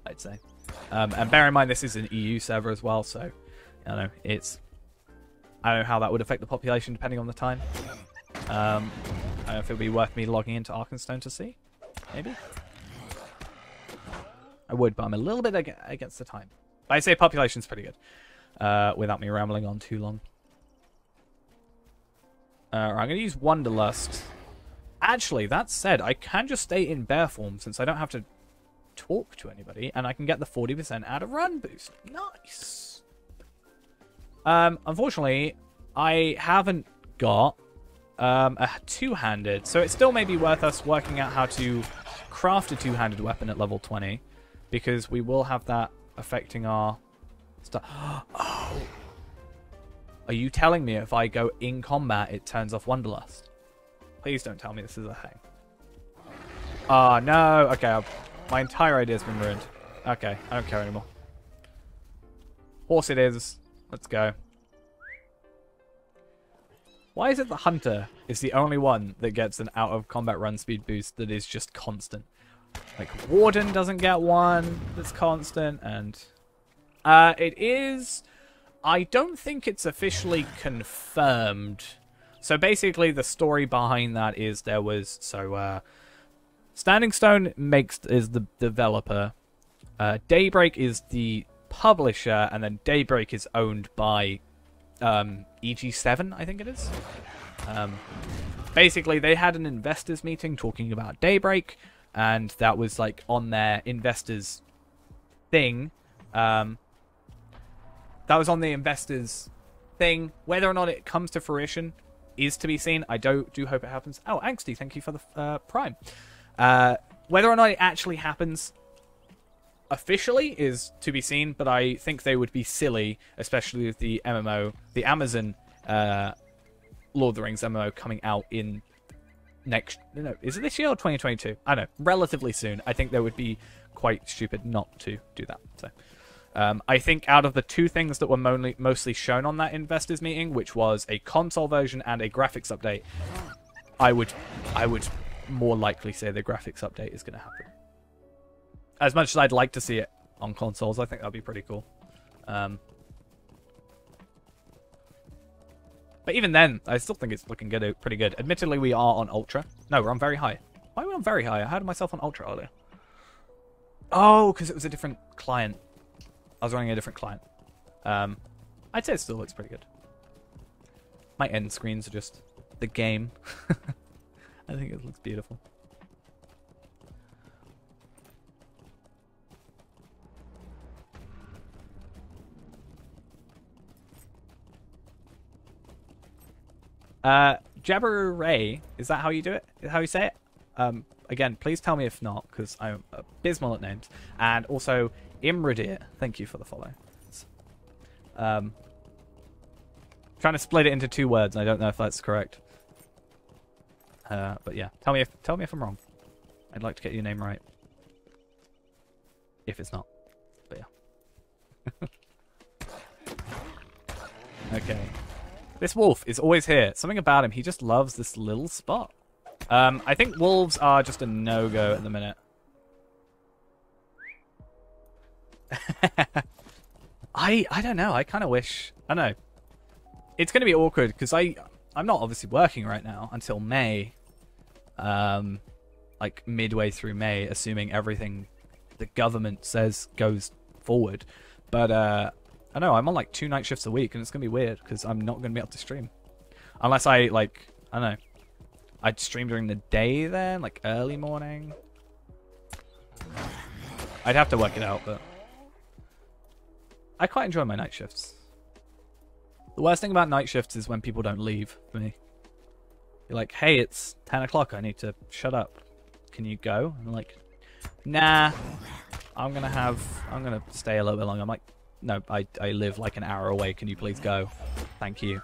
Speaker 1: I'd say. And bear in mind this is an EU server as well, so I don't know how that would affect the population depending on the time. I don't know if it would be worth me logging into Arkenstone to see. Maybe? I would, but I'm a little bit against the time. But I'd say population's pretty good. Without me rambling on too long. I'm going to use Wanderlust. Actually, that said, I can just stay in bear form since I don't have to talk to anybody. And I can get the 40% out of run boost. Nice! Unfortunately, I haven't got a two-handed, so it still may be worth us working out how to craft a two-handed weapon at level 20, because we will have that affecting our stuff. Oh, are you telling me if I go in combat it turns off Wanderlust? Please don't tell me this is a thing. Oh no. Okay, my entire idea's been ruined. Okay, I don't care anymore. Horse it is. Let's go. Why is it the Hunter is the only one that gets an out-of-combat run speed boost that is just constant? Like, Warden doesn't get one that's constant, and it is... I don't think it's officially confirmed. So basically, the story behind that is there was... So, Standing Stone is the developer. Daybreak is the publisher, and then Daybreak is owned by... EG7, I think it is. Basically, they had an investors meeting talking about Daybreak, and that was like on their investors thing. That was on the investors thing. Whether or not it comes to fruition is to be seen. I do hope it happens. Oh, Angsty, thank you for the Prime. Whether or not it actually happens officially is to be seen, but I think they would be silly, especially with the MMO, the Amazon Lord of the Rings MMO coming out in is it this year or 2022? I don't know, relatively soon. I think they would be quite stupid not to do that. So I think out of the two things that were mostly shown on that investors meeting, which was a console version and a graphics update, I would more likely say the graphics update is going to happen. As much as I'd like to see it on consoles, I think that'd be pretty cool. But even then, I still think it's looking good, pretty good. Admittedly, we are on Ultra. No, we're on very high. Why are we on very high? I had myself on Ultra earlier. Oh, because it was a different client. I was running a different client. I'd say it still looks pretty good. My end screens are just the game. I think it looks beautiful. Jabber Ray, is that how you do it? How you say it? Again, please tell me if not, because I'm abysmal at names. And also, Imradir, thank you for the follow. Trying to split it into 2 words, and I don't know if that's correct. But yeah, tell me if I'm wrong. I'd like to get your name right. If it's not, but yeah. Okay. This wolf is always here. Something about him. He just loves this little spot. I think wolves are just a no-go at the minute. I don't know. I kind of wish... I don't know. It's going to be awkward because I'm not obviously working right now until May. Like midway through May, assuming everything the government says goes forward. But I know I'm on like 2 night shifts a week, and it's gonna be weird because I'm not gonna be able to stream unless I like I don't know. I'd stream during the day then, like early morning. I'd have to work it out, but I quite enjoy my night shifts. The worst thing about night shifts is when people don't leave for me. You're like, hey, it's 10 o'clock. I need to shut up. Can you go? I'm like, nah. I'm gonna stay a little bit longer. I'm like, no, I live like an hour away. Can you please go? Thank you.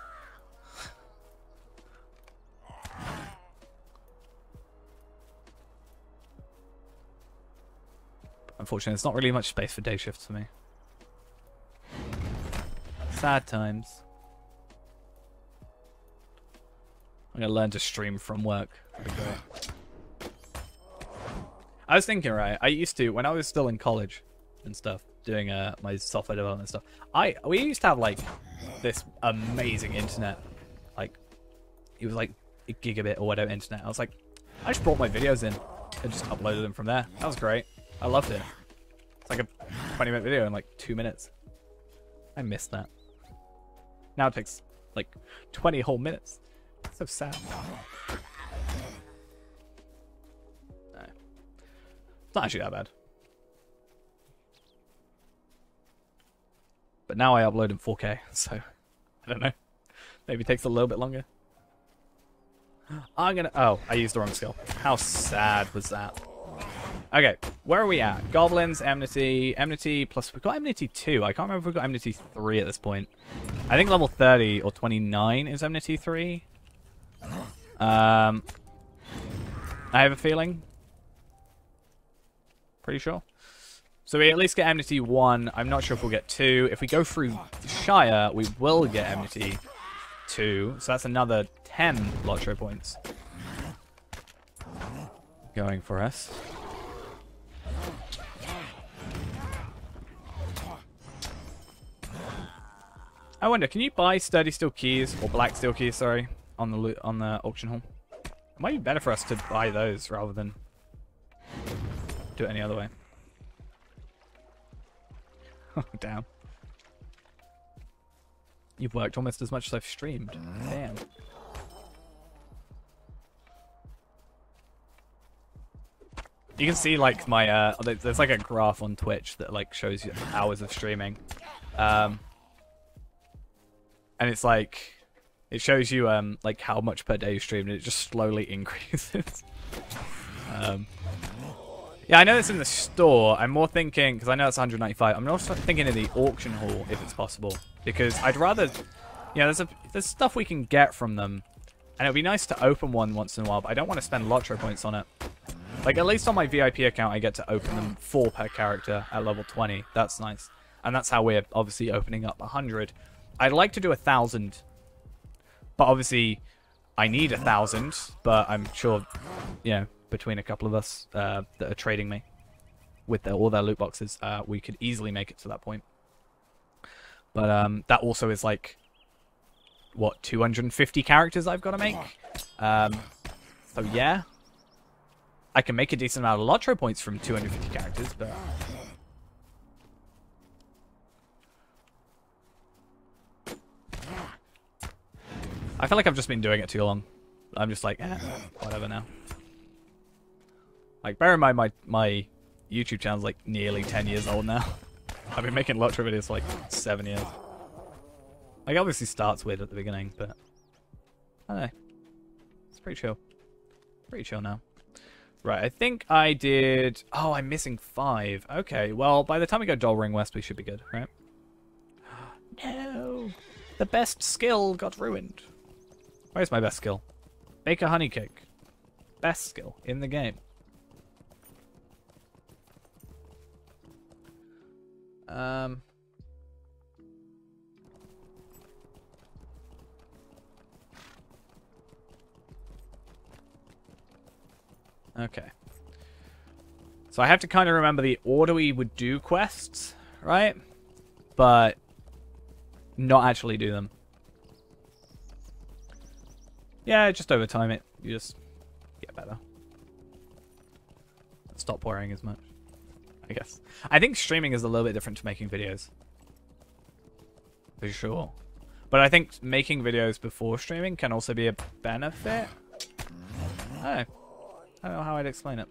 Speaker 1: Unfortunately, there's not really much space for day shifts for me. Sad times. I'm gonna learn to stream from work. That'd be great. I was thinking, right, I used to, when I was still in college and stuff, doing my software development stuff, we used to have, like, this amazing internet. Like, it was, like, a gigabit or whatever internet. I was like, I just brought my videos in and just uploaded them from there. That was great. I loved it. It's like a 20-minute video in, like, 2 minutes. I missed that. Now it takes, like, 20 whole minutes. It's so sad. It's not actually that bad. But now I upload in 4K, so I don't know. Maybe it takes a little bit longer. Oh, I used the wrong skill. How sad was that? Okay, where are we at? Goblins, Enmity, plus we've got Enmity 2. I can't remember if we've got Enmity 3 at this point. I think level 30 or 29 is Enmity 3. I have a feeling. Pretty sure. So we at least get Enmity 1. I'm not sure if we'll get 2. If we go through Shire, we will get Enmity 2. So that's another 10 LOTRO points going for us. I wonder, can you buy sturdy steel keys or black steel keys? Sorry, on the auction hall. It might be better for us to buy those rather than do it any other way. Oh, damn. You've worked almost as much as I've streamed. Damn. You can see like my there's like a graph on Twitch that like shows you hours of streaming. And it's like it shows you like how much per day you streamed, and it just slowly increases. Yeah, I know it's in the store. I'm more thinking, because I know it's 195, I'm also thinking in the auction hall if it's possible. Because I'd rather, you know, there's stuff we can get from them. And it would be nice to open one once in a while, but I don't want to spend LOTRO points on it. Like, at least on my VIP account, I get to open them 4 per character at level 20. That's nice. And that's how we're obviously opening up 100. I'd like to do 1,000. But obviously, I need 1,000. But I'm sure, you know, between a couple of us that are trading me with all their loot boxes, we could easily make it to that point. But that also is like, what, 250 characters I've got to make? So yeah, I can make a decent amount of LOTRO points from 250 characters, but I feel like I've just been doing it too long. I'm just like, whatever now. Like, bear in mind, my YouTube channel's like nearly 10 years old now. I've been making LOTRO videos for like 7 years. Like, obviously starts weird at the beginning, but I don't know. It's pretty chill. Pretty chill now. Right, I think I did... Oh, I'm missing 5. Okay, well, by the time we go Doll Ring West, we should be good, right? No! The best skill got ruined. Where's my best skill? Bake a honey cake. Best skill in the game. Okay. So I have to kind of remember the order we would do quests, right? But not actually do them. Yeah, just over time it. You just get better. Stop worrying as much, I guess. I think streaming is a little bit different to making videos. For sure. But I think making videos before streaming can also be a benefit. I don't know how I'd explain it.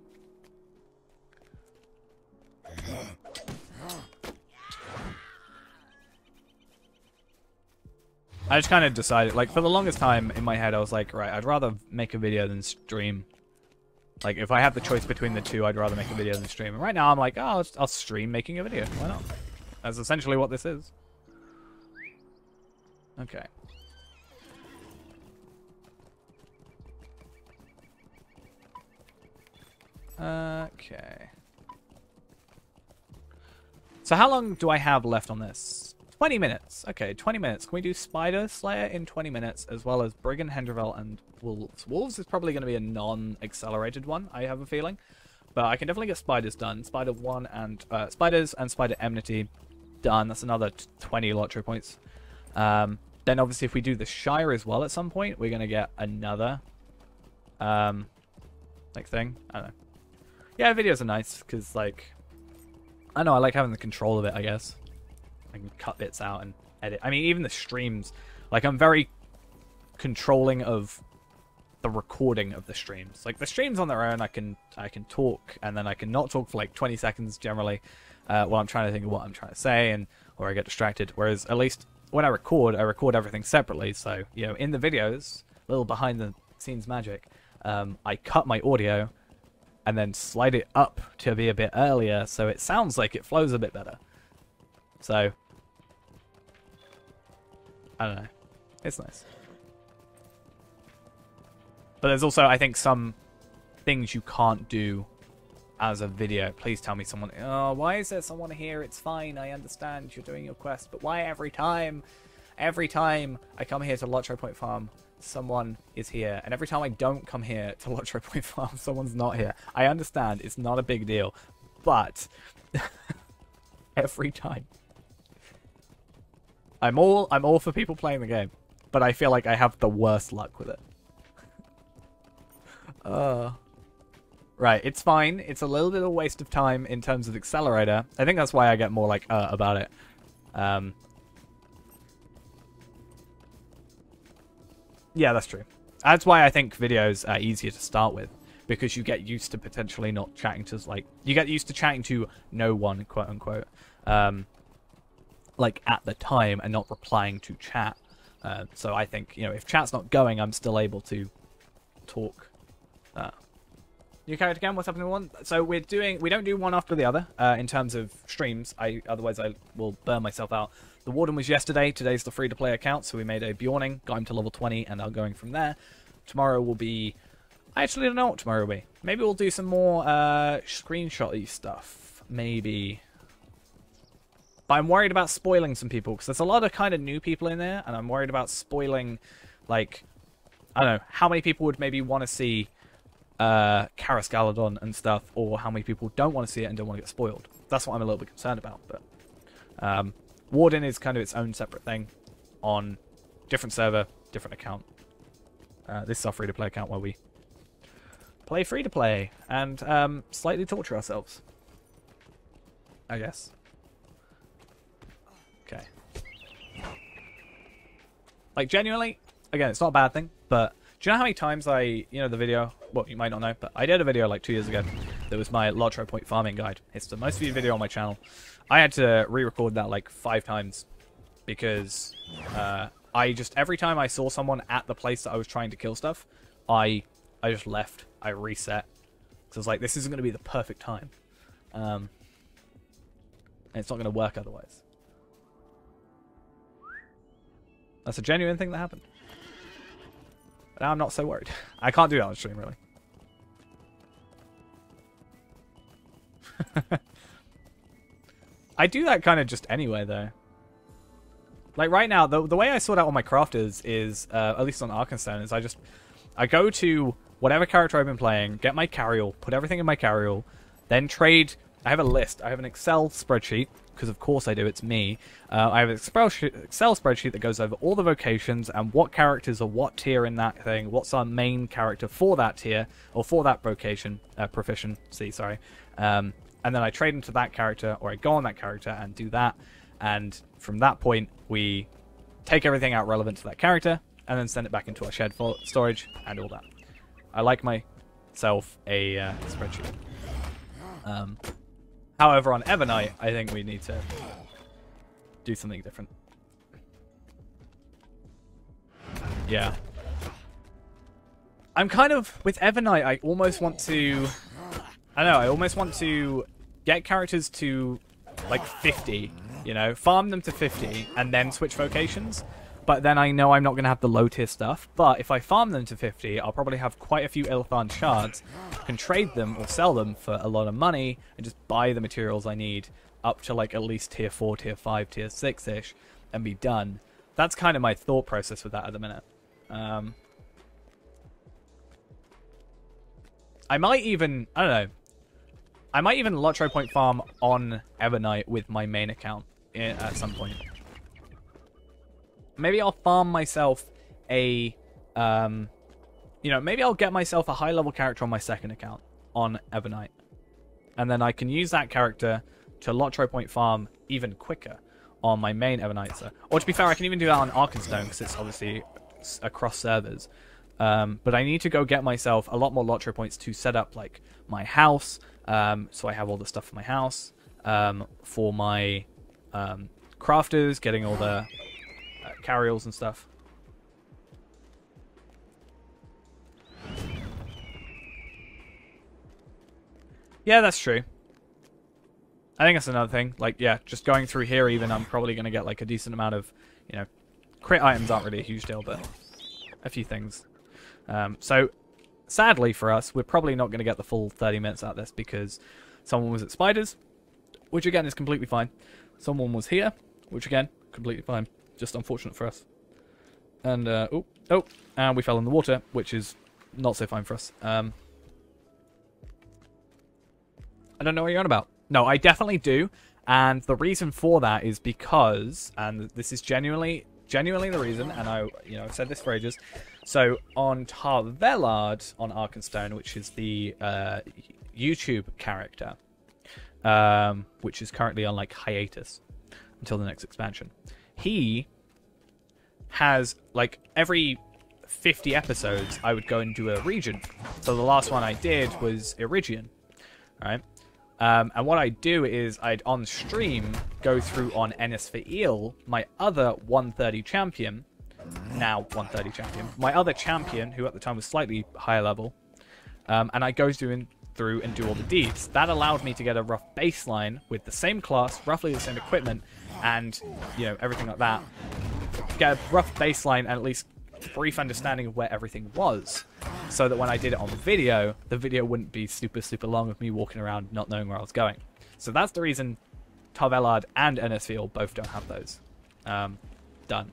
Speaker 1: I just kind of decided, like, for the longest time in my head, I was like, right, I'd rather make a video than stream. Like, if I have the choice between the two, I'd rather make a video than stream. And right now, I'm like, oh, I'll stream making a video. Why not? That's essentially what this is. Okay. Okay. So how long do I have left on this? 20 minutes. Okay, 20 minutes. Can we do Spider Slayer in 20 minutes, as well as Brigand, Henderville, and Wolves? Wolves is probably going to be a non-accelerated one, I have a feeling. But I can definitely get Spiders done. Spider 1 and... Spiders and Spider Enmity done. That's another 20 LOTRO points. Then obviously if we do the Shire as well at some point, we're going to get another... like thing. I don't know. Yeah, videos are nice, because, like... I know, I like having the control of it, I guess. I can cut bits out and edit. I mean, even the streams, like, I'm very controlling of the recording of the streams. Like, the streams on their own, I can talk, and then I can not talk for like 20 seconds generally while I'm trying to think of what I'm trying to say, and or I get distracted. Whereas at least when I record everything separately. So, you know, in the videos, a little behind the scenes magic, I cut my audio and then slide it up to be a bit earlier, so it sounds like it flows a bit better. So, I don't know. It's nice. But there's also, I think, some things you can't do as a video. Please tell me someone... Oh, why is there someone here? It's fine, I understand you're doing your quest, but why every time I come here to LOTRO Point Farm, someone is here, and every time I don't come here to LOTRO Point Farm, someone's not here. I understand, it's not a big deal, but every time. I'm all for people playing the game, but I feel like I have the worst luck with it. Right, it's fine. It's a little bit of a waste of time in terms of Accelerator. I think that's why I get more like about it. Yeah, that's true. That's why I think videos are easier to start with, because you get used to potentially not chatting to, like, you get used to chatting to no one, quote unquote, like at the time, and not replying to chat. So I think, you know, if chat's not going, I'm still able to talk. New character again, what's happening with one? So we don't do one after the other in terms of streams. Otherwise I will burn myself out. The Warden was yesterday. Today's the free-to-play account, so we made a Bjorning, got him to level 20, and are going from there. Tomorrow will be... I actually don't know what tomorrow will be. Maybe we'll do some more screenshot-y stuff. Maybe. But I'm worried about spoiling some people, because there's a lot of kind of new people in there, and I'm worried about spoiling, like, I don't know, how many people would maybe want to see Karas Galadon and stuff, or how many people don't want to see it and don't want to get spoiled. That's what I'm a little bit concerned about. But Warden is kind of its own separate thing on different server, different account. This is our free-to-play account where we play free-to-play and slightly torture ourselves, I guess. Okay. Like, genuinely, again, it's not a bad thing, but do you know how many times the video, well, you might not know, but I did a video like 2 years ago that was my LOTRO Point Farming Guide. It's the most viewed video on my channel. I had to re-record that like 5 times because every time I saw someone at the place that I was trying to kill stuff, I just left. I reset. So I was like, this isn't going to be the perfect time. And it's not going to work otherwise. That's a genuine thing that happened. But now I'm not so worried. I can't do that on stream, really. I do that kind of just anyway, though. Like, right now, the way I sort out all my crafters is, at least on Arkenstone, is I go to whatever character I've been playing, get my carryall, put everything in my carryall, then trade. I have a list. I have an Excel spreadsheet, because of course I do, it's me. I have an Excel spreadsheet that goes over all the vocations and what characters are what tier in that thing, what's our main character for that tier, or for that vocation, proficiency, sorry. And then I trade into that character, or I go on that character and do that, and from that point, we take everything out relevant to that character, and then send it back into our shared storage, and all that. I like myself a spreadsheet. However, on Evernight, I think we need to do something different. Yeah. I'm kind of, with Evernight, I almost want to, I don't know, I almost want to get characters to, like, 50, you know, farm them to 50, and then switch vocations. But then I know I'm not going to have the low tier stuff. But if I farm them to 50, I'll probably have quite a few Ilthan shards, can trade them or sell them for a lot of money, and just buy the materials I need up to like at least tier 4, tier 5, tier 6-ish, and be done. That's kind of my thought process with that at the minute. I might even, I don't know, I might even LOTRO point farm on Evernight with my main account at some point. Maybe I'll farm myself a, you know, maybe I'll get myself a high-level character on my second account on Evernight. And then I can use that character to LOTRO point farm even quicker on my main Evernight. So, or to be fair, I can even do that on Arkenstone, because it's obviously across servers. But I need to go get myself a lot more LOTRO points to set up, like, my house. So I have all the stuff for my house. For my crafters, getting all the carryalls and stuff. Yeah, that's true. I think that's another thing. Like, yeah, just going through here even, I'm probably going to get, like, a decent amount of, you know, crit items aren't really a huge deal, but a few things. So, sadly for us, we're probably not going to get the full 30 minutes out of this, because someone was at Spiders, which, again, is completely fine. Someone was here, which, again, completely fine. Just unfortunate for us. And, and we fell in the water, which is not so fine for us. I don't know what you're on about. No, I definitely do. And the reason for that is because, and this is genuinely the reason, and I've said this for ages. So on Tarvelard on Arkenstone, which is the YouTube character, which is currently on like hiatus until the next expansion. He has, like, every 50 episodes, I would go and do a region. So the last one I did was Irigian, right? And what I'd do is I'd, on stream, go through on Ennis for Eel, my other 130 champion, now 130 champion, my other champion, who at the time was slightly higher level, and I go through and do all the deeds. That allowed me to get a rough baseline with the same class, roughly the same equipment, and, you know, everything like that. Get a rough baseline and at least brief understanding of where everything was, so that when I did it on video, the video wouldn't be super long of me walking around not knowing where I was going. So that's the reason Tarvelard and NSVL both don't have those done.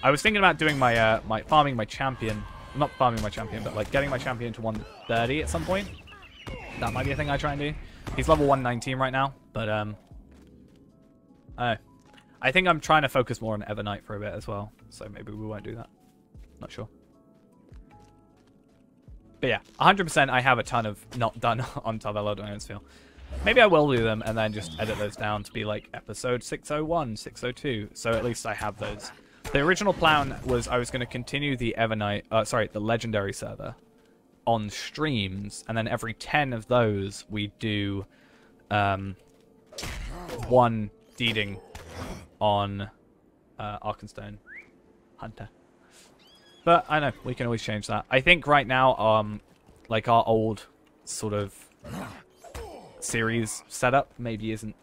Speaker 1: I was thinking about doing my farming my champion, not farming my champion, but like getting my champion to 130 at some point. That might be a thing I try and do. He's level 119 right now, but I think I'm trying to focus more on Evernight for a bit as well, so maybe we won't do that. Not sure. But yeah, 100% I have a ton of not done on Tarvelard and Ensfield. Maybe I will do them and then just edit those down to be like episode 601, 602, so at least I have those. The original plan was I was going to continue the Evernight, the Legendary server on streams, and then every 10 of those we do one deeding on Arkenstone Hunter. But I know, we can always change that. I think right now, like our old sort of series setup maybe isn't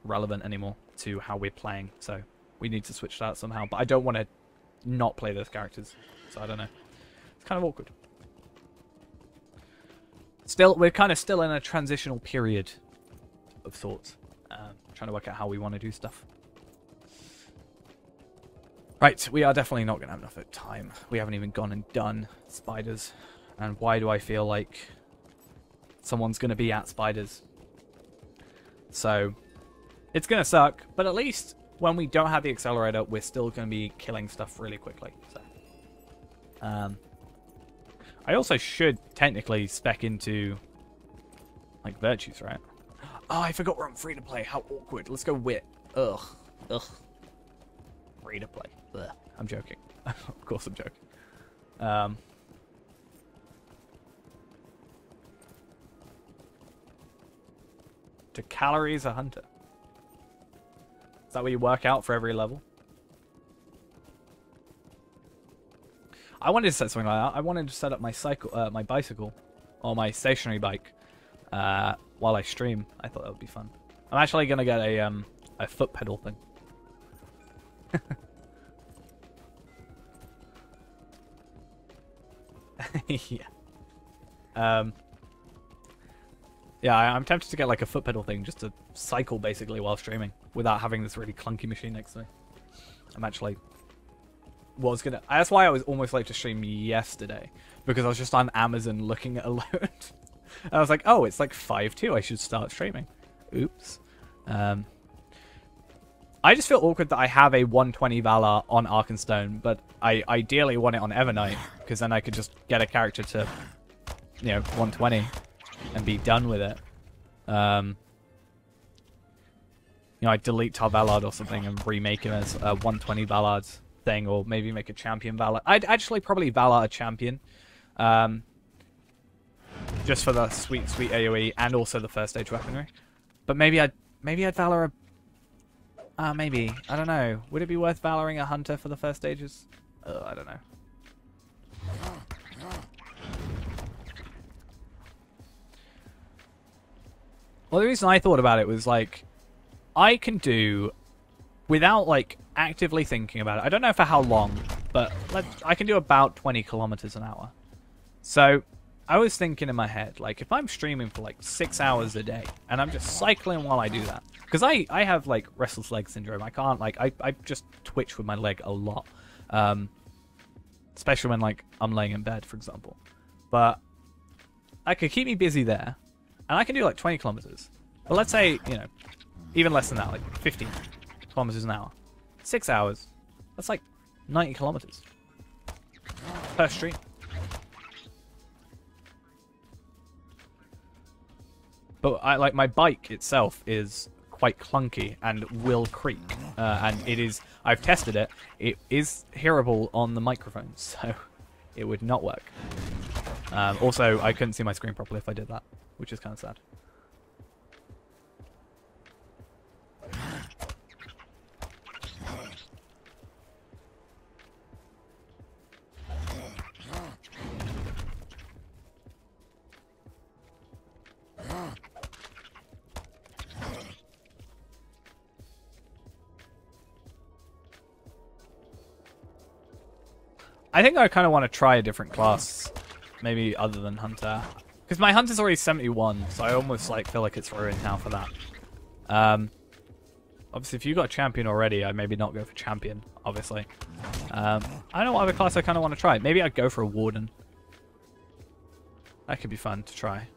Speaker 1: relevant anymore to how we're playing, so we need to switch that somehow. But I don't want to not play those characters, so I don't know. It's kind of awkward. Still, we're kind of still in a transitional period of sorts, trying to work out how we want to do stuff. Right, we are definitely not going to have enough time. We haven't even gone and done spiders. And why do I feel like someone's going to be at spiders? So, it's going to suck, but at least when we don't have the accelerator, we're still going to be killing stuff really quickly. So, I also should technically spec into, like, virtues, right? Oh, I forgot we're on free to play. How awkward. Let's go wit. Ugh. Ugh. Free to play. Ugh. I'm joking. Of course I'm joking. To calories a hunter. Is that what you work out for every level? I wanted to set something like that. I wanted to set up my my bicycle, or my stationary bike, while I stream. I thought that would be fun. I'm actually gonna get a foot pedal thing. Yeah. Yeah, I'm tempted to get like a foot pedal thing just to cycle basically while streaming without having this really clunky machine next to me. I'm actually that's why I was almost late to stream yesterday, because I was just on Amazon looking at a load. I was like, oh, it's like 5:02. I should start streaming. Oops. I just feel awkward that I have a 120 Valor on Arkenstone, but I ideally want it on Evernight, because then I could just get a character to, 120 and be done with it. I'd delete Tar Ballard or something and remake him as a 120 Ballard thing, or maybe make a champion Valor. I'd actually probably Valor a champion. Just for the sweet AoE and also the first stage weaponry. But maybe I'd Valor a... maybe. I don't know. Would it be worth Valoring a hunter for the first stages? I don't know. Well, the reason I thought about it was, like, I can do, without, like, actively thinking about it, I don't know for how long, but I can do about 20 kilometers an hour. So, I was thinking in my head, like, if I'm streaming for, like, 6 hours a day, and I'm just cycling while I do that, because I have, like, restless leg syndrome. I can't, like, I just twitch with my leg a lot. Especially when, like, I'm laying in bed, for example. But I could keep me busy there, and I can do, like, 20 kilometers. But let's say, even less than that, like, 15 kilometers an hour. 6 hours. That's, like, 90 kilometers per stream. But like my bike itself is quite clunky and will creak, and I've tested it. It is hearable on the microphone, so it would not work. Also, I couldn't see my screen properly if I did that, which is kind of sad. I think I kind of want to try a different class, maybe other than Hunter. Because my Hunter's already 71, so I almost feel like it's ruined now for that. Obviously, if you got a champion already, I'd maybe not go for champion, obviously. I don't know what other class I kind of want to try. Maybe I'd go for a warden. That could be fun to try.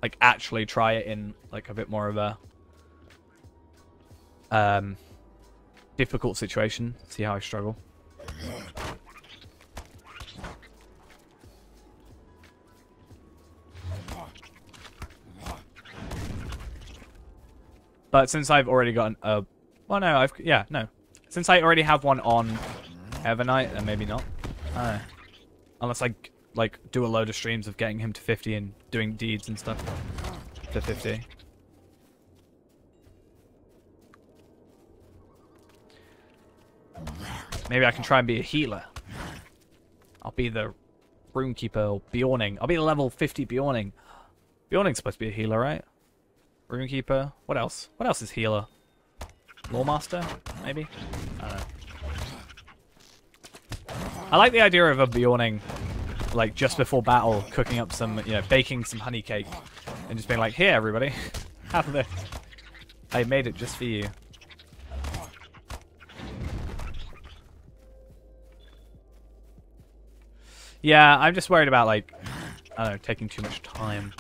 Speaker 1: Like, actually try it in, like, a bit more of a difficult situation. See how I struggle. But since I've already gotten a... Well, no, Since I already have one on Evernight, then maybe not. I don't know. Unless I, like, do a load of streams of getting him to 50 and doing deeds and stuff to 50. Maybe I can try and be a healer. I'll be the Runekeeper or Bjorning. I'll be the level 50 Bjorning. Bjorning's supposed to be a healer, right? Runekeeper. What else? What else is healer? Lawmaster? Maybe? I don't know. I like the idea of a Bjorning, like, just before battle, cooking up some, baking some honey cake, and just being like, here, everybody, have this. I made it just for you. Yeah, I'm just worried about, like, I don't know, taking too much time.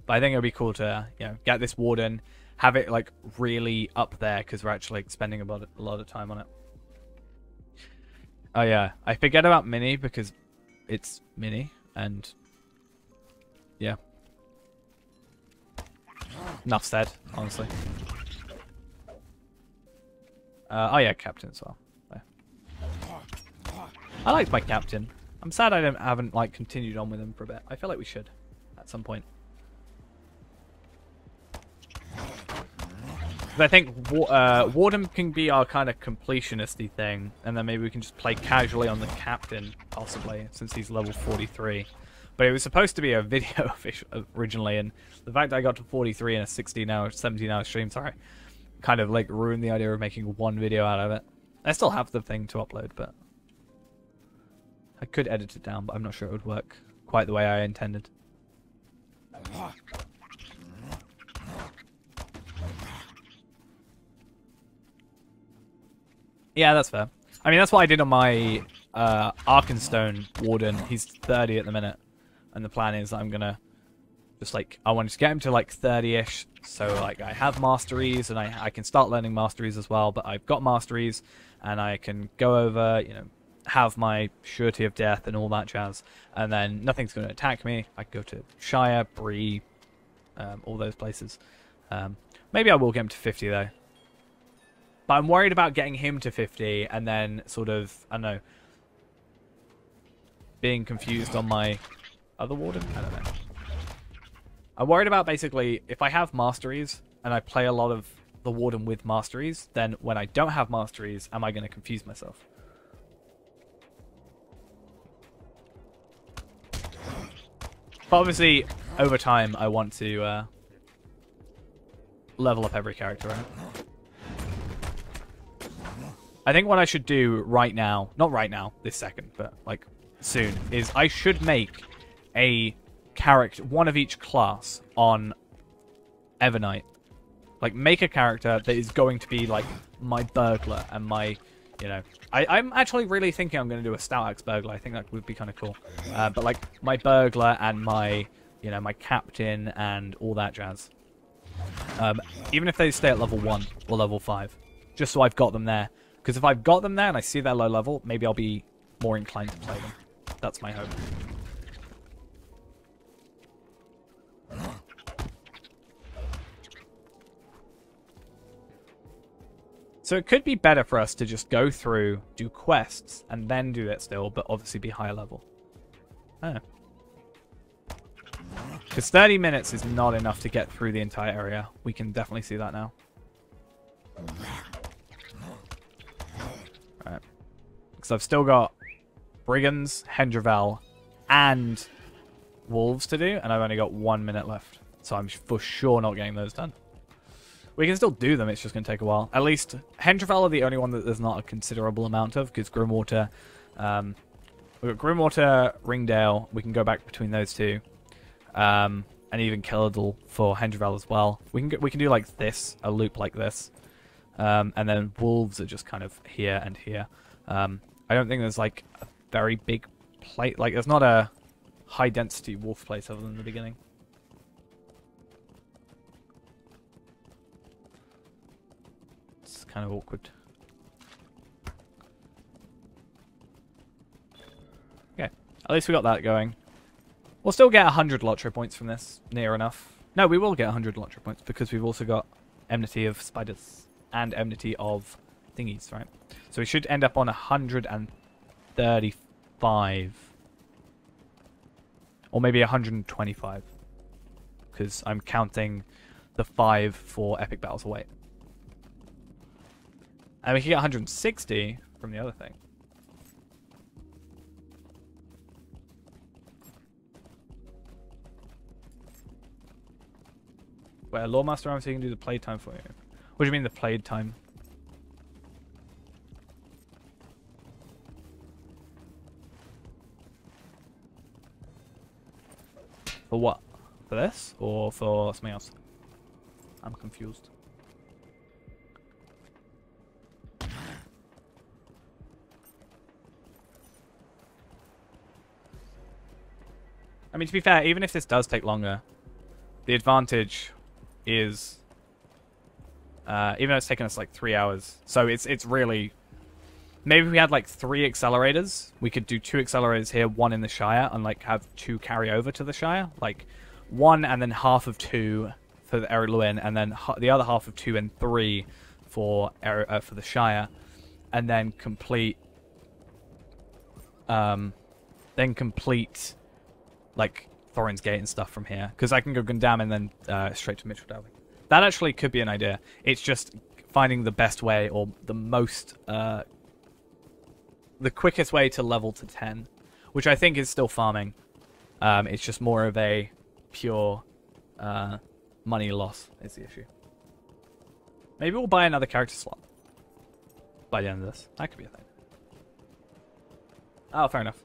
Speaker 1: But I think it would be cool to, you know, get this warden, have it, like, really up there, because we're actually like, spending a lot of time on it. Oh, yeah. I forget about Mini, because it's Mini, and... yeah. Enough said, honestly. Oh, yeah, Captain as well. There. I liked my Captain. I'm sad I haven't like continued on with him for a bit. I feel like we should at some point. But I think Warden can be our kind of completionisty thing, and then maybe we can just play casually on the Captain, possibly, since he's level 43. But it was supposed to be a video originally, and the fact that I got to 43 in a 17-hour stream, sorry, kind of like ruined the idea of making one video out of it. I still have the thing to upload, but I could edit it down, but I'm not sure it would work quite the way I intended. Yeah, that's fair. I mean, that's what I did on my Arkenstone Warden. He's 30 at the minute, and the plan is I'm gonna just like I wanted to get him to like 30-ish, so like I have masteries and I can start learning masteries as well. But I've got masteries, and I can go over, you know, have my surety of death and all that jazz, and then nothing's going to attack me. I can go to Shire, Bree, all those places. Maybe I will get him to 50 though. But I'm worried about getting him to 50 and then sort of, I don't know, being confused on my other warden? I don't know. I'm worried about basically, if I have masteries and I play a lot of the warden with masteries, then when I don't have masteries, am I going to confuse myself? But obviously, over time, I want to level up every character, right? I think what I should do right now, not right now, this second, but like soon, is I should make a character, one of each class on Evernight. Like, make a character that is going to be like my burglar and my, you know, I'm actually really thinking I'm going to do a Stout Axe burglar. I think that would be kind of cool. But like my burglar and my, you know, my captain and all that jazz. Even if they stay at level 1 or level 5, just so I've got them there. Because if I've got them there and I see they're low level, maybe I'll be more inclined to play them. That's my hope. So it could be better for us to just go through, do quests, and then do that still, but obviously be higher level. Oh. Because 30 minutes is not enough to get through the entire area. We can definitely see that now. Alright. Because I've still got Brigands, Hendravel, and Wolves to do, and I've only got 1 minute left. So I'm for sure not getting those done. We can still do them, it's just going to take a while. At least, Hendravel are the only one that there's not a considerable amount of, because Grimwater... we've got Grimwater, Ringdale, we can go back between those two. And even Killadle for Hendravel as well. We can do like this, a loop like this. And then Wolves are just kind of here and here. I don't think there's like a very big place, like there's not a high density wolf place other than the beginning. It's kind of awkward. Okay, at least we got that going. We'll still get 100 LOTRO points from this, near enough. No, we will get 100 LOTRO points because we've also got Enmity of Spiders and Enmity of Thingies, right? So we should end up on 135. Or maybe 125. Because I'm counting the 5 for Epic Battles Await. And we can get 160 from the other thing. Wait, a Lawmaster arm so you can do the playtime for you. What do you mean the playtime? For what? For this? Or for something else? I'm confused. I mean, to be fair, even if this does take longer, the advantage is, even though it's taken us like 3 hours, so it's really, maybe if we had like 3 accelerators, we could do 2 accelerators here, 1 in the Shire, and like have 2 carry over to the Shire, like 1 and then half of 2 for the Ered Luin, and then the other half of 2 and 3 for the Shire, and then complete like Thorin's Gate and stuff from here, because I can go Gundam and then straight to Mitchell Dowling. That actually could be an idea. It's just finding the best way, or the most the quickest way to level to 10, which I think is still farming. It's just more of a pure money loss is the issue. Maybe we'll buy another character slot by the end of this. That could be a thing. Oh, fair enough.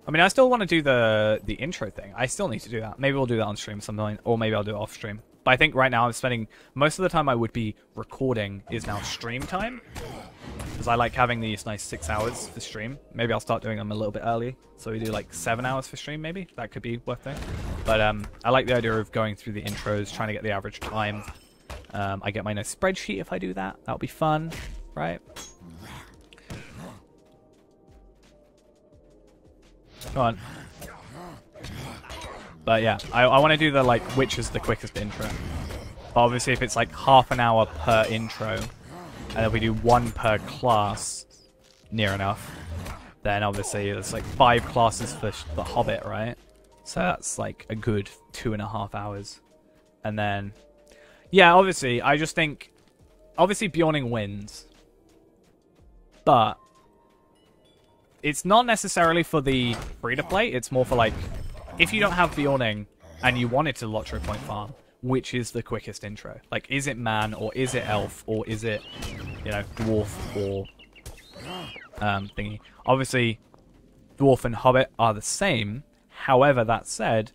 Speaker 1: I mean, I still want to do the intro thing. I still need to do that. Maybe we'll do that on stream at some point, or maybe I'll do it off stream. But I think right now I'm spending most of the time I would be recording is now stream time, because I like having these nice 6 hours for stream. Maybe I'll start doing them a little bit early, so we do like 7 hours for stream. Maybe that could be worth it. But I like the idea of going through the intros, trying to get the average time. I get my nice spreadsheet if I do that. That'll be fun, right? Come on. But yeah, I want to do the like which is the quickest intro. But obviously if it's like half an hour per intro, and then we do 1 per class, near enough, then obviously there's like 5 classes for the Hobbit, right? So that's like a good 2.5 hours. And then, yeah, obviously, I just think, obviously Bjorning wins, but it's not necessarily for the free-to-play, it's more for like, if you don't have Bjorning and you wanted to LOTRO point farm, which is the quickest intro? Like, is it man, or is it elf, or is it, you know, dwarf, or thingy? Obviously, dwarf and hobbit are the same. However, that said,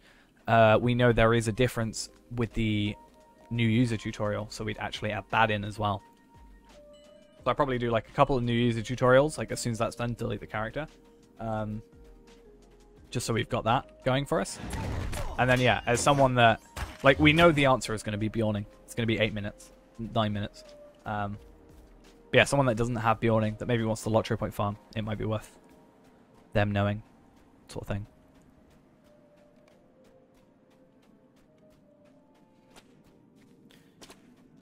Speaker 1: we know there is a difference with the new user tutorial, so we'd actually add that in as well. So I'll probably do like a couple of new user tutorials, like as soon as that's done, delete the character. Just so we've got that going for us. And then, yeah, as someone that, like, we know the answer is going to be Bjorning. It's going to be 8 minutes, 9 minutes. But yeah, someone that doesn't have Bjorning, that maybe wants the LOTRO point farm, it might be worth them knowing, sort of thing.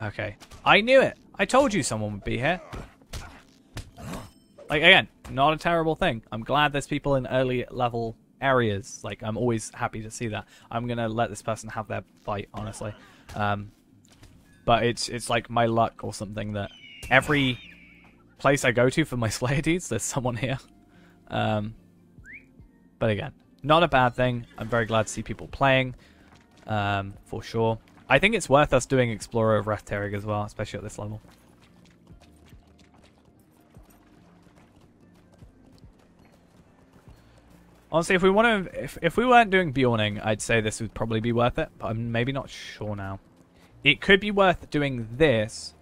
Speaker 1: Okay. I knew it! I told you someone would be here. Like, again, not a terrible thing. I'm glad there's people in early level areas. Like, I'm always happy to see that. I'm gonna let this person have their fight, honestly. But it's like my luck or something that every place I go to for my Slayer deeds, there's someone here. But again, not a bad thing. I'm very glad to see people playing, for sure. I think it's worth us doing Explorer of Rethtarig as well, especially at this level. Honestly, if we want to, if we weren't doing Bjorning, I'd say this would probably be worth it, but I'm maybe not sure now. It could be worth doing this,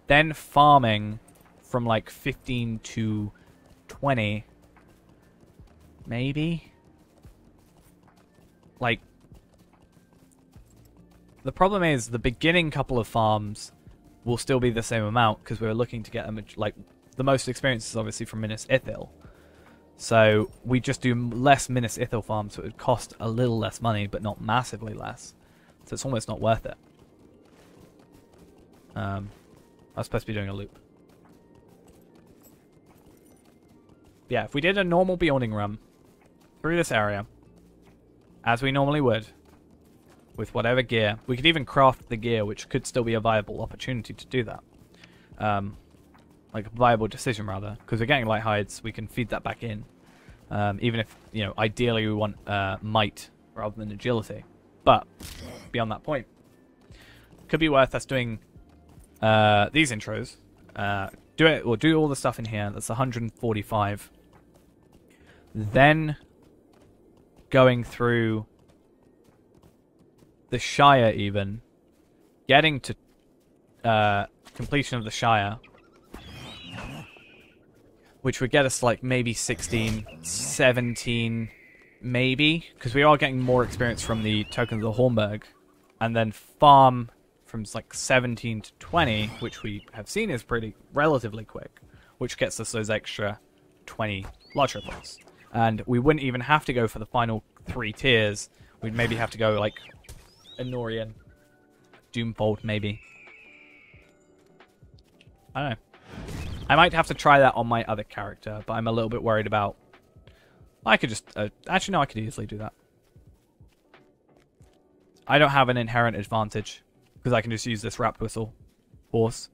Speaker 1: then farming from like 15 to 20, maybe. Like, the problem is the beginning couple of farms will still be the same amount because we're looking to get them, like, the most experience is obviously from Minas Ithil. So we just do less Minas Ithil farms, so it would cost a little less money, but not massively less. So it's almost not worth it. I was supposed to be doing a loop. Yeah, if we did a normal Bjorning run through this area, as we normally would, with whatever gear, we could even craft the gear, which could still be a viable opportunity to do that. Like a viable decision, rather, because we're getting light hides, we can feed that back in. Even if, you know, ideally we want might rather than agility. But beyond that point, could be worth us doing these intros. Do it, or do all the stuff in here. That's 145. Then going through the Shire, even getting to completion of the Shire, which would get us like maybe 16, 17 maybe, because we are getting more experience from the Tokens of the Hornburg, and then farm from like 17 to 20, which we have seen is pretty relatively quick, which gets us those extra 20 LOTRO points. And we wouldn't even have to go for the final 3 tiers. We'd maybe have to go like Anorian, Doomfold maybe. I don't know. I might have to try that on my other character, but I'm a little bit worried about... I could just... actually, no, I could easily do that. I don't have an inherent advantage, because I can just use this Rap Whistle horse.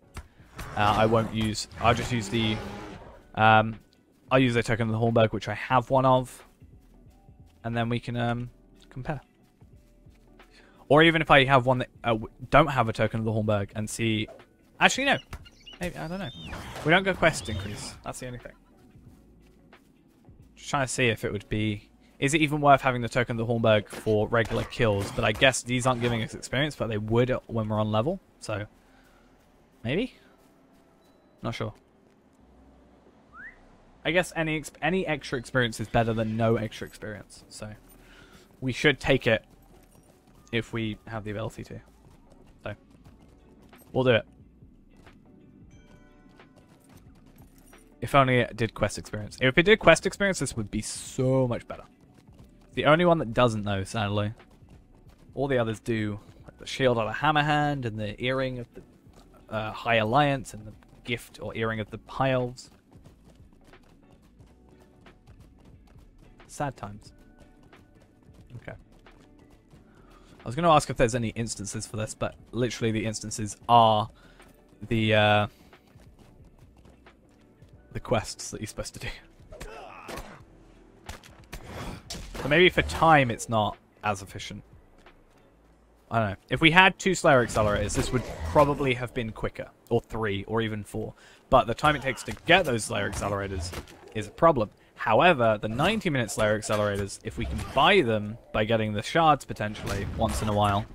Speaker 1: I won't use... I'll just use the... I'll use a Token of the Hornburg, which I have one of. And then we can compare. Or even if I have one that don't have a Token of the Hornburg and see... Actually, no. Maybe, I don't know. We don't go quest increase. That's the only thing. Just trying to see if it would be... Is it even worth having the Token of the Hornburg for regular kills? But I guess these aren't giving us experience, but they would when we're on level. So, maybe? Not sure. I guess any extra experience is better than no extra experience. So, we should take it if we have the ability to. So, we'll do it. If only it did quest experience. If it did quest experience, this would be so much better. The only one that doesn't, though, sadly. All the others do. Like the Shield of the Hammerhand and the Earring of the High Alliance and the Gift or Earring of the High Elves. Sad times. Okay. I was going to ask if there's any instances for this, but literally the instances are the quests that you're supposed to do. So maybe for time it's not as efficient. I don't know. If we had 2 Slayer accelerators, this would probably have been quicker. Or 3, or even 4. But the time it takes to get those Slayer accelerators is a problem. However, the 90-minute Slayer accelerators, if we can buy them by getting the shards potentially once in a while,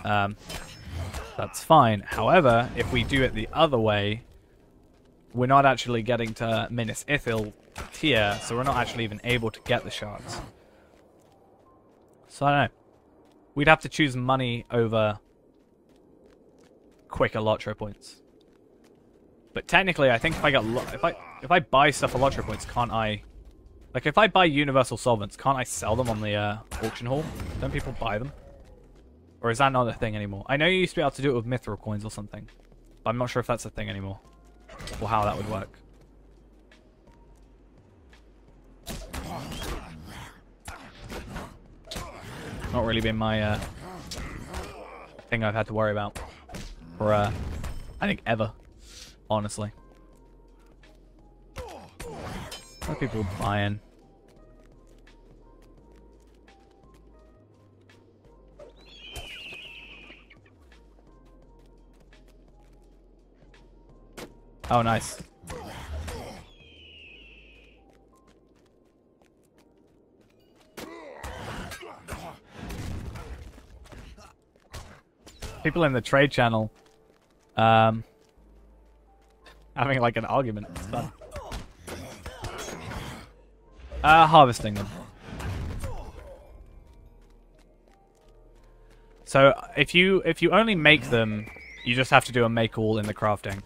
Speaker 1: that's fine. However, if we do it the other way, we're not actually getting to Minas Ithil tier, so we're not actually even able to get the shards. So I don't know. We'd have to choose money over quicker LOTRO points. But technically, I think if I got if I buy stuff for LOTRO points, can't I? Like if I buy universal solvents, can't I sell them on the auction hall? Don't people buy them? Or is that not a thing anymore? I know you used to be able to do it with mithril coins or something, but I'm not sure if that's a thing anymore. Or how that would work. Not really been my thing I've had to worry about for I think ever, honestly. What are people buying? Oh, nice. People in the trade channel having like an argument. It's fun. Harvesting them. So if you only make them, you just have to do a make all in the crafting.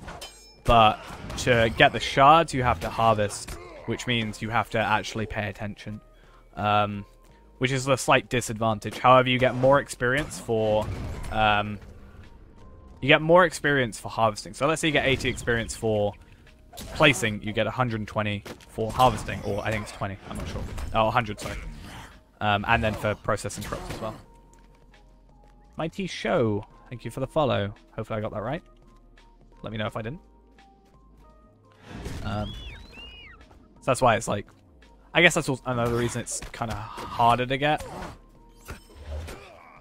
Speaker 1: But to get the shards, you have to harvest, which means you have to actually pay attention, which is a slight disadvantage. However, you get more experience for harvesting. So let's say you get 80 experience for placing, you get 120 for harvesting, or I think it's 20. I'm not sure. Oh, 100, sorry. And then for processing crops as well. Mighty Show, thank you for the follow. Hopefully I got that right. Let me know if I didn't. So that's why it's like, I guess that's also another reason it's kind of harder to get.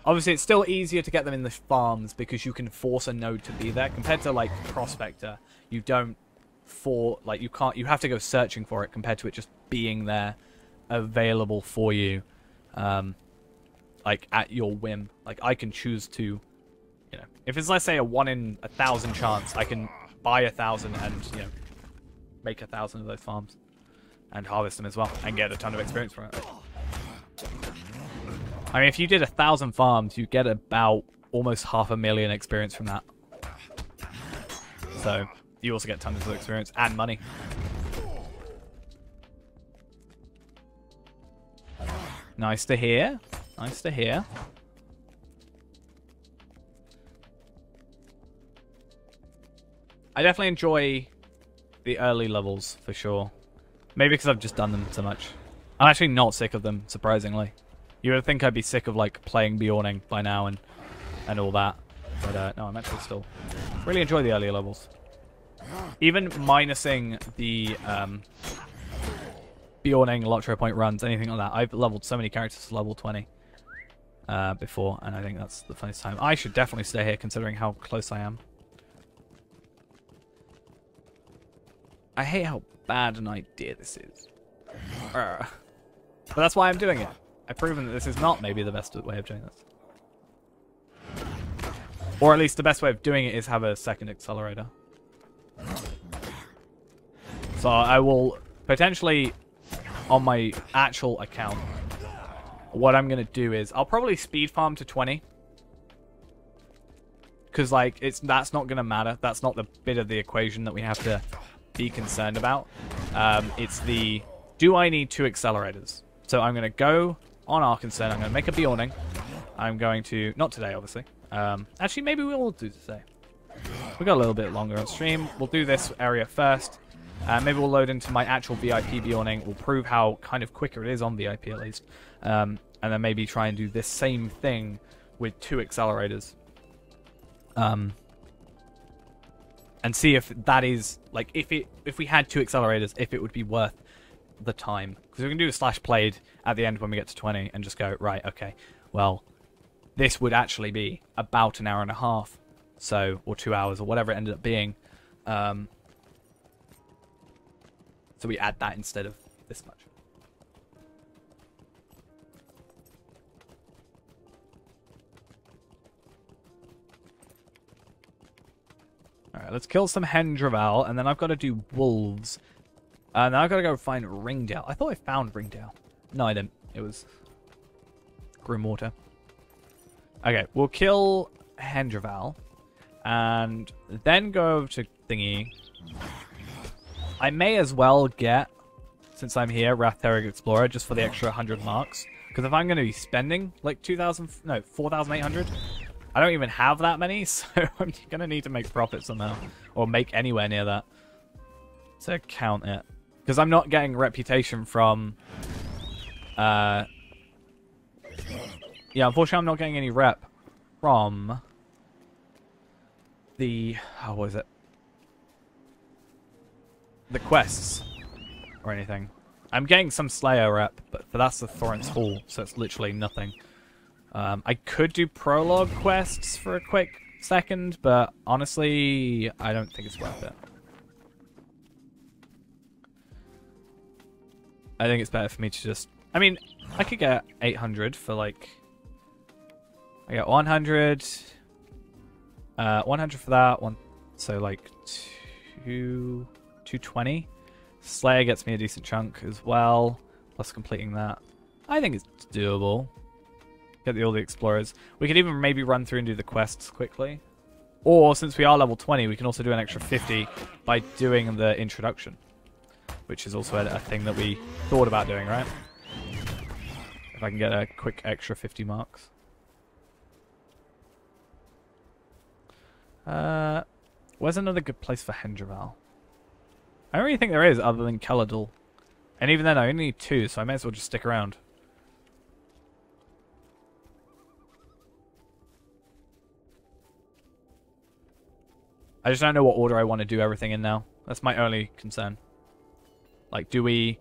Speaker 1: Obviously, it's still easier to get them in the farms because you can force a node to be there. Compared to like Prospector, you don't you have to go searching for it compared to it just being there, available for you, like at your whim. Like I can choose to, you know, if it's let's say a 1 in 1,000 chance, I can buy 1,000 and make 1,000 of those farms and harvest them as well and get a ton of experience from it. I mean, if you did 1,000 farms, you get about almost 500,000 experience from that. So you also get tons of experience and money. Nice to hear. Nice to hear. I definitely enjoy the early levels for sure. Maybe because I've just done them so much. I'm actually not sick of them, surprisingly. You would think I'd be sick of like playing Bjorning by now and all that. But no, I'm actually still really enjoy the earlier levels. Even minusing the Bjorning LOTRO point runs, anything like that. I've leveled so many characters to level 20 before, and I think that's the funniest time. I should definitely stay here considering how close I am. I hate how bad an idea this is. But that's why I'm doing it. I've proven that this is not maybe the best way of doing this. Or at least the best way of doing it is have a second accelerator. So I will potentially, on my actual account, what I'm going to do is I'll probably speed farm to 20. Because like that's not going to matter. That's not the bit of the equation that we have to be concerned about. It's the, do I need 2 accelerators? So I'm going to go on Arkansas. I'm going to make a Bjorning. I'm going to, not today obviously. Actually maybe we will do today. We've got a little bit longer on stream. We'll do this area first. Maybe we'll load into my actual VIP Bjorning. We'll prove how kind of quicker it is on VIP at least. And then maybe try and do this same thing with 2 accelerators. And see if that is, like, if we had 2 accelerators, if it would be worth the time. Because we can do a slash played at the end when we get to 20 and just go, right, okay, well, this would actually be about an hour and a half, so, or 2 hours, or whatever it ended up being. So we add that instead of this much. Alright, let's kill some Hendraval, and then I've got to do wolves. And then I've got to go find Ringdale. I thought I found Ringdale. No, I didn't. It was Grimwater. Okay, we'll kill Hendraval, and then go over to Thingy. I may as well get, since I'm here, Ratheric Explorer, just for the extra 100 marks. Because if I'm going to be spending, like 4,800... I don't even have that many, so I'm going to need to make profit somehow. Or make anywhere near that to count it. Because I'm not getting reputation from... yeah, unfortunately I'm not getting any rep from the... Oh, what is it? The quests. Or anything. I'm getting some Slayer rep, but that's the Thorns Hall, so it's literally nothing. I could do prologue quests for a quick second, but honestly, I don't think it's worth it. I think it's better for me to just... I mean, I could get 800 for like... I get 100... 100 for that, so like 220. Slayer gets me a decent chunk as well, plus completing that. I think it's doable. Get all the explorers. We could even maybe run through and do the quests quickly. Or, since we are level 20, we can also do an extra 50 by doing the introduction. Which is also a thing that we thought about doing, right? If I can get a quick extra 50 marks. Where's another good place for Hendraval? I don't really think there is, other than Caladul. And even then, I only need 2, so I may as well just stick around. I just don't know what order I want to do everything in now. That's my only concern. Like, do we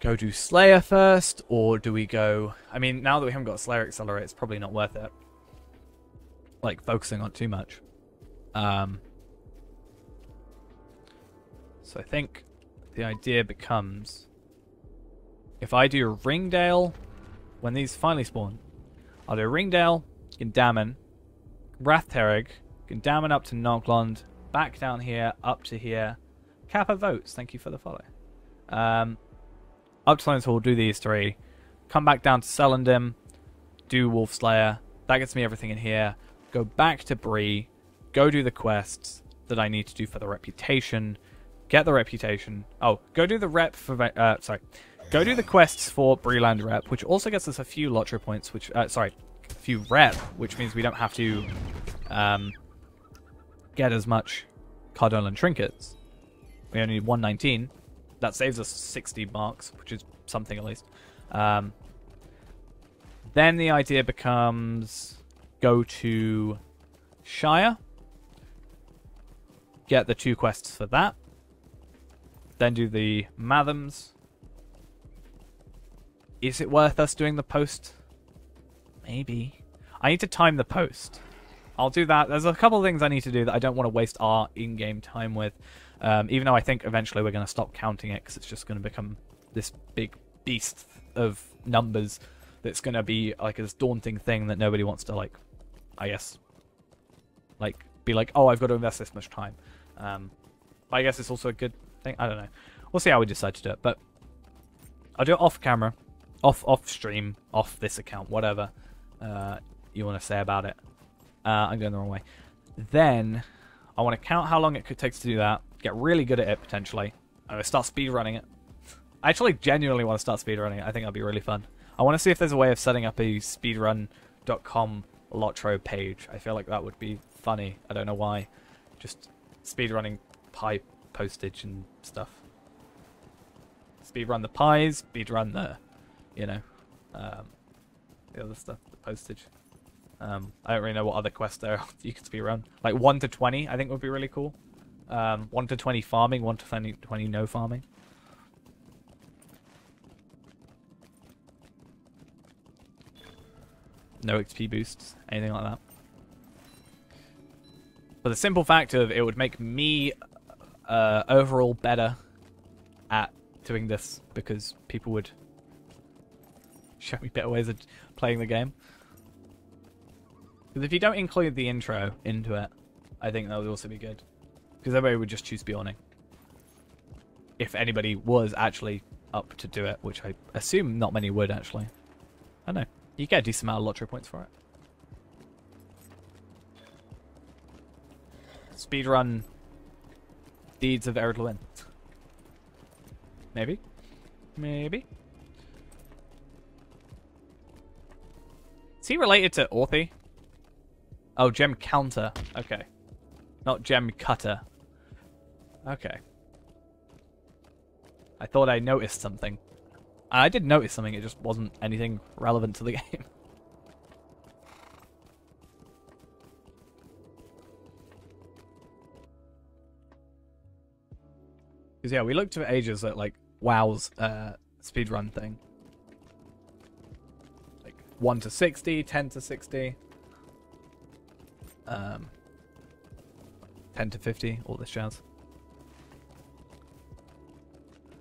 Speaker 1: go do Slayer first, or do we go... I mean, now that we haven't got a Slayer Accelerator, it's probably not worth it. Like, focusing on too much. So I think the idea becomes... If I do Ringdale, when these finally spawn, I'll do Ringdale, Gindamon, Rathterrig, Gindamon up to Noglond, back down here, up to here. Kappa votes, thank you for the follow. Up to Sloan's Hall, do these 3. come back down to Celandim, do Wolf Slayer. That gets me everything in here. Go back to Bree, go do the quests that I need to do for the reputation, get the reputation. Oh, go do the rep for go do the quests for Breeland rep, which also gets us a few LOTRO points, which a few rep, which means we don't have to get as much Cardinal and trinkets. We only need 119. That saves us 60 marks, which is something at least. Then the idea becomes go to Shire, get the 2 quests for that, then do the Mathams. Is it worth us doing the post? Maybe. I need to time the post. I'll do that. There's a couple of things I need to do that I don't want to waste our in-game time with. Even though I think eventually we're going to stop counting it because it's just going to become this big beast of numbers that's going to be like this daunting thing that nobody wants to, like, I guess, like, be like, oh, I've got to invest this much time. But I guess it's also a good thing. I don't know. We'll see how we decide to do it. But I'll do it off camera, off stream, off this account, whatever you want to say about it. I'm going the wrong way. Then I want to count how long it could take to do that. Get really good at it, potentially. I'm going to start speedrunning it. I actually genuinely want to start speedrunning it. I think that'd be really fun. I want to see if there's a way of setting up a speedrun.com LOTRO page. I feel like that would be funny. I don't know why. Just speedrunning pie postage and stuff. Speedrun the pies, speedrun the, you know, the other stuff, the postage. I don't really know what other quests there are you could speedrun. Like 1 to 20, I think would be really cool. 1 to 20 farming, 1 to 20 no farming. No XP boosts, anything like that. But the simple fact of it would make me overall better at doing this because people would show me better ways of playing the game. Because if you don't include the intro into it, I think that would also be good. Because everybody would just choose spawning. If anybody was actually up to do it, which I assume not many would actually. I don't know. You get a decent amount of LOTRO points for it. Speedrun Deeds of Ered Luin. Maybe? Maybe? Is he related to Orthy? Oh, Gem Counter. Okay. Not Gem Cutter. Okay. I thought I noticed something. I did notice something, it just wasn't anything relevant to the game. Because yeah, we looked for ages at like WoW's speedrun thing. Like 1 to 60, 10 to 60. 10 to 50, all this jazz.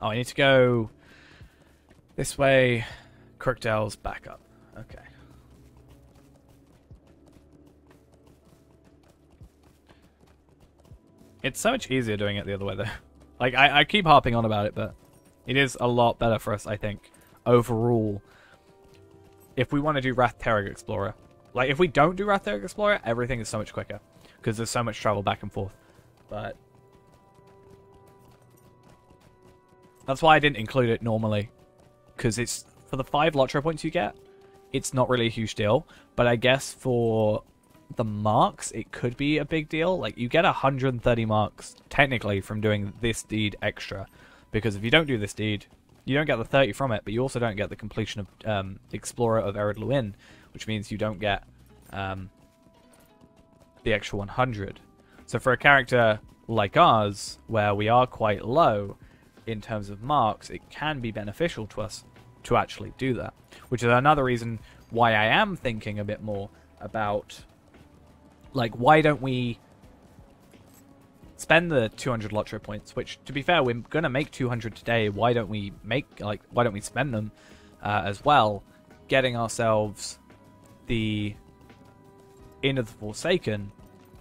Speaker 1: Oh, I need to go this way. Crookdale's back up. Okay. It's so much easier doing it the other way, though. Like, I keep harping on about it, but it is a lot better for us, I think, overall, if we want to do Rathterrig Explorer. Like, if we don't do Rathterrig Explorer, everything is so much quicker, because there's so much travel back and forth. But that's why I didn't include it normally, because it's, for the 5 LOTRO points you get, it's not really a huge deal, but I guess for the marks, it could be a big deal. Like, you get 130 marks, technically, from doing this deed extra, because if you don't do this deed, you don't get the 30 from it, but you also don't get the completion of Explorer of Ered Luin, which means you don't get the extra 100. So for a character like ours, where we are quite low in terms of marks, it can be beneficial to us to actually do that. Which is another reason why I am thinking a bit more about, like, why don't we spend the 200 LOTRO points, which, to be fair, we're going to make 200 today. Why don't we spend them as well, getting ourselves the Inn of the Forsaken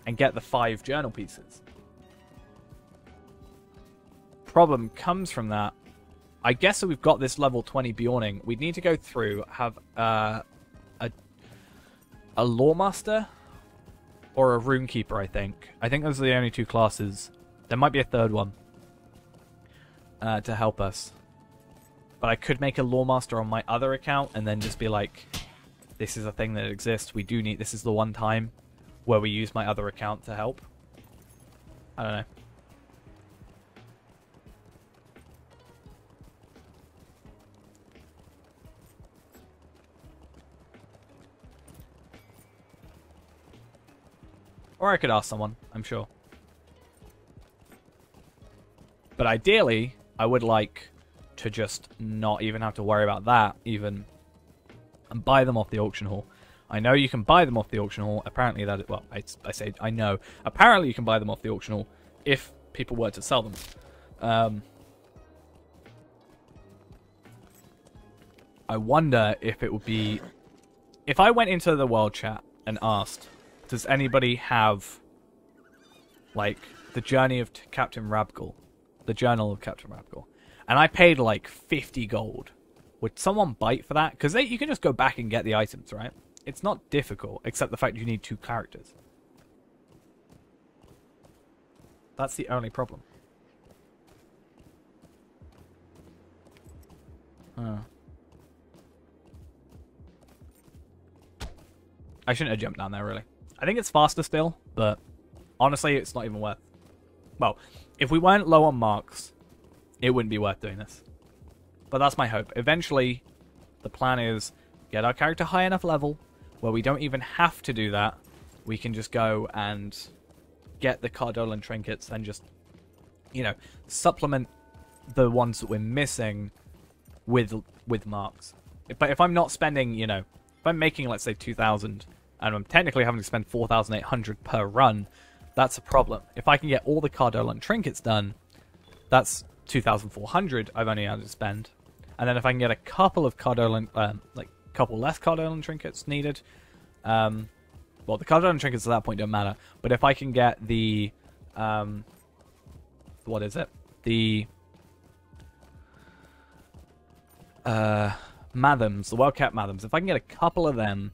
Speaker 1: and get the 5 journal pieces. Problem comes from that I guess that we've got this level 20 Bjorning. We'd need to go through, have a Lawmaster or a Runekeeper, I think. I think those are the only two classes. There might be a third one to help us. But I could make a Lawmaster on my other account and then just be like, this is a thing that exists. We do need... This is the one time where we use my other account to help. I don't know. Or I could ask someone, I'm sure. But ideally, I would like to just not even have to worry about that, even, and buy them off the auction hall. I know you can buy them off the auction hall. Apparently that... Well, I say I know. Apparently you can buy them off the auction hall if people were to sell them. I wonder if it would be... If I went into the world chat and asked, does anybody have, like, the journey of Captain Rabgul? The journal of Captain Rabgul. And I paid, like, 50 gold. Would someone bite for that? Because you can just go back and get the items, right? It's not difficult, except the fact you need 2 characters. That's the only problem. Huh. I shouldn't have jumped down there, really. I think it's faster still, but honestly, it's not even worth... Well, if we weren't low on marks, it wouldn't be worth doing this. But that's my hope. Eventually, the plan is get our character high enough level where we don't even have to do that. We can just go and get the Cardolan trinkets and just, you know, supplement the ones that we're missing with marks. But if I'm not spending, you know, if I'm making, let's say, 2,000 and I'm technically having to spend 4,800 per run, that's a problem. If I can get all the Cardolan trinkets done, that's 2,400 I've only had to spend. And then if I can get a couple of Cardolan, like, couple less Cardolan trinkets needed, well, the Cardolan trinkets at that point don't matter. But if I can get the, what is it? The, Mathams, the well-kept Mathams. If I can get a couple of them,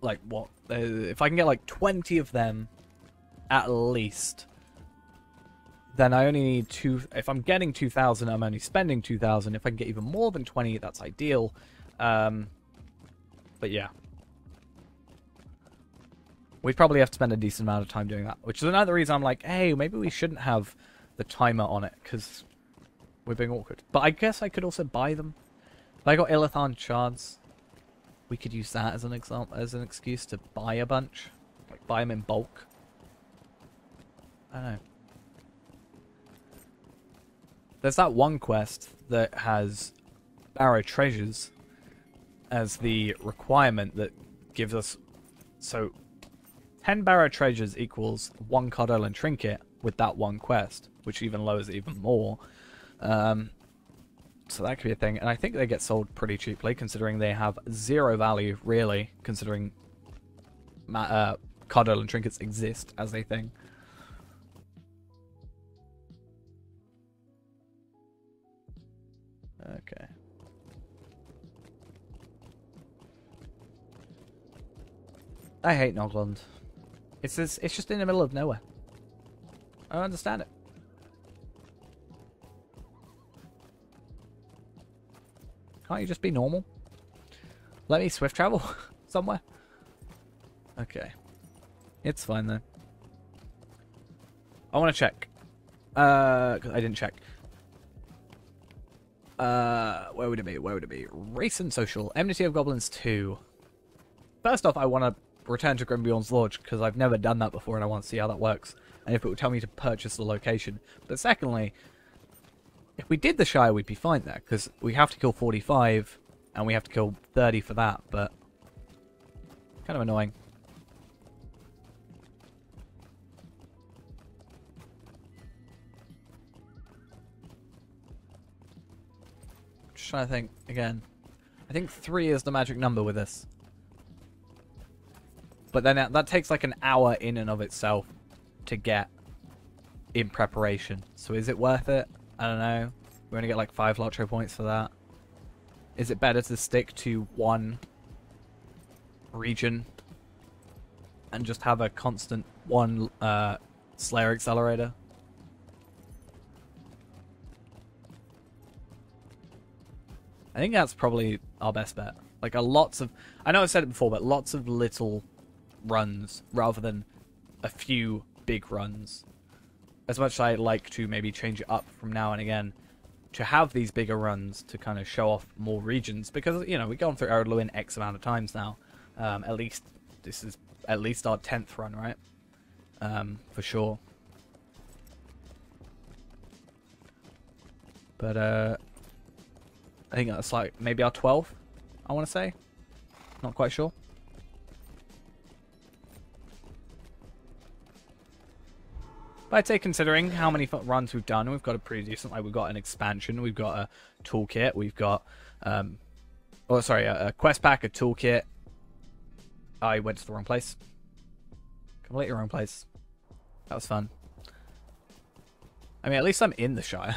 Speaker 1: like, what? If I can get, like, 20 of them, at least, then I only need 2... If I'm getting 2,000, I'm only spending 2,000. If I can get even more than 20, that's ideal. But yeah. We'd probably have to spend a decent amount of time doing that. Which is another reason I'm like, hey, maybe we shouldn't have the timer on it, because we're being awkward. But I guess I could also buy them. If I got Illithon shards, we could use that as an example, as an excuse to buy a bunch. Like, buy them in bulk. I don't know. There's that one quest that has Barrow Treasures as the requirement that gives us... So, 10 Barrow Treasures equals 1 Cardolan Trinket with that one quest, which even lowers it even more. So that could be a thing. And I think they get sold pretty cheaply, considering they have 0 value, really, considering Cardolan Trinkets exist as a thing. Okay. I hate Nogland. It's just in the middle of nowhere. I don't understand it. Can't you just be normal? Let me swift travel somewhere. Okay. It's fine then. I want to check. 'Cause I didn't check. Where would it be? Where would it be? Race and Social. Enmity of Goblins 2. First off, I want to return to Grimbjorn's Lodge, because I've never done that before and I want to see how that works. And if it would tell me to purchase the location. But secondly, if we did the Shire, we'd be fine there, because we have to kill 45, and we have to kill 30 for that, but... kind of annoying. Just trying to think again. I think 3 is the magic number with this. But then that takes like an hour in and of itself to get in preparation. So is it worth it? I don't know. We only get like 5 LOTRO points for that. Is it better to stick to one region and just have a constant one Slayer accelerator? I think that's probably our best bet. Like lots of, I know I've said it before, but lots of little runs rather than a few big runs. As much as I like to maybe change it up from now and again, to have these bigger runs to kind of show off more regions, because, you know, we've gone through Eredluin X amount of times now. At least, this is at least our 10th run, right? For sure. But, I think that's like maybe our 12th, I want to say. Not quite sure. But I'd say, considering how many runs we've done, we've got a pretty decent, like, we've got an expansion, we've got a toolkit, we've got, a quest pack, a toolkit. I went to the wrong place. Completely wrong place. That was fun. I mean, at least I'm in the Shire.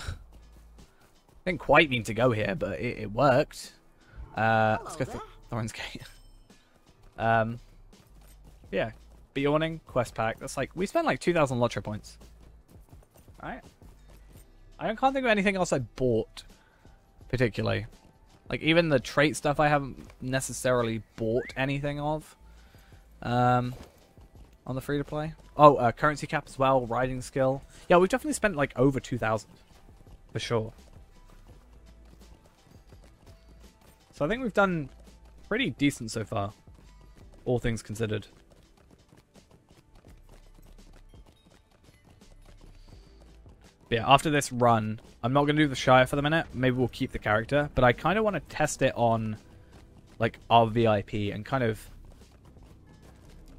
Speaker 1: Didn't quite mean to go here, but it worked. Let's go for Thorin's Gate. Yeah. Beyawning, quest pack. That's like, we spent like 2,000 LOTRO points. Right? I can't think of anything else I bought, particularly. Like, even the trait stuff I haven't necessarily bought anything of. On the free-to-play. Oh, currency cap as well, riding skill. Yeah, we've definitely spent like over 2,000. For sure. So I think we've done pretty decent so far. All things considered. But yeah, after this run, I'm not going to do the Shire for the minute. Maybe we'll keep the character. But I kind of want to test it on, like, our VIP and kind of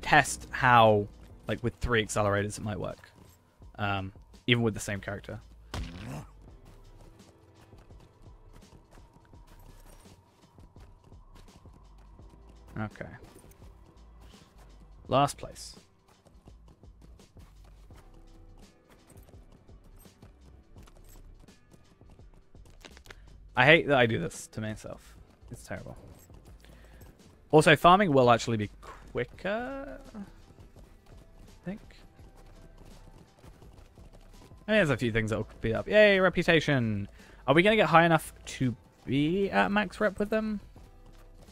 Speaker 1: test how, like, with 3 accelerators it might work. Even with the same character. Okay. Last place. I hate that I do this to myself. It's terrible. Also, farming will actually be quicker, I think. And there's a few things that will speed up. Yay, reputation! Are we going to get high enough to be at max rep with them?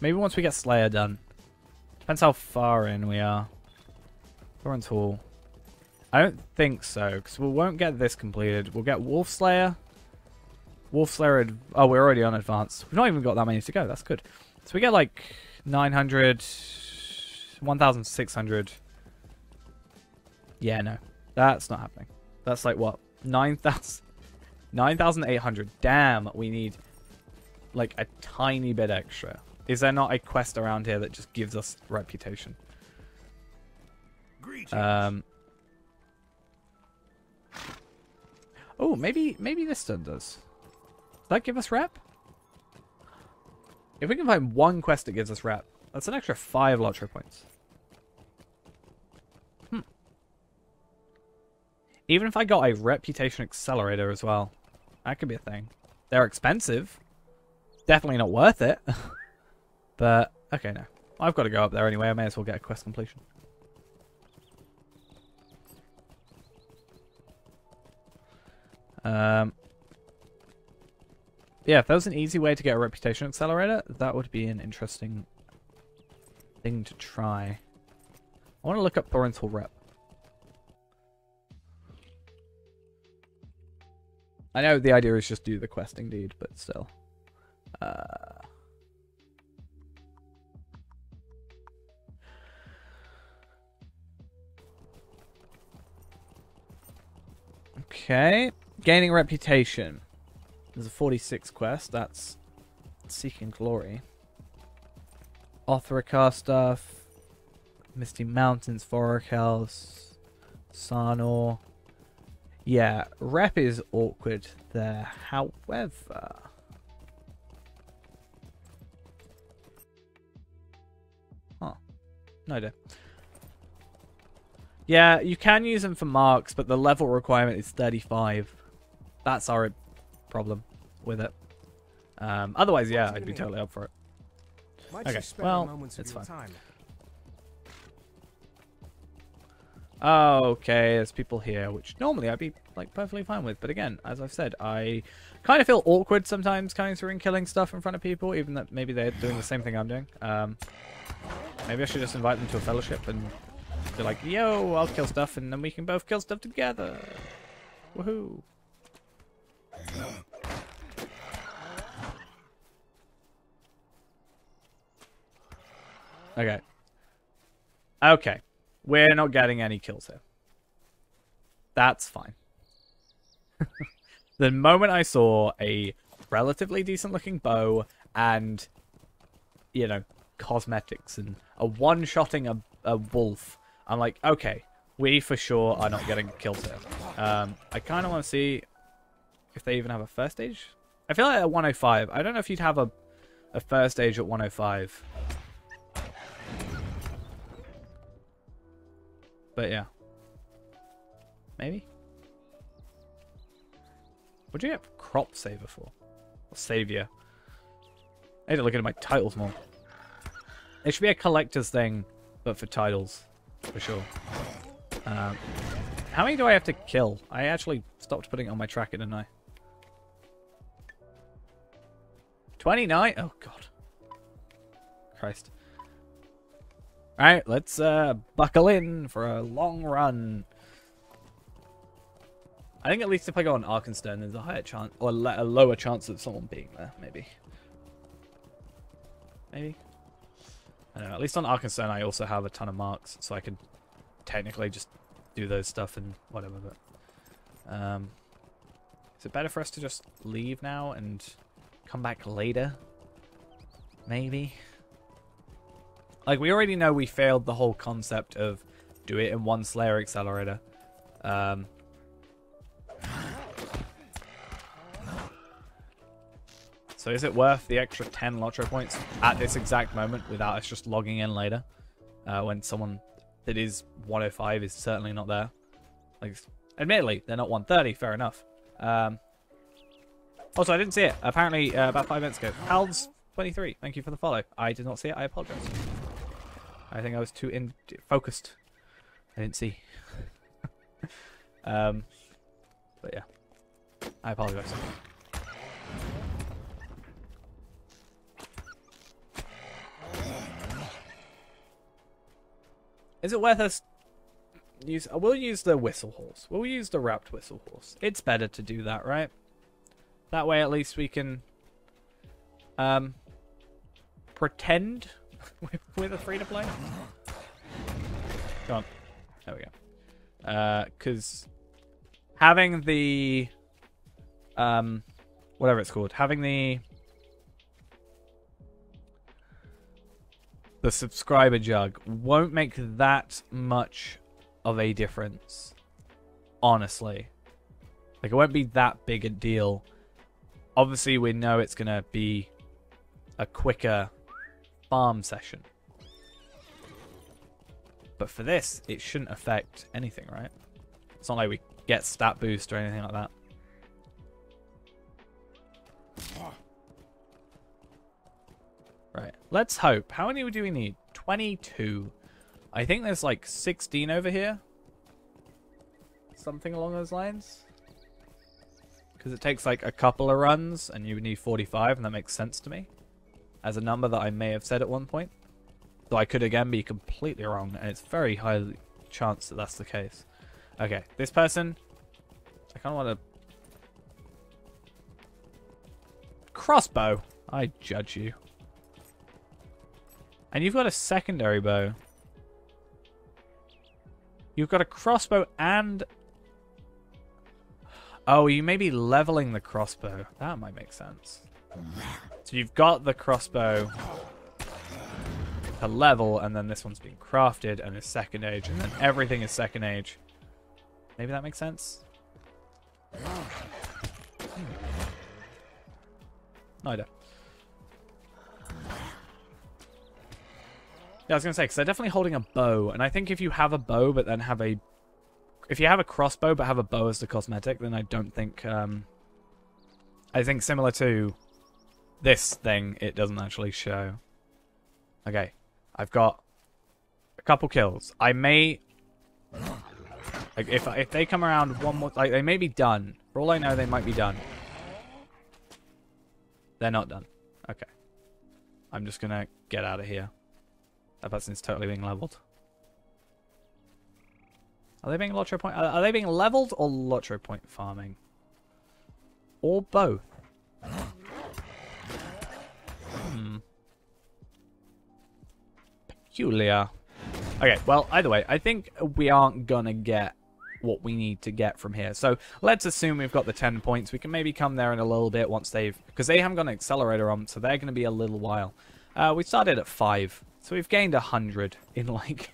Speaker 1: Maybe once we get Slayer done. Depends how far in we are. Thorin's Hall. I don't think so, because we won't get this completed. We'll get Wolf Slayer. Wolf Slayer... Oh, we're already on advanced. We've not even got that many to go. That's good. So we get like 900... 1,600. Yeah, no. That's not happening. That's like what? 9,000... 9,800. Damn, we need like a tiny bit extra. Is there not a quest around here that just gives us reputation? Oh, maybe this one does. Does that give us rep? If we can find one quest that gives us rep, that's an extra 5 LOTRO points. Even if I got a reputation accelerator as well, that could be a thing. They're expensive. Definitely not worth it. But, okay, no. I've got to go up there anyway. I may as well get a quest completion. Yeah, if there was an easy way to get a reputation accelerator, that would be an interesting thing to try. I want to look up Thorin's Hall rep. I know the idea is just do the quest indeed, but still. Okay. Gaining reputation. There's a 46 quest. That's Seeking Glory. Othrakar stuff. Misty Mountains, Foracels, Sarnor. Yeah, rep is awkward there. However... Huh. No idea. Yeah, you can use them for marks, but the level requirement is 35. That's our problem. with it. Otherwise, yeah, I'd be totally up for it. Okay, well, it's fine. Okay, there's people here, which normally I'd be like perfectly fine with. But again, as I've said, I kind of feel awkward sometimes coming through and killing stuff in front of people, even that maybe they're doing the same thing I'm doing. Maybe I should just invite them to a fellowship and be like, yo, I'll kill stuff, and then we can both kill stuff together. Woohoo. Okay. Okay. We're not getting any kills here. That's fine. The moment I saw a relatively decent looking bow and, you know, cosmetics and a one-shotting a wolf, I'm like, okay, we for sure are not getting kills here. I kind of want to see if they even have a first stage. I feel like at 105, I don't know if you'd have a first stage at 105. But yeah. Maybe? What'd you get crop saver for? Or savior? I need to look into my titles more. It should be a collector's thing, but for titles. For sure. How many do I have to kill? I actually stopped putting it on my tracker, didn't I? 29? Oh, God. Christ. Alright, let's buckle in for a long run. I think at least if I go on Arkenstone, there's a higher chance, or a lower chance of someone being there, maybe. Maybe? I don't know, at least on Arkenstone I also have a ton of marks, so I could technically just do those stuff and whatever, but... is it better for us to just leave now and come back later? Maybe? Like, we already know we failed the whole concept of do it in one Slayer Accelerator. So is it worth the extra 10 LOTRO points at this exact moment without us just logging in later? When someone that is 105 is certainly not there. Like, admittedly, they're not 130, fair enough. Also, I didn't see it. Apparently, about 5 minutes ago. Hals23, thank you for the follow. I did not see it, I apologize. I think I was too focused. I didn't see. But yeah. I apologize. Is it worth us use... We'll use the whistle horse. We'll use the wrapped whistle horse. It's better to do that, right? That way at least we can pretend with a free-to-play. Come on. There we go. Because having the... whatever it's called. Having the subscriber jug won't make that much of a difference. Honestly. Like, it won't be that big a deal. Obviously, we know it's going to be a quicker farm session. But for this, it shouldn't affect anything, right? It's not like we get stat boost or anything like that. Right, let's hope. How many do we need? 22. I think there's like 16 over here. Something along those lines. Because it takes like a couple of runs and you would need 45, and that makes sense to me. As a number that I may have said at one point. Though I could again be completely wrong, and it's very high chance that that's the case. Okay, this person... I kind of want to... Crossbow. I judge you. And you've got a secondary bow. You've got a crossbow and... Oh, you may be leveling the crossbow. That might make sense. So you've got the crossbow to level, and then this one's being crafted and is second age, and then everything is second age. Maybe that makes sense? No, I don't. Yeah, I was going to say, because they're definitely holding a bow, and I think if you have a bow but then have a... If you have a crossbow but have a bow as the cosmetic, then I don't think I think similar to this thing, it doesn't actually show. Okay, I've got a couple kills. I may, like, if they come around one more, like, they may be done. For all I know, they might be done. They're not done. Okay, I'm just gonna get out of here. That person's totally being leveled. Are they being LOTRO point? Are they being leveled or LOTRO point farming? Or both? Peculiar. Okay, well, either way, I think we aren't gonna get what we need to get from here. So let's assume we've got the 10 points. We can maybe come there in a little bit once they've... Because they haven't got an accelerator on, so they're going to be a little while. We started at 5, so we've gained 100 in, like,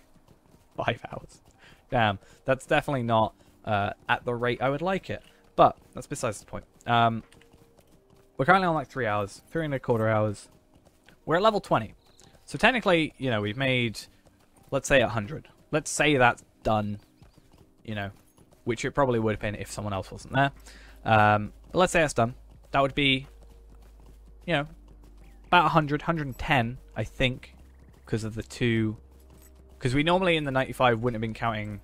Speaker 1: 5 hours. Damn, that's definitely not at the rate I would like it. But that's besides the point. We're currently on, like, 3 hours, 3.25 hours. We're at level 20. So technically, you know, we've made, let's say, 100. Let's say that's done, you know, which it probably would have been if someone else wasn't there. But let's say that's done. That would be, you know, about 100, 110, I think, because of the 2. Because we normally in the 95 wouldn't have been counting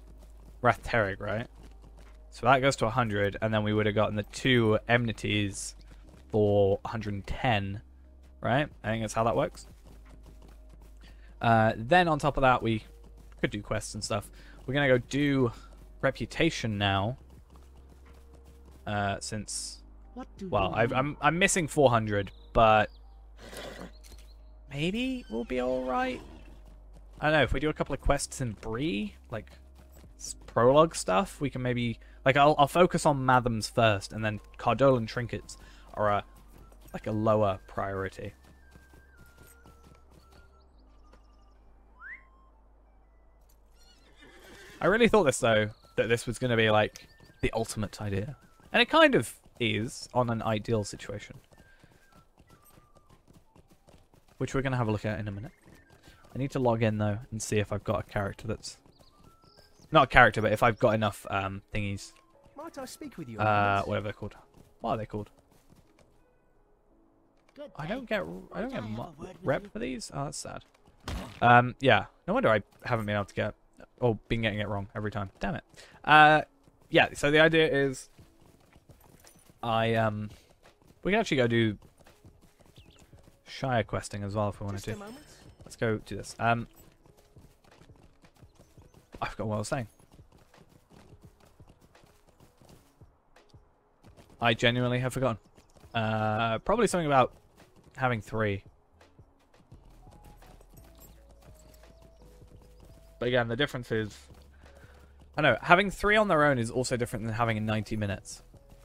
Speaker 1: Wrath Terig, right? So that goes to 100, and then we would have gotten the 2 enmities for 110, right? I think that's how that works. Then on top of that, we could do quests and stuff. We're gonna go do reputation now, since, well, I'm missing 400, but maybe we'll be all right. I don't know, if we do a couple of quests in Bree, like prologue stuff, we can maybe, like, I'll focus on Mathams first, and then Cardolan trinkets are like a lower priority. I really thought this, though, that this was going to be, like, the ultimate idea. And it kind of is on an ideal situation. Which we're going to have a look at in a minute. I need to log in, though, and see if I've got a character that's... Not a character, but if I've got enough thingies.
Speaker 8: Might I speak with you?
Speaker 1: Whatever they're called. What are they called? I don't get rep for these? Oh, that's sad. Yeah. No wonder I haven't been able to get... Or been getting it wrong every time. Damn it. Yeah, so the idea is... we can actually go do... Shire questing as well if we wanted to. Let's go do this. I forgot what I was saying. I genuinely have forgotten. Probably something about having 3. But again, the difference is... I know, having 3 on their own is also different than having 90 minutes.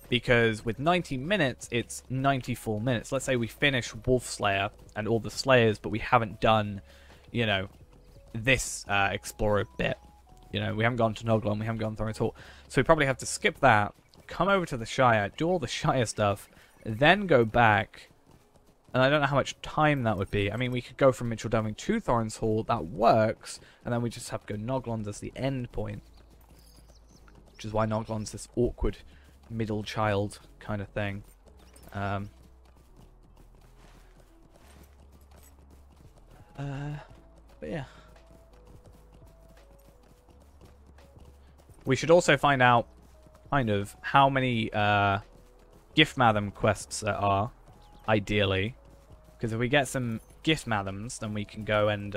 Speaker 1: Because with 90 minutes, it's 94 minutes. Let's say we finish Wolf Slayer and all the Slayers, but we haven't done, you know, this Explorer bit. You know, we haven't gone to Noglon, we haven't gone through it all. So we probably have to skip that, come over to the Shire, do all the Shire stuff, then go back. And I don't know how much time that would be. I mean, we could go from Mitchell Delving to Thorin's Hall, that works, and then we just have to go Noglons as the end point. Which is why Noglon's this awkward middle child kind of thing. But yeah. We should also find out, kind of, how many Gift Matham quests there are, ideally. Because if we get some Gift Mathams, then we can go and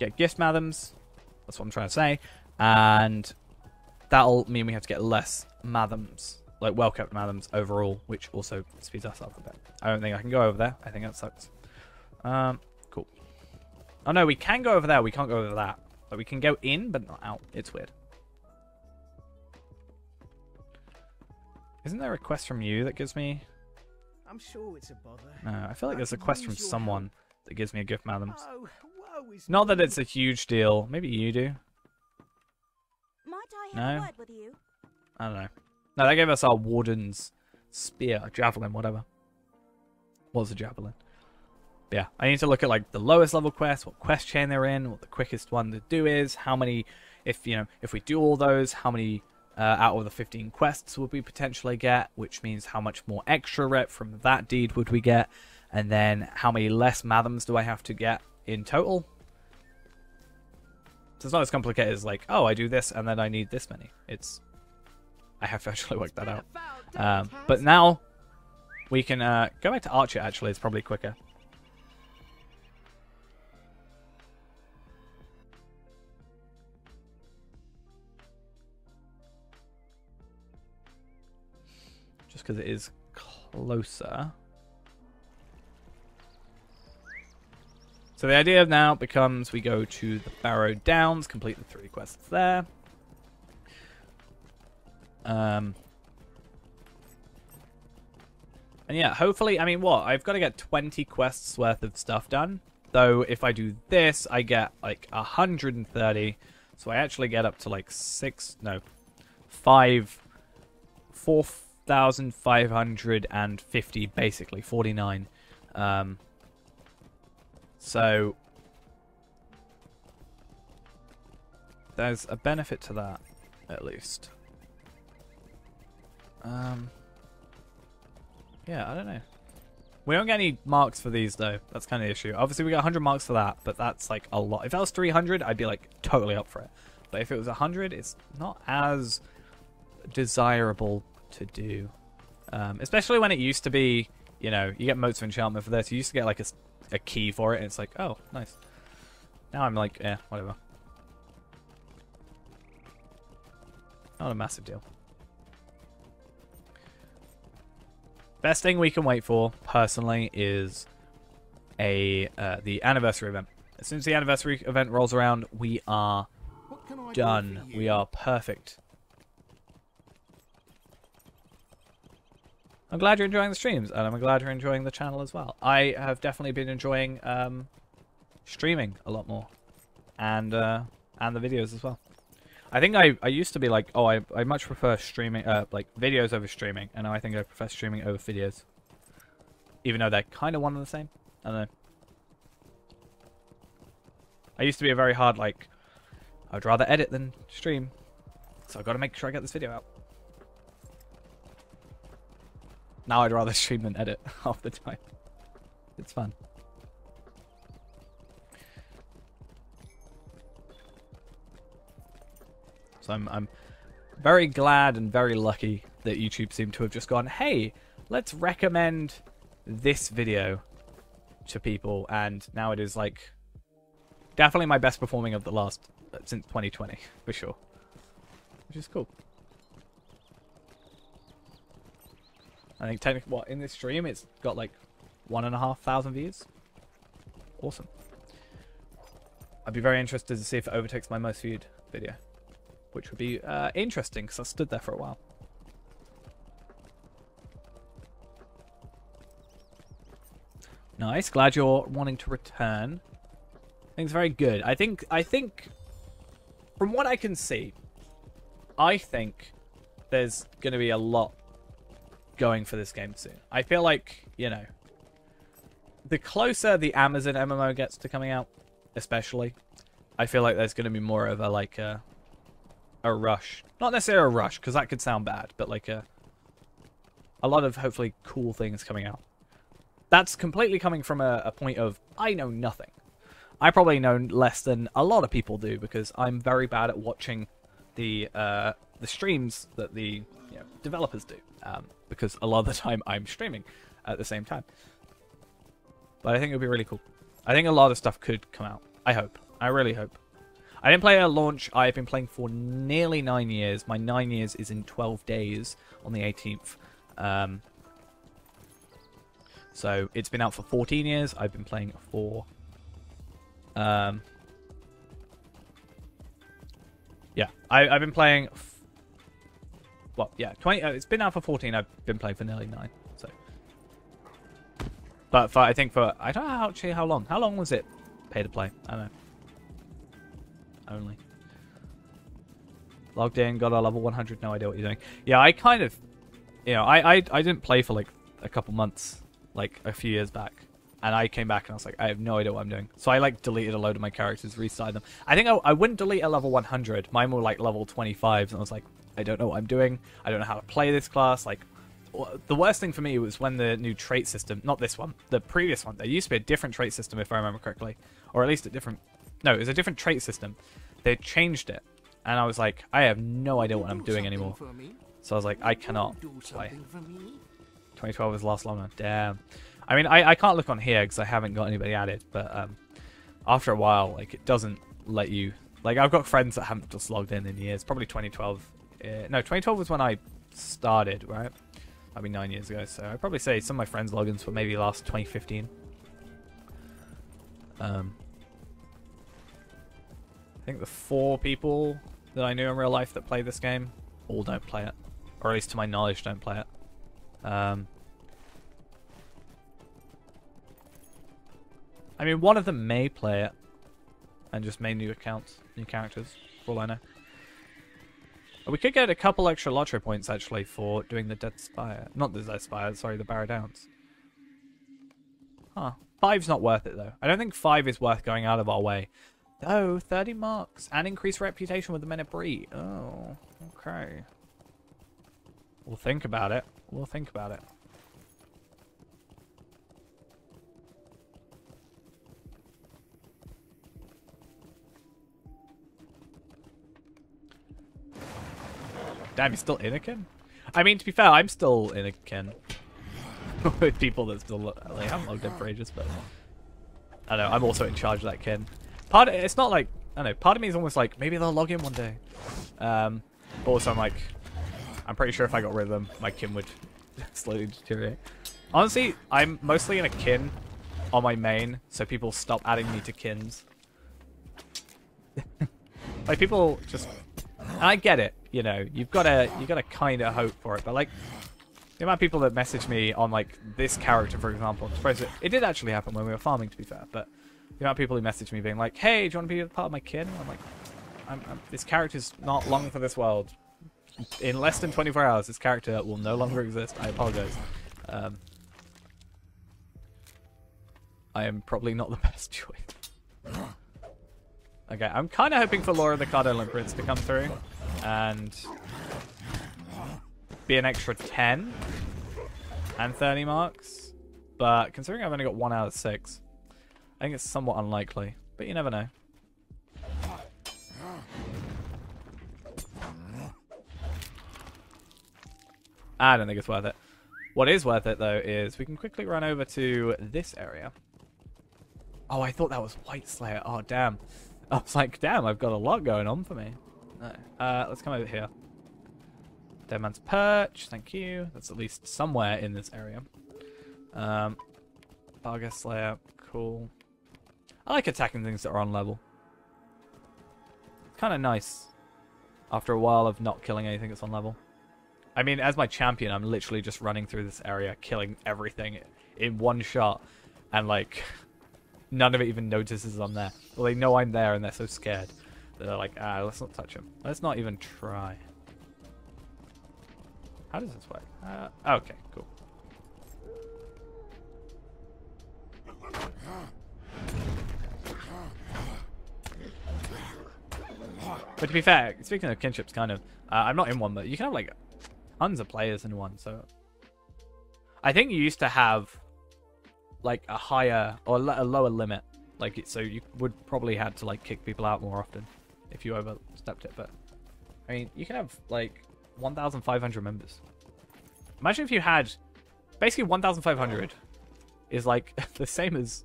Speaker 1: get Gift Mathams. That's what I'm trying to say. And that'll mean we have to get less Mathams, like well-kept Mathams overall, which also speeds us up a bit. I don't think I can go over there. I think that sucks. Cool. Oh no, we can go over there. We can't go over that. Like, we can go in, but not out. It's weird. Isn't there a quest from you that gives me...
Speaker 8: I'm sure it's a bother.
Speaker 1: No, I feel like there's a quest from someone that gives me a Gift Mathams.
Speaker 8: Oh, woe is
Speaker 1: Not that
Speaker 8: me.
Speaker 1: it's a huge deal. Maybe you do.
Speaker 2: Might I have
Speaker 1: No?
Speaker 2: a word with you?
Speaker 1: I don't know. No, they gave us our Warden's Spear, Javelin, whatever. What's a Javelin? But yeah, I need to look at like the lowest level quests, what quest chain they're in, what the quickest one to do is, how many, if we do all those, how many out of the 15 quests would we potentially get, which means how much more extra rep from that deed would we get, and then how many less Mathams do I have to get in total. So it's not as complicated as like, oh, I do this and then I need this many. I have to actually work that out. But now we can go back to Archer. Actually, it's probably quicker. Just because it is closer. So the idea now becomes we go to the Barrow Downs, complete the 3 quests there. And yeah, hopefully, I mean, what? I've got to get 20 quests worth of stuff done. Though if I do this, I get like 130. So I actually get up to like 4,550, basically 49. So there's a benefit to that, at least. Yeah, I don't know. We don't get any marks for these, though. That's kind of the issue. Obviously, we got 100 marks for that, but that's like a lot. If that was 300, I'd be like totally up for it. But if it was 100, it's not as desirable to do. Especially when it used to be, you know, you get motes of enchantment for this. You used to get like a key for it, and it's like, oh, nice. Now I'm like, eh, whatever. Not a massive deal. Best thing we can wait for, personally, is the anniversary event. As soon as the anniversary event rolls around, we are done. We are perfect. I'm glad you're enjoying the streams, and I'm glad you're enjoying the channel as well. I have definitely been enjoying streaming a lot more, and the videos as well. I think I used to be like, oh, I much prefer streaming, like videos over streaming, and now I think I prefer streaming over videos, even though they're kind of one and the same. I don't know. I used to be a very hard like, I'd rather edit than stream, so I've got to make sure I get this video out. Now I'd rather stream than edit half the time. It's fun. So I'm very glad and very lucky that YouTube seemed to have just gone, hey, let's recommend this video to people, and now it is like definitely my best performing of the last since 2020 for sure, which is cool. I think technically, what, in this stream it's got like 1,500 views. Awesome. I'd be very interested to see if it overtakes my most viewed video, which would be interesting because I stood there for a while. Nice. Glad you're wanting to return. I think it's very good. I think from what I can see, I think there's going to be a lot going for this game soon. I feel like, you know, the closer the Amazon MMO gets to coming out, especially, I feel like there's going to be more of a like a rush. Not necessarily a rush, because that could sound bad, but like a lot of hopefully cool things coming out. That's completely coming from a point of, I know nothing. I probably know less than a lot of people do, because I'm very bad at watching the streams that the developers do. Because a lot of the time I'm streaming at the same time. But I think it would be really cool. I think a lot of stuff could come out. I hope. I really hope. I didn't play at launch. I've been playing for nearly 9 years. My 9 years is in 12 days on the 18th. So it's been out for 14 years. I've been playing for... yeah, I've been playing... well, yeah, 20. It's been out for 14. I've been playing for nearly 9. So, but for, I think for, I don't know actually how long. How long was it? Pay to play. I don't know. Only logged in, got a level 100. No idea what you're doing. Yeah, I kind of, you know, I didn't play for like a couple months, like a few years back, and I came back and I was like, I have no idea what I'm doing. So I like deleted a load of my characters, restarted them. I think I wouldn't delete a level 100. Mine were like level 25s, and I was like, I don't know what I'm doing. I don't know how to play this class. Like, the worst thing for me was when the new trait system, not this one, the previous one, there used to be a different trait system if I remember correctly. Or at least a different, no, it was a different trait system. They changed it. And I was like, I have no idea what I'm doing anymore. So I was like, I cannot play. 2012 was last long one. Damn. I mean, I can't look on here because I haven't got anybody added. But after a while, like, it doesn't let you... Like, I've got friends that haven't just logged in years. Probably 2012. No, 2012 was when I started, right? That'd be 9 years ago. So I'd probably say some of my friends' logins were maybe last 2015. I think the 4 people that I knew in real life that play this game all don't play it. Or at least to my knowledge don't play it. I mean, one of them may play it and just made new accounts, new characters, for all I know. We could get a couple extra LOTRO points, actually, for doing the Dead Spire. Not the Dead Spire, sorry, the Barrow Downs. Huh. 5's not worth it, though. I don't think 5 is worth going out of our way. Oh, 30 marks and increased reputation with the men at Bree. Oh, okay. We'll think about it. We'll think about it. Damn, he's still in a kin? I mean, to be fair, I'm still in a kin. With people that still like, haven't logged in for ages, but... I don't know, I'm also in charge of that kin. It's not like... I don't know, part of me is almost like, maybe they'll log in one day. But also I'm like... I'm pretty sure if I got rid of them, my kin would slowly deteriorate. Honestly, I'm mostly in a kin on my main, so people stop adding me to kins. Like, people just... And I get it, you know, you've got to kind of hope for it, but like, the amount of people that message me on like this character, for example, I suppose it did actually happen when we were farming, to be fair, but the amount of people who message me being like, hey, do you want to be a part of my kin? I'm like, this character's not long for this world. In less than 24 hours, this character will no longer exist. I apologize. I am probably not the best choice. Okay, I'm kind of hoping for Laura the Card Prince to come through and be an extra 10 and 30 marks. But considering I've only got 1 out of 6, I think it's somewhat unlikely. But you never know. I don't think it's worth it. What is worth it, though, is we can quickly run over to this area. Oh, I thought that was White Slayer. Oh, damn. I was like, damn, I've got a lot going on for me. No. Let's come over here. Dead Man's Perch, thank you. That's at least somewhere in this area. Barga Slayer, cool. I like attacking things that are on level. It's kind of nice. After a while of not killing anything that's on level. I mean, as my champion, I'm literally just running through this area, killing everything in one shot. And, like, none of it even notices I'm there. Well, they know I'm there and they're so scared. They're like, let's not touch him. Let's not even try. How does this work? Okay, cool. But to be fair, speaking of kinships, kind of, I'm not in one, but you can have, like, tons of players in one, so... I think you used to have, like, a higher, or a lower limit. Like, so you would probably have to, like, kick people out more often if you overstepped it, but... I mean, you can have, like, 1,500 members. Imagine if you had... Basically, 1,500 is, like, the same as...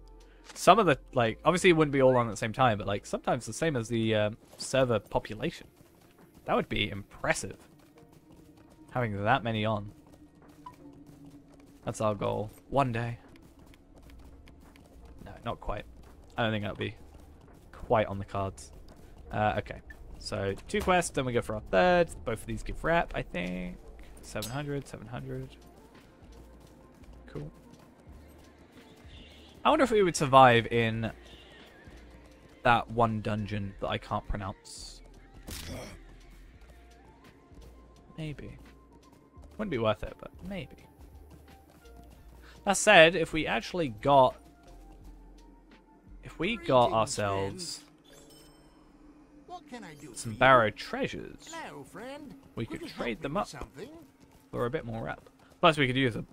Speaker 1: Some of the, like... Obviously, it wouldn't be all on at the same time, but, like, sometimes the same as the server population. That would be impressive. Having that many on. That's our goal. One day. No, not quite. I don't think that'll be quite on the cards. Okay. So, 2 quests, then we go for our third. Both of these give rep, I think. 700, 700. Cool. I wonder if we would survive in that one dungeon that I can't pronounce. Maybe. Wouldn't be worth it, but maybe. That said, if we actually got... If we got ourselves...
Speaker 5: What can I do
Speaker 1: some
Speaker 5: for
Speaker 1: borrowed treasures.
Speaker 5: you? Hello, friend.
Speaker 1: We could
Speaker 5: you
Speaker 1: trade
Speaker 5: help
Speaker 1: them
Speaker 5: me
Speaker 1: up
Speaker 5: with something?
Speaker 1: for a bit more rep. Plus, we could use them,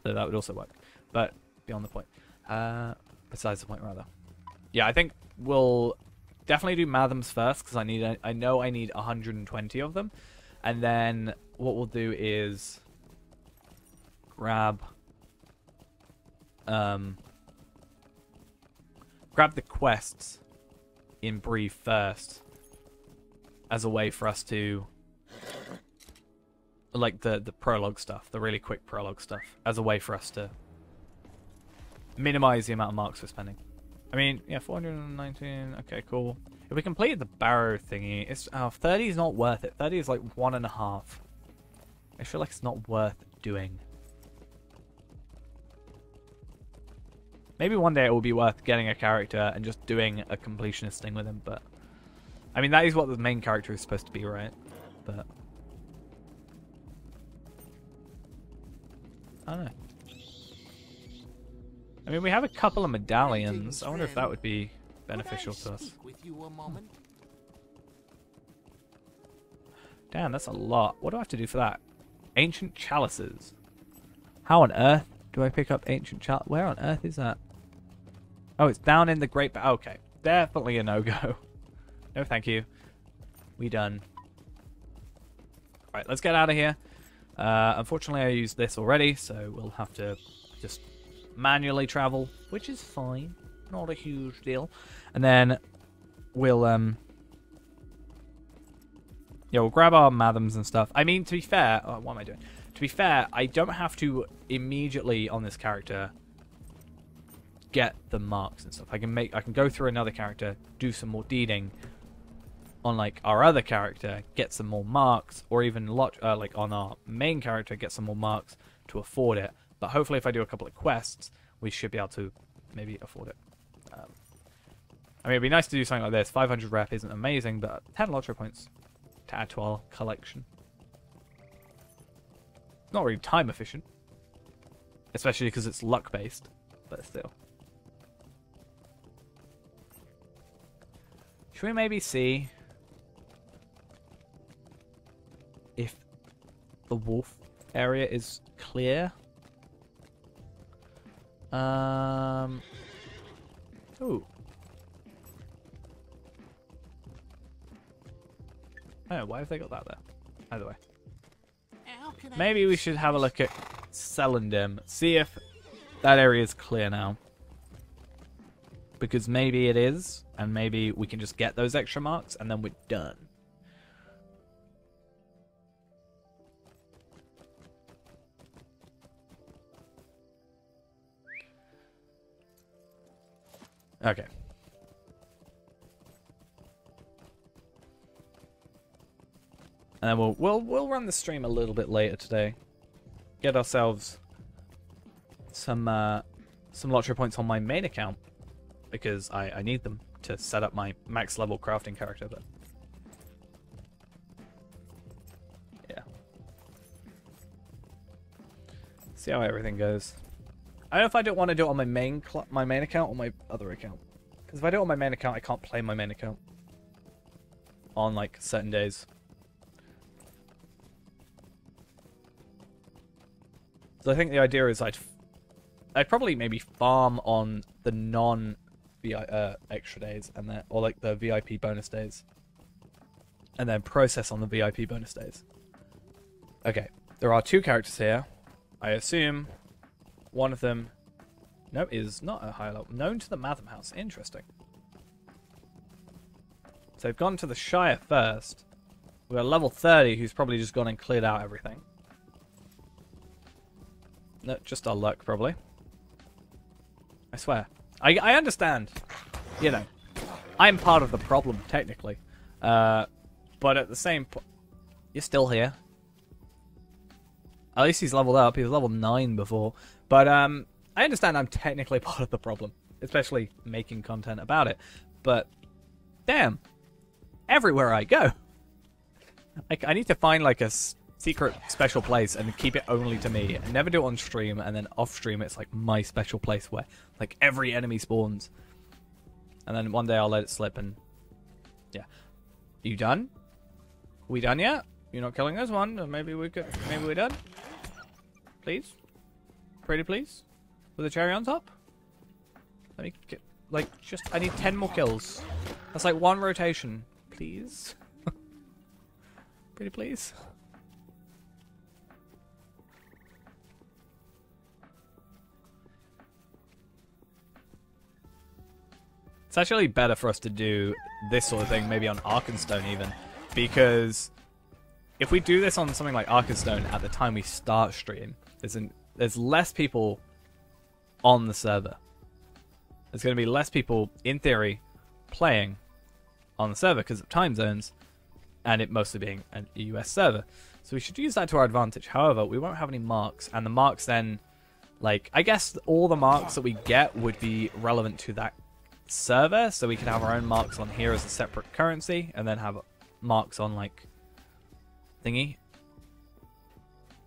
Speaker 1: so that would also work. But beyond the point. Besides the point, rather. Yeah, I think we'll definitely do Mathams first because I know I need 120 of them, and then what we'll do is grab the quests in Bree first as a way for us to, like, the prologue stuff, the really quick prologue stuff, as a way for us to minimize the amount of marks we're spending. I mean, yeah, 419. Okay, cool. If we completed the barrow thingy, it's 30 is not worth it. 30 is like 1.5. I feel like it's not worth doing. Maybe one day it will be worth getting a character and just doing a completionist thing with him, but I mean, that is what the main character is supposed to be, right? But I don't know. I mean, we have a couple of medallions. I wonder if that would be beneficial to us.
Speaker 5: With you a moment?
Speaker 1: Damn, that's a lot. What do I have to do for that? Ancient chalices. How on earth do I pick up ancient chalices? Where on earth is that? Oh, it's down in the Great... Okay, definitely a no-go. No, thank you. We done. Alright, let's get out of here. Unfortunately, I used this already, so we'll have to just manually travel, which is fine. Not a huge deal. And then we'll yeah, we'll grab our Mathams and stuff. I mean, to be fair, what am I doing? To be fair, I don't have to immediately on this character get the marks and stuff. I can go through another character, do some more deeding on like our other character, get some more marks, or even like on our main character, get some more marks to afford it. But hopefully, if I do a couple of quests, we should be able to maybe afford it. I mean, it'd be nice to do something like this. 500 rep isn't amazing, but 10 LOTRO points to add to our collection. Not really time efficient, especially because it's luck based, but still. Should we maybe see if the wolf area is clear? Ooh. Oh, why have they got that there? Either way. Maybe we should have a look at Celandem. See if that area is clear now. Because maybe it is, and maybe we can just get those extra marks, and then we're done. Okay. And then we'll run the stream a little bit later today. Get ourselves some LOTRO points on my main account because I need them to set up my max level crafting character. But yeah, see how everything goes. I don't know if I don't want to do it on my main account or my other account. Because if I do it on my main account, I can't play my main account on like certain days. So I think the idea is I'd probably maybe farm on the extra days and then, or like the VIP bonus days, and then process on the VIP bonus days. Okay, there are two characters here. I assume one of them, no, is not a high level. Known to the Matham House. Interesting. So they've gone to the Shire first. We've got a level 30 who's probably just gone and cleared out everything. No, just our luck, probably. I swear. I understand. You know, I'm part of the problem, technically. But at the same point, you're still here. At least he's leveled up. He was level 9 before. But I understand I'm technically part of the problem. Especially making content about it. But, damn. Everywhere I go. Like, I need to find, like, a secret special place and keep it only to me. And never do it on stream. And then off stream, it's, like, my special place where, like, every enemy spawns. And then one day I'll let it slip and... yeah. You done? We done yet? You're not killing this one. Or maybe we're done. Please, pretty please, with a cherry on top. Let me get I need 10 more kills. That's like 1 rotation, please. Pretty please. It's actually better for us to do this sort of thing maybe on Arkenstone even, because if we do this on something like Arkenstone at the time we start stream, there's less people on the server. There's going to be less people, in theory, playing on the server because of time zones, and it mostly being a US server. So we should use that to our advantage. However, we won't have any marks, and the marks then, like, I guess all the marks that we get would be relevant to that server, so we could have our own marks on here as a separate currency, and then have marks on, like, thingy.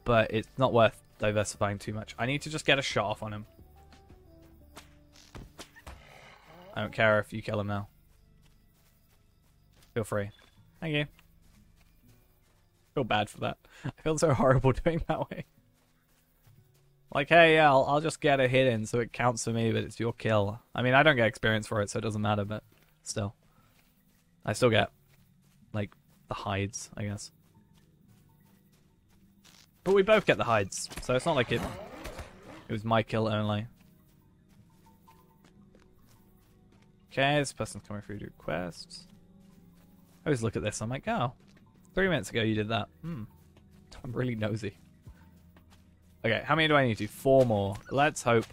Speaker 1: But it's not worth diversifying too much. I need to just get a shot off on him. I don't care if you kill him now. Feel free. Thank you. Feel bad for that. I feel so horrible doing that way. Like, hey, yeah, I'll just get a hit in so it counts for me, but it's your kill. I mean, I don't get experience for it, so it doesn't matter, but still. I still get, like, the hides, I guess. But we both get the hides, so it's not like it was my kill only. Okay, this person's coming through to do quests. I always look at this, I'm like, oh, 3 minutes ago you did that. I'm really nosy. Okay, how many do I need to do? 4 more. Let's hope.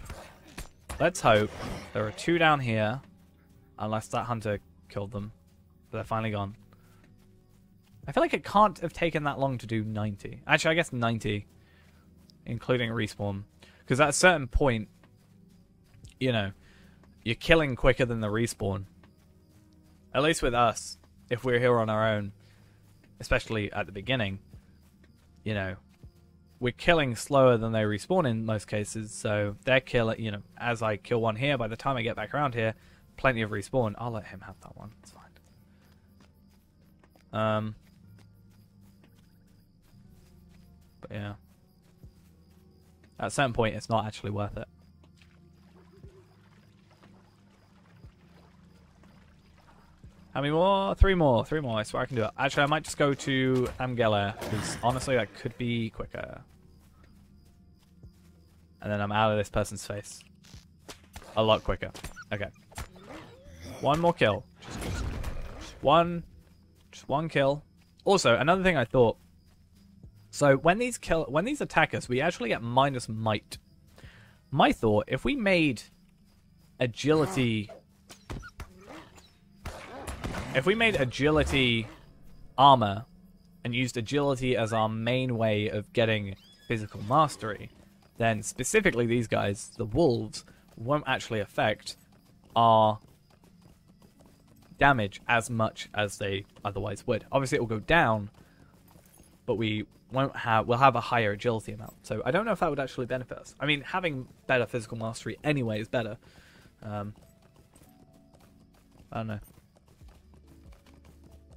Speaker 1: Let's hope. There are 2 down here. Unless that hunter killed them. But they're finally gone. I feel like it can't have taken that long to do 90. Actually, I guess 90. Including respawn. Because at a certain point, you know, you're killing quicker than the respawn. At least with us, if we're here on our own, especially at the beginning, you know, we're killing slower than they respawn in most cases, so they're killing, you know, as I kill one here, by the time I get back around here, plenty of respawn. I'll let him have that one, it's fine. But yeah. At a certain point, it's not actually worth it. How many more? 3 more. 3 more. I swear I can do it. Actually, I might just go to Amgela, because honestly, that could be quicker. And then I'm out of this person's face. A lot quicker. Okay. 1 more kill. Just one kill. Also, another thing I thought. So when these attack us, we actually get minus might. My thought, if we made agility. If we made agility armor and used agility as our main way of getting physical mastery, then specifically these guys, the wolves, won't actually affect our damage as much as they otherwise would. Obviously it will go down, but we'll have a higher agility amount. So I don't know if that would actually benefit us. I mean, having better physical mastery anyway is better. I don't know.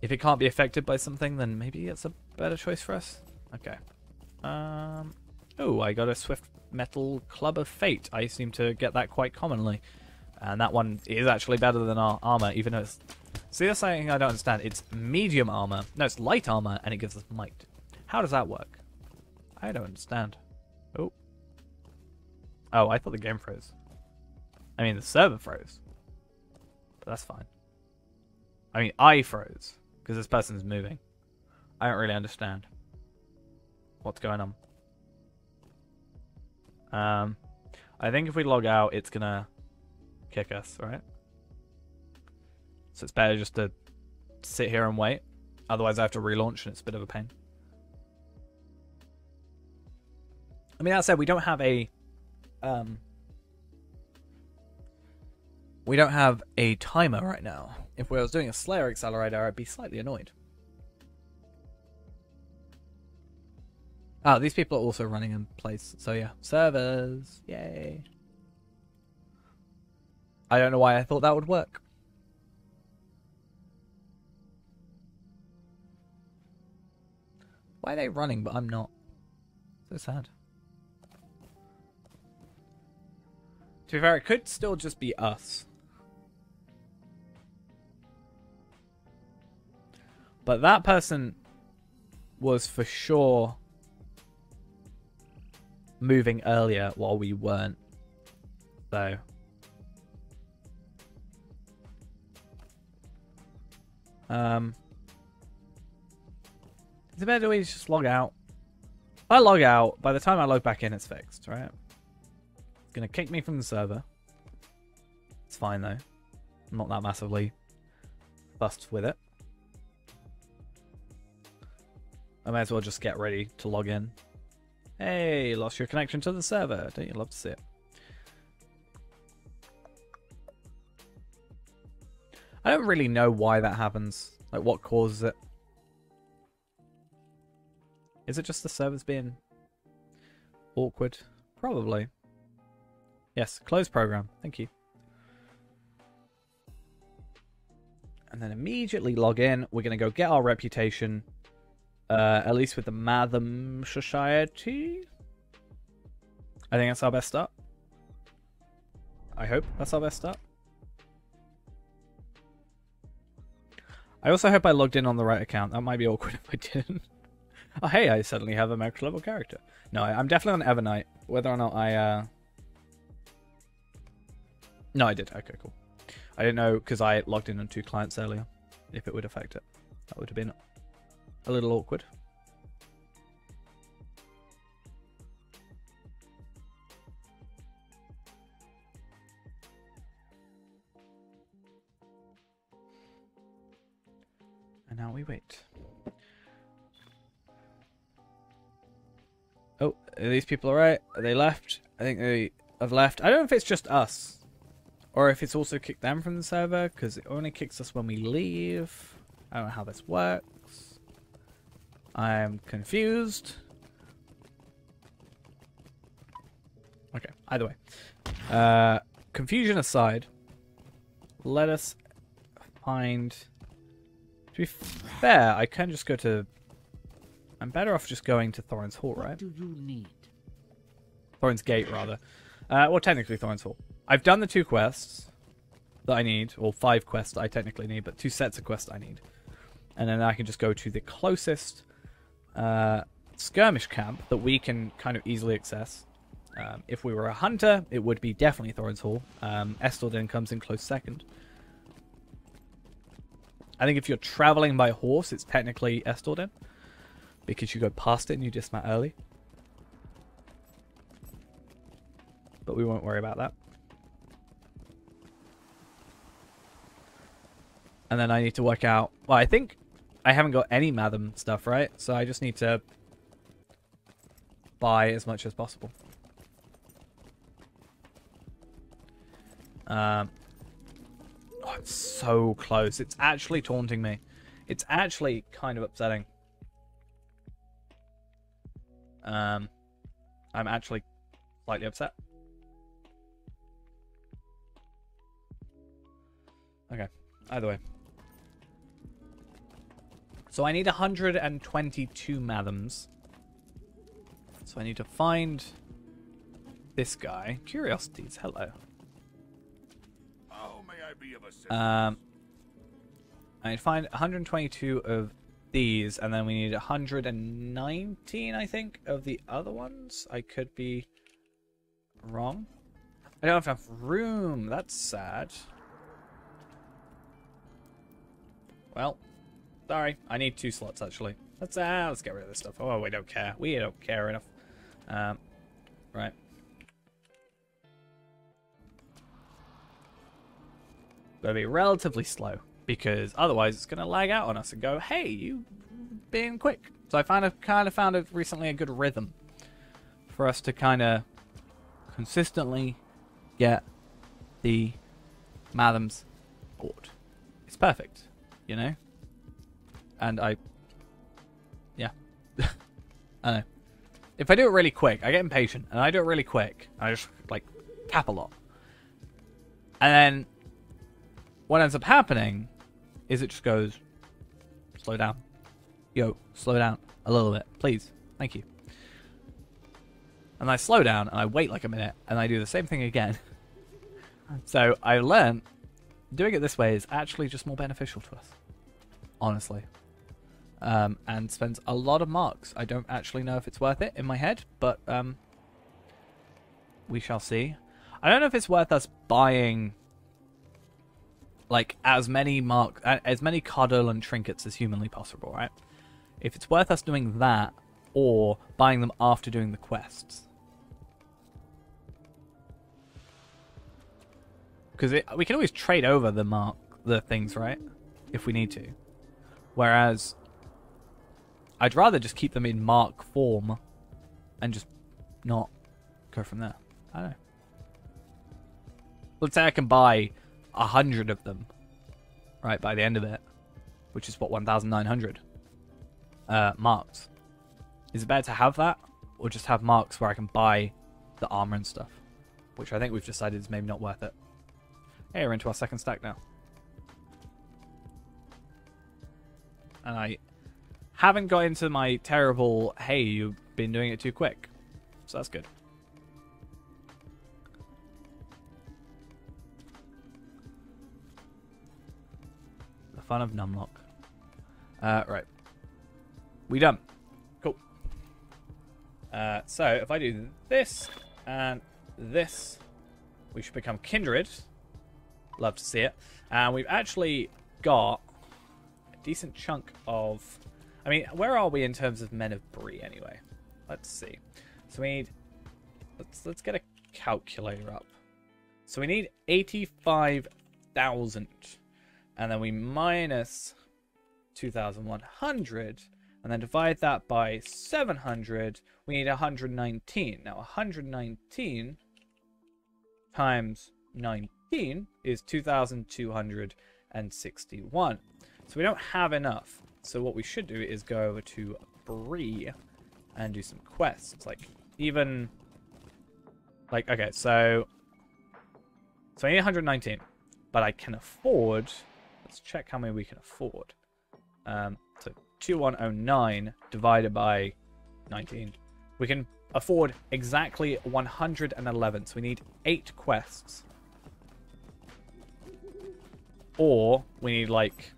Speaker 1: If it can't be affected by something, then maybe it's a better choice for us. Okay. Oh, I got a Swift Metal Club of Fate. I seem to get that quite commonly. And that one is actually better than our armor, even though it's... See, that's something I don't understand. It's medium armor. No, it's light armor, and it gives us might. How does that work? I don't understand. Oh. Oh, I thought the game froze. I mean, the server froze. But that's fine. I mean, I froze. Because this person's moving. I don't really understand what's going on. I think if we log out, it's gonna kick us, right? So it's better just to sit here and wait. Otherwise I have to relaunch and it's a bit of a pain. I mean, that said, we don't have a timer right now. If we was doing a Slayer accelerator, I'd be slightly annoyed. Oh, these people are also running in place. So yeah, servers. Yay. I don't know why I thought that would work. Why are they running, but I'm not? So sad. To be fair, it could still just be us. But that person was for sure moving earlier while we weren't. So. Is it better we just log out? If I log out, by the time I log back in, it's fixed, right? It's gonna kick me from the server. It's fine though. I'm not that massively fussed with it. I may as well just get ready to log in. Hey, lost your connection to the server. Don't you love to see it? I don't really know why that happens. Like, what causes it? Is it just the servers being awkward? Probably. Yes, close program. Thank you. And then immediately log in. We're going to go get our reputation. At least with the Matham Society. I think that's our best start. I hope that's our best start. I also hope I logged in on the right account. That might be awkward if I didn't. Oh, hey, I suddenly have a max level character. No, I'm definitely on Evernight. Whether or not I... No, I did. Okay, cool. I didn't know because I logged in on 2 clients earlier. If it would affect it. That would have been a little awkward. And now we wait. Oh, are these people alright? Are they left? I think they have left. I don't know if it's just us. Or if it's also kicked them from the server. Because it only kicks us when we leave. I don't know how this works. I'm confused. Okay, either way. Confusion aside. Let us find... To be fair, I can just go to... I'm better off just going to Thorin's Hall, right?
Speaker 8: What do you need?
Speaker 1: Thorin's Gate, rather. Well, technically Thorin's Hall. I've done the 2 quests that I need, or 5 quests that I technically need, but 2 sets of quests I need. And then I can just go to the closest skirmish camp that we can kind of easily access. If we were a hunter, it would be definitely Thorin's Hall. Estordin comes in close second. I think if you're traveling by horse, it's technically Estordin. Because you go past it and you dismount early. But we won't worry about that. And then I need to work out... Well, I think I haven't got any Matham stuff, right? So I just need to buy as much as possible. Oh, it's so close. It's actually taunting me. It's actually kind of upsetting. I'm actually slightly upset. Okay, either way. So I need 122 Mathams. So I need to find this guy. Curiosities, hello.
Speaker 3: How may I be of assistance?
Speaker 1: I need to find 122 of these, and then we need 119, I think, of the other ones. I could be wrong. I don't have enough room. That's sad. Well, sorry. I need 2 slots, actually. Let's get rid of this stuff. Oh, we don't care. We don't care enough. Right. Gotta be relatively slow, because otherwise it's gonna lag out on us and go, hey, you being quick. So I kind of found recently a good rhythm for us to kind of consistently get the Mathams board. It's perfect, you know? And yeah. I know. If I do it really quick, I get impatient, and I do it really quick. I just, like, tap a lot. And then what ends up happening is it just goes, slow down. yo, slow down a little bit, please. Thank you. And I slow down, and I wait like a minute, and I do the same thing again. So I learned doing it this way is actually just more beneficial to us. Honestly. And spends a lot of marks. I don't actually know if it's worth it in my head, but we shall see. I don't know if it's worth us buying like as many cuddle and trinkets as humanly possible, right? If it's worth us doing that or buying them after doing the quests. Because we can always trade over the things, right? If we need to. Whereas I'd rather just keep them in mark form and just not go from there. I don't know. Let's say I can buy 100 of them, right, by the end of it, which is what, 1,900 marks. Is it better to have that, or just have marks where I can buy the armor and stuff, which I think we've decided is maybe not worth it. Hey, we're into our second stack now. And I haven't got into my terrible, hey, you've been doing it too quick. So that's good. The fun of Numlock. Right. We done. Cool. So if I do this and this, we should become kindred. Love to see it. And we've actually got a decent chunk of... I mean, where are we in terms of men of Bree anyway? Let's see. So we need... Let's get a calculator up. So we need 85,000. And then we minus 2,100. And then divide that by 700. We need 119. Now 119 times 19 is 2,261. So we don't have enough. So what we should do is go over to Bree and do some quests. Like, even... Like, okay, so I need 119. But I can afford... Let's check how many we can afford. So 2109 divided by 19. We can afford exactly 111. So we need 8 quests. Or we need like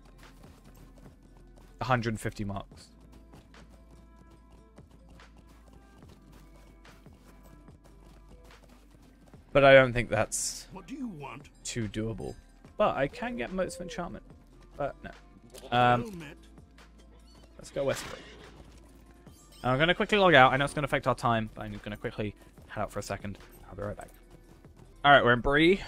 Speaker 1: 150 marks. But I don't think that's
Speaker 3: What do you want?
Speaker 1: too doable. But I can get motes of enchantment. But no.
Speaker 3: Well met.
Speaker 1: Let's go westward. I'm going to quickly log out. I know it's going to affect our time, but I'm going to quickly head out for a second. I'll be right back. Alright, we're in Bree,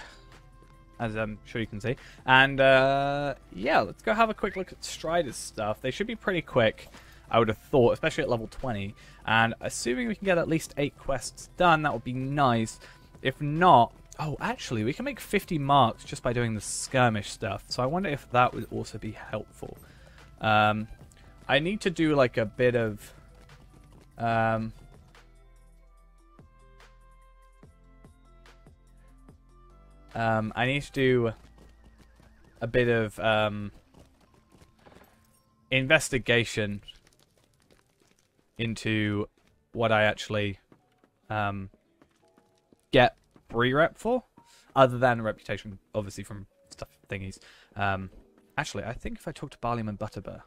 Speaker 1: as I'm sure you can see. And, yeah, let's go have a quick look at Strider's stuff. They should be pretty quick, I would have thought, especially at level 20. And assuming we can get at least 8 quests done, that would be nice. If not... Oh, actually, we can make 50 marks just by doing the skirmish stuff. So I wonder if that would also be helpful. I need to do like a bit of... I need to do a bit of investigation into what I actually get Bree rep for, other than reputation, obviously, from stuff thingies. Actually, I think if I talk to Barleyman Butterbear,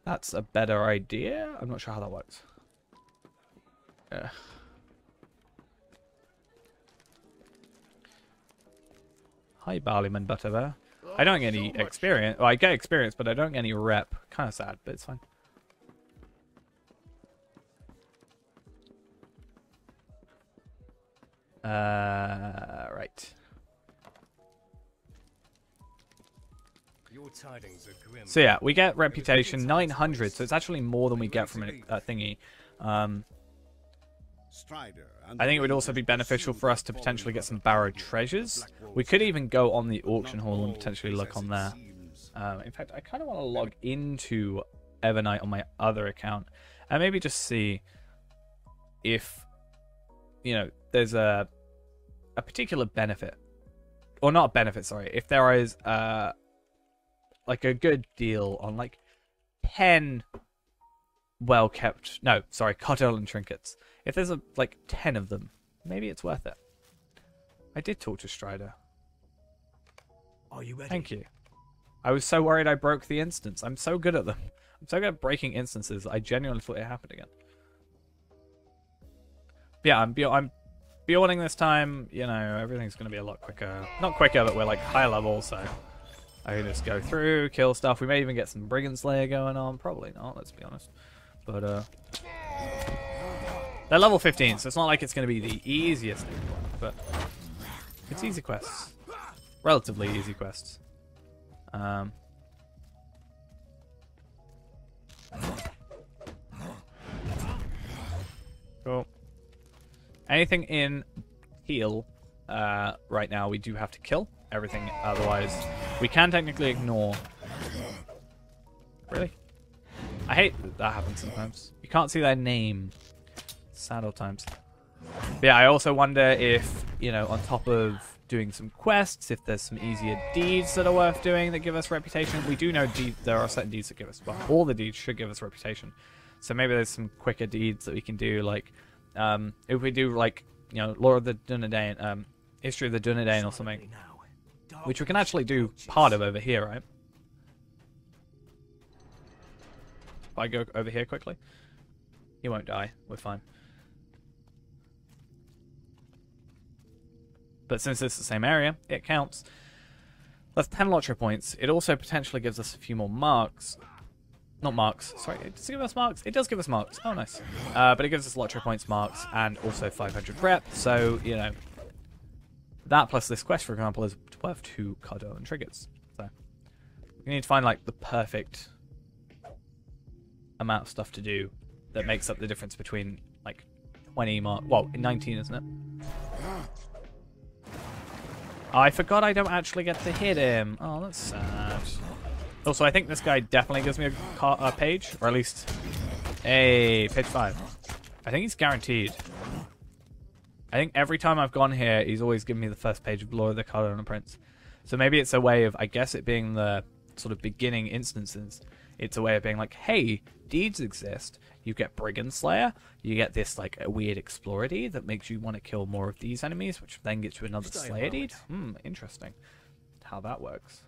Speaker 1: that's a better idea. I'm not sure how that works. Hi, Barleyman Butterbear. I don't get any experience. Well, I get experience, but I don't get any rep. Kind of sad, but it's fine. Right.
Speaker 5: Your tidings are grim.
Speaker 1: So yeah, we get reputation 900, so it's actually more than we get from a thingy. I think it would also be beneficial for us to potentially get some borrowed treasures. We could even go on the auction hall and potentially look on there. In fact, I kind of want to log into Evernight on my other account and maybe just see if, you know, there's a particular benefit. Or not a benefit, sorry. If there is like a good deal on like 10 well-kept... No, sorry, Cardolin trinkets. If there's, like, 10 of them, maybe it's worth it. I did talk to Strider.
Speaker 8: Are you ready?
Speaker 1: Thank you. I was so worried I broke the instance. I'm so good at them. I'm so good at breaking instances. I genuinely thought it happened again. Yeah, I'm building this time. You know, everything's going to be a lot quicker. Not quicker, but we're like high level, so I can just go through, kill stuff. We may even get some Brigand Slayer going on. Probably not, let's be honest. But they're level 15, so it's not like it's going to be the easiest thing to work, but it's easy quests. Relatively easy quests. Cool. Anything in heal right now we do have to kill. Everything otherwise we can technically ignore. Really? I hate that happens sometimes. You can't see their name. Sad old times. But yeah, I also wonder if, you know, on top of doing some quests, if there's some easier deeds that are worth doing that give us reputation. We do know there are certain deeds that give us, well, all the deeds should give us reputation. So maybe there's some quicker deeds that we can do, like if we do, like, you know, Lore of the Dunedain, History of the Dunedain or something, which we can actually do part of over here, right? If I go over here quickly, he won't die. We're fine. But since it's the same area, it counts. That's 10 LOTRO points. It also potentially gives us a few more marks. Not marks. Sorry, does it give us marks? It does give us marks. Oh, nice. But it gives us LOTRO points, marks, and also 500 rep. So, you know, that plus this quest, for example, is worth 2 Cardolin trinkets. So we need to find, like, the perfect amount of stuff to do that makes up the difference between, like, 20 mark. Well, 19, isn't it? I forgot I don't actually get to hit him. Oh, that's sad. Also, I think this guy definitely gives me a page, or at least a page 5. I think he's guaranteed. I think every time I've gone here, he's always given me the first page of Lore of the Cardolin Prince. So maybe it's a way of, I guess it being the sort of beginning instances, it's a way of being like, hey, deeds exist. You get Brigand Slayer. You get this, like, a weird Explorer deed that makes you want to kill more of these enemies, which then gets you another Slayer deed. Interesting. How that works.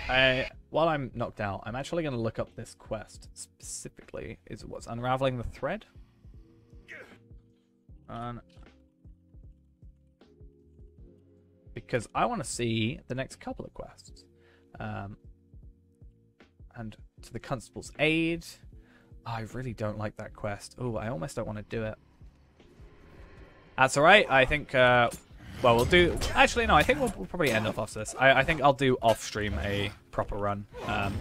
Speaker 1: Alright. While I'm knocked out, I'm actually going to look up this quest. Specifically, is what's unraveling the thread? Because I want to see the next couple of quests. And to the Constable's Aid. I really don't like that quest. Oh, I almost don't want to do it. That's alright. I think... well, we'll do... Actually, no, I think we'll probably end off after this. I think I'll do off-stream a proper run. I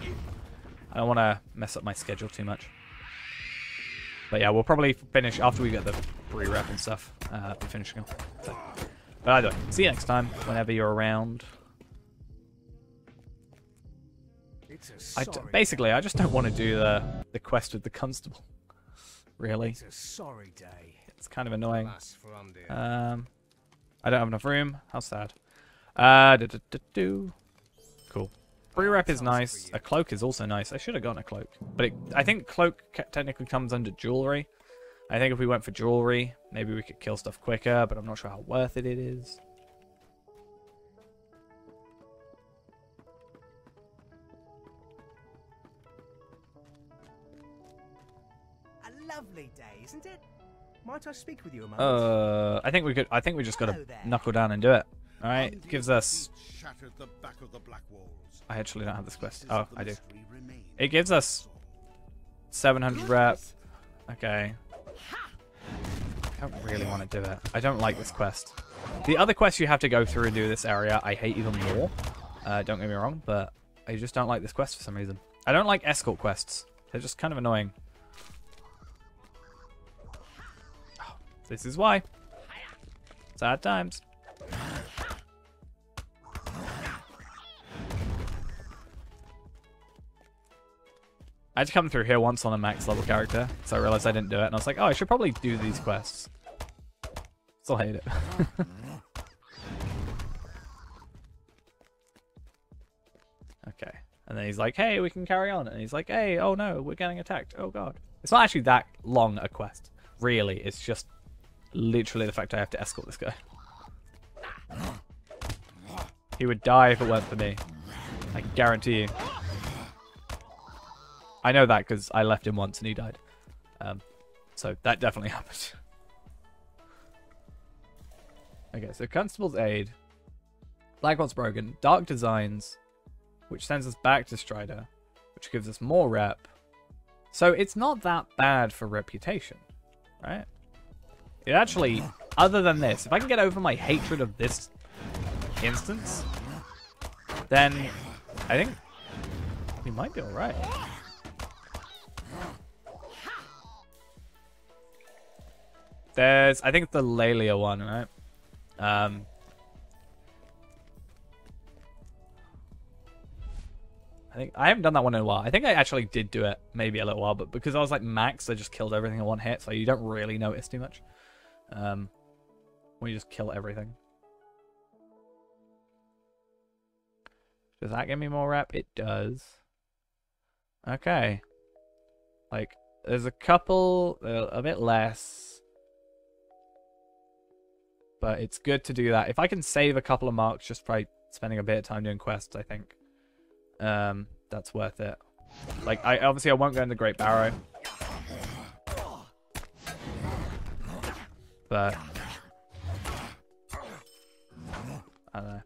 Speaker 1: don't want to mess up my schedule too much. But yeah, we'll probably finish after we get the pre-rep and stuff. Be finishing off. So, but either way, see you next time, whenever you're around. Basically, I just don't want to do the quest with the constable. Really.
Speaker 8: It's a sorry day.
Speaker 1: It's kind of annoying. I don't have enough room. How sad. Cool. Pre-rep is nice. A cloak is also nice. I should have gotten a cloak. But I think cloak technically comes under jewelry. I think if we went for jewelry, maybe we could kill stuff quicker, but I'm not sure how worth it is.
Speaker 8: A lovely day, isn't it? Might I speak with you a moment?
Speaker 1: I think we could. I think we just got to knuckle down and do it. All right, it gives us. I actually don't have this quest. Oh, I do. It gives us 700 rep. Okay. I don't really want to do it. I don't like this quest. The other quest you have to go through and do this area, I hate even more. Don't get me wrong, but I just don't like this quest for some reason. I don't like escort quests. They're just kind of annoying. This is why. Sad times. I had to come through here once on a max level character, so I realized I didn't do it, and I was like, oh, I should probably do these quests. Still hate it. Okay. And then he's like, hey, we can carry on. And he's like, hey, oh no, we're getting attacked. Oh god. It's not actually that long a quest. Really, it's just literally the fact I have to escort this guy. He would die if it weren't for me. I guarantee you. I know that because I left him once and he died. So that definitely happened. Okay, so Constable's Aid. Like what's broken. Dark Designs, which sends us back to Strider, which gives us more rep. So it's not that bad for reputation, right? It actually, other than this, if I can get over my hatred of this instance, then I think we might be alright. There's, I think, the Lelia one, right? I haven't done that one in a while. I think I actually did do it maybe a little while, but because I was like max, I just killed everything in one hit, so you don't really notice too much. When you just kill everything. Does that give me more rep? It does. Okay. Like, there's a couple, a bit less. But it's good to do that. If I can save a couple of marks just by spending a bit of time doing quests, I think that's worth it. Like, obviously I won't go in the Great Barrow. But I don't know.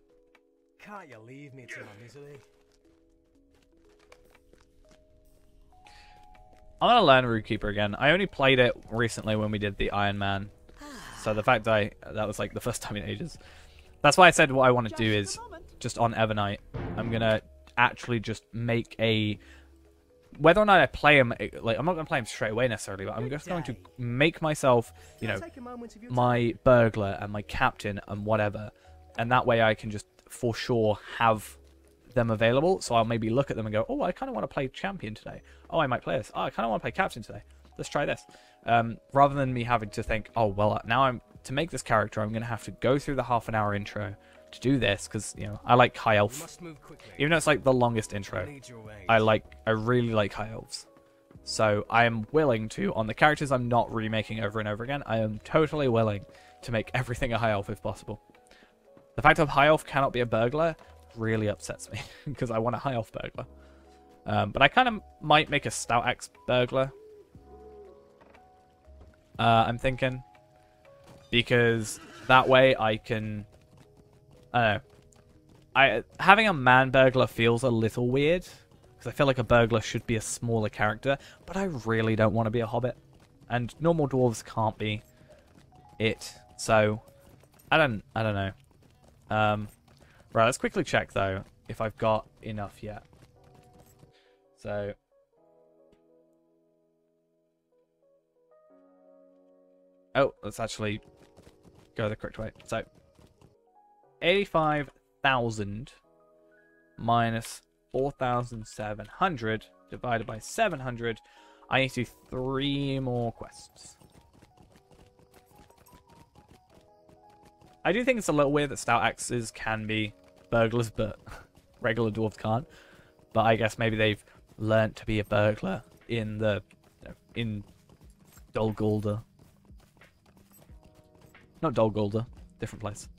Speaker 8: Can't you leave me to my misery?
Speaker 1: I'm gonna learn Rootkeeper again. I only played it recently when we did the Iron Man. So the fact that was like the first time in ages. That's why I said what I want to do is just on Evernight, I'm gonna actually just make a, whether or not I play him, like I'm not gonna play him straight away necessarily, but I'm just going to make myself, you know, my burglar and my captain and whatever, and that way I can just for sure have them available. So I'll maybe look at them and go, oh, I kind of want to play champion today. Oh, I might play this. Oh, I kind of want to play captain today. Let's try this. Rather than me having to think, oh, well, now to make this character, I'm going to have to go through the half an hour intro to do this, because, you know, I like high elf. Even though it's like the longest intro, I really like high elves. So I am willing to, on the characters I'm not remaking over and over again, I am totally willing to make everything a high elf if possible. The fact that high elf cannot be a burglar really upsets me, because I want a high elf burglar. But I kind of might make a stout axe burglar. I'm thinking, because that way I can, I don't know, having a man burglar feels a little weird, because I feel like a burglar should be a smaller character, but I really don't want to be a hobbit, and normal dwarves can't be it, so I don't know. Right, let's quickly check though if I've got enough yet. So oh, let's actually go the correct way. So 85,000 minus 4,700 divided by 700. I need to do 3 more quests. I do think it's a little weird that stout axes can be burglars, but regular dwarves can't. But I guess maybe they've learnt to be a burglar in the, you know, in Dol Guldur. Not Dol Guldur, different place.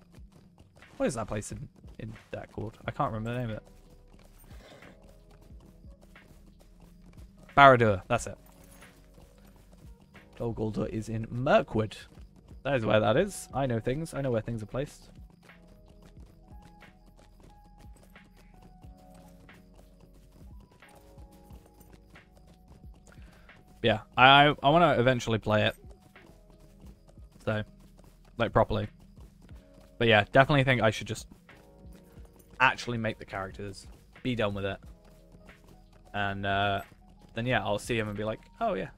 Speaker 1: What is that place in that called? I can't remember the name of it. Barad-dûr, that's it. Dol Guldur is in Mirkwood. That is where that is. I know things. I know where things are placed. Yeah, I want to eventually play it. So, like, properly. But yeah, definitely think I should just actually make the characters, be done with it. And then yeah, I'll see him and be like, oh yeah.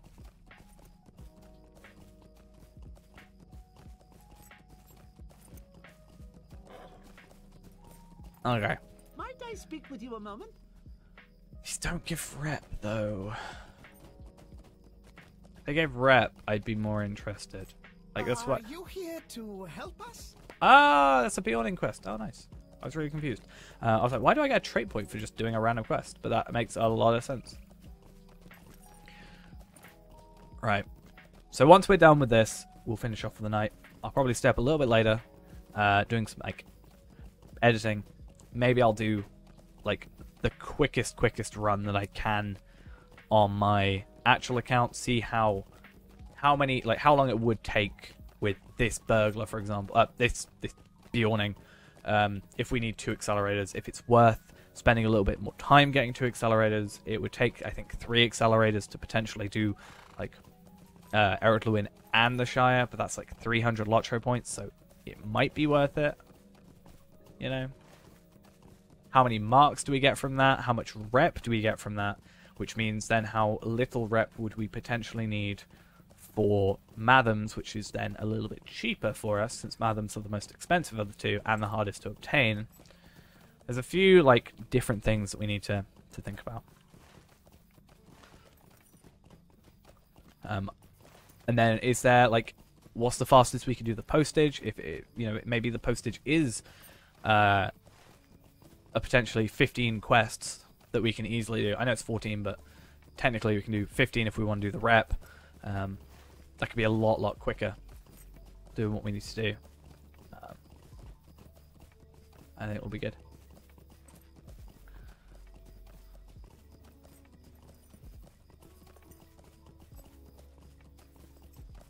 Speaker 1: Okay.
Speaker 6: Might I speak with you a moment?
Speaker 1: Just don't give rep, though. they gave rep, I'd be more interested. Like that's what.
Speaker 8: Are you here to help us?
Speaker 1: Ah, that's a Beyonding quest. Oh, nice. I was really confused. I was like, why do I get a trait point for just doing a random quest? But that makes a lot of sense. Right. So once we're done with this, we'll finish off for the night. I'll probably stay up a little bit later, doing some like editing. Maybe I'll do like the quickest run that I can on my actual account. See how many, like how long it would take with this burglar, for example. This Bjorning. If we need 2 accelerators, if it's worth spending a little bit more time getting 2 accelerators, it would take, I think, 3 accelerators to potentially do like Eretluin and the Shire, but that's like 300 LOTRO points, so it might be worth it. You know, how many marks do we get from that? How much rep do we get from that? Which means then how little rep would we potentially need for Mathams, which is then a little bit cheaper for us, since Mathams are the most expensive of the 2 and the hardest to obtain. There's a few like different things that we need to think about. And then is there like, what's the fastest we can do the postage? If it, you know, maybe the postage is a potentially 15 quests that we can easily do. I know it's 14, but technically we can do 15 if we want to do the rep. That could be a lot quicker doing what we need to do. I think it will be good.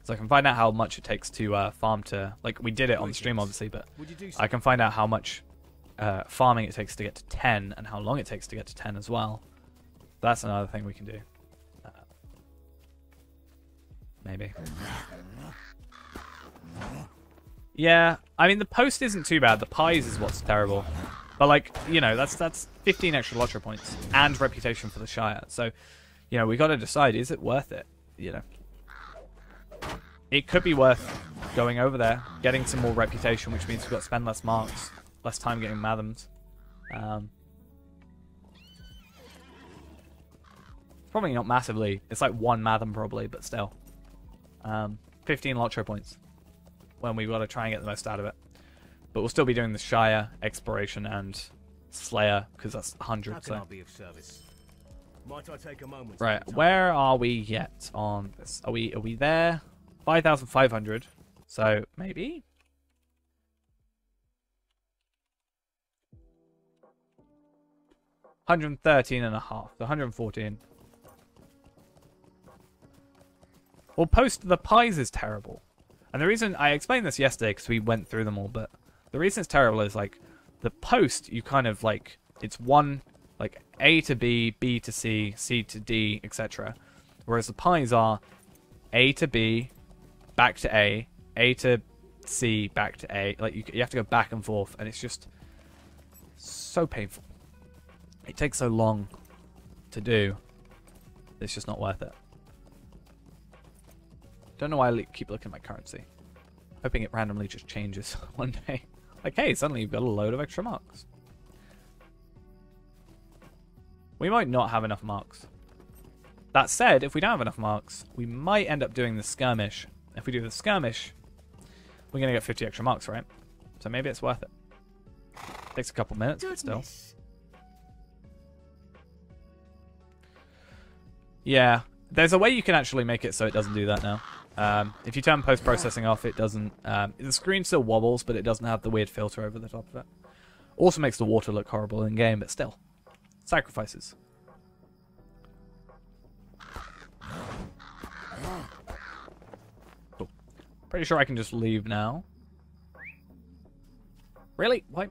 Speaker 1: So I can find out how much it takes to farm to, like we did it on the stream obviously, but I can find out how much farming it takes to get to 10 and how long it takes to get to 10 as well. That's another thing we can do. Maybe. Yeah, I mean the post isn't too bad. The pies is what's terrible. But like, you know, that's 15 extra LOTRO points and reputation for the Shire. So, you know, we got to decide, is it worth it? You know, it could be worth going over there, getting some more reputation, which means we've got to spend less marks, less time getting Mathams. Probably not massively. It's like 1 Matham probably, but still. 15 LOTRO points when we've got to try and get the most out of it. But we'll still be doing the Shire, Exploration, and Slayer, because that's 100.
Speaker 8: How can I be of service? Might I take a moment?
Speaker 1: Right, where are we yet on this? Are we there? 5,500. So maybe 113.5. 114. Well, post the pies is terrible. And the reason, I explained this yesterday because we went through them all, but the reason it's terrible is like the post, you kind of like, it's one, like A to B, B to C, C to D, etc. Whereas the pies are A to B, back to A to C, back to A. Like you have to go back and forth, and it's just so painful. It takes so long to do. It's just not worth it. Don't know why I keep looking at my currency. Hoping it randomly just changes one day. Like, hey, suddenly you've got a load of extra marks. We might not have enough marks. That said, if we don't have enough marks, we might end up doing the skirmish. If we do the skirmish, we're going to get 50 extra marks, right? So maybe it's worth it. Takes a couple minutes, but still. Yeah, there's a way you can actually make it so it doesn't do that now. If you turn post-processing off, it doesn't... the screen still wobbles, but it doesn't have the weird filter over the top of it. Also makes the water look horrible in-game, but still. Sacrifices. Cool. Pretty sure I can just leave now. Really? Why?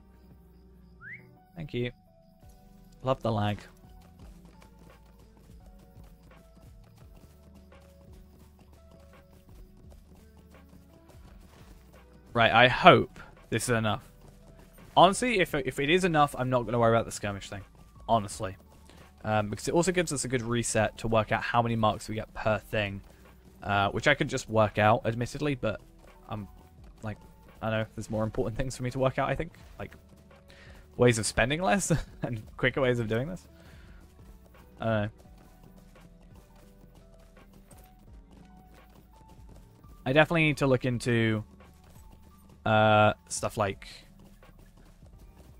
Speaker 1: Thank you. Love the lag. Right, I hope this is enough. Honestly, if it is enough, I'm not going to worry about the skirmish thing. Honestly. Because it also gives us a good reset to work out how many marks we get per thing. Which I could just work out, admittedly, but I'm like, I don't know, there's more important things for me to work out, I think. Like, ways of spending less and quicker ways of doing this. I don't know. I definitely need to look into stuff like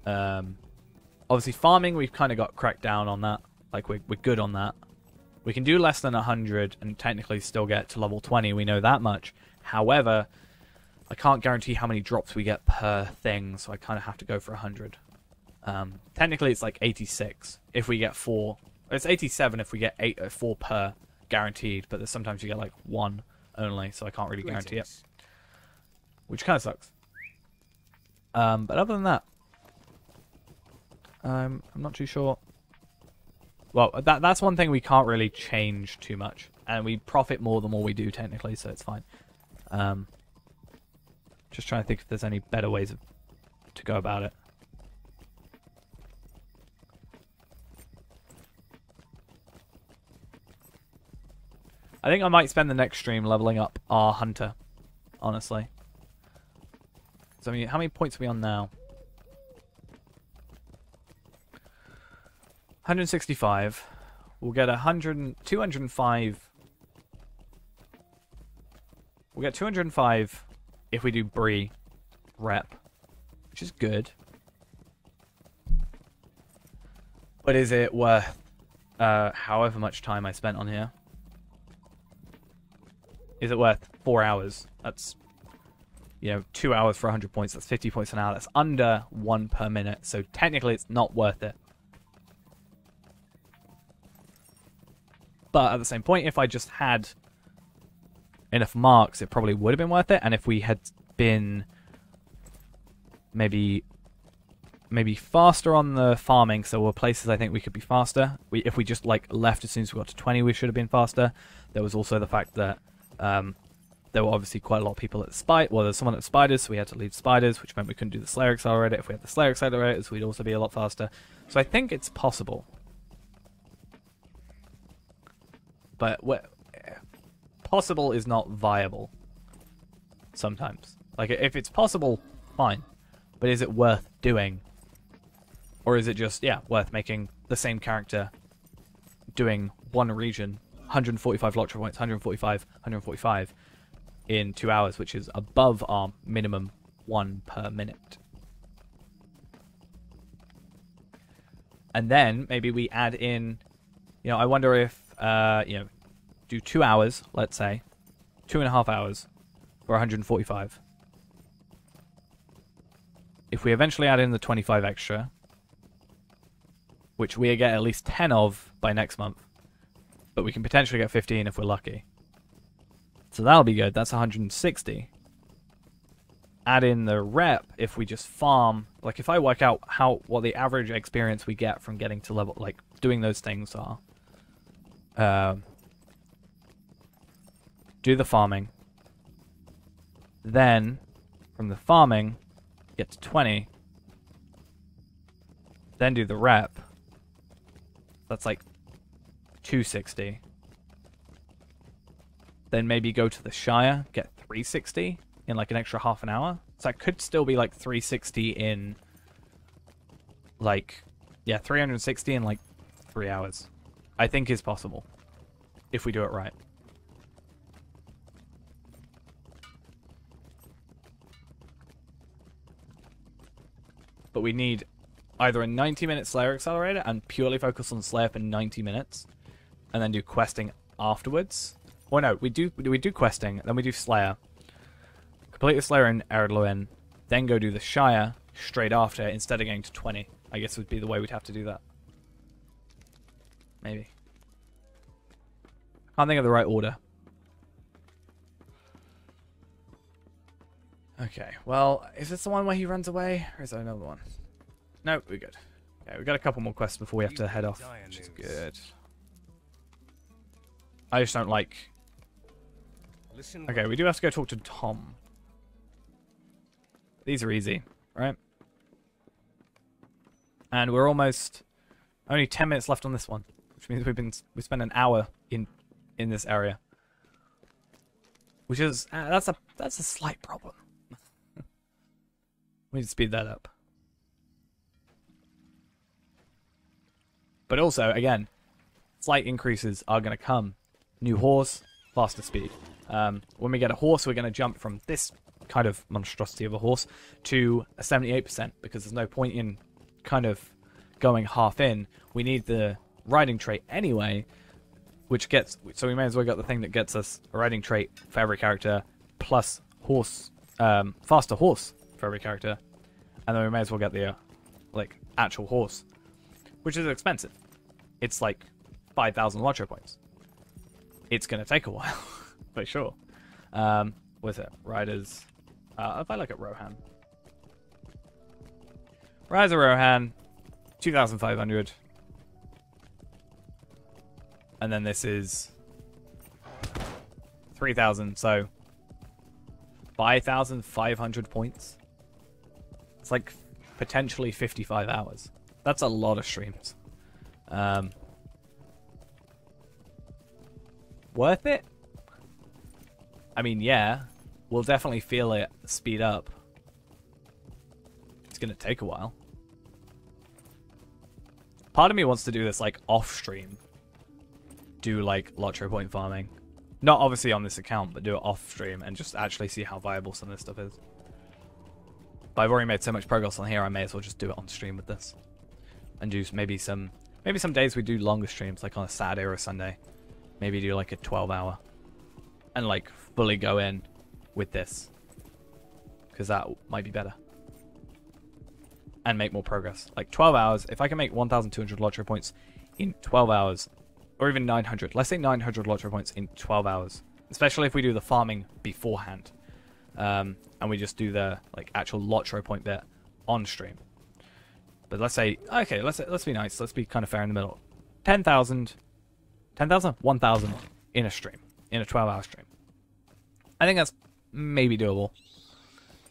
Speaker 1: obviously farming. We've kind of got cracked down on that. Like we're good on that. We can do less than 100 and technically still get to level 20. We know that much. However, I can't guarantee how many drops we get per thing, so I kind of have to go for 100. Technically, it's like 86 if we get 4. It's 87 if we get 4 per guaranteed, but sometimes you get like 1 only, so I can't really guarantee it. Which kind of sucks. But other than that, I'm not too sure. Well, that's one thing we can't really change too much, and we profit more the more we do technically, so it's fine. Just trying to think if there's any better ways to go about it. I think I might spend the next stream leveling up our hunter, honestly. So, I mean, how many points are we on now? 165. We'll get 205. We'll get 205 if we do Brie rep, which is good. But is it worth however much time I spent on here? Is it worth 4 hours? That's, 2 hours for 100 points. That's 50 points an hour. That's under 1 per minute. So technically it's not worth it. But at the same point, if I just had enough marks, it probably would have been worth it. And if we had been maybe faster on the farming, so there were places I think we could be faster. If we just left as soon as we got to 20, we should have been faster. There was also the fact that there were obviously quite a lot of people at the spite. Well, there's someone at spiders, so we had to leave spiders, which meant we couldn't do the Slayer Accelerator. If we had the Slayer Accelerators, we'd also be a lot faster. So I think it's possible. But possible is not viable sometimes. Like, if it's possible, fine. But is it worth doing? Or is it just, worth making the same character doing one region, 145 LOTRO points, 145 in 2 hours, which is above our minimum 1 per minute. And then maybe we add in, I wonder if, do 2 hours, let's say, 2.5 hours for 145. If we eventually add in the 25 extra, which we get at least 10 of by next month, but we can potentially get 15 if we're lucky. So that'll be good. That's 160. Add in the rep if we just farm. Like, if I work out what the average experience we get from getting to level, doing those things are. Do the farming. Then, from the farming, get to 20. Then do the rep. That's 260. Then maybe go to the Shire, get 360 in an extra half an hour. So that could still be 360 in 360 in 3 hours. I think is possible if we do it right. But we need either a 90-minute Slayer Accelerator and purely focus on Slayer for 90 minutes, and then do questing afterwards. Or no, we do questing, then we do Slayer. Complete the Slayer in Eredluin, then go do the Shire straight after instead of getting to 20. I guess would be the way we'd have to do that. Maybe. Can't think of the right order. Okay, well, is this the one where he runs away, or is there another one? No, we're good. Okay, we've got a couple more quests before we have to head off, which is good. I just don't like... Okay, we do have to go talk to Tom. These are easy, right? And we're almost... Only 10 minutes left on this one, which means we spent an hour in this area. Which is... that's a slight problem. We need to speed that up. But also, again, slight increases are going to come. New horse, faster speed. When we get a horse, we're going to jump from this kind of monstrosity of a horse to a 78%, because there's no point in kind of going half in. We need the riding trait anyway, which gets, so we may as well get the thing that gets us a riding trait for every character plus horse, faster horse for every character, and then we may as well get the like actual horse, which is expensive. It's like 5,000 LOTRO points. It's gonna take a while for sure. What's it? Riders. If I look at Rohan, Rise of Rohan, 2,500. And then this is 3,000, so 5,500 points. It's like potentially 55 hours. That's a lot of streams. Worth it? I mean, yeah. We'll definitely feel it speed up. It's going to take a while. Part of me wants to do this like off stream. Do like LOTRO point farming. Not obviously on this account, but do it off stream and just actually see how viable some of this stuff is. But I've already made so much progress on here, I may as well just do it on stream with this. And do maybe some days we do longer streams, like on a Saturday or a Sunday. Maybe do like a 12-hour. And like fully go in with this. Because that might be better. And make more progress. Like 12 hours, if I can make 1,200 LOTRO points in 12 hours, or even 900. Let's say 900 LOTRO points in 12 hours. Especially if we do the farming beforehand. And we just do the like actual LOTRO point bit on stream. But let's say, okay, let's be nice. Let's be kind of fair in the middle. 10,000, 1,000 in a stream. In a 12-hour stream. I think that's maybe doable.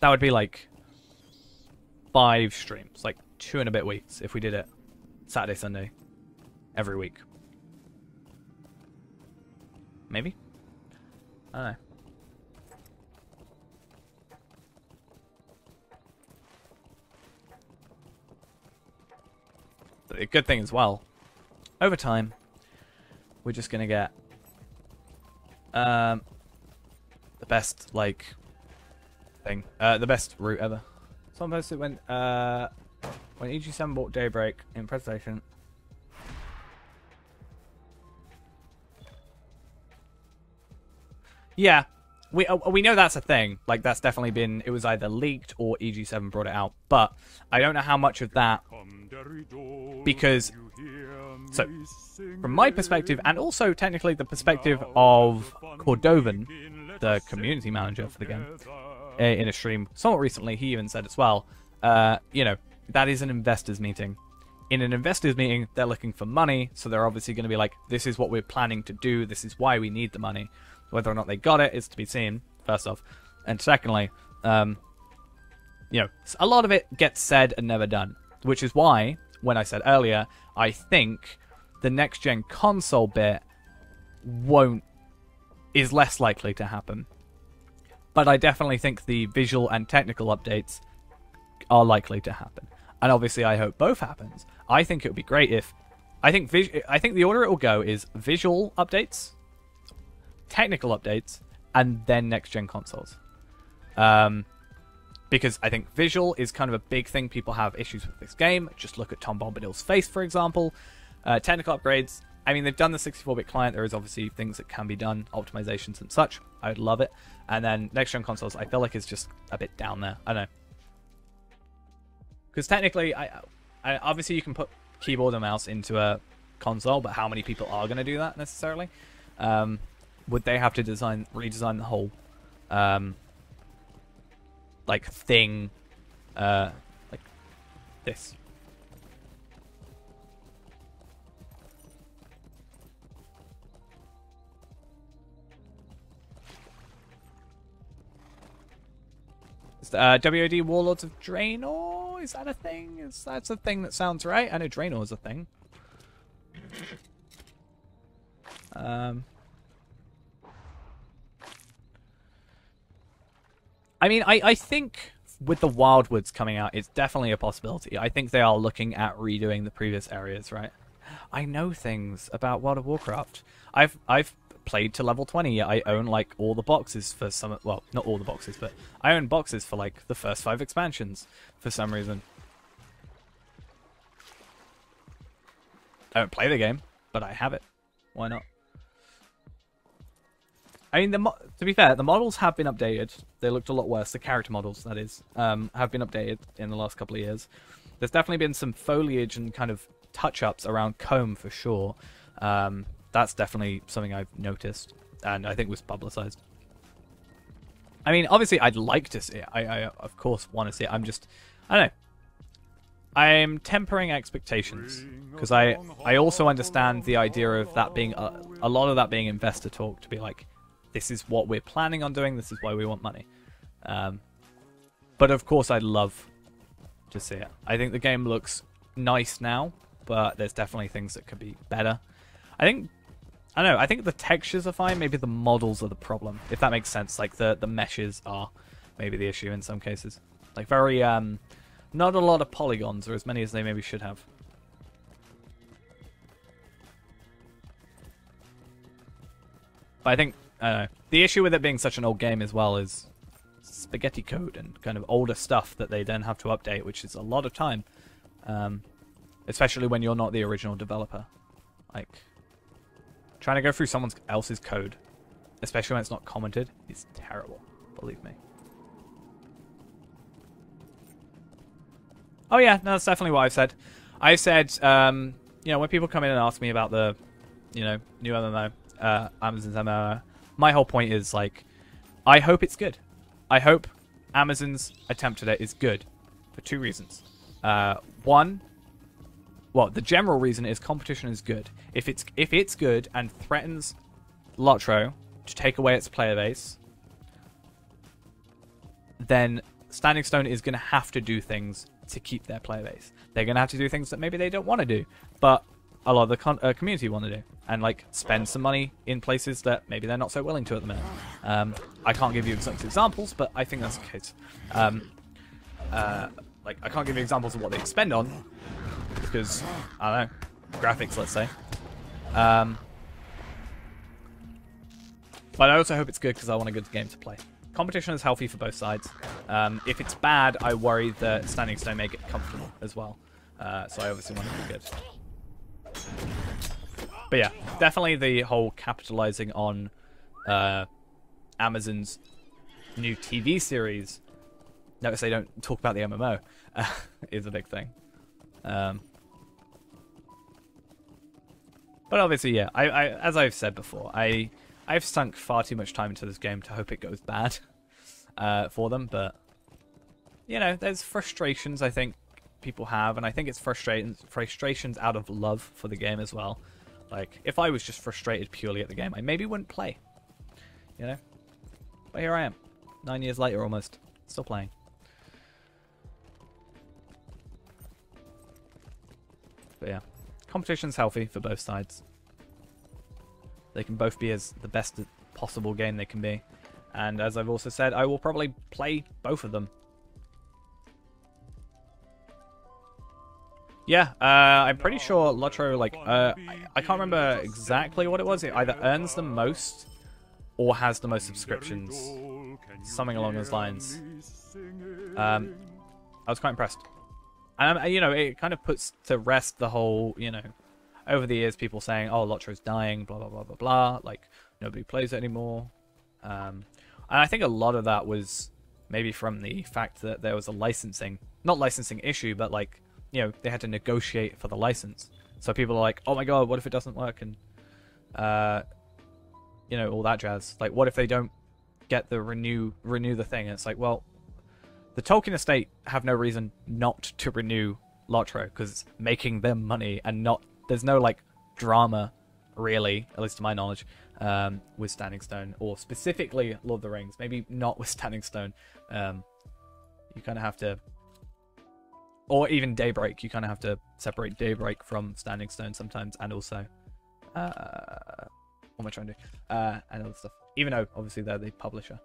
Speaker 1: That would be like 5 streams. Like 2 and a bit weeks if we did it Saturday, Sunday. Every week. Maybe? I don't know. But the good thing as well, over time, we're just going to get the best, like, thing. The best route ever. Someone posted when EG7 bought Daybreak in presentation. Yeah, we know that's a thing. Like, that's definitely been, it was either leaked or EG7 brought it out. But I don't know how much of that, because, so, from my perspective, and also technically the perspective of Cordovan, the community manager for the game, in a stream somewhat recently, he even said as well, you know, that is an investors meeting. In an investors meeting, they're looking for money, so they're obviously going to be like, this is what we're planning to do, this is why we need the money. Whether or not they got it is to be seen, first off. And secondly, you know, a lot of it gets said and never done. Which is why, when I said earlier, I think the next-gen console bit is less likely to happen. But I definitely think the visual and technical updates are likely to happen. And obviously I hope both happens. I think it would be great if... I think the order it will go is visual updates, technical updates, and then next-gen consoles. Because I think visual is kind of a big thing. People have issues with this game. Just look at Tom Bombadil's face, for example. Technical upgrades. I mean, they've done the 64-bit client. There is obviously things that can be done, optimizations and such. I would love it. And then next-gen consoles, I feel like it's just a bit down there. I don't know. Because technically, I obviously you can put keyboard and mouse into a console, but how many people are going to do that necessarily? Would they have to redesign the whole, like, thing, like this? Is WOD Warlords of Draenor? Is that a thing? That's a thing that sounds right? I know Draenor is a thing. I mean, I think with the Wildwoods coming out, it's definitely a possibility. I think they are looking at redoing the previous areas, right? I know things about World of Warcraft. I've played to level 20. I own like all the boxes for some. Well, not all the boxes, but I own boxes for like the first 5 expansions for some reason. I don't play the game, but I have it. Why not? I mean, to be fair, the models have been updated. They looked a lot worse. The character models, that is, have been updated in the last couple of years. There's definitely been some foliage and kind of touch-ups around comb for sure. That's definitely something I've noticed, and I think was publicized. I mean, obviously, I'd like to see it. I of course, want to see it. I don't know. I'm tempering expectations because I also understand the idea of that being a lot of that being investor talk, to be like, this is what we're planning on doing, this is why we want money. But of course I'd love to see it. I think the game looks nice now, but there's definitely things that could be better. I don't know, I think the textures are fine, maybe the models are the problem, if that makes sense. Like the meshes are maybe the issue in some cases. Like very, not a lot of polygons, or as many as they maybe should have. But I think, the issue with it being such an old game as well is spaghetti code and kind of older stuff that they then have to update, which is a lot of time. Especially when you're not the original developer. Like, trying to go through someone else's code, especially when it's not commented, is terrible, believe me. Oh yeah, no, that's definitely what I've said. I said, you know, when people come in and ask me about the, you know, new MMO, Amazon's MMO, my whole point is, like, I hope it's good. I hope Amazon's attempt at it is good for 2 reasons. One, well, the general reason is competition is good. If it's good and threatens LOTRO to take away its player base, then Standing Stone is going to have to do things to keep their player base. They're going to have to do things that maybe they don't want to do, but a lot of the community want to do, and like spend some money in places that maybe they're not so willing to at the minute. I can't give you exact examples, but I think that's the case. Like, I can't give you examples of what they spend on because, I don't know, graphics, let's say. But I also hope it's good because I want a good game to play. Competition is healthy for both sides. If it's bad, I worry that Standing Stone may get comfortable as well. So I obviously want it to be good. But yeah, definitely the whole capitalizing on Amazon's new TV series. Notice they don't talk about the MMO. Is a big thing. But obviously, yeah, I as I've said before, I've sunk far too much time into this game to hope it goes bad for them. But you know, there's frustrations I think people have, and I think it's frustrations out of love for the game as well. Like, if I was just frustrated purely at the game, I maybe wouldn't play. You know? But here I am, 9 years later almost, still playing. But yeah, competition's healthy for both sides. They can both be as the best possible game they can be. And as I've also said, I will probably play both of them. Yeah, I'm pretty sure LOTRO, like, I can't remember exactly what it was. It either earns the most or has the most subscriptions. Something along those lines. I was quite impressed. And, you know, it kind of puts to rest the whole, you know, over the years, people saying, oh, LOTRO's dying, blah, blah, blah, blah, blah. Like, nobody plays it anymore. And I think a lot of that was maybe from the fact that there was a licensing, not licensing issue, but like, you know, they had to negotiate for the license. So people are like, oh my god, what if it doesn't work? And, you know, all that jazz. Like, what if they don't get the renew the thing? And it's like, well, the Tolkien estate have no reason not to renew LOTRO because it's making them money and not, there's no, like, drama, really, at least to my knowledge, with Standing Stone, or specifically Lord of the Rings. Maybe not with Standing Stone. You kind of have to, or even Daybreak, you kind of have to separate Daybreak from Standing Stone sometimes, and also, what am I trying to do? And other stuff. Even though, obviously, they're the publisher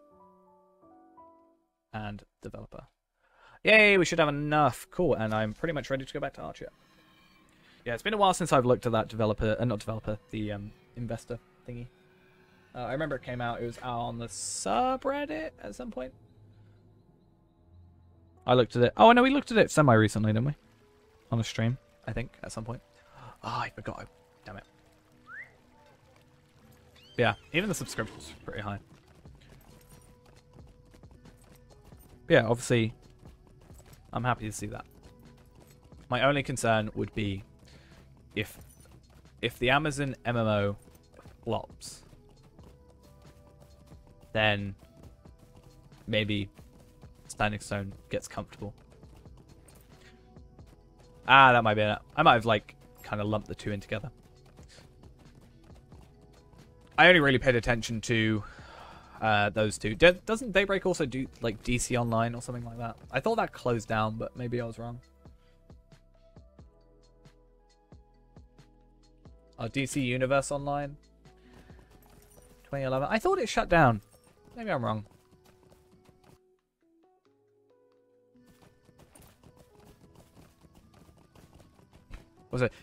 Speaker 1: and developer. Yay, we should have enough. Cool, and I'm pretty much ready to go back to Archer. Yeah, it's been a while since I've looked at that developer, not developer, the investor thingy. I remember it came out. It was out on the subreddit at some point. I looked at it. Oh, no, we looked at it semi-recently, didn't we? On a stream, I think, at some point. Oh, I forgot. Damn it. Yeah, even the subscription's pretty high. Yeah, obviously, I'm happy to see that. My only concern would be if the Amazon MMO flops, then maybe Standing Stone gets comfortable. Ah, that might be it. I might have like kind of lumped the two in together. I only really paid attention to those two. Doesn't Daybreak also do like DC Online or something like that? I thought that closed down, but maybe I was wrong. DC Universe Online 2011. I thought it shut down. Maybe I'm wrong. Was it?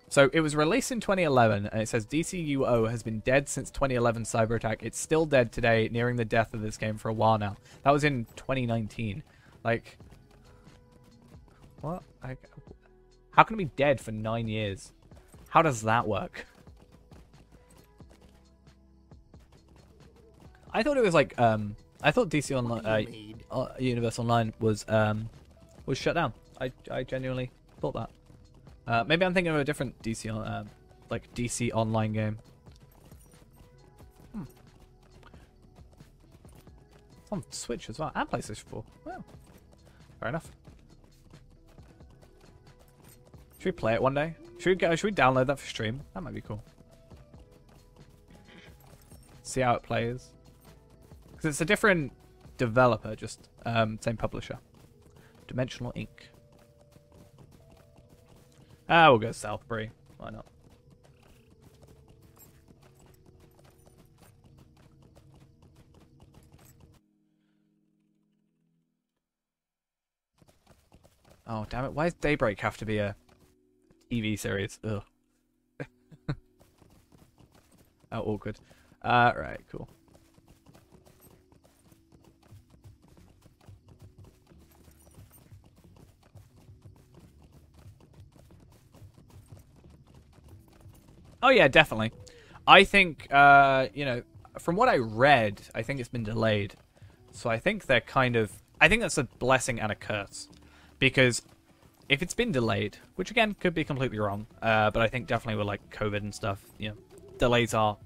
Speaker 1: So it was released in 2011, and it says DCUO has been dead since 2011 cyber attack. It's still dead today, nearing the death of this game for a while now. That was in 2019. Like, what? How can it be dead for 9 years? How does that work? I thought it was like I thought DC Online, Universe Online was shut down. I genuinely thought that. Maybe I'm thinking of a different DC like DC Online game. It's on Switch as well and PlayStation 4. Well, fair enough. Should we play it one day? Should we download that for stream? That might be cool. See how it plays. Because it's a different developer, just same publisher. Dimensional Inc. Ah, we'll go Southbury. Why not? Oh, damn it. Why does Daybreak have to be a TV series? Ugh. Oh, awkward. Right, cool. Oh yeah, definitely. I think, you know, from what I read, I think it's been delayed. So I think they're kind of... I think that's a blessing and a curse. Because if it's been delayed, which again, could be completely wrong, but I think definitely with like COVID and stuff, you know, delays are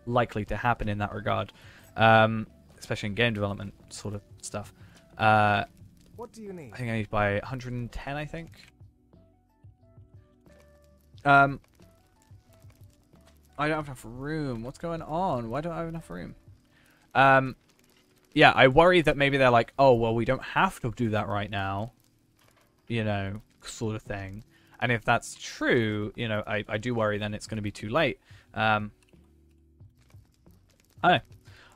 Speaker 1: likely to happen in that regard. Especially in game development sort of stuff.
Speaker 8: What do you need?
Speaker 1: I think I need to buy 110, I think. I don't have enough room. What's going on? Why don't I have enough room? Yeah, I worry that maybe they're like, oh, well, we don't have to do that right now. You know, sort of thing. And if that's true, you know, I do worry then it's going to be too late. I don't know.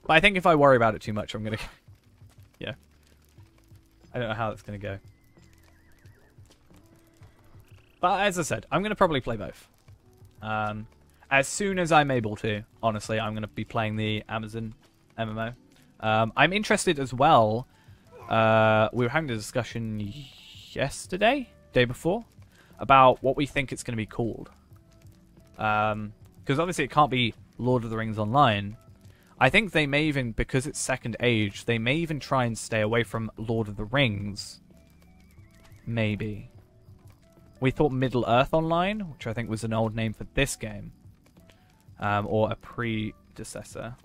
Speaker 1: But I think if I worry about it too much, I'm going to... Yeah. I don't know how it's going to go. But as I said, I'm going to probably play both. As soon as I'm able to, honestly, I'm going to be playing the Amazon MMO. I'm interested as well. We were having a discussion yesterday, day before, about what we think it's going to be called. Because obviously it can't be Lord of the Rings Online. I think they may even, because it's Second Age, they may even try and stay away from Lord of the Rings. Maybe. We thought Middle-earth Online, which I think was an old name for this game. Or a predecessor.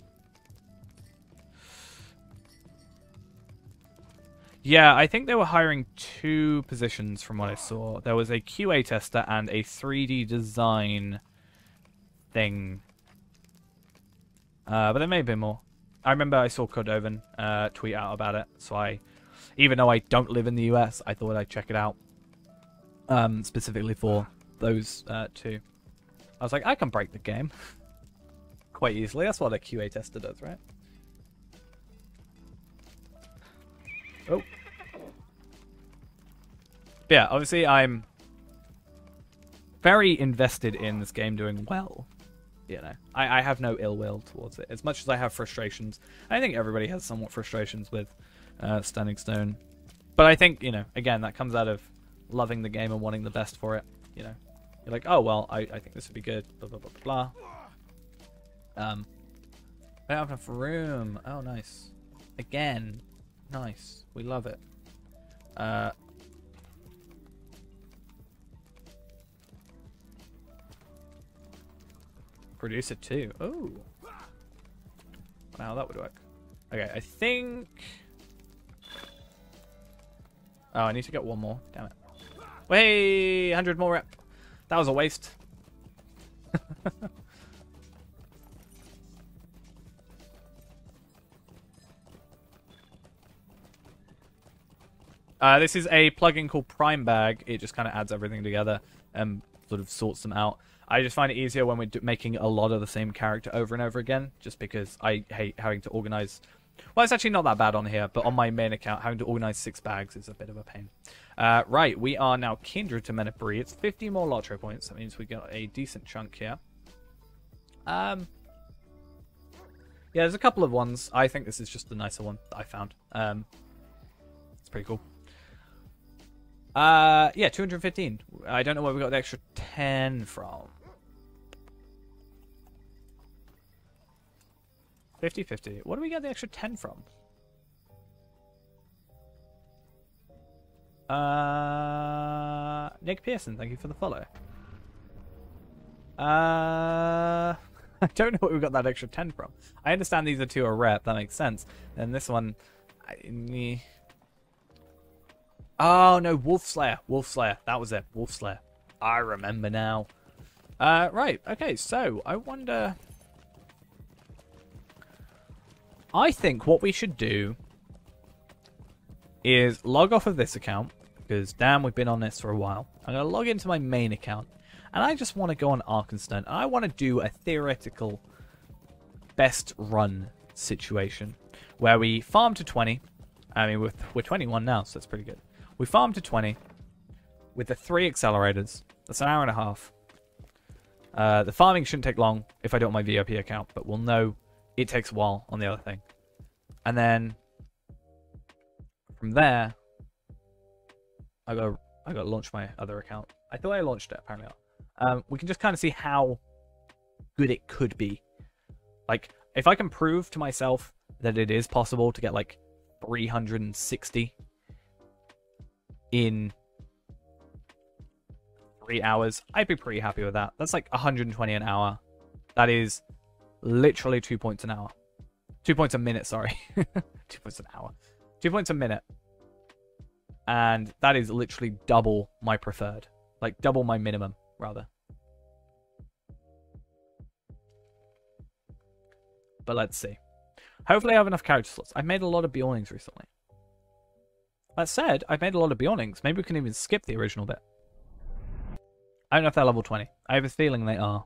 Speaker 1: Yeah, I think they were hiring 2 positions from what I saw. There was a QA tester and a 3D design thing. But there may have been more. I remember I saw Cordovan tweet out about it, so even though I don't live in the US, I thought I'd check it out. Specifically for those 2. I was like, I can break the game. Quite easily. That's what a QA tester does, right? Oh. But yeah, obviously I'm very invested in this game doing well. you know, I have no ill will towards it. As much as I have frustrations, I think everybody has somewhat frustrations with Standing Stone. But I think, you know, again, that comes out of loving the game and wanting the best for it. You know, you're like, oh, well, I think this would be good, blah, blah, blah, blah, blah. I don't have enough room. Oh, nice. Again, nice. We love it. Produce it too. Oh. Wow, that would work. Okay, I think... Oh, I need to get one more. Damn it. Way, 100 more rep. That was a waste. This is a plugin called Prime Bag. It just kind of adds everything together and sort of sorts them out. I just find it easier when we're making a lot of the same character over and over again, just because I hate having to organize. Well, it's actually not that bad on here, but on my main account, having to organize 6 bags is a bit of a pain. Right, we are now kindred to Men of Bree. It's 50 more LOTRO points. That means we got a decent chunk here. Yeah, there's a couple of ones. I think this is just the nicer one that I found. It's pretty cool. Yeah, 215. I don't know where we got the extra 10 from. 50-50. What do we get the extra 10 from? Nick Pearson, thank you for the follow. I don't know where we got that extra 10 from. I understand these are 2 a rep, that makes sense. And this one... Oh, no, Wolf Slayer. Wolf Slayer. That was it. Wolf Slayer. I remember now. Right. Okay, so I wonder... I think what we should do is log off of this account, because damn, we've been on this for a while. I'm going to log into my main account, and I just want to go on Arkenstone. I want to do a theoretical best run situation where we farm to 20. I mean, we're 21 now, so that's pretty good. We farm to 20 with the 3 accelerators. That's an hour and a half. The farming shouldn't take long if I do it on my VIP account, but we'll know it takes a while on the other thing. And then from there, I got to launch my other account. I thought I launched it, apparently not. We can just kind of see how good it could be. Like, if I can prove to myself that it is possible to get like 360 in 3 hours, I'd be pretty happy with that. That's like 120 an hour. That is literally 2 points an hour. 2 points a minute, sorry. 2 points an hour. 2 points a minute. And that is literally double my preferred. Like, double my minimum, rather. But let's see. Hopefully I have enough character slots. I've made a lot of Bjornings recently. That said, I've made a lot of Bjornings. Maybe we can even skip the original bit. I don't know if they're level 20. I have a feeling they are.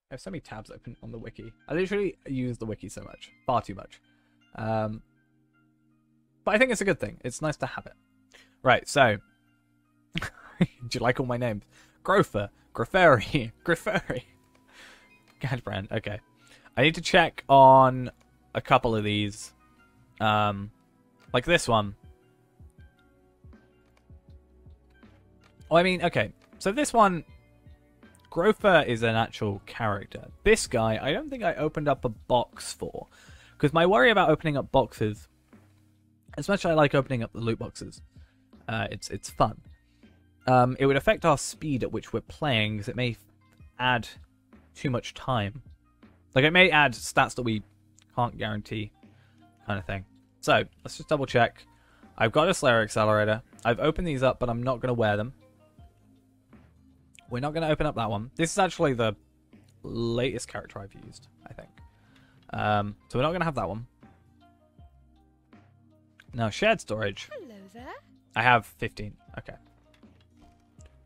Speaker 1: I have so many tabs open on the wiki. I literally use the wiki so much. Far too much. But I think it's a good thing. It's nice to have it. Right, so... Do you like all my names? Grofer, Graferi, Graferi. Gadbrand, okay. I need to check on a couple of these. Like this one. Oh, I mean, okay. So this one... Grofer is an actual character. This guy, I don't think I opened up a box for. Because my worry about opening up boxes, as much as I like opening up the loot boxes, it's fun. It would affect our speed at which we're playing, because it may add too much time. Like, it may add stats that we can't guarantee, kind of thing. So, let's just double check. I've got a Slayer Accelerator. I've opened these up, but I'm not going to wear them. We're not going to open up that one. This is actually the latest character I've used, I think. So we're not going to have that one. Now, shared storage.
Speaker 2: Hello there.
Speaker 1: I have 15. Okay.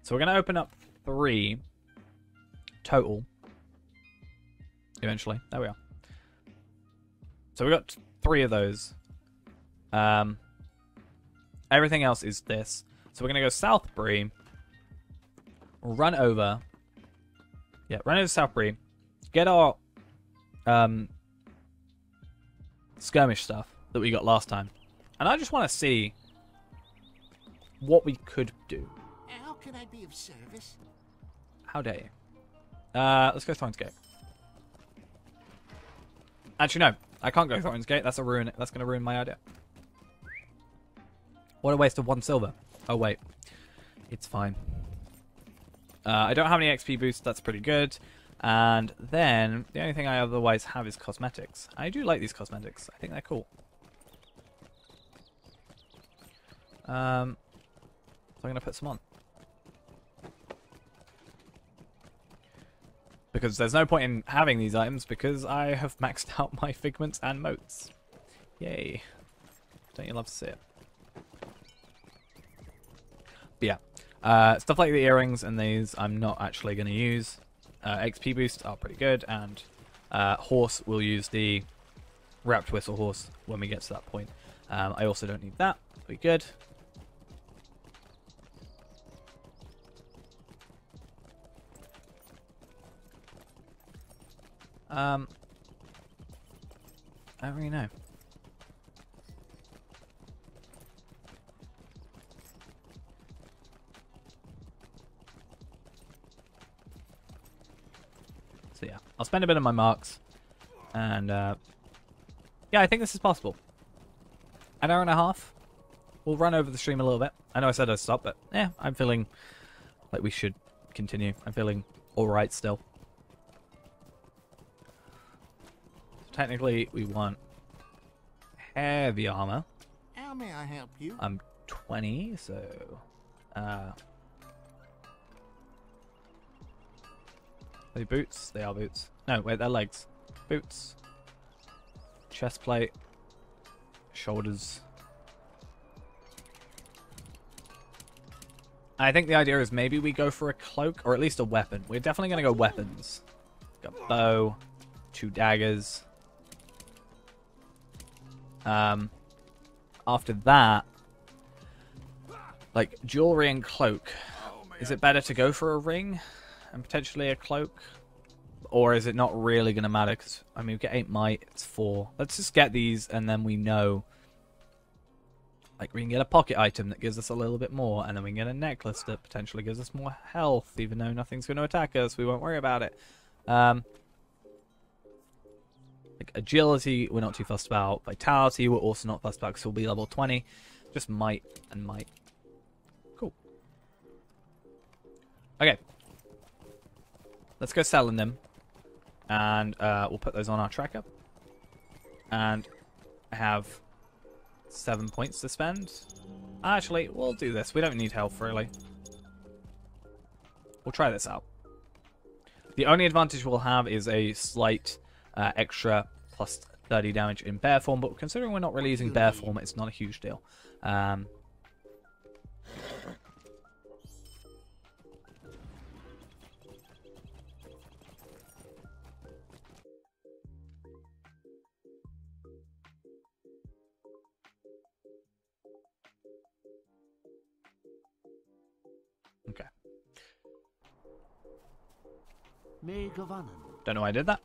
Speaker 1: So we're going to open up 3 total. Eventually. There we are. So we got 3 of those. Everything else is this. So we're going to go South Bree. Run over. Yeah, run over South Bree. Get our skirmish stuff that we got last time. And I just want to see what we could do.
Speaker 9: How can I be of service?
Speaker 1: How dare you? Let's go Thorns Gate. Actually, no. I can't go Thorns Gate. That's going to ruin my idea. What a waste of 1 silver. Oh, wait. It's fine. I don't have any XP boost. That's pretty good. And then, the only thing I otherwise have is cosmetics. I do like these cosmetics. I think they're cool. So I'm going to put some on. Because there's no point in having these items because I have maxed out my figments and motes. Yay. Don't you love to see it? But yeah. Stuff like the earrings and these I'm not actually going to use. XP boost are pretty good. And horse, we'll use the wrapped whistle horse when we get to that point. I also don't need that. Be good. I don't really know. So yeah, I'll spend a bit of my marks, and yeah, I think this is possible. An hour and a half. We'll run over the stream a little bit. I know I said I'd stop, but yeah, I'm feeling like we should continue. I'm feeling alright still. Technically, we want heavy armor.
Speaker 9: How may I help you?
Speaker 1: I'm 20, so... Are they boots? They are boots. No, wait, they're legs. Boots. Chest plate. Shoulders. I think the idea is maybe we go for a cloak, or at least a weapon. We're definitely going to go weapons. Got a bow. 2 daggers. After that, like jewelry and cloak. Is it better to go for a ring and potentially a cloak, or is it not really going to matter? Because I mean, we get 8 might, it's 4. Let's just get these, and then we know. Like we can get a pocket item that gives us a little bit more, and then we can get a necklace that potentially gives us more health, even though nothing's going to attack us. We won't worry about it. Like agility, we're not too fussed about. Vitality, we're also not fussed about because we'll be level 20. Just might and might. Cool. Okay. Let's go selling them. And we'll put those on our tracker. And I have 7 points to spend. Actually, we'll do this. We don't need health, really. We'll try this out. The only advantage we'll have is a slight... extra plus 30 damage in bear form, but considering we're not really using bear form, it's not a huge deal. Okay. Don't know why I did that.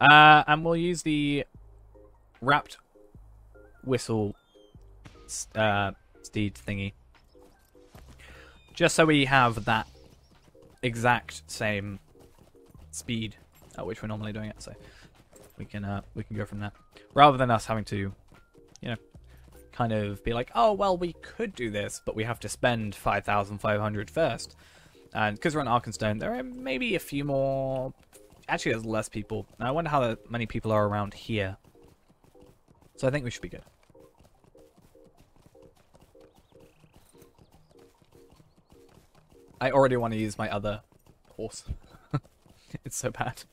Speaker 1: And we'll use the wrapped whistle steed thingy. Just so we have that exact same speed at which we're normally doing it. So we can go from there. Rather than us having to, you know, kind of be like, oh, well, we could do this, but we have to spend 5,500 first. And because we're on Arkenstone, there are maybe a few more... Actually, there's less people. Now, I wonder how many people are around here. So I think we should be good. I already want to use my other horse. It's so bad.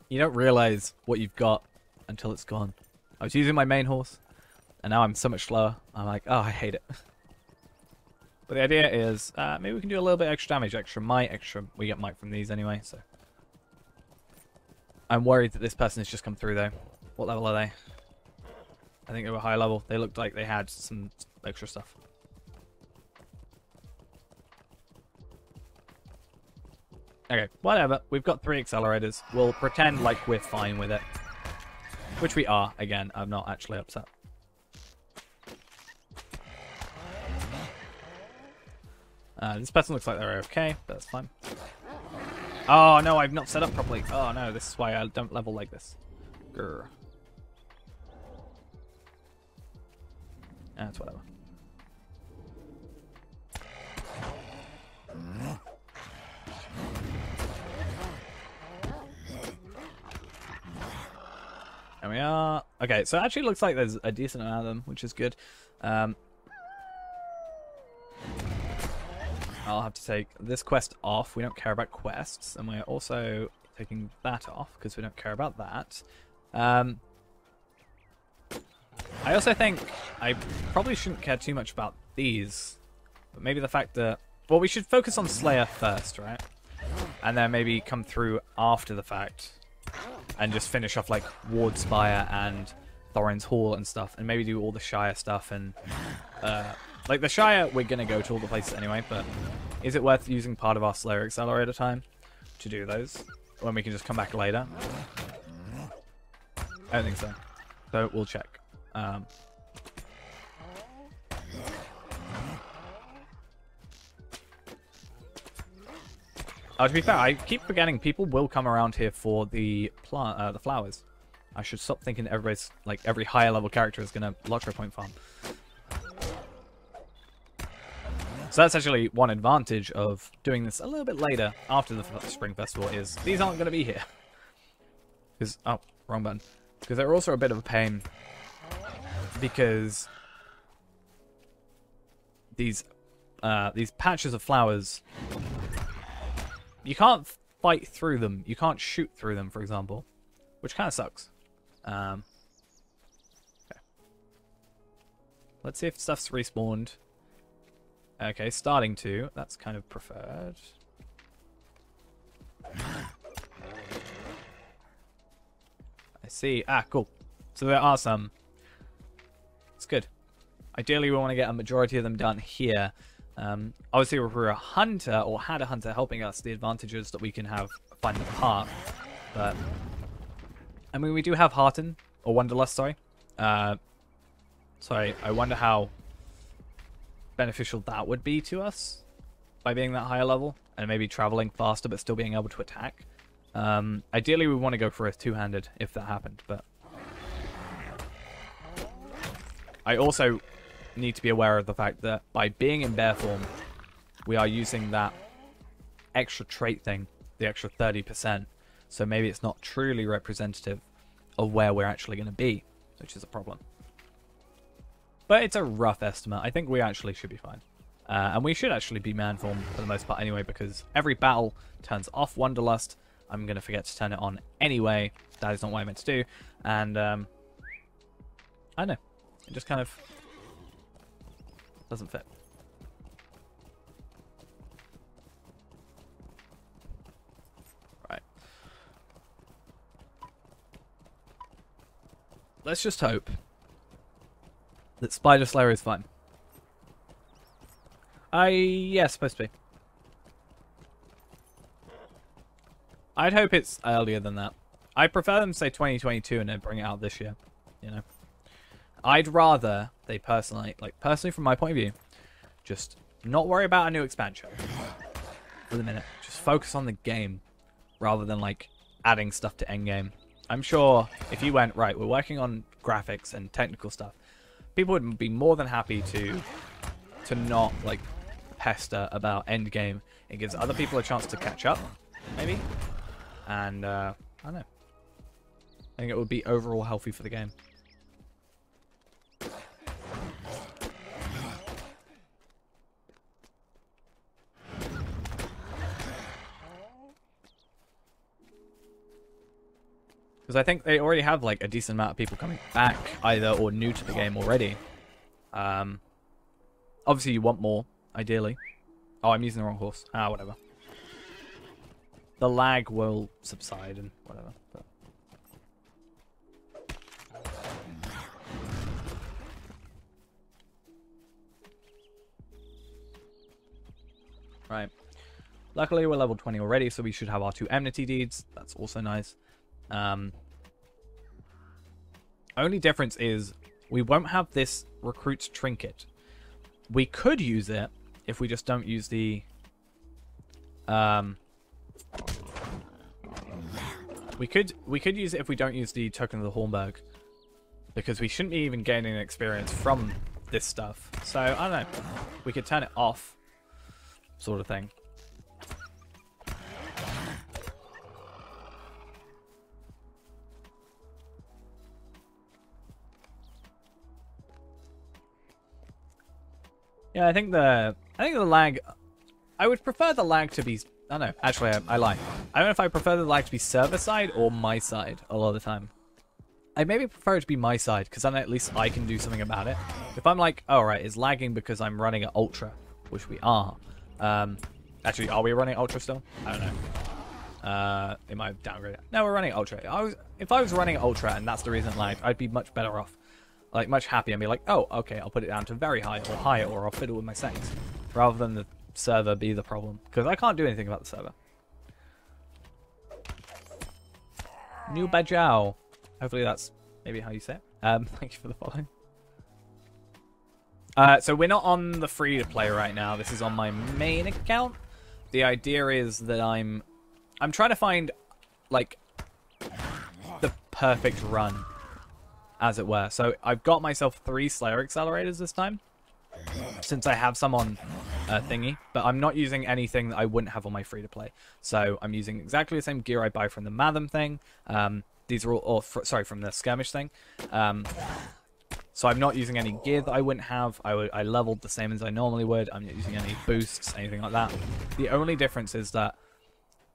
Speaker 1: You don't realize what you've got until it's gone. I was using my main horse, and now I'm so much slower. I'm like, oh, I hate it. But the idea is, maybe we can do a little bit extra damage, extra might, extra... We get might from these anyway, so... I'm worried that this person has just come through, though. What level are they? I think they were high level. They looked like they had some extra stuff. Okay, whatever. We've got 3 accelerators. We'll pretend like we're fine with it. Which we are. Again, I'm not actually upset. This person looks like they're okay. That's fine. Oh, no, I've not set up properly. Oh, no, this is why I don't level like this. Grr. That's whatever. There we are. Okay, so it actually looks like there's a decent amount of them, which is good. I'll have to take this quest off. We don't care about quests. And we're also taking that off because we don't care about that. I also think I probably shouldn't care too much about these. But maybe the fact that... Well, we should focus on Slayer first, right? And then maybe come through after the fact. And just finish off like Wardspire and Thorin's Hall and stuff. And maybe do all the Shire stuff and... like the Shire, we're going to go to all the places anyway, but is it worth using part of our Slayer Accelerator time to do those? When we can just come back later? I don't think so. So we'll check. Oh, to be fair, I keep forgetting people will come around here for the flowers. I should stop thinking everybody's, like, every higher level character is going to LOTRO point farm. So that's actually one advantage of doing this a little bit later after the Spring Festival is these aren't going to be here. Because, oh, wrong button. Because they're also a bit of a pain. Because these patches of flowers, you can't fight through them. You can't shoot through them, for example. Which kind of sucks. Okay. Let's see if stuff's respawned. Okay, starting to. That's kind of preferred. I see. Ah, cool. So there are some. It's good. Ideally, we want to get a majority of them done here. Obviously, if we're a hunter or had a hunter helping us, the advantages that we can have find the path. But I mean, we do have Hearten or Wanderlust. Sorry. Sorry. I wonder how beneficial that would be to us by being that higher level and maybe traveling faster but still being able to attack. Ideally, we want to go for a two-handed if that happened, but I also need to be aware of the fact that by being in bear form, we are using that extra trait thing, the extra 30%, so maybe it's not truly representative of where we're actually going to be, which is a problem. But it's a rough estimate. I think we actually should be fine. And we should actually be man form for the most part anyway, because every battle turns off Wanderlust. I'm going to forget to turn it on anyway. That is not what I meant to do. And I don't know. It just kind of doesn't fit. Right. Let's just hope that Spider Slayer is fun. Yeah, supposed to be. I'd hope it's earlier than that. I prefer them to say 2022 and then bring it out this year. You know, I'd rather they personally from my point of view, just not worry about a new expansion for the minute. Just focus on the game rather than like adding stuff to endgame. I'm sure if you went right, we're working on graphics and technical stuff, people would be more than happy to not like pester about endgame. It gives other people a chance to catch up, maybe. And I don't know. I think it would be overall healthy for the game. Because I think they already have like a decent amount of people coming back, either or new to the game already. Obviously you want more, ideally. Oh, I'm using the wrong horse. Ah, whatever. The lag will subside and whatever. But Right. Luckily, we're level 20 already, so we should have our 2 enmity deeds. That's also nice. Only difference is we won't have this recruit's trinket. We could use it if we just don't use the... We could use it if we don't use the token of the Hornburg, because we shouldn't be even gaining experience from this stuff. So, I don't know. We could turn it off, sort of thing. Yeah, I think the lag... I would prefer the lag to be... I don't know. Actually, I lie. I don't know if I prefer the lag to be server side or my side a lot of the time. I maybe prefer it to be my side, because then at least I can do something about it. If I'm like, oh, right, it's lagging because I'm running at Ultra, which we are. Actually, are we running Ultra still? I don't know. It might have downgraded. No, we're running Ultra. If I was running Ultra and that's the reason it lagged, I'd be much better off. Like, much happier and be like, oh, okay, I'll put it down to very high or higher, or I'll fiddle with my settings. Rather than the server be the problem. Because I can't do anything about the server. New Bajau. Hopefully that's maybe how you say it. Thank you for the following. So we're not on the free-to-play right now. This is on my main account. The idea is that I'm trying to find, like, the perfect run, as it were. So I've got myself 3 Slayer accelerators this time, since I have some on thingy, but I'm not using anything that I wouldn't have on my free-to-play. So I'm using exactly the same gear I buy from the Matham thing. These are all, sorry, from the skirmish thing. So I'm not using any gear that I wouldn't have. I leveled the same as I normally would. I'm not using any boosts, anything like that. The only difference is that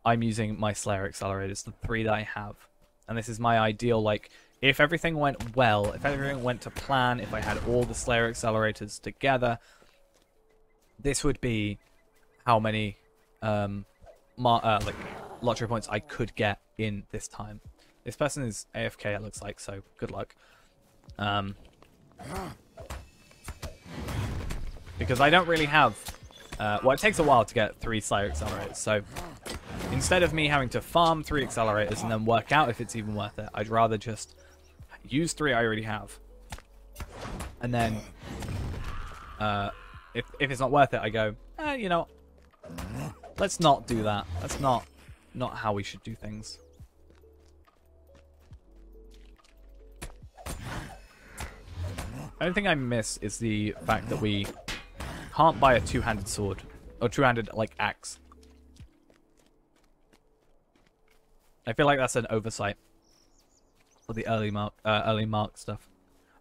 Speaker 1: I'm using my Slayer accelerators, the 3 that I have. And this is my ideal, like, if everything went well, if everything went to plan, if I had all the Slayer accelerators together, this would be how many like LOTRO points I could get in this time. This person is AFK, it looks like, so good luck. Because I don't really have... well, it takes a while to get 3 Slayer accelerators, so instead of me having to farm 3 accelerators and then work out if it's even worth it, I'd rather just use 3 I already have. And then, if it's not worth it, I go, you know, let's not do that. That's not how we should do things. The only thing I miss is the fact that we can't buy a 2-handed sword. Or 2-handed, like, axe. I feel like that's an oversight for the early mark stuff.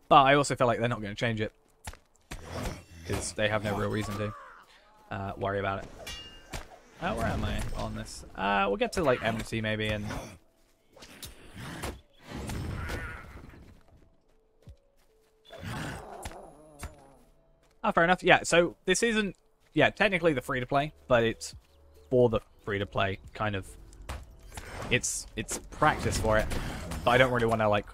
Speaker 1: But I also feel like they're not going to change it. Because they have no real reason to worry about it. Where am I on this? We'll get to, like, enmity maybe, and... Oh, fair enough. Yeah, so this isn't... Yeah, technically the free-to-play, but it's for the free-to-play, kind of. It's practice for it, but I don't really want to, like...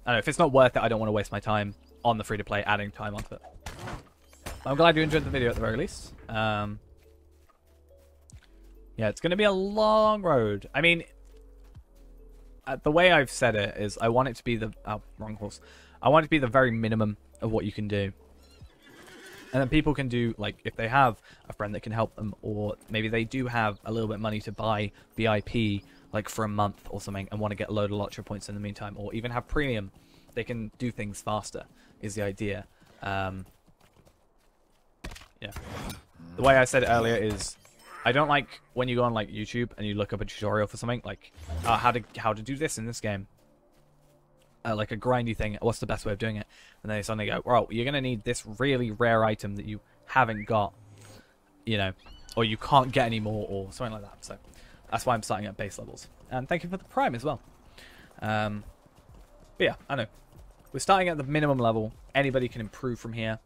Speaker 1: I don't know, if it's not worth it, I don't want to waste my time on the free-to-play, adding time onto it. I'm glad you enjoyed the video at the very least. Yeah, it's going to be a long road. I mean, the way I've said it is I want it to be the... Oh, wrong horse. I want it to be the very minimum of what you can do. And then people can do, like, if they have a friend that can help them, or maybe they do have a little bit of money to buy VIP, like, for a month or something, and want to get a load of LOTRO points in the meantime, or even have premium, they can do things faster, is the idea. Yeah. The way I said it earlier is, I don't like when you go on, like, YouTube and you look up a tutorial for something, like, how to do this in this game. Like a grindy thing, what's the best way of doing it? And then they suddenly go, well, you're going to need this really rare item that you haven't got, you know, or you can't get anymore, or something like that. So that's why I'm starting at base levels. And thank you for the prime as well. But yeah, I know. We're starting at the minimum level. Anybody can improve from here.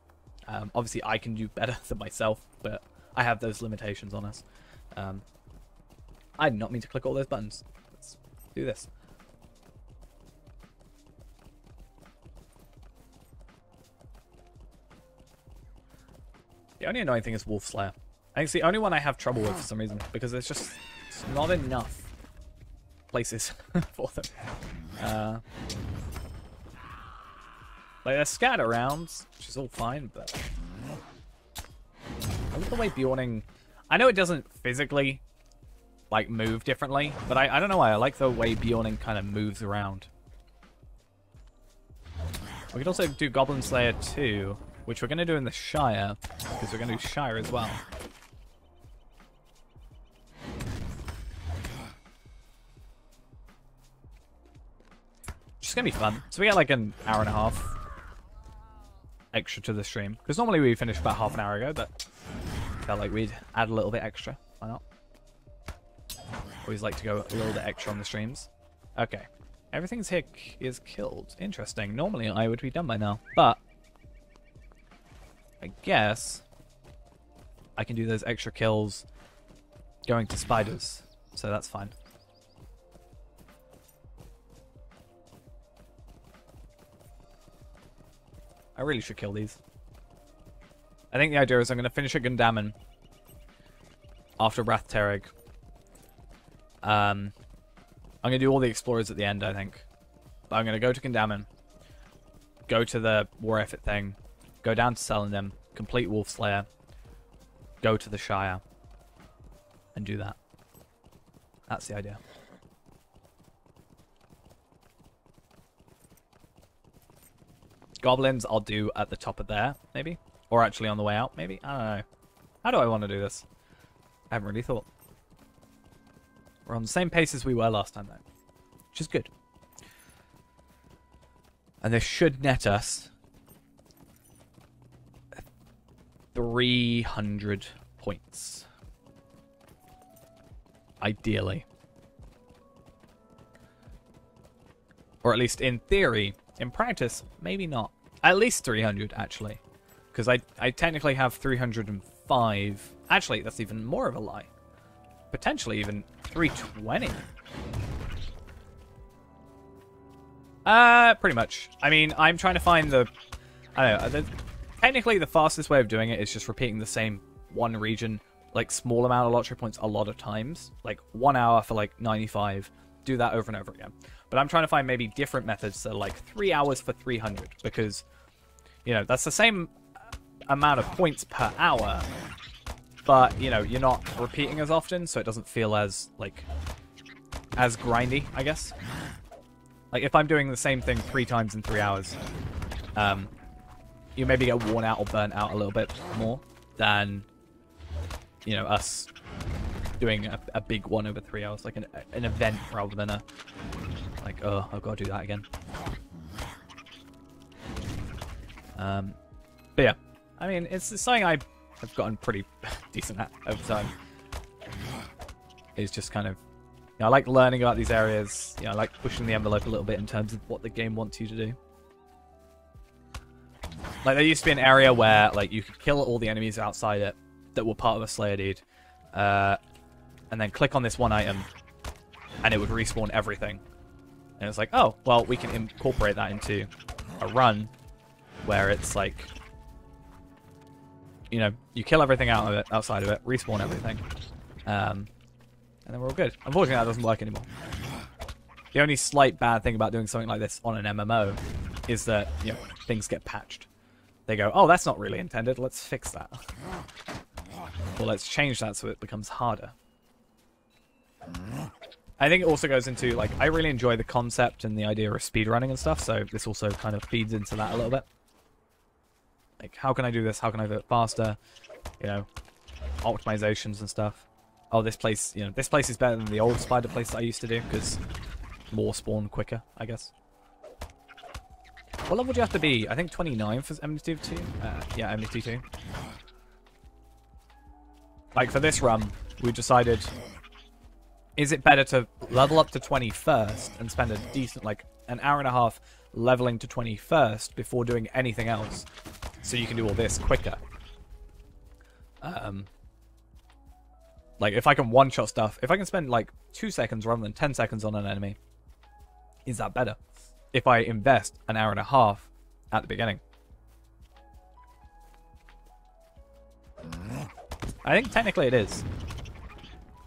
Speaker 1: Obviously, I can do better than myself, but I have those limitations on us. I did not mean to click all those buttons. Let's do this. The only annoying thing is Wolf Slayer. I think it's the only one I have trouble with for some reason, because it's just not enough places for them. Like, they're scattered around, which is all fine, but I like the way Bjorning... I know it doesn't physically, like, move differently, but I don't know why. I like the way Bjorning kind of moves around. We could also do Goblin Slayer 2, which we're going to do in the Shire, because we're going to do Shire as well. Which is going to be fun. So we get like an hour and a half extra to the stream. Because normally we finished about half an hour ago, but felt like we'd add a little bit extra. Why not? Always like to go a little bit extra on the streams. Okay. Everything's here is killed. Interesting. Normally I would be done by now, but I guess I can do those extra kills going to spiders, so that's fine. I really should kill these. I think the idea is I'm going to finish at Gundamon after Wrath Terig. I'm going to do all the explorers at the end, I think. But I'm going to go to Gundamon, go to the war effort thing, go down to Selendum, complete Wolf Slayer, go to the Shire, and do that. That's the idea. Goblins I'll do at the top of there, maybe. Or actually on the way out, maybe. I don't know. How do I want to do this? I haven't really thought. We're on the same pace as we were last time, though. Which is good. And this should net us 300 points. Ideally. Or at least in theory. In practice, maybe not. At least 300, actually. Because I technically have 305. Actually, that's even more of a lie. Potentially even 320. Pretty much. I mean, I'm trying to find the... I don't know. Technically, the fastest way of doing it is just repeating the same one region, like, small amount of lottery points a lot of times. Like, 1 hour for, like, 95. Do that over and over again. But I'm trying to find maybe different methods, so like 3 hours for 300, because, you know, that's the same amount of points per hour, but, you know, you're not repeating as often, so it doesn't feel as, like, as grindy, I guess. Like, if I'm doing the same thing 3 times in 3 hours, you maybe get worn out or burnt out a little bit more than, you know, us doing a big one over 3 hours, like an event rather than a, like, oh, I've got to do that again. But yeah, I mean, it's something I've gotten pretty decent at over time. It's just kind of, you know, I like learning about these areas. You know, I like pushing the envelope a little bit in terms of what the game wants you to do. Like, there used to be an area where, like, you could kill all the enemies outside it that were part of a Slayer deed, and then click on this one item, and it would respawn everything. And it's like, oh, well, we can incorporate that into a run where it's like, you know, you kill everything out of it, outside of it, respawn everything, and then we're all good. Unfortunately, that doesn't work anymore. The only slight bad thing about doing something like this on an MMO is that, you know, things get patched. They go, oh, that's not really intended, let's fix that. Or let's change that so it becomes harder. I think it also goes into, like, I really enjoy the concept and the idea of speedrunning and stuff, so this also kind of feeds into that a little bit. Like, how can I do this? How can I do it faster? You know, optimizations and stuff. Oh, this place, you know, this place is better than the old spider place that I used to do, because more spawn quicker, I guess. What level do you have to be? I think 29 for MDT2? Yeah, MDT2. Like, for this run, we decided, is it better to level up to 20 first and spend a decent, like, an hour and a half leveling to 20 first before doing anything else, so you can do all this quicker? Like, if I can one-shot stuff, if I can spend, like, 2 seconds rather than 10 seconds on an enemy, is that better? If I invest an hour and a half at the beginning. I think technically it is.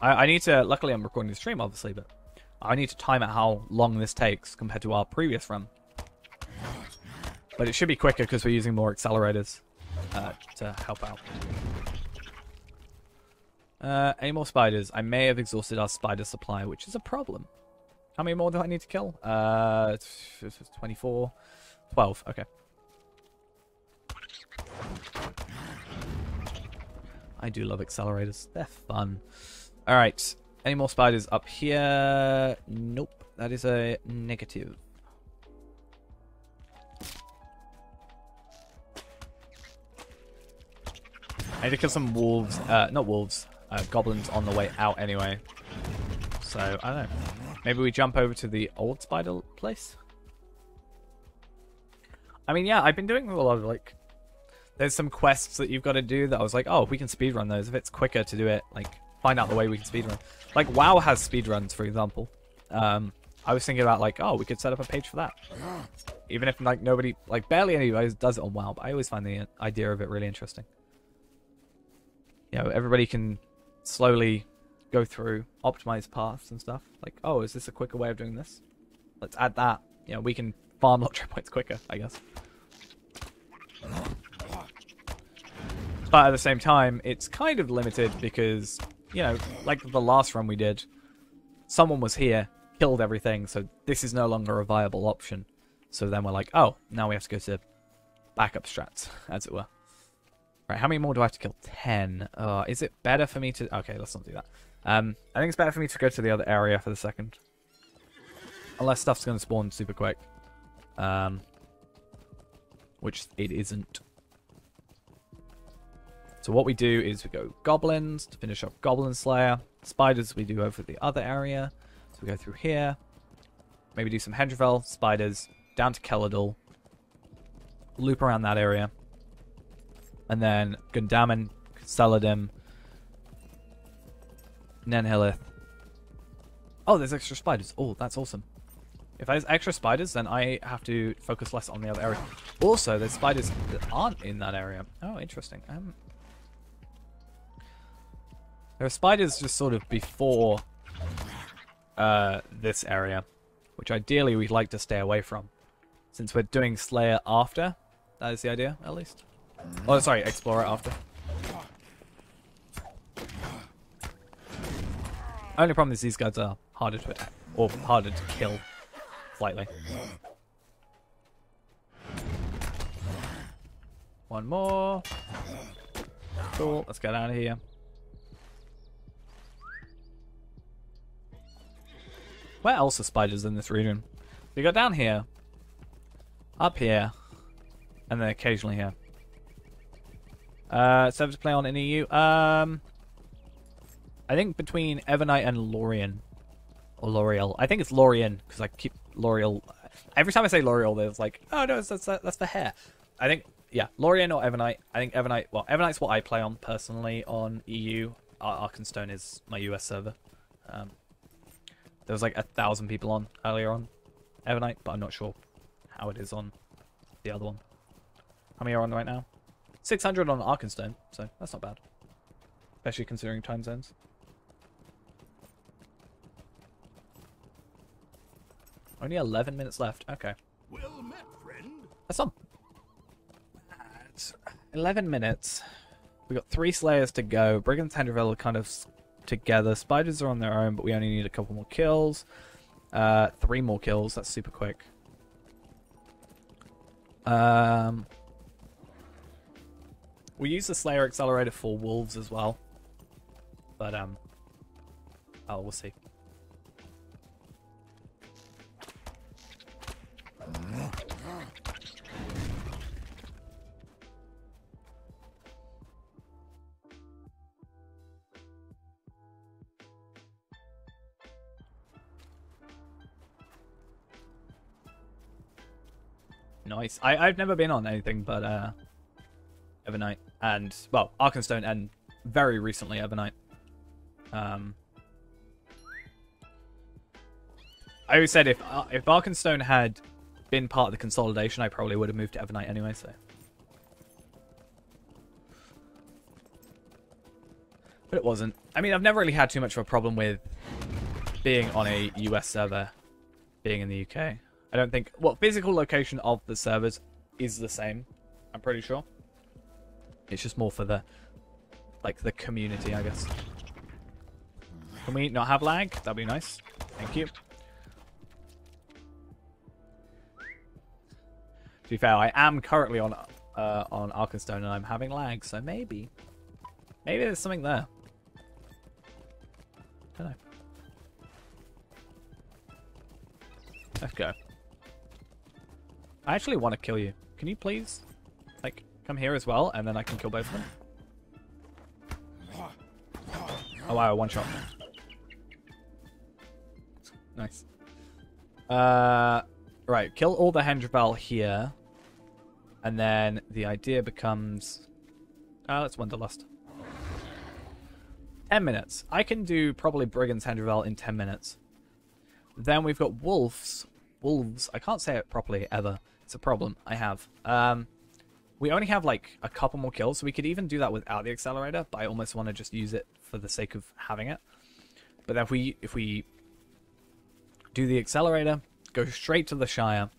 Speaker 1: I need to... Luckily, I'm recording the stream, obviously, but I need to time out how long this takes compared to our previous run. But it should be quicker because we're using more accelerators to help out. Any more spiders? I may have exhausted our spider supply, which is a problem. How many more do I need to kill? 24. 12. Okay. I do love accelerators. They're fun. Alright. Any more spiders up here? Nope. That is a negative. I need to kill some wolves. Not wolves. Goblins on the way out anyway. So, I don't know. Maybe we jump over to the old spider place? I mean, yeah, I've been doing a lot of, like... There's some quests that you've got to do that I was like, oh, we can speedrun those. If it's quicker to do it, like, find out the way we can speedrun. Like, WoW has speedruns, for example. I was thinking about, like, oh, we could set up a page for that. Even if, like, nobody... Like, barely anybody does it on WoW, but I always find the idea of it really interesting. You know, everybody can slowly go through, optimize paths and stuff. Like, oh, is this a quicker way of doing this? Let's add that. You know, we can farm LOTRO points quicker, I guess. But at the same time, it's kind of limited because, you know, like the last run we did, someone was here, killed everything, so this is no longer a viable option. So then we're like, oh, now we have to go to backup strats, as it were. Right, how many more do I have to kill? 10. Is it better for me to... Okay, let's not do that. I think it's better for me to go to the other area for the second. Unless stuff's going to spawn super quick. Which it isn't. So what we do is we go goblins to finish up Goblin Slayer. Spiders we do over the other area. So we go through here. Maybe do some Hendrivel, spiders, down to Keladul. Loop around that area. And then Gundaman, Saladim, Nenhilith. Oh, there's extra spiders. Oh, that's awesome. If there's extra spiders, then I have to focus less on the other area. Also, there's spiders that aren't in that area. Oh, interesting. There are spiders just sort of before this area, which ideally we'd like to stay away from. Since we're doing Slayer after. That is the idea, at least. Oh, sorry, Explorer after. Only problem is these guys are harder to attack, or harder to kill, slightly. One more. Cool, let's get out of here. Where else are spiders in this region? We go down here, up here, and then occasionally here. Server to play on in EU. I think between Evernight and Lorien. Or L'Oreal. I think it's Lorien, because I keep L'Oreal. Every time I say L'Oreal, there's like, oh no, that's the hair. I think, yeah, Lorien or Evernight. I think Evernight, well, Evernight's what I play on personally on EU. Arkenstone is my US server. There was like 1,000 people on earlier on Evernight, but I'm not sure how it is on the other one. How many are on right now? 600 on Arkenstone, so that's not bad. Especially considering time zones. Only 11 minutes left. Okay.
Speaker 3: Well met, friend.
Speaker 1: That's not bad. 11 minutes. We got 3 Slayers to go. Brigands and Tendril are kind of together. Spiders are on their own, but we only need a couple more kills. 3 more kills. That's super quick. We use the Slayer Accelerator for wolves as well. But, oh, we'll see. Nice. I've never been on anything but Evernight and, well, Arkenstone and very recently Evernight. I always said if Arkenstone had been part of the consolidation, I probably would have moved to Evernight anyway, so. But it wasn't. I mean, I've never really had too much of a problem with being on a US server, being in the UK. I don't think... Well, physical location of the servers is the same, I'm pretty sure. It's just more for the... like, the community, I guess. Can we not have lag? That'd be nice. Thank you. To be fair, I am currently on Arkenstone and I'm having lag, so maybe there's something there. I don't know. Let's go. I actually want to kill you. Can you please, like, come here as well, and then I can kill both of them? Oh wow, one shot. Nice. Right, kill all the Hendravel here. And then the idea becomes... let's Wanderlust. 10 minutes. I can do probably Brigand's Hendravel in 10 minutes. Then we've got Wolves. Wolves. I can't say it properly ever. It's a problem I have. We only have like a couple more kills, so we could even do that without the accelerator, but I almost want to just use it for the sake of having it. But then if we do the accelerator, go straight to the Shire.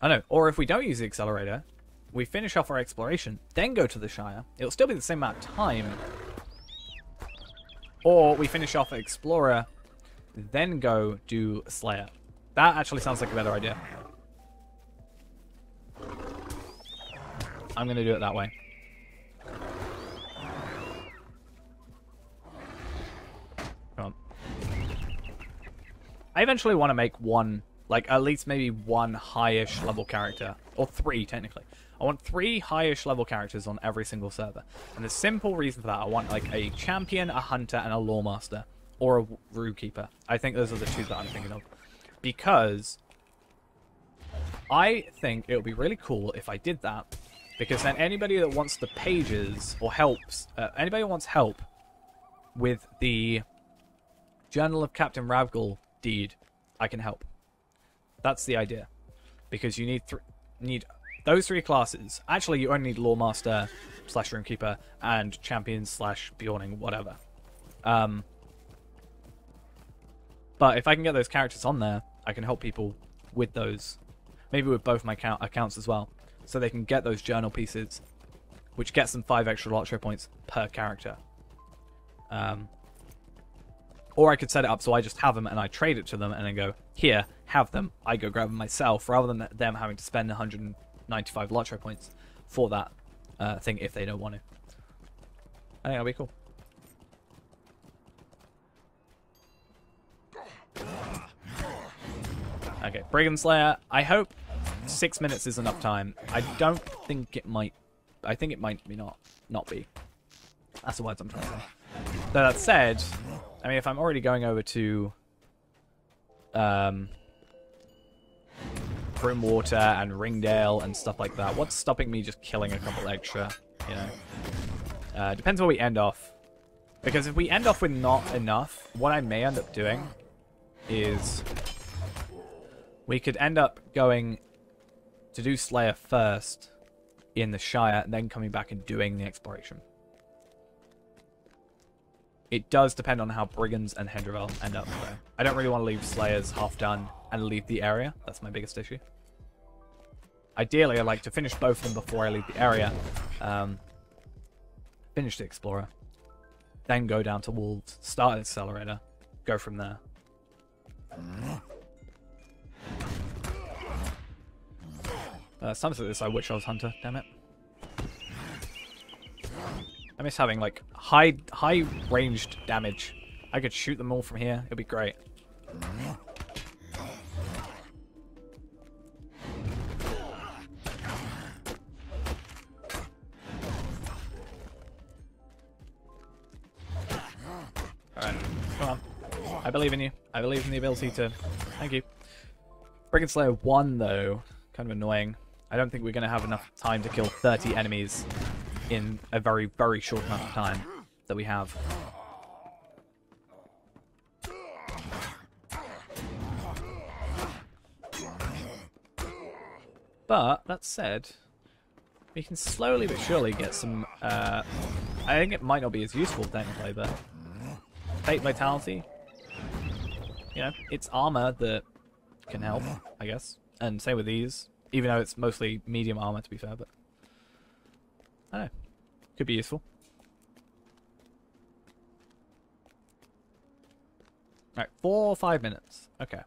Speaker 1: I know, or if we don't use the accelerator, we finish off our exploration, then go to the Shire. It'll still be the same amount of time. Or we finish off Explorer, then go do Slayer. That actually sounds like a better idea. I'm going to do it that way. Come on. I eventually want to make one, like at least maybe one high-ish level character. Or 3, technically. I want 3 high-ish level characters on every single server. And the simple reason for that, I want like a champion, a hunter, and a lawmaster. Or a rune keeper. I think those are the 2 that I'm thinking of. Because I think it would be really cool if I did that. Because then anybody that wants the pages or helps, anybody who wants help with the Journal of Captain Ravgul deed, I can help. That's the idea. Because you need those 3 classes. Actually, you only need Lawmaster / Runekeeper and Champion / Bjorning, whatever. But if I can get those characters on there, I can help people with those. Maybe with both my accounts as well. So they can get those journal pieces, which gets them 5 extra LOTRO points per character. Or I could set it up so I just have them and I trade it to them and then go, here, have them. I go grab them myself rather than them having to spend 195 LOTRO points for that thing if they don't want to. I think that'll be cool. Okay, Brigand Slayer. I hope 6 minutes is enough time. I don't think it might. I think it might be not be. That's the words I'm trying to say. Though that said, I mean, if I'm already going over to Brimwater and Ringdale and stuff like that, what's stopping me just killing a couple extra? You know, depends where we end off. Because if we end off with not enough, what I may end up doing is we could end up going to do Slayer first in the Shire, and then coming back and doing the exploration. It does depend on how Brigands and Hendravel end up, though. I don't really want to leave Slayers half done and leave the area. That's my biggest issue. Ideally, I like to finish both of them before I leave the area. Finish the Explorer. Then go down to Wolves, start Accelerator, go from there. Sometimes I wish I was Hunter, damn it. I miss having like high ranged damage. I could shoot them all from here, it'd be great. Alright, come on. I believe in you. I believe in the ability to... Thank you. Brigand Slayer 1 though, kind of annoying. I don't think we're going to have enough time to kill 30 enemies in a very, very short amount of time that we have. But, that said, we can slowly but surely get some I think it might not be as useful technically, but Fate Vitality, you know, it's armor that can help, I guess. And same with these, even though it's mostly medium armor to be fair, but I don't know, could be useful. Right, 4 or 5 minutes. Okay.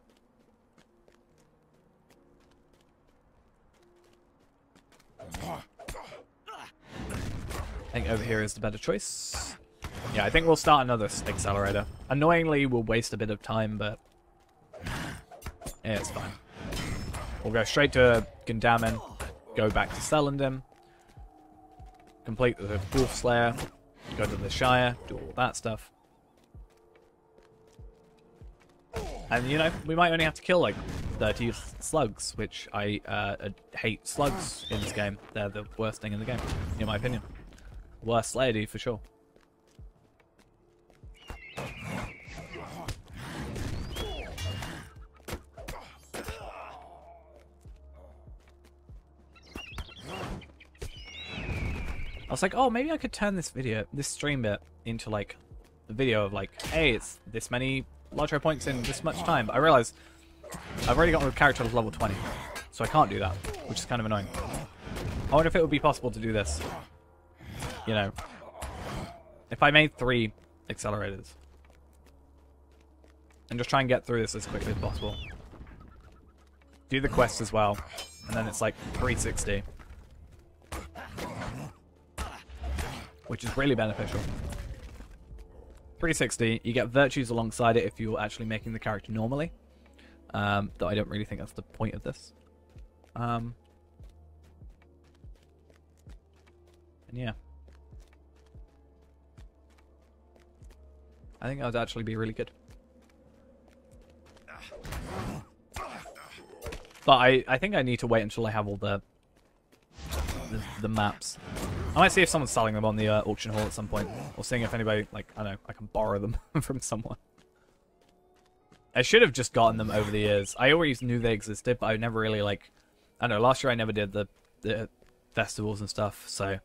Speaker 1: I think over here is the better choice. Yeah, I think we'll start another accelerator. Annoyingly, we'll waste a bit of time, but yeah, it's fine. We'll go straight to Gundamen, go back to Celandin, complete the Wolf Slayer, go to the Shire, do all that stuff. And, you know, we might only have to kill, like, 30 slugs, which I hate slugs in this game. They're the worst thing in the game, in my opinion. Worst lady, for sure. I was like, oh, maybe I could turn this stream bit into, like, a video of, like, hey, it's this many LOTRO points in this much time. But I realized I've already got my character to level 20, so I can't do that, which is kind of annoying. I wonder if it would be possible to do this. You know, if I made 3 accelerators and just try and get through this as quickly as possible. Do the quest as well, and then it's like 360. Which is really beneficial. 360, you get virtues alongside it if you're actually making the character normally. Though I don't really think that's the point of this. And yeah. I think that would actually be really good. But I think I need to wait until I have all the maps. I might see if someone's selling them on the auction hall at some point, or seeing if anybody, like, I don't know, I can borrow them from someone. I should have just gotten them over the years. I always knew they existed, but I never really, like, I don't know, last year I never did the festivals and stuff, so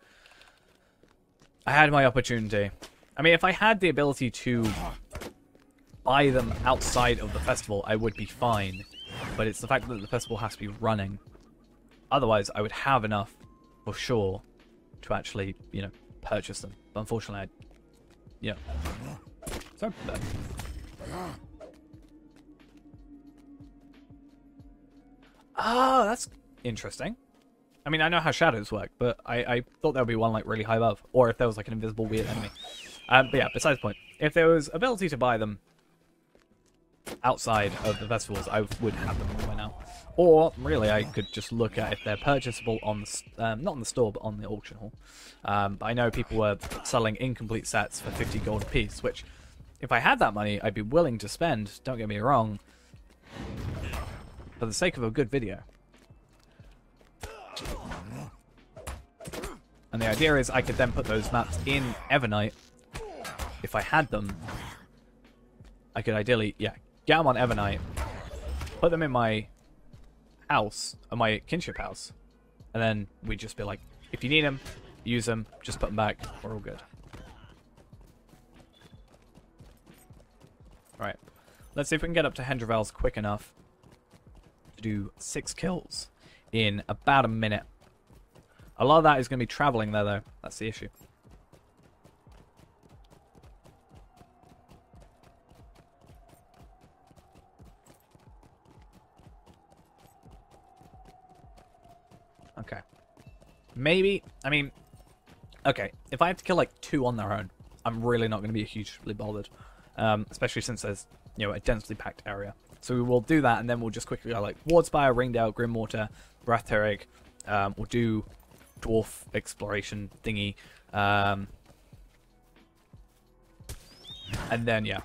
Speaker 1: I had my opportunity. I mean, if I had the ability to buy them outside of the festival, I would be fine. But it's the fact that the festival has to be running. Otherwise, I would have enough, for sure, to actually, you know, purchase them. But unfortunately, yeah. So, ah, that's interesting. I mean, I know how shadows work, but I thought there would be one, like, really high above. Or if there was, like, an invisible weird enemy. But yeah, besides the point. If there was ability to buy them outside of the festivals, I would have them by now. Or, really, I could just look at if they're purchasable on the, not on the store, but on the auction hall. But I know people were selling incomplete sets for 50 gold a piece, which, if I had that money, I'd be willing to spend, don't get me wrong, for the sake of a good video. And the idea is I could then put those maps in Evernight. If I had them, I could ideally, yeah, get them on Evernight, put them in my house, my kinship house, and then we'd just be like, if you need them, use them, just put them back, we're all good. Alright, let's see if we can get up to Hendravels quick enough to do 6 kills in about a minute. A lot of that is going to be traveling there, though. That's the issue. Okay. Maybe, I mean, okay, if I have to kill like 2 on their own, I'm really not going to be hugely bothered. Especially since there's, you know, a densely packed area. So we will do that, and then we'll just quickly go like Wardspire, Ringdale, Grimwater, Brathteric. We'll do dwarf exploration thingy. And then, yeah.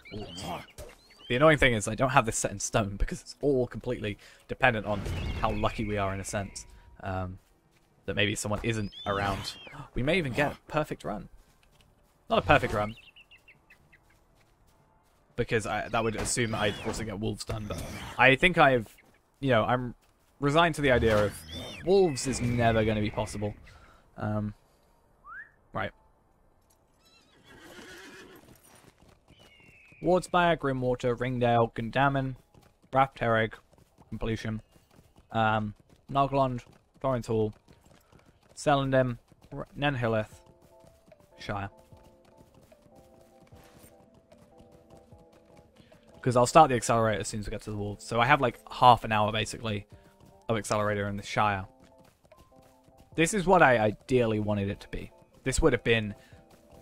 Speaker 1: The annoying thing is I don't have this set in stone because it's all completely dependent on how lucky we are in a sense. That maybe someone isn't around. We may even get a perfect run. Not a perfect run. Because that would assume I'd also get wolves done. But I think I've, you know, I'm resigned to the idea of wolves is never going to be possible. Right. Wardspire, Grimwater, Ringdale, Gundamon, Rafterig, Completion, Noglond, Torrent Hall, Selendem, Nenhilleth, Shire. Because I'll start the accelerator as soon as we get to the wolves. So I have like half an hour basically of accelerator in the Shire. This is what I ideally wanted it to be. This would have been...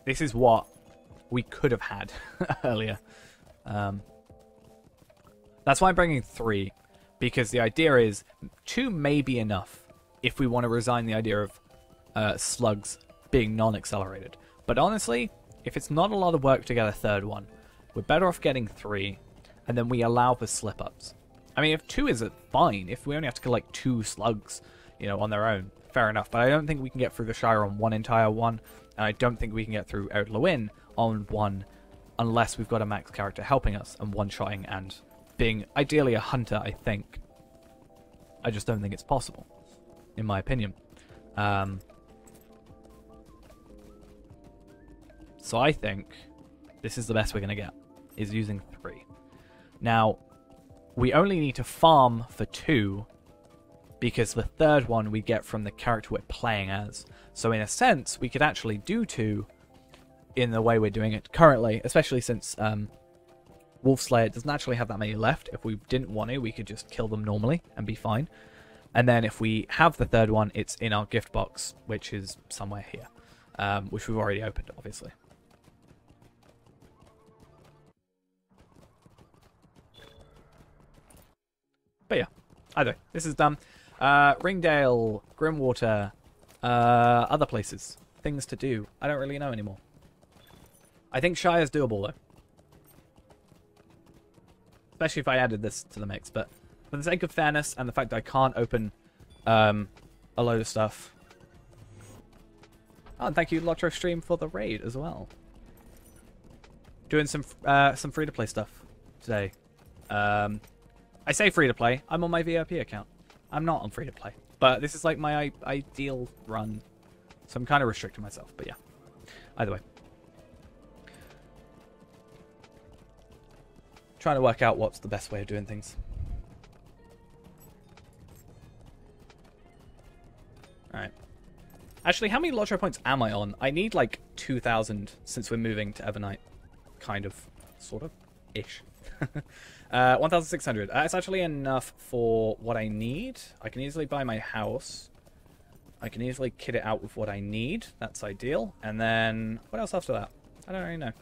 Speaker 1: This is what we could have had earlier. That's why I'm bringing 3. Because the idea is 2 may be enough if we want to resign the idea of slugs being non-accelerated. But honestly, if it's not a lot of work to get a 3rd one, we're better off getting 3, and then we allow for slip-ups. I mean, if 2 is fine, if we only have to collect 2 slugs, you know, on their own, fair enough. But I don't think we can get through the Shire on one entire one, and I don't think we can get through Outlaw-In on one unless we've got a max character helping us and one-shotting and being ideally a hunter, I think. I just don't think it's possible, in my opinion. So I think this is the best we're going to get, is using 3. Now, we only need to farm for 2, because the 3rd one we get from the character we're playing as. So in a sense, we could actually do 2 in the way we're doing it currently, especially since Wolfslayer doesn't actually have that many left. If we didn't want to, we could just kill them normally and be fine. And then if we have the 3rd one, it's in our gift box, which is somewhere here, which we've already opened, obviously. But yeah, either way, this is done. Ringdale, Grimwater, other places, things to do. I don't really know anymore. I think Shire's doable though. Especially if I added this to the mix, but for the sake of fairness and the fact that I can't open a load of stuff. Oh, and thank you, LOTRO Stream, for the raid as well. Doing some free-to-play stuff today. I say free-to-play. I'm on my VIP account. I'm not on free-to-play. But this is like my ideal run. So I'm kind of restricting myself. But yeah. Either way. Trying to work out what's the best way of doing things. Alright. Actually, how many LOTRO points am I on? I need like 2,000 since we're moving to Evernight. Kind of. Sort of. Ish. 1,600. It's actually enough for what I need. I can easily buy my house. I can easily kit it out with what I need. That's ideal. And then, what else after that? I don't really know.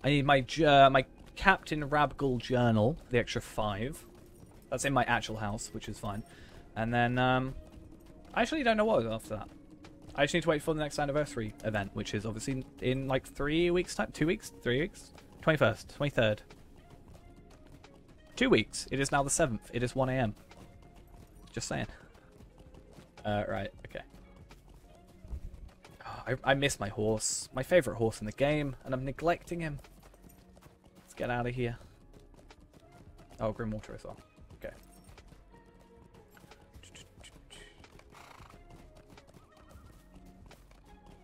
Speaker 1: I need my my Captain Rabgul journal, the extra 5. That's in my actual house, which is fine. And then, I actually don't know what after that. I just need to wait for the next anniversary event, which is obviously in like 3 weeks' time. 2 weeks? 3 weeks? 21st, 23rd. 2 weeks. It is now the 7th. It is 1 AM. Just saying. Right, okay. Oh, I miss my horse. My favourite horse in the game, and I'm neglecting him. Let's get out of here. Oh, Grimwater as well. Okay.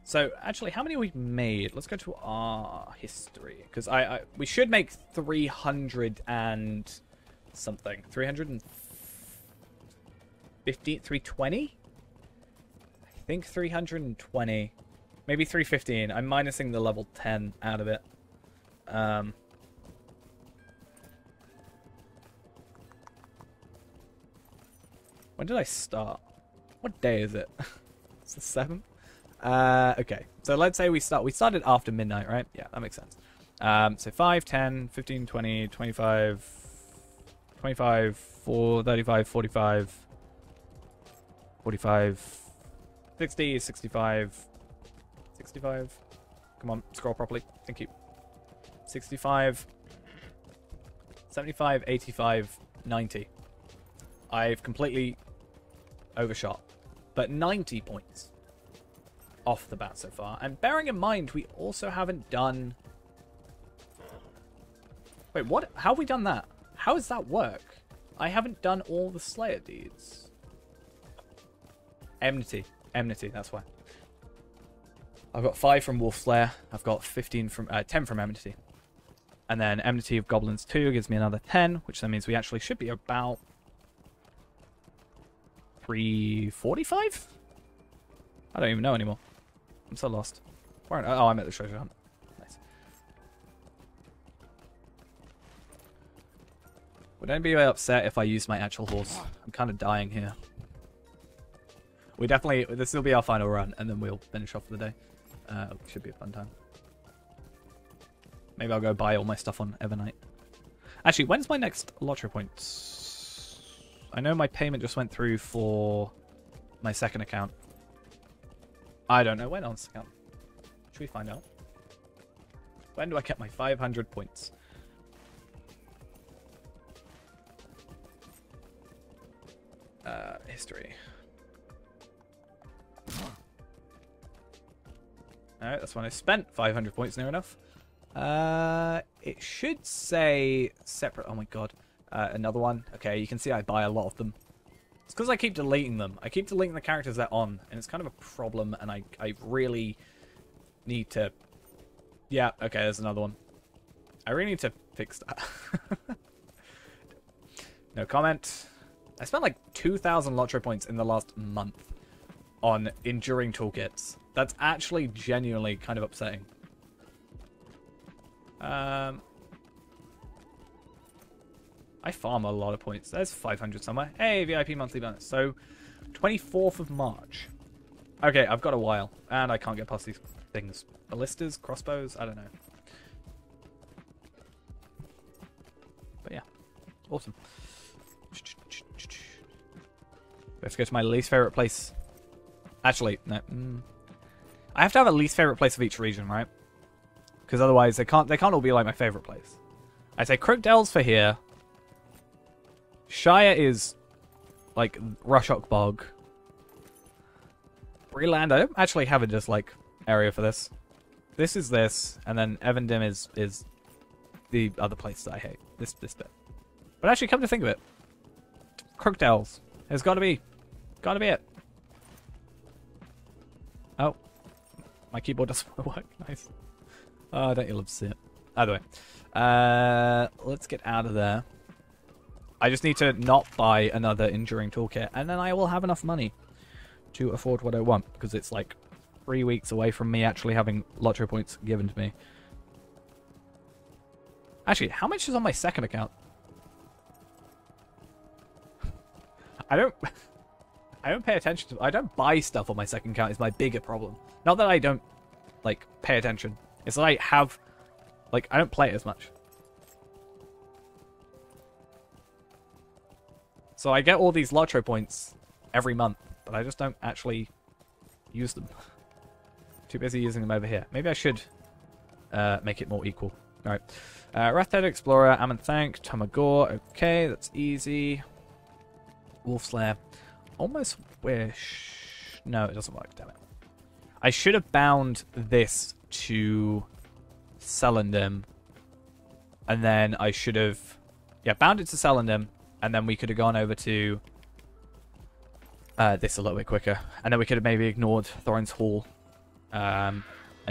Speaker 1: So, actually, how many have we made? Let's go to our history. Because we should make 300 and something. 350? 320? I think 320. Maybe 315. I'm minusing the level 10 out of it. When did I start? What day is it? It's the 7th? Okay, so let's say we started after midnight, right? Yeah, that makes sense. So 5, 10, 15, 20, 25, 25, 4, 35, 45, 45, 60, 65, 65. Come on, scroll properly. Thank you. 65, 75, 85, 90. I've completely overshot. But 90 points off the bat so far. And bearing in mind, we also haven't done... Wait, what? How have we done that? How does that work? I haven't done all the Slayer deeds. Enmity. Enmity, that's why. I've got 5 from Wolf Slayer. I've got 10 from Enmity. And then Enmity of Goblins 2 gives me another 10, which then means we actually should be about 345? I don't even know anymore. I'm so lost. Oh, I'm at the treasure hunt. Nice. Would anybody be upset if I use my actual horse? I'm kind of dying here. This will be our final run, and then we'll finish off for the day. Should be a fun time. Maybe I'll go buy all my stuff on Evernight. Actually, when's my next LOTRO points? I know my payment just went through for my second account. I don't know when on this account. Should we find out? When do I get my 500 points? History. Alright, that's when I spent 500 points, near enough. It should say separate. Oh my god. Another one. Okay, you can see I buy a lot of them. It's because I keep deleting them. I keep deleting the characters they're on, and it's kind of a problem, and I really need to... Yeah, okay, there's another one. I really need to fix that. No comment. I spent like 2,000 LOTRO points in the last month on enduring toolkits. That's actually genuinely kind of upsetting. I farm a lot of points. There's 500 somewhere. Hey, VIP monthly bonus. So, 24th of March. Okay, I've got a while. And I can't get past these things. Ballistas? Crossbows? I don't know. But yeah. Awesome. Let's go to my least favorite place. Actually, no. I have to have a least favorite place of each region, right? Because otherwise they can't all be like my favorite place. I say Crookdale's for here. Shire is like Rushok Bog. Breland, I don't actually have a dislike area for this. This is this, and then Evandim is the other place that I hate. This bit. But actually, come to think of it, Crookdale's has got to be it. Oh, my keyboard doesn't work. Nice. Oh, don't you love to see it? Either way, let's get out of there. I just need to not buy another enduring toolkit, and then I will have enough money to afford what I want, because it's like 3 weeks away from me actually having LOTRO points given to me. Actually, how much is on my second account? I don't pay attention to... I don't buy stuff on my second account is my bigger problem. Not that I don't, like, pay attention. It's that I have... Like, I don't play it as much. So I get all these LOTRO points every month, but I just don't actually use them. Too busy using them over here. Maybe I should make it more equal. Alright. Wrath-Head Explorer, Amanthank, Tamagor. Okay, that's easy. Wolf Slayer. Almost wish... No, it doesn't work, damn it. I should have bound this to Celandem. And then I should have... Yeah, bound it to Celandem. And then we could have gone over to this a little bit quicker. And then we could have maybe ignored Thorin's Hall. And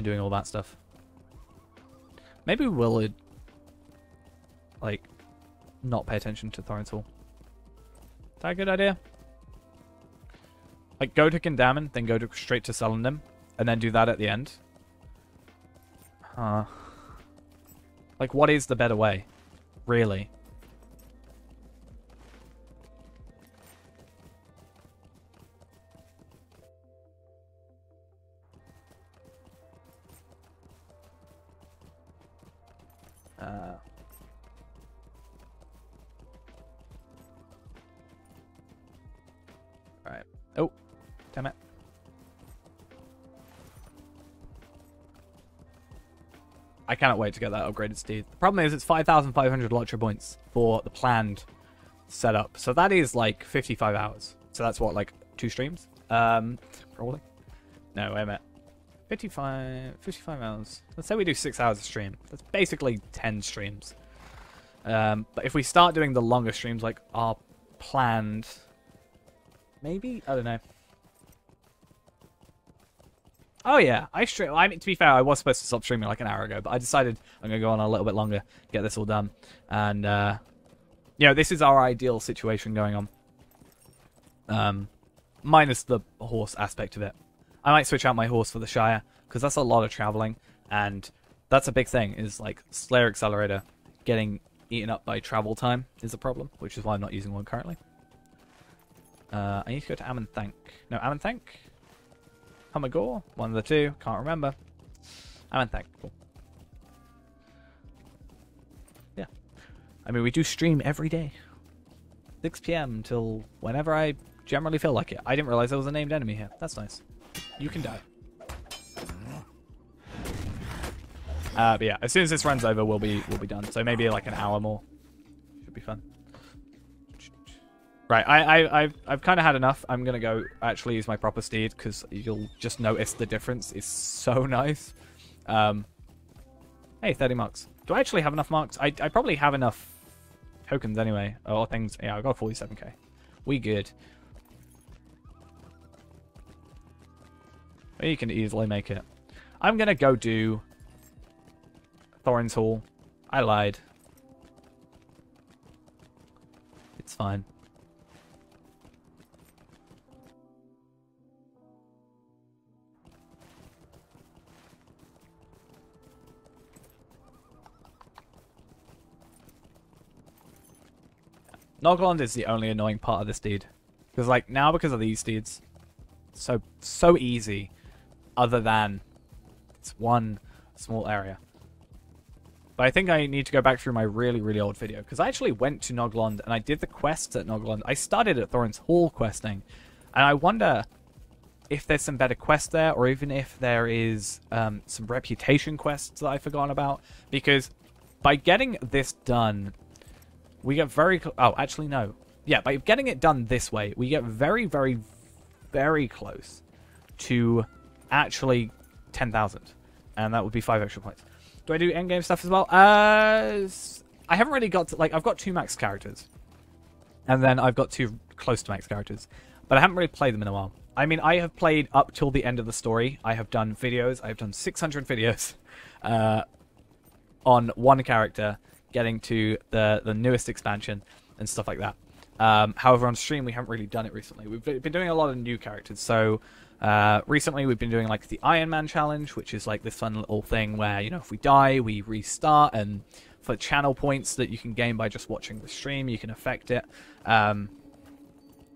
Speaker 1: doing all that stuff. Maybe we will, like, not pay attention to Thorin's Hall. Is that a good idea? Like, go to Gandamon, then go straight to Celandem, and then do that at the end. Huh. Like, what is the better way? Really? Right. Oh, damn it. I cannot wait to get that upgraded steed. The problem is it's 5,500 LOTRO points for the planned setup. So that is like 55 hours. So that's what, like 2 streams? Probably. No, wait a minute. 55 hours. Let's say we do 6 hours a stream. That's basically 10 streams. But if we start doing the longer streams like our planned... Maybe? I don't know. Oh yeah, I mean, to be fair, I was supposed to stop streaming like an hour ago, but I decided I'm gonna go on a little bit longer, get this all done, and you know, this is our ideal situation going on. Minus the horse aspect of it. I might switch out my horse for the Shire because that's a lot of traveling, and that's a big thing. Is like Slayer Accelerator getting eaten up by travel time is a problem, which is why I'm not using one currently. I need to go to Amanthank. No, Amanthank? Humagor? One of the two. Can't remember. Amanthank. Cool. Yeah. I mean, we do stream every day. 6 PM till whenever I generally feel like it. I didn't realize there was a named enemy here. That's nice. You can die. But yeah, as soon as this runs over, we'll be done. So maybe like an hour more. Should be fun. Right, I've kind of had enough. I'm gonna go actually use my proper steed because you'll just notice the difference is so nice. Hey, 30 marks. Do I actually have enough marks? I probably have enough tokens anyway, or things. Yeah, I got 47k. We good. You can easily make it. I'm gonna go do Thorin's Hall. I lied. It's fine. Nogland is the only annoying part of this deed. Because like now because of these deeds, so easy other than it's one small area. But I think I need to go back through my really old video because I actually went to Noglond and I did the quests at Noglond. I started at Thorin's Hall questing, and I wonder if there's some better quests there, or even if there is some reputation quests that I've forgotten about. Because by getting this done, we get very... Oh, actually, no. Yeah, by getting it done this way, we get very close to actually 10,000. And that would be 5 extra points. Do I do endgame stuff as well? I haven't really got to... Like, I've got 2 max characters. And then I've got 2 close to max characters. But I haven't really played them in a while. I mean, I have played up till the end of the story. I have done videos. I have done 600 videos on one character, getting to the newest expansion and stuff like that. However, on stream, we haven't really done it recently. We've been doing a lot of new characters. So recently, we've been doing like the Iron Man challenge, which is like this fun little thing where, you know, if we die, we restart, and for channel points that you can gain by just watching the stream, you can affect it.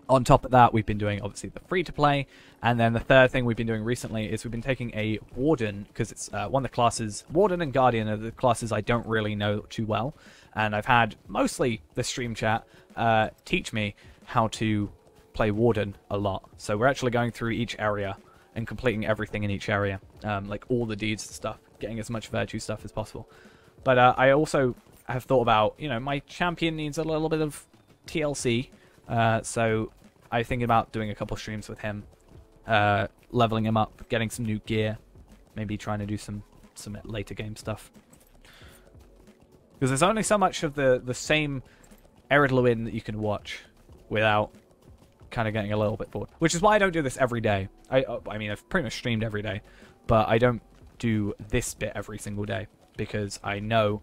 Speaker 1: On top of that, we've been doing, obviously, the free-to-play. And then the third thing we've been doing recently is we've been taking a Warden, because it's one of the classes... Warden and Guardian are the classes I don't really know too well. And I've had mostly the stream chat teach me how to play Warden a lot. So we're actually going through each area and completing everything in each area. Like all the deeds and stuff, getting as much virtue stuff as possible. But I also have thought about, you know, my champion needs a little bit of TLC. So I'm thinking about doing a couple streams with him, leveling him up, getting some new gear, maybe trying to do some later game stuff. Because there's only so much of the same Ered Luin that you can watch without kind of getting a little bit bored. Which is why I don't do this every day. I mean, I've pretty much streamed every day, but I don't do this bit every single day because I know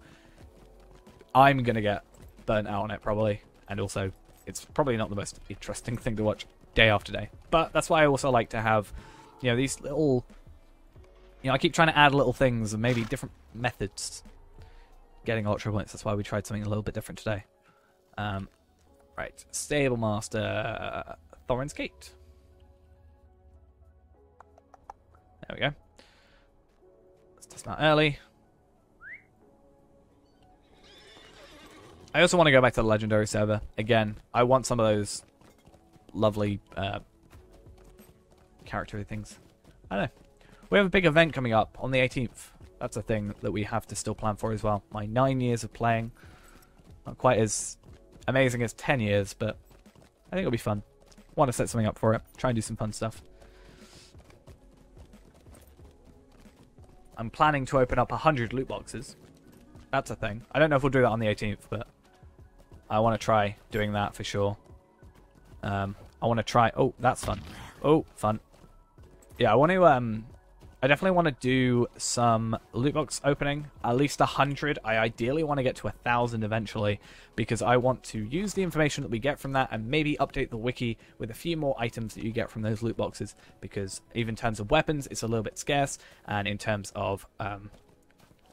Speaker 1: I'm going to get burnt out on it probably, and also it's probably not the most interesting thing to watch day after day. But that's why I also like to have, you know, these little... You know, I keep trying to add little things and maybe different methods getting LOTRO points. That's why we tried something a little bit different today. Right. Stable Master... Thorin's Gate. There we go. Let's dismount early. I also want to go back to the Legendary server. Again, I want some of those lovely character things. I don't know. We have a big event coming up on the 18th. That's a thing that we have to still plan for as well. My 9 years of playing. Not quite as amazing as 10 years, but I think it'll be fun. Want to set something up for it. Try and do some fun stuff. I'm planning to open up 100 loot boxes. That's a thing. I don't know if we'll do that on the 18th, but I want to try doing that for sure. I want to try... Oh, that's fun. Oh, fun. Yeah, I want to... I I definitely want to do some loot box opening, at least 100. I ideally want to get to 1,000 eventually, because I want to use the information that we get from that and maybe update the wiki with a few more items that you get from those loot boxes, because even in terms of weapons, it's a little bit scarce, and in terms of,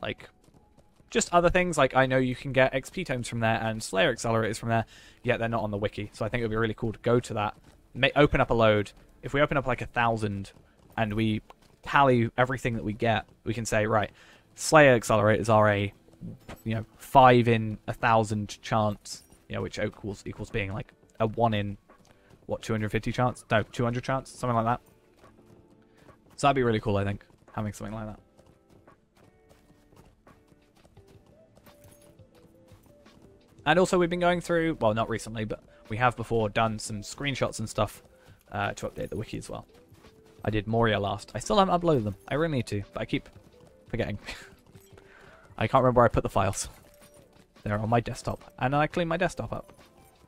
Speaker 1: like, just other things, like I know you can get XP tomes from there and Slayer accelerators from there, yet they're not on the wiki. So I think it would be really cool to go to that, open up a load. If we open up like 1,000 and we tally everything that we get, we can say, right, Slayer accelerators are a 5 in 1,000 chance, which equals being like a 1 in 250 chance? No, 200 chance, something like that. So that'd be really cool, I think, having something like that. And also we've been going through, well, not recently, but we have before done some screenshots and stuff to update the wiki as well. I did Moria last. I still haven't uploaded them. I really need to, but I keep forgetting. I can't remember where I put the files. They're on my desktop. And I cleaned my desktop up.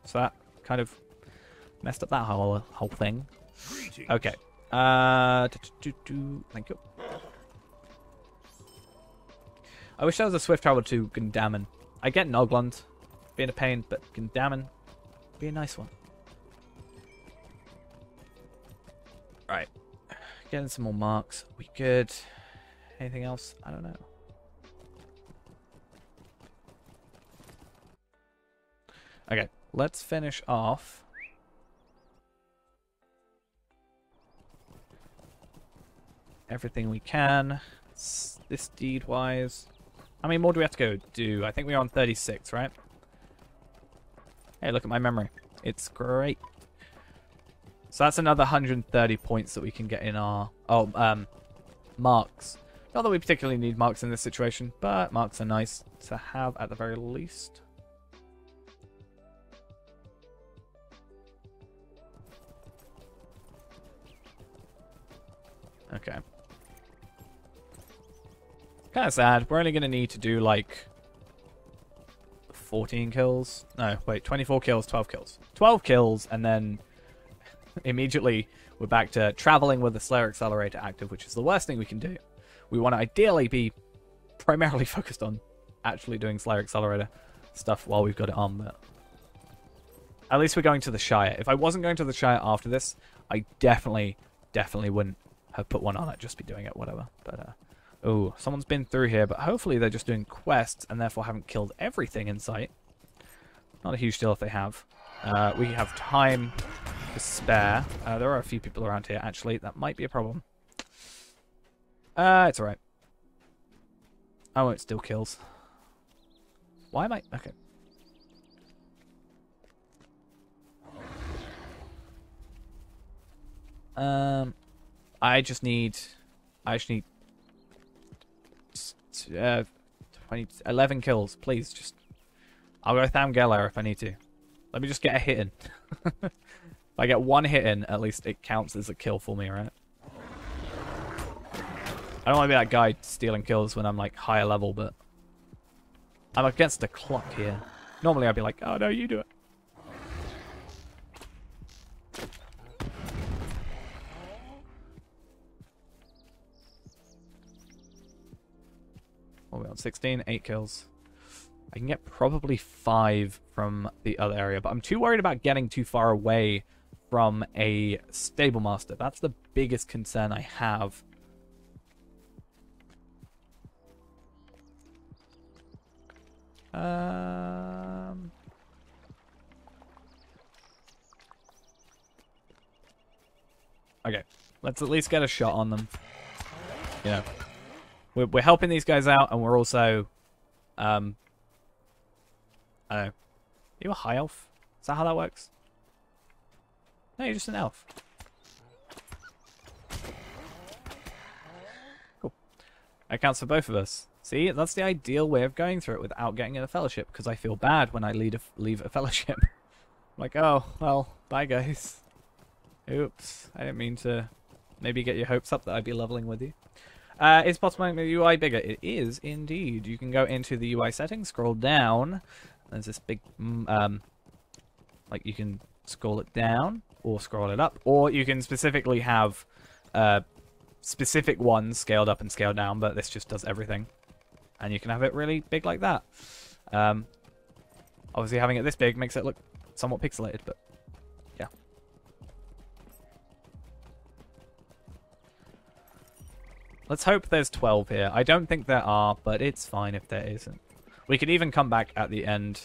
Speaker 1: So that kind of messed up that whole thing. Okay. Thank you. I wish there was a swift travel to Gundamon. I get Noglund being a pain, but Gundamon be a nice one. Right. Getting some more marks. We good? Anything else? I don't know. Okay, let's finish off. Everything we can. This deed-wise. How many more do we have to go do? I think we're on 36, right? Hey, look at my memory. It's great. So that's another 130 points that we can get in our... marks. Not that we particularly need marks in this situation, but marks are nice to have at the very least. Okay. Kind of sad. We're only going to need to do like 14 kills. No, wait, 24 kills, 12 kills. 12 kills, and then immediately we're back to traveling with the Slayer Accelerator active, which is the worst thing we can do. We want to ideally be primarily focused on actually doing Slayer Accelerator stuff while we've got it on, but at least we're going to the Shire. If I wasn't going to the Shire after this, I definitely wouldn't have put one on. I'd just be doing it, whatever. But, oh, someone's been through here, but hopefully they're just doing quests and therefore haven't killed everything in sight. Not a huge deal if they have. We have time to spare. There are a few people around here, actually. That might be a problem. It's alright. I won't steal kills. Why am I... Okay. I just need 11 kills, please. Just, I'll go Thamgeller if I need to. Let me just get a hit in. If I get one hit in, at least it counts as a kill for me, right? I don't want to be that guy stealing kills when I'm like higher level, but I'm against the clock here. Normally I'd be like, oh no, you do it. What are we on? 16, 8 kills. I can get probably 5 from the other area, but I'm too worried about getting too far away from a stable master. That's the biggest concern I have. Okay, let's at least get a shot on them. You know, we're helping these guys out, and we're also, I don't know. Are you a high elf? Is that how that works? No, you're just an elf. Cool. That counts for both of us. See, that's the ideal way of going through it without getting in a fellowship, because I feel bad when I leave a fellowship. I'm like, oh, well, bye guys. Oops, I didn't mean to maybe get your hopes up that I'd be leveling with you. Is possible to make the UI bigger? It is, indeed. You can go into the UI settings, scroll down. There's this big, like you can scroll it down, or scroll it up, or you can specifically have specific ones scaled up and scaled down, but this just does everything. And you can have it really big like that. Obviously having it this big makes it look somewhat pixelated, but yeah. Let's hope there's 12 here. I don't think there are, but it's fine if there isn't. We could even come back at the end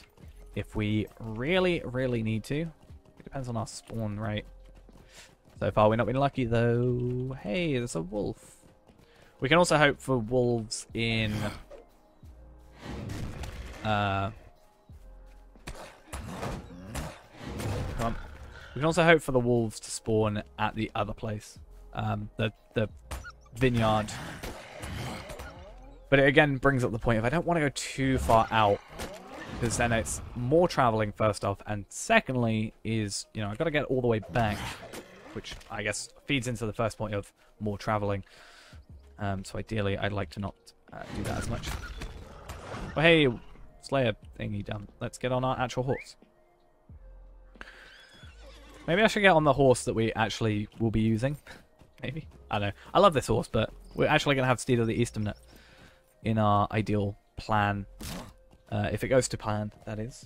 Speaker 1: if we really, really need to. It depends on our spawn rate. So far, we're not been lucky, though. Hey, there's a wolf. We can also hope for wolves in... Come on. We can also hope for the wolves to spawn at the other place. The vineyard. But it again brings up the point of I don't want to go too far out, because then it's more traveling first off, and secondly is, you know, I've got to get all the way back, which I guess feeds into the first point of more traveling. So ideally I'd like to not do that as much. But hey, Slayer thingy done. Let's get on our actual horse. Maybe I should get on the horse that we actually will be using. Maybe. I don't know. I love this horse, but we're actually going to have Steed of the Eastern in our ideal plan. If it goes to plan, that is.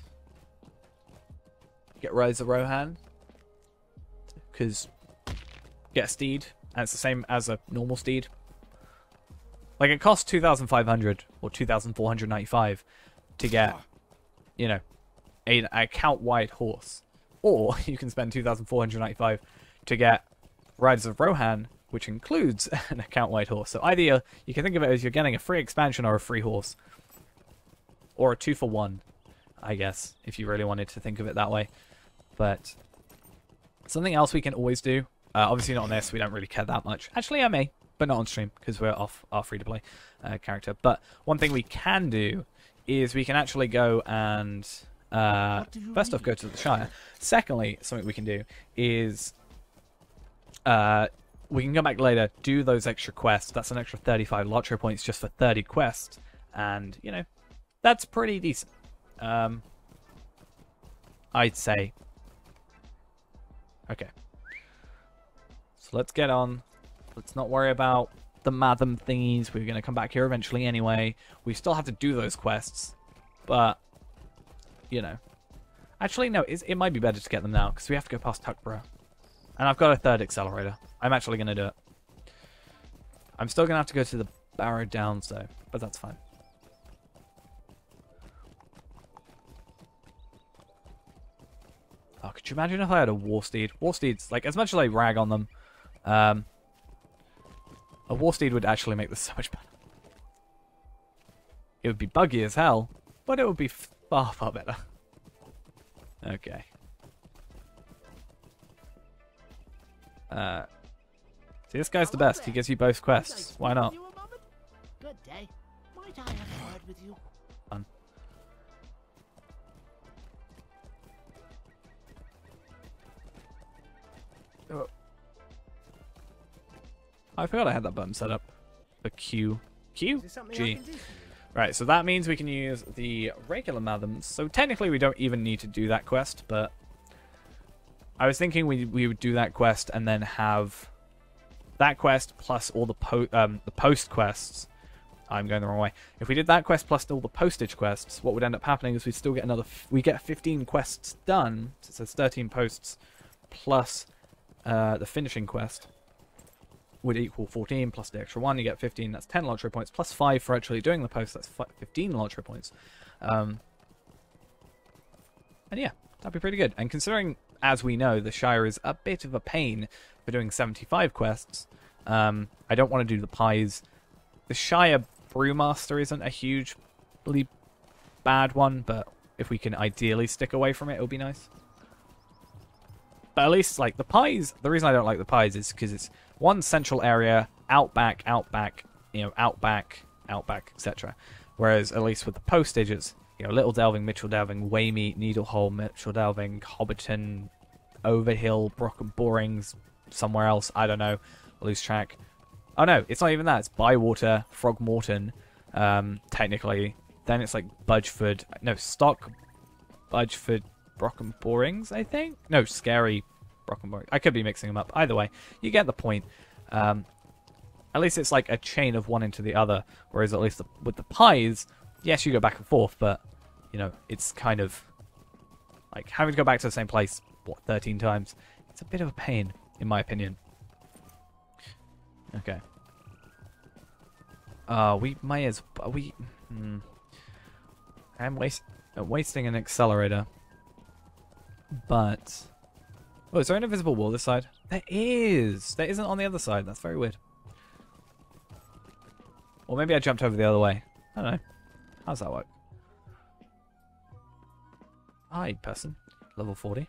Speaker 1: Get Rise of Rohan. Because get a steed, and it's the same as a normal steed. Like, it costs 2,500 or 2,495 to get, you know, an account-wide horse. Or you can spend 2,495 to get Riders of Rohan, which includes an account-wide horse. So either you can think of it as you're getting a free expansion or a free horse. Or a 2-for-1, I guess, if you really wanted to think of it that way. But something else we can always do, obviously not on this, we don't really care that much. Actually, I may, but not on stream, because we're off our free-to-play character. But one thing we can do is we can actually go and... first off, go to the Shire. Secondly, something we can do is we can come back later, do those extra quests. That's an extra 35 LOTRO points just for 30 quests. And, you know, that's pretty decent. I'd say. Okay. So let's get on. Let's not worry about the Matham thingies. We're going to come back here eventually anyway. We still have to do those quests. But... you know. Actually, no, it might be better to get them now, because we have to go past Tuckborough. And I've got a third accelerator. I'm actually going to do it. I'm still going to have to go to the Barrow Downs, though, but that's fine. Oh, could you imagine if I had a War Steed? War Steeds, like, as much as I rag on them, a War Steed would actually make this so much better. It would be buggy as hell, but it would be far, far better. Okay. See, this guy's the best. He gives you both quests. Why not?
Speaker 9: Good day. Might I have a word with you?
Speaker 1: Fun. Oh. I forgot I had that button set up. For Q. Q? G. Right, so that means we can use the regular Mathams. So technically we don't even need to do that quest, but I was thinking we would do that quest and then have that quest plus all the post quests. I'm going the wrong way. If we did that quest plus all the postage quests, what would end up happening is we'd still get another... we get 15 quests done. So it says 13 posts plus the finishing quest would equal 14 plus the extra 1. You get 15. That's 10 LOTRO points plus 5 for actually doing the post. That's 15 LOTRO points. And yeah, that'd be pretty good. And considering, as we know, the Shire is a bit of a pain for doing 75 quests, I don't want to do the pies. The Shire Brewmaster isn't a hugely bad one, but if we can ideally stick away from it, it would be nice. But at least, like, the pies, the reason I don't like the pies is because it's one central area, outback, you know, outback, etc. Whereas, at least with the postage, it's, you know, Little Delving, Mitchell Delving, Waymeet, Needlehole, Mitchell Delving, Hobbiton, Overhill, Brock and Borings, somewhere else, I don't know, I lose track. Oh no, it's not even that, it's Bywater, Frogmorton, technically. Then it's like Budgeford, no, Stock, Budgeford, Brock and Borings, I think? No, Scary Brock and Borings. I could be mixing them up. Either way, you get the point. And At least it's like a chain of one into the other. Whereas at least with the pies, yes, you go back and forth, but, you know, it's kind of like having to go back to the same place, what, 13 times? It's a bit of a pain, in my opinion. Okay. We may as... I'm wasting an accelerator. But... Oh, is there an invisible wall this side? There is! There isn't on the other side. That's very weird. Or maybe I jumped over the other way. I don't know. How does that work? Hi, person. Level 40. I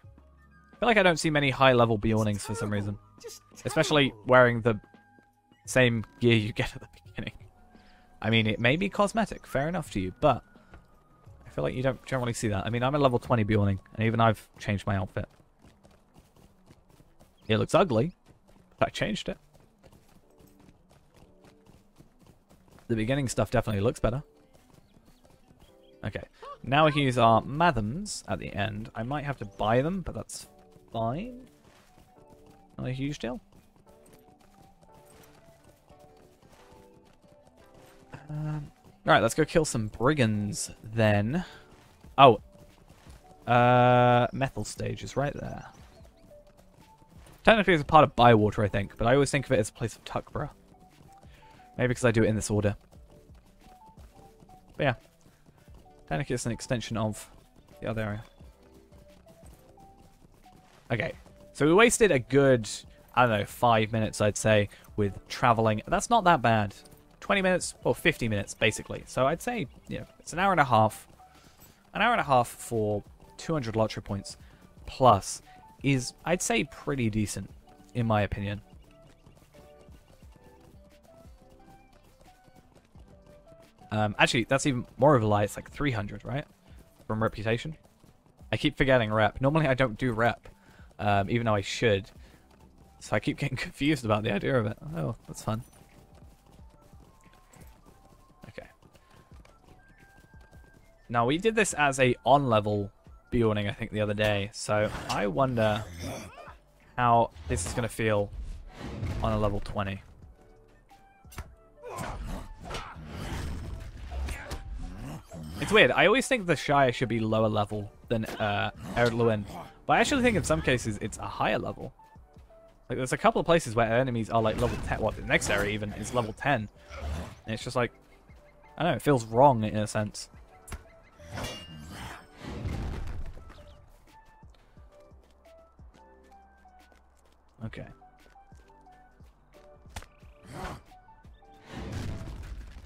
Speaker 1: feel like I don't see many high-level Bjornings for some reason. Especially wearing the same gear you get at the beginning. I mean, it may be cosmetic. Fair enough to you, but... I feel like you don't generally see that. I mean, I'm a level 20 Bjorning, and even I've changed my outfit. It looks ugly, but I changed it. The beginning stuff definitely looks better. Okay, now we can use our Mathams at the end. I might have to buy them, but that's fine. Not a huge deal. Alright, let's go kill some brigands then. Oh. Methyl stage is right there. Technically it's a part of Bywater, I think, but I always think of it as a place of Tuckborough. Maybe because I do it in this order. But yeah. Technically it's an extension of the other area. Okay. So we wasted a good, I don't know, 5 minutes, I'd say, with traveling. That's not that bad. 20 minutes, or 50 minutes, basically. So I'd say, yeah, it's an hour and a half. An hour and a half for 200 LOTRO points plus is, I'd say, pretty decent, in my opinion. Actually, that's even more of a lie. It's like 300, right? From reputation. I keep forgetting rep. Normally I don't do rep, even though I should. So I keep getting confused about the idea of it. Oh, that's fun. Okay. Now, we did this as a on-level Bjorning, I think, the other day. So I wonder how this is going to feel on a level 20. It's weird. I always think the Shire should be lower level than Erdluin. But I actually think in some cases it's a higher level. Like, there's a couple of places where enemies are like level 10. Well, the next area even is level 10. And it's just like, I don't know, it feels wrong in a sense. Okay.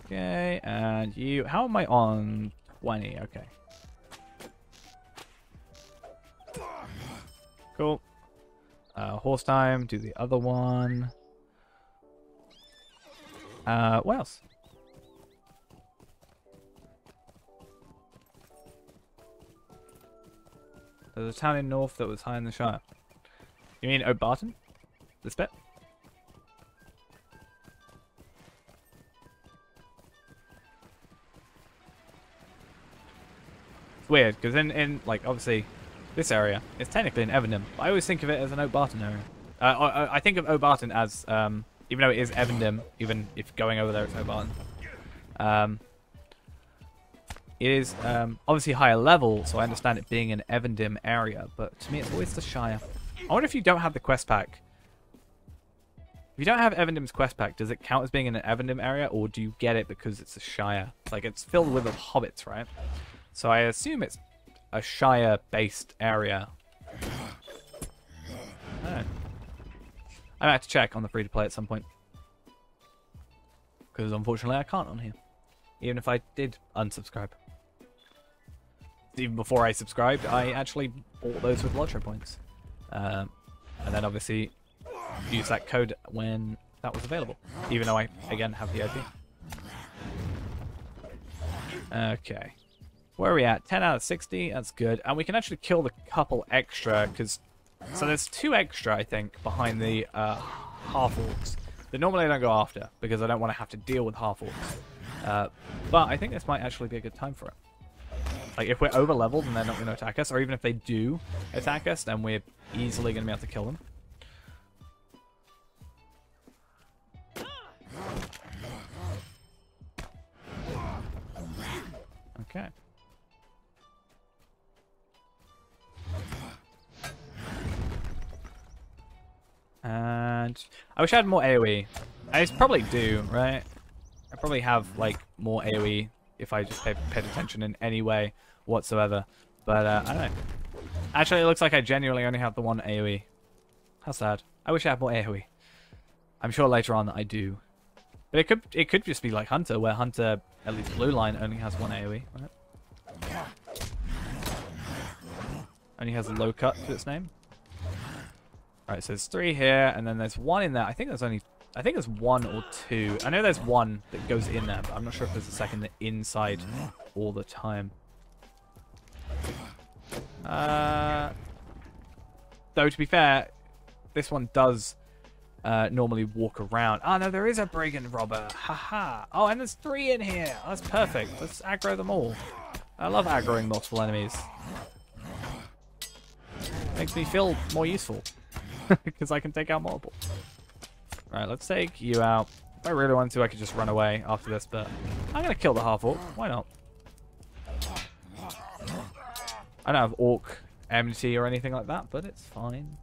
Speaker 1: Okay, and you... How am I on 20? Okay. Cool. Horse time, do the other one. What else? There's a town in north that was high in the Shire. You mean O'Barton? This bit? It's weird, because in like, obviously, this area, it's technically in Evendom. But I always think of it as an O'Barton area. I think of O'Barton as, even though it is Evendom, even if going over there it's O'Barton. It is obviously higher level, so I understand it being an Evendom area, but to me it's always the Shire. I wonder if you don't have the quest pack. If you don't have Evendom's quest pack, does it count as being in an Evendom area, or do you get it because it's a Shire? Like, it's filled with hobbits, right? So I assume it's a Shire-based area. I don't know. I might have to check on the free-to-play at some point. Because unfortunately I can't on here. Even if I did unsubscribe. Even before I subscribed, I actually bought those with LOTRO points. And then obviously use that code when that was available. Even though I, again, have the IP. Okay. Where are we at? 10 out of 60. That's good. And we can actually kill the couple extra, because... So there's 2 extra, I think, behind the half-orcs that normally I don't go after, because I don't want to have to deal with half-orcs. But I think this might actually be a good time for it. Like, if we're over-leveled and they're not going to attack us, or even if they do attack us, then we're easily going to be able to kill them. Okay. And I wish I had more AoE. I probably do, right? I probably have like more AoE if I just paid attention in any way whatsoever. But I don't know. Actually, it looks like I genuinely only have the one AoE. How sad. I wish I had more AoE. I'm sure later on I do. But it could just be like Hunter, where Hunter, at least Blue Line, only has one AoE. Right? Only has a low cut to its name. Alright, so there's 3 here, and then there's 1 in there. I think there's 1 or 2. I know there's 1 that goes in there, but I'm not sure if there's a second inside all the time. Though, to be fair, this one does normally walk around. Ah, no, there is a brigand robber. Haha. Oh, and there's 3 in here. Oh, that's perfect. Let's aggro them all. I love aggroing multiple enemies. Makes me feel more useful. Because I can take out multiple. Right, let's take you out. If I really wanted to, I could just run away after this, but I'm going to kill the half-orc. Why not? I don't have orc enmity or anything like that, but it's fine.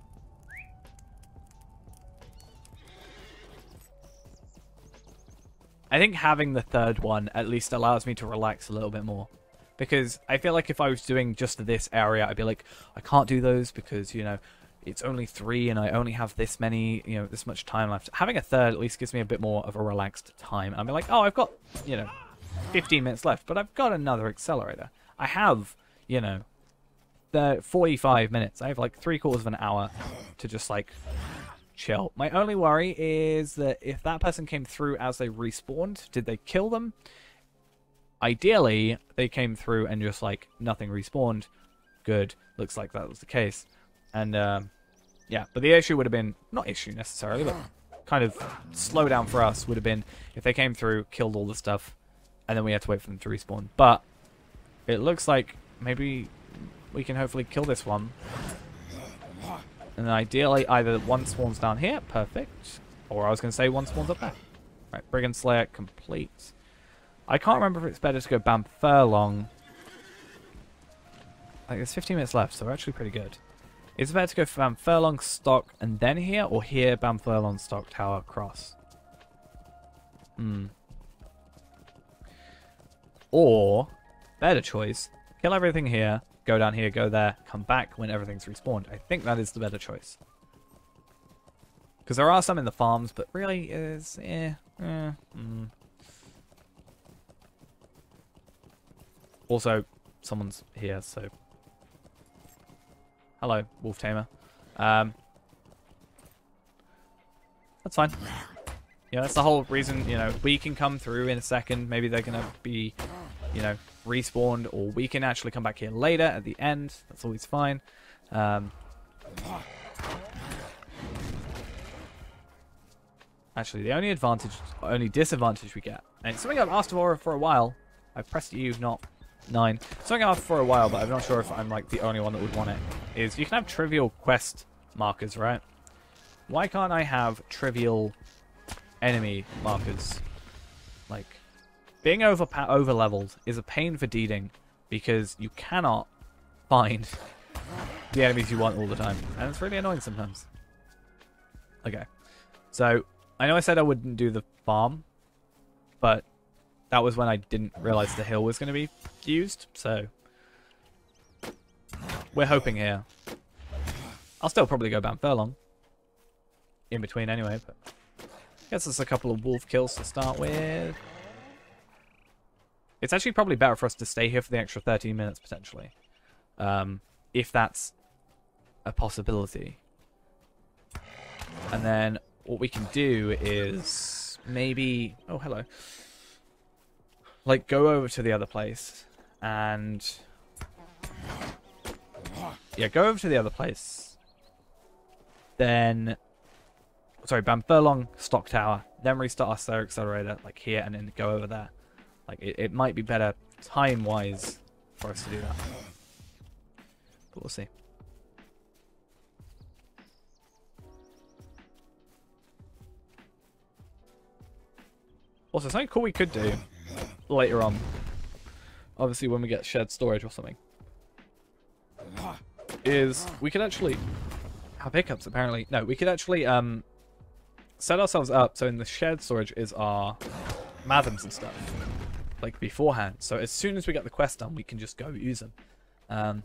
Speaker 1: I think having the 3rd one at least allows me to relax a little bit more. Because I feel like if I was doing just this area, I'd be like, I can't do those because, you know, it's only 3 and I only have this many, you know, this much time left. Having a 3rd at least gives me a bit more of a relaxed time. I'll be like, oh, I've got, you know, 15 minutes left, but I've got another accelerator. I have, you know, the 45 minutes. I have like 3/4 of an hour to just like chill. My only worry is that if that person came through as they respawned, did they kill them? Ideally, they came through and just like nothing respawned. Good. Looks like that was the case. And yeah, but the issue would have been, not issue necessarily, but kind of slow down for us would have been if they came through, killed all the stuff, and then we had to wait for them to respawn. But it looks like maybe we can hopefully kill this one. And then ideally, either one spawns down here, perfect, or I was going to say one spawns up there. Right, Brigand Slayer complete. I can't remember if it's better to go Bam Furlong. Like, there's 15 minutes left, so we're actually pretty good. Is it better to go for Bam Furlong, Stock, and then here, or here, Bam Furlong, Stock, Tower, Cross? Or, better choice, kill everything here, go down here, go there, come back when everything's respawned. I think that is the better choice. Because there are some in the farms, but really is, Also, someone's here, so... Hello, Wolf Tamer. That's fine. Yeah, that's the whole reason, you know, we can come through in a second. Maybe they're going to be, you know, respawned, or we can actually come back here later at the end. That's always fine. Actually, the only disadvantage we get, and it's something I've asked for a while. I've pressed U, not 9. Something I've asked for a while, but I'm not sure if I'm like the only one that would want it. Is you can have trivial quest markers, right? Why can't I have trivial enemy markers? Like, being over leveled is a pain for deeding because you cannot find the enemies you want all the time, and it's really annoying sometimes. Okay, so I know I said I wouldn't do the farm, but that was when I didn't realize the hill was going to be used, so we're hoping here. I'll still probably go Bam Furlong in between anyway, but I guess there's a couple of wolf kills to start with. It's actually probably better for us to stay here for the extra 13 minutes, potentially. If that's a possibility. And then what we can do is maybe... Oh, hello. Like, go over to the other place and... Yeah, go over to the other place. Then... Sorry, Bam Furlong, Stock Tower. Then restart our Slayer Accelerator, like here, and then go over there. Like, it might be better time-wise for us to do that. But we'll see. Also, something cool we could do later on, obviously when we get shared storage or something, is we could actually have hiccups apparently. No, we could actually set ourselves up so in the shared storage is our Mathams and stuff, like beforehand. So as soon as we get the quest done, we can just go use them.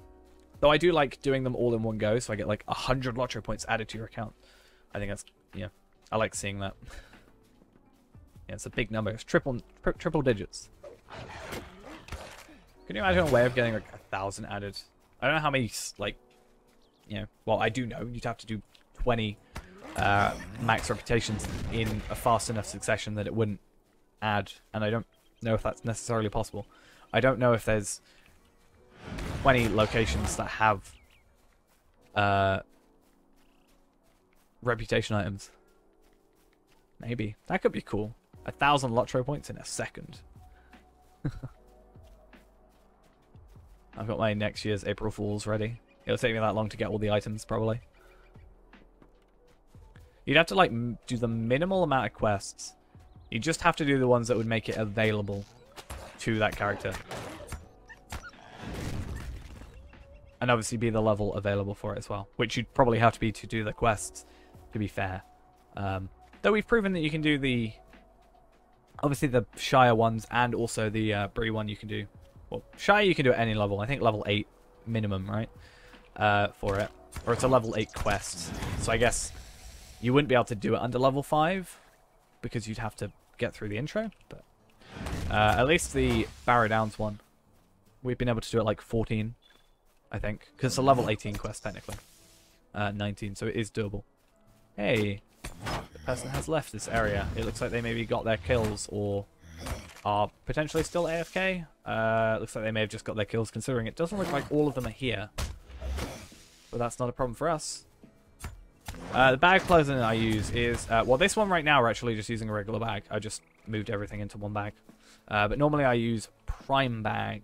Speaker 1: Though I do like doing them all in one go, so I get like 100 LOTRO points added to your account. I think that's, yeah, I like seeing that. Yeah, it's a big number. It's triple digits. Can you imagine a way of getting like 1,000 added? I don't know how many, like, you know, well, I do know. You'd have to do 20 max reputations in a fast enough succession that it wouldn't add, and I don't know if that's necessarily possible. I don't know if there's 20 locations that have reputation items. Maybe. That could be cool. 1,000 LOTRO points in a second. I've got my next year's April Fools ready. It'll take me that long to get all the items, probably. You'd have to, like, do the minimal amount of quests. You just have to do the ones that would make it available to that character. And obviously be the level available for it as well. Which you'd probably have to be to do the quests, to be fair. Though we've proven that you can do the... Obviously the Shire ones and also the Bree one you can do. Well, Shire you can do at any level. I think level 8 minimum, right? For it. Or it's a level 8 quest. So I guess you wouldn't be able to do it under level 5. Because you'd have to get through the intro. But at least the Barrow Downs one, we've been able to do it like 14. I think. Because it's a level 18 quest technically. 19, so it is doable. Hey. The person has left this area. It looks like they maybe got their kills or are potentially still AFK. Looks like they may have just got their kills, considering it doesn't look like all of them are here. But that's not a problem for us. The bag closing I use is... well, this one right now we're actually just using a regular bag. I just moved everything into one bag. But normally I use Prime Bag.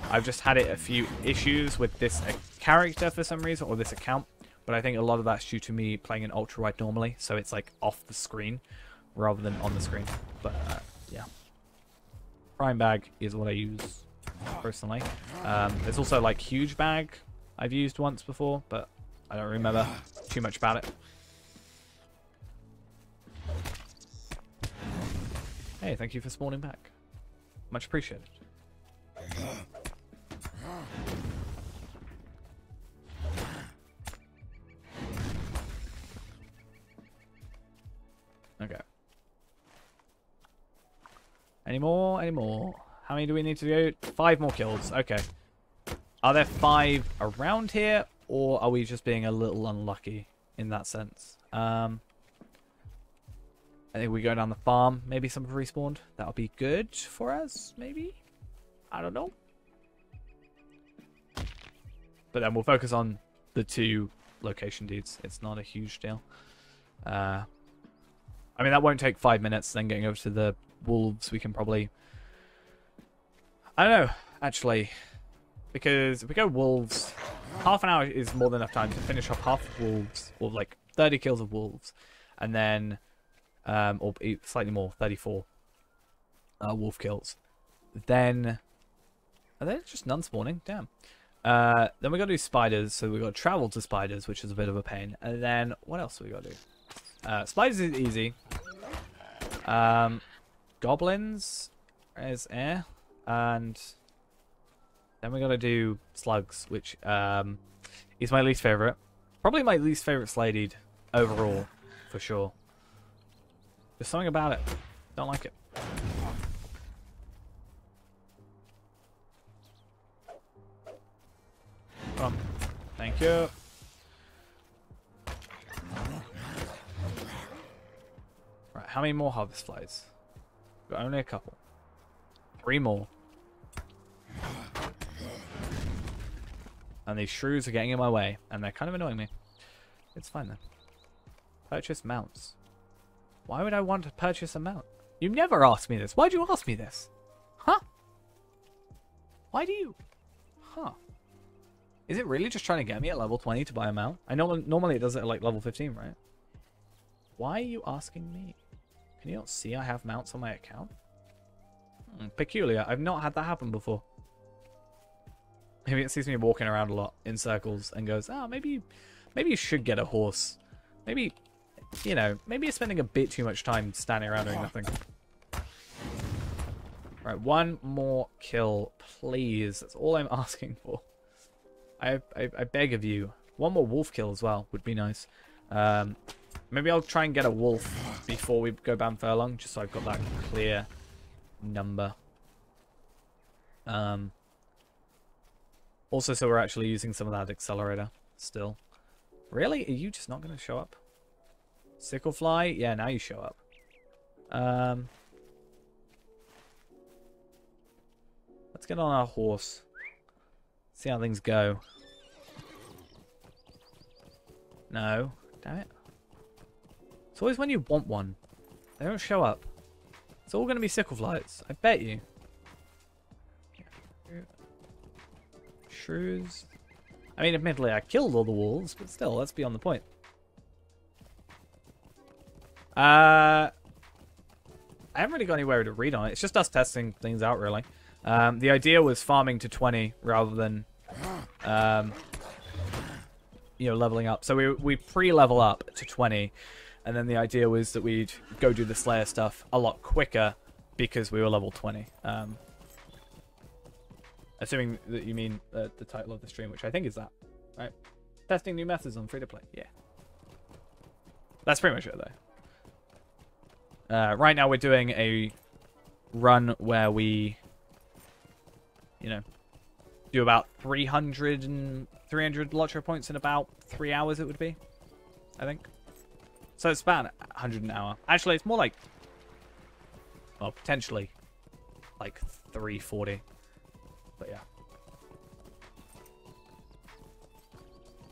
Speaker 1: I've just had a few issues with this character for some reason, or this account. But I think a lot of that's due to me playing an ultra wide normally, so it's like off the screen rather than on the screen. But yeah, Prime Bag is what I use personally. There's also like Huge Bag I've used once before, but I don't remember too much about it. Hey, thank you for spawning back. Much appreciated. Okay. Any more? Any more? How many do we need to do? 5 more kills. Okay. Are there 5 around here, or are we just being a little unlucky in that sense? I think we go down the farm. Maybe some have respawned. That'll be good for us, maybe? I don't know. But then we'll focus on the 2 location deeds. It's not a huge deal. I mean, that won't take 5 minutes. Then getting over to the wolves, we can probably... I don't know, actually. Because if we go wolves, half an hour is more than enough time to finish off half of wolves. Or like 30 kills of wolves. And then... or slightly more, 34 wolf kills. Then... Are they just none spawning? Damn. Then we got to do spiders. So we got to travel to spiders, which is a bit of a pain. And then... What else do we got to do? Spiders is easy. Goblins is air, and then we gotta do slugs, which is my least favorite. Probably my least favorite Sladeed overall, for sure. There's something about it. Don't like it. Come on. Thank you. How many more harvest flies? Got only a couple. 3 more. And these shrews are getting in my way, and they're kind of annoying me. It's fine then. Purchase mounts. Why would I want to purchase a mount? You never asked me this. Why'd you ask me this? Huh? Why do you? Huh. Is it really just trying to get me at level 20 to buy a mount? I know normally it does it at like level 15, right? Why are you asking me? Can you not see I have mounts on my account? Peculiar. I've not had that happen before. Maybe it sees me walking around a lot in circles and goes, oh, maybe you should get a horse. Maybe, you know, maybe you're spending a bit too much time standing around doing nothing. Right, one more kill, please. That's all I'm asking for. I beg of you. One more wolf kill as well would be nice. Maybe I'll try and get a wolf before we go ban Furlong, just so I've got that clear number. Also, so we're actually using some of that accelerator still. Really? Are you just not going to show up? Sicklefly? Yeah, now you show up. Let's get on our horse. See how things go. No. Damn it. It's always when you want one. They don't show up. It's all going to be Sickleflies. I bet you. Shrews. I mean, admittedly, I killed all the wolves, but still, let's be on the point. I haven't really got anywhere to read on it. It's just us testing things out, really. The idea was farming to 20 rather than, you know, leveling up. So we pre-level up to 20, and then the idea was that we'd go do the Slayer stuff a lot quicker because we were level 20. Assuming that you mean the title of the stream, which I think is that, right? Testing new methods on free-to-play. Yeah. That's pretty much it, though. Right now we're doing a run where we, you know, do about 300 LOTRO points in about 3 hours, it would be, I think. So it's about 100 an hour. Actually, it's more like, well, potentially like 340. But yeah.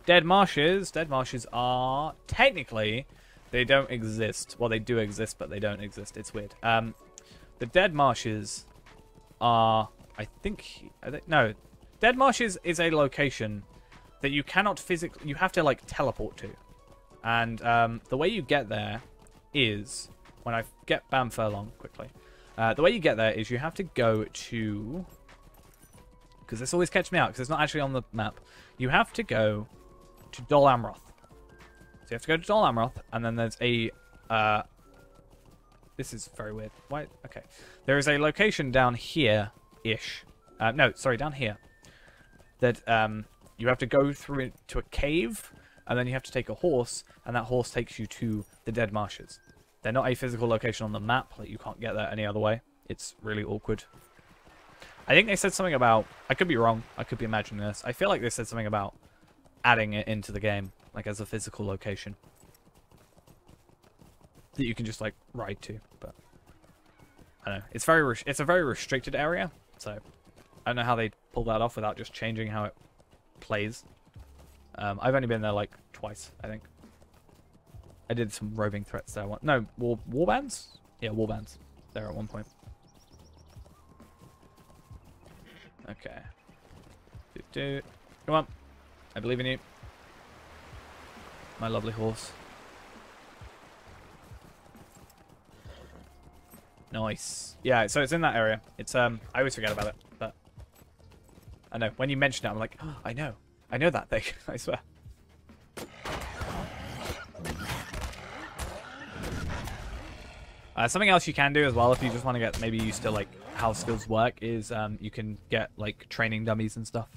Speaker 1: Dead marshes. Dead marshes are technically, they don't exist. Well, they do exist, but they don't exist. It's weird. The dead marshes are, I think no. Dead marshes is a location that you cannot physically, you have to like teleport to. And the way you get there is, when I get Bam Furlong quickly, the way you get there is you have to go to, because this always catches me out, because it's not actually on the map. You have to go to Dol Amroth. So you have to go to Dol Amroth, and then there's a, this is very weird. Why? Okay. There is a location down here-ish. No, sorry, down here. That you have to go through to a cave, and then you have to take a horse, and that horse takes you to the Dead Marshes. They're not a physical location on the map. Like, you can't get there any other way. It's really awkward. I think they said something about, I could be wrong, I could be imagining this. I feel like they said something about adding it into the game, like as a physical location that you can just like ride to. But I don't know, it's a very restricted area, so I don't know how they pull that off without just changing how it plays. I've only been there like twice, I think. I did some roving threats there. No, warbands? Yeah, warbands there at one point. Okay. Come on. I believe in you. My lovely horse. Nice. Yeah, so it's in that area. It's I always forget about it, but I know. When you mention it, I'm like, oh, I know. I know that thing. I swear. Something else you can do as well, if you just want to get maybe used to like how skills work, is you can get like training dummies and stuff,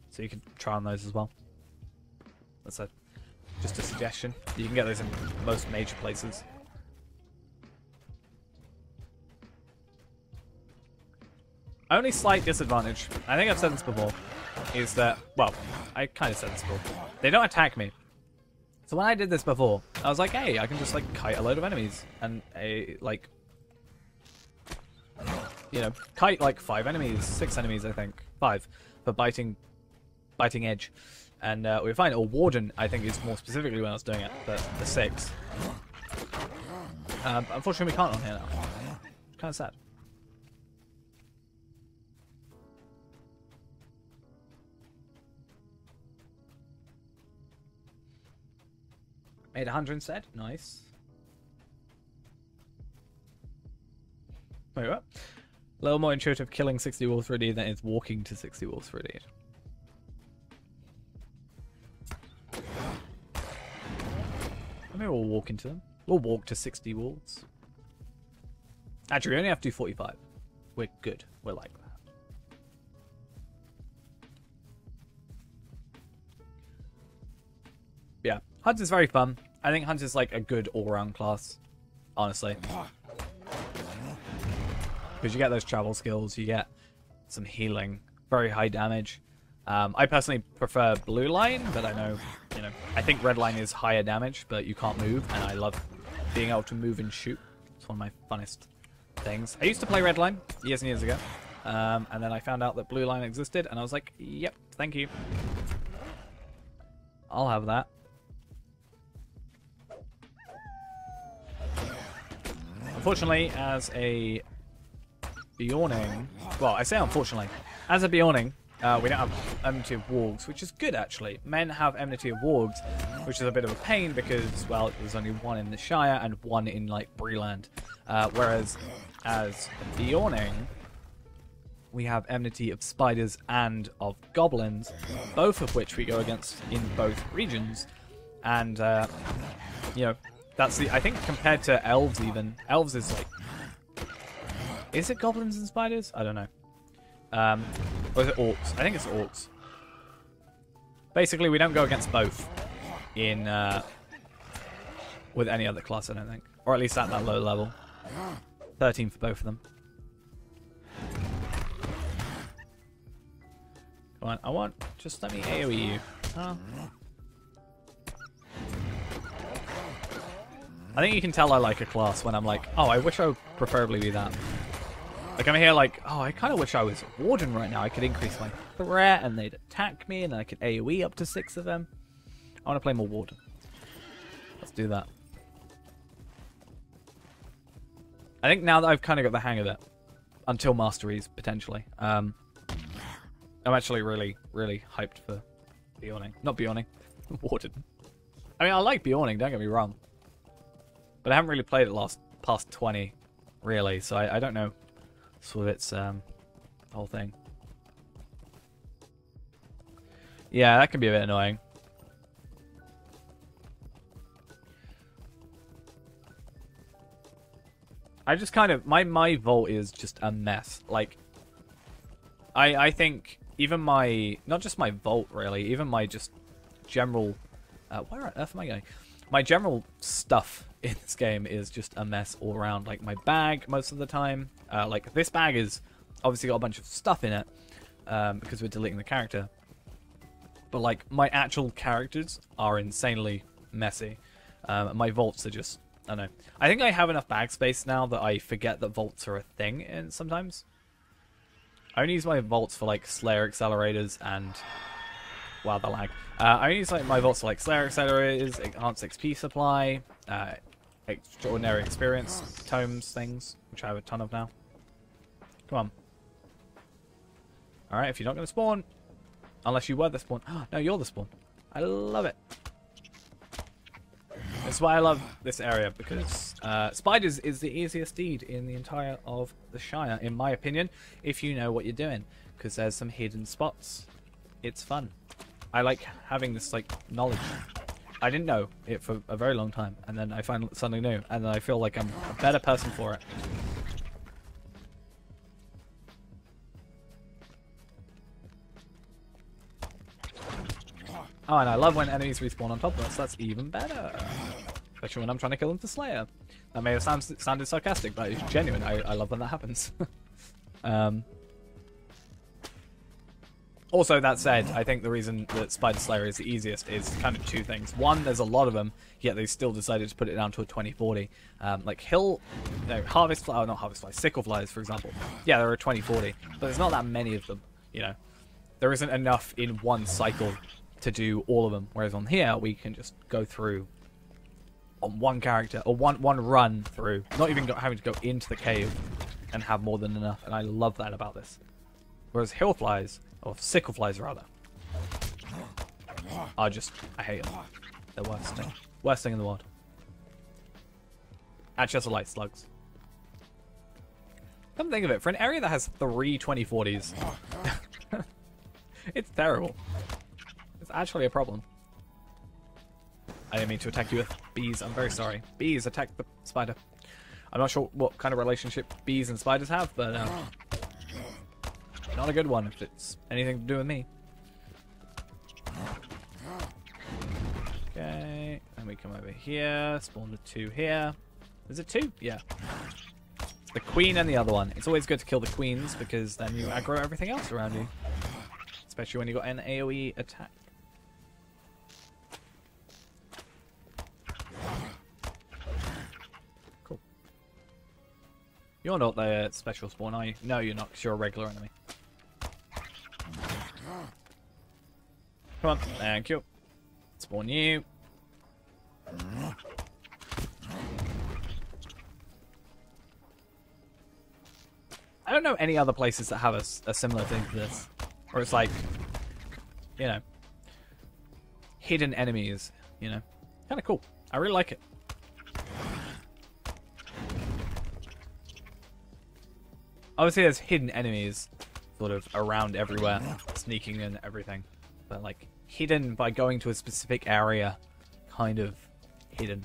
Speaker 1: so you can try on those as well. That's just a suggestion. You can get those in most major places. Only slight disadvantage, I think I've said this before, is that, well, I kind of said this before, they don't attack me. So when I did this before, I was like, hey, I can just like kite a load of enemies and like, you know, kite like 5 enemies, 6 enemies, I think, 5 for biting edge, and we were fine. Or warden, I think, is more specifically when I was doing it, the 6. Unfortunately, we can't on here now. It's kind of sad. Made 100 instead. Nice. Wait, what? A little more intuitive killing 60 wolves 3D than it's walking to 60 wolves 3D. Maybe we'll walk into them. We'll walk to 60 wolves. Actually, we only have to do 45. We're good. We're like that. Yeah, Hunt is very fun. I think Hunt is like a good all-round class, honestly. Because you get those travel skills, you get some healing, very high damage. I personally prefer blue line, but I know, you know, I think red line is higher damage, but you can't move, and I love being able to move and shoot. It's one of my funnest things. I used to play red line years and years ago, and then I found out that blue line existed, and I was like, yep, thank you. I'll have that. Unfortunately, as a Bjorning, well, I say unfortunately, as a Bjorning, we don't have enmity of wargs, which is good actually. Men have enmity of wargs, which is a bit of a pain because, well, there's only one in the Shire and one in like Breland. Whereas as a Bjorning, we have enmity of spiders and of goblins, both of which we go against in both regions. And you know, that's the, I think compared to elves even, elves is like, is it goblins and spiders? I don't know. Or is it orcs? I think it's orcs. Basically, we don't go against both in with any other class, I don't think. Or at least at that low level. 13 for both of them. Come on, I want... Just let me AoE you. Oh. I think you can tell I like a class when I'm like, oh, I wish I would preferably be that. Like, I'm here like, oh, I kind of wish I was a Warden right now. I could increase my threat, and they'd attack me, and then I could AoE up to 6 of them. I want to play more Warden. Let's do that. I think now that I've kind of got the hang of it, until Masteries, potentially, I'm actually really, really hyped for Bjorning. Not Bjorning, Warden. I mean, I like Bjorning, don't get me wrong. But I haven't really played it past 20, really, so I don't know sort of its whole thing. Yeah, that can be a bit annoying. I just kind of... My vault is just a mess. Like, I think even my... Not just my vault, really. Even my just general... where on earth am I going? My general stuff in this game is just a mess all around. Like, my bag, most of the time. Like, this bag is obviously got a bunch of stuff in it. Because we're deleting the character. But, like, my actual characters are insanely messy. My vaults are just... I don't know. I think I have enough bag space now that I forget that vaults are a thing sometimes. I only use my vaults for, like, Slayer accelerators and... Wow, the lag. I only use, like, my vaults for, like, Slayer accelerators, enhanced XP supply, extraordinary experience, tomes, things, which I have a ton of now. Come on. Alright, if you're not going to spawn, unless you were the spawn. No, you're the spawn. I love it. That's why I love this area, because spiders is the easiest deed in the entire of the Shire, in my opinion, if you know what you're doing, because there's some hidden spots. It's fun. I like having this, like, knowledge. I didn't know it for a very long time, and then I find something new, and then I feel like I'm a better person for it. Oh, and I love when enemies respawn on top of us. That's even better. Especially when I'm trying to kill them for Slayer. That may have sounded sarcastic, but it's genuine. I love when that happens. Also, that said, I think the reason that Spider Slayer is the easiest is kind of two things. One, there's a lot of them, yet they still decided to put it down to a 20-40. Like Harvest Fly, not Harvest Fly, Sickle Flies, for example. Yeah, there are 20-40, but there's not that many of them, you know. There isn't enough in one cycle to do all of them, whereas on here, we can just go through on one character, or one run through, not even having to go into the cave and have more than enough, and I love that about this. Whereas Hill Flies, or Sickle Flies rather, are just, I hate them. They're worst thing. Worst thing in the world. Actually, also like slugs. Come to think of it, for an area that has 3 2040s, it's terrible. It's actually a problem. I didn't mean to attack you with bees. I'm very sorry. Bees attack the spider. I'm not sure what kind of relationship bees and spiders have, but not a good one if it's anything to do with me. Okay, and we come over here, spawn the 2 here. Is it 2? Yeah. It's the queen and the other one. It's always good to kill the queens because then you aggro everything else around you. Especially when you got an AoE attack. Cool. You're not the special spawn, are you? No, you're not, because you're a regular enemy. Come on, thank you. Spawn you. I don't know any other places that have a similar thing to this. Or it's like, you know, hidden enemies, you know. Kind of cool. I really like it. Obviously there's hidden enemies sort of around everywhere, sneaking and everything. But like, hidden by going to a specific area, kind of hidden.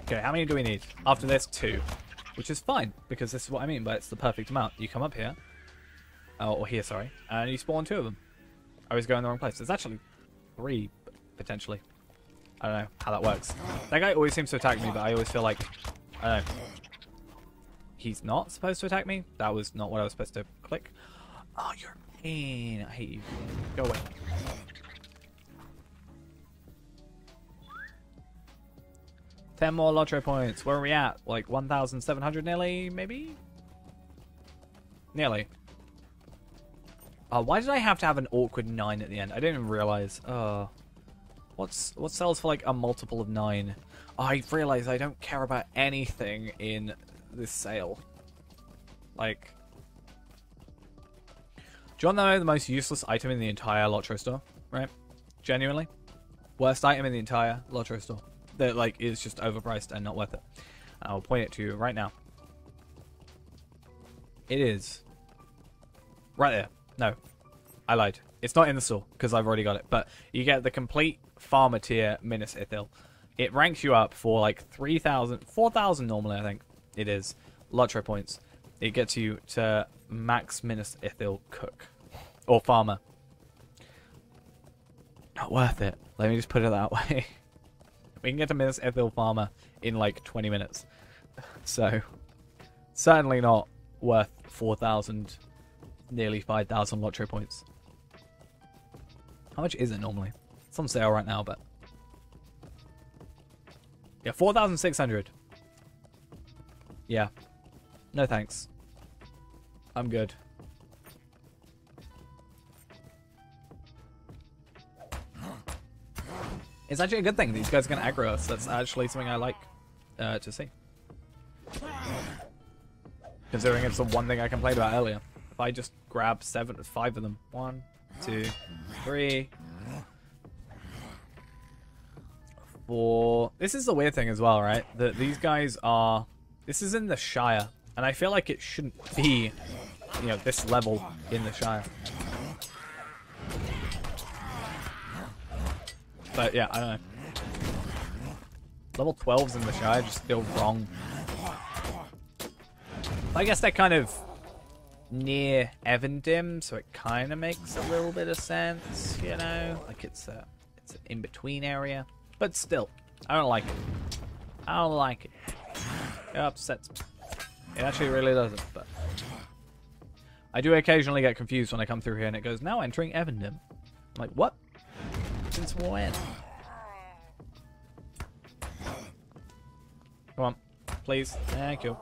Speaker 1: Okay, how many do we need? After this, 2. Which is fine, because this is what I mean by it's the perfect amount. You come up here, or here, sorry, and you spawn 2 of them. I always go in the wrong place. There's actually 3, potentially. I don't know how that works. That guy always seems to attack me, but I always feel like, I don't know. He's not supposed to attack me? That was not what I was supposed to click. Oh, you're a pain. I hate you. Go away. $10 more LOTRO points. Where are we at? Like 1,700 nearly, maybe? Nearly. Why did I have to have an awkward 9 at the end? I didn't even realize. What sells for like a multiple of 9? I realize I don't care about anything in this sale. Like, do you want to know the most useless item in the entire LOTRO store? Right? Genuinely? Worst item in the entire LOTRO store. That like is just overpriced and not worth it. I'll point it to you right now. It is right there. No, I lied. It's not in the store because I've already got it. But you get the complete farmer tier Minas Ithil. It ranks you up for like 3,000, 4,000 normally. I think it is LOTRO points. It gets you to max Minas Ithil cook or farmer. Not worth it. Let me just put it that way. We can get to Minas Ithil farmer in like 20 minutes. So, certainly not worth 4,000, nearly 5,000 LOTRO points. How much is it normally? It's on sale right now, but... yeah, 4,600. Yeah. No thanks. I'm good. It's actually a good thing. These guys are going to aggro us. That's actually something I like to see. Considering it's the one thing I complained about earlier. If I just grab 5 of them. 1, 2, 3, 4. This is the weird thing as well, right? That these guys are... this is in the Shire. And I feel like it shouldn't be, you know, this level in the Shire. But yeah, I don't know. Level 12s in the Shire just feel wrong. I guess they're kind of near Evendim, so it kind of makes a little bit of sense, you know? Like it's an in-between area. But still, I don't like it. I don't like it. It upsets me. It actually really doesn't, but... I do occasionally get confused when I come through here and it goes, now entering Evendim. I'm like, what? Since when? Come on, please. Thank you.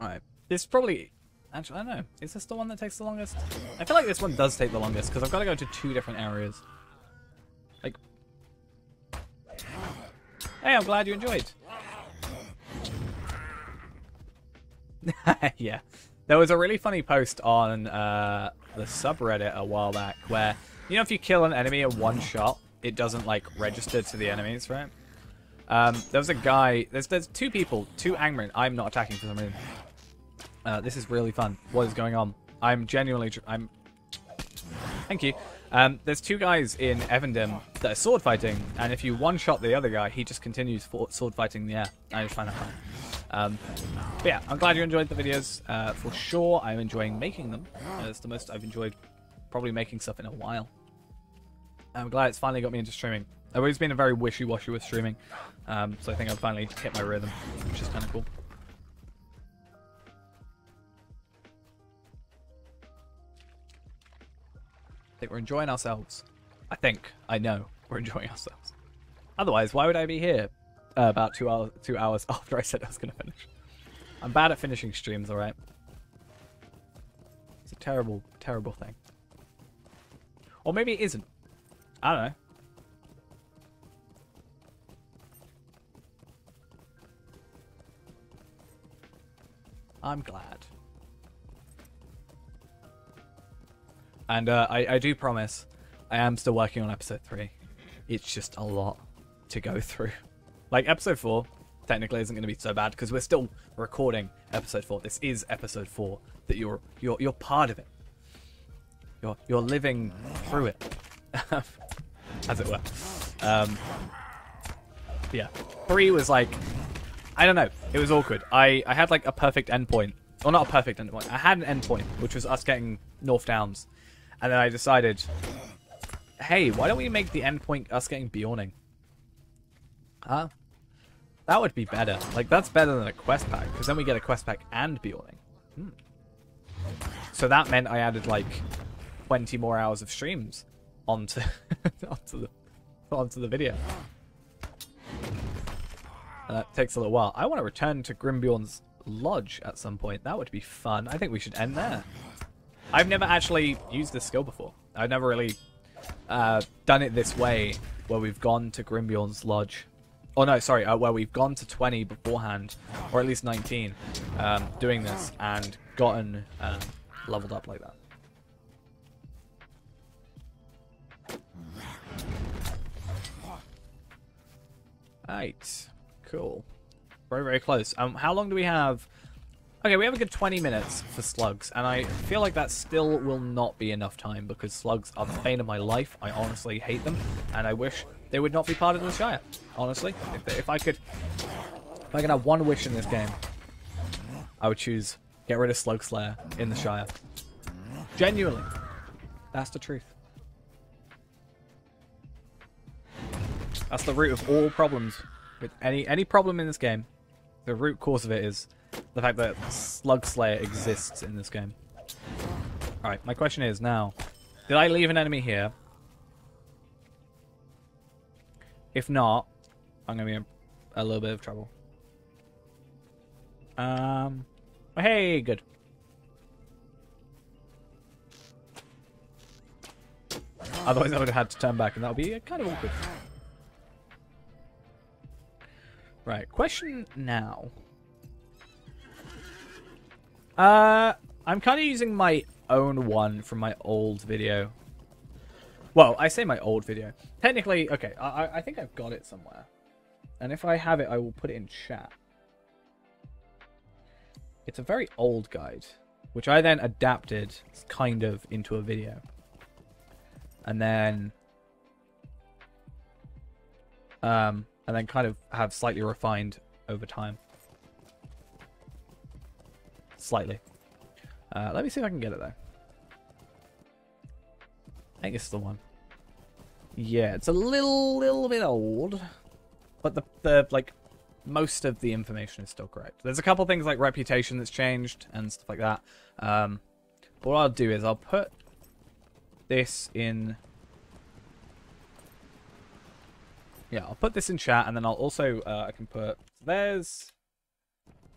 Speaker 1: Alright. This probably... actually, I don't know. Is this the one that takes the longest? I feel like this one does take the longest because I've got to go to 2 different areas. Like... hey, I'm glad you enjoyed. Yeah. There was a really funny post on the subreddit a while back where, you know, if you kill an enemy in one shot, it doesn't, like, register to the enemies, right? There was a guy... There's two people, two Angmen. I'm not attacking for some reason. This is really fun. What is going on? I'm genuinely... Thank you. There's two guys in Evandim that are sword fighting, and if you one-shot the other guy, he just continues sword fighting in the air. I just find that fun. But yeah, I'm glad you enjoyed the videos. For sure, I'm enjoying making them. It's the most I've enjoyed probably making stuff in a while. I'm glad it's finally got me into streaming. I've always been a very wishy-washy with streaming, so I think I've finally hit my rhythm, which is kind of cool. I think we're enjoying ourselves. I know we're enjoying ourselves. Otherwise, why would I be here about 2 hours after I said I was going to finish? I'm bad at finishing streams, alright? It's a terrible, terrible thing. Or maybe it isn't. I don't know. I'm glad. And I do promise, I am still working on episode 3. It's just a lot to go through. Like, episode 4 technically isn't going to be so bad because we're still recording episode 4. This is episode 4 that you're part of it. You're living through it, as it were. Yeah, 3 was like, I don't know. It was awkward. I had like a perfect endpoint. Well, not a perfect endpoint. I had an endpoint, which was us getting North Downs. And then I decided, hey, why don't we make the endpoint us getting Bjorning? Huh? That would be better. Like, that's better than a quest pack, because then we get a quest pack and Bjorning. So that meant I added, like, 20 more hours of streams onto, onto the video. And that takes a little while. I want to return to Grimbjorn's Lodge at some point. That would be fun. I think we should end there. I've never actually used this skill before. I've never really done it this way, where we've gone to Grimbjorn's Lodge. Oh no, sorry, where we've gone to 20 beforehand, or at least 19, doing this, and gotten leveled up like that. Right, cool. Very, very close. How long do we have? Okay, we have a good 20 minutes for slugs, and I feel like that still will not be enough time because slugs are the bane of my life. I honestly hate them, and I wish they would not be part of the Shire. Honestly, if I could have one wish in this game, I would choose get rid of Slug Slayer in the Shire. Genuinely, that's the truth. That's the root of all problems with any problem in this game. The root cause of it is the fact that Slug Slayer exists in this game. Alright, my question is now, did I leave an enemy here? If not, I'm going to be in a little bit of trouble. Hey, good. Otherwise I would have had to turn back and that would be kind of awkward. Right, question now. I'm kind of using my own one from my old video. Well, I say my old video. Technically, okay, I think I've got it somewhere. And if I have it, I will put it in chat. It's a very old guide, which I then adapted kind of into a video. And then kind of have slightly refined over time. Slightly. Let me see if I can get it though. I think it's the one. Yeah, it's a little bit old, but the like most of the information is still correct. There's a couple things like reputation that's changed and stuff like that. But what I'll do is I'll put this in. Yeah, I'll put this in chat, and then I'll also I can put there's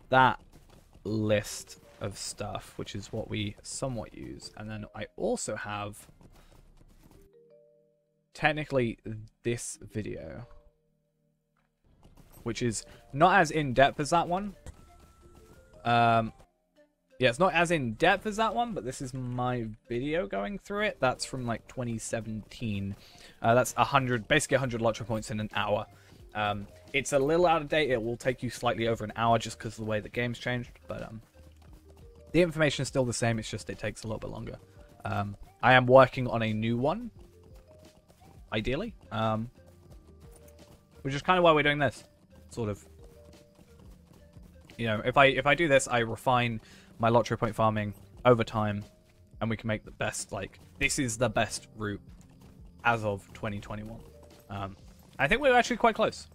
Speaker 1: that list of stuff, which is what we somewhat use, and then I also have technically this video, which is not as in-depth as that one, Yeah, it's not as in-depth as that one, but this is my video going through it. That's from, like, 2017. That's 100, basically 100 LOTRO points in an hour. It's a little out of date. It will take you slightly over an hour just because of the way the game's changed. But the information is still the same. It's just it takes a little bit longer. I am working on a new one, ideally. Which is kind of why we're doing this. Sort of. You know, if I do this, I refine my LOTRO point farming over time, and we can make the best, like, this is the best route as of 2021. I think we're actually quite close.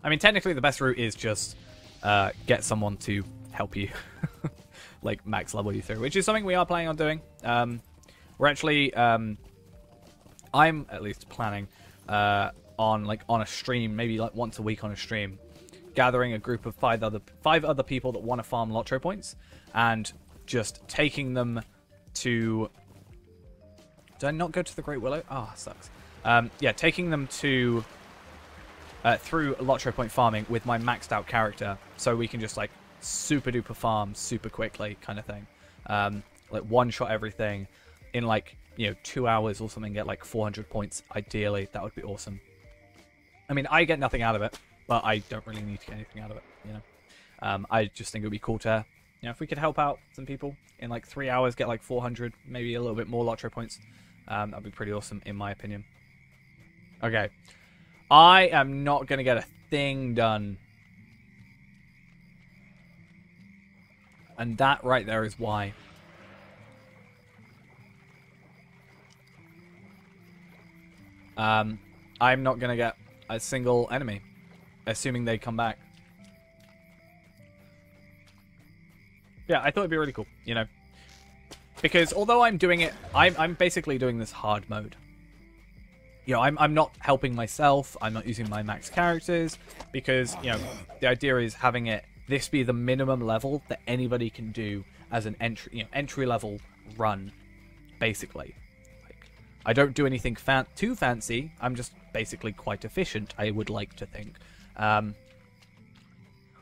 Speaker 1: I mean, technically the best route is just get someone to help you, like max level you through, which is something we are planning on doing. We're actually, I'm at least planning on a stream, maybe like once a week on a stream, gathering a group of five other people that want to farm LOTRO points and just taking them to... Did I not go to the Great Willow? Oh, sucks. Yeah, taking them to through LOTRO point farming with my maxed out character, so we can just like super duper farm super quickly kind of thing. Like one shot everything in like, you know, 2 hours or something, get like 400 points ideally. That would be awesome. I mean, I get nothing out of it, but I don't really need to get anything out of it, you know. I just think it would be cool to, you know, if we could help out some people in like 3 hours, get like 400, maybe a little bit more LOTRO points. That'd be pretty awesome in my opinion. Okay. I am not going to get a thing done. And that right there is why. I'm not going to get a single enemy, assuming they come back. Yeah, I thought it'd be really cool, you know. Because although I'm doing it, I'm basically doing this hard mode. You know, I'm not helping myself. I'm not using my max characters because, you know, the idea is having this be the minimum level that anybody can do as an entry level run, basically. Like, I don't do anything too fancy. I'm just basically quite efficient, I would like to think.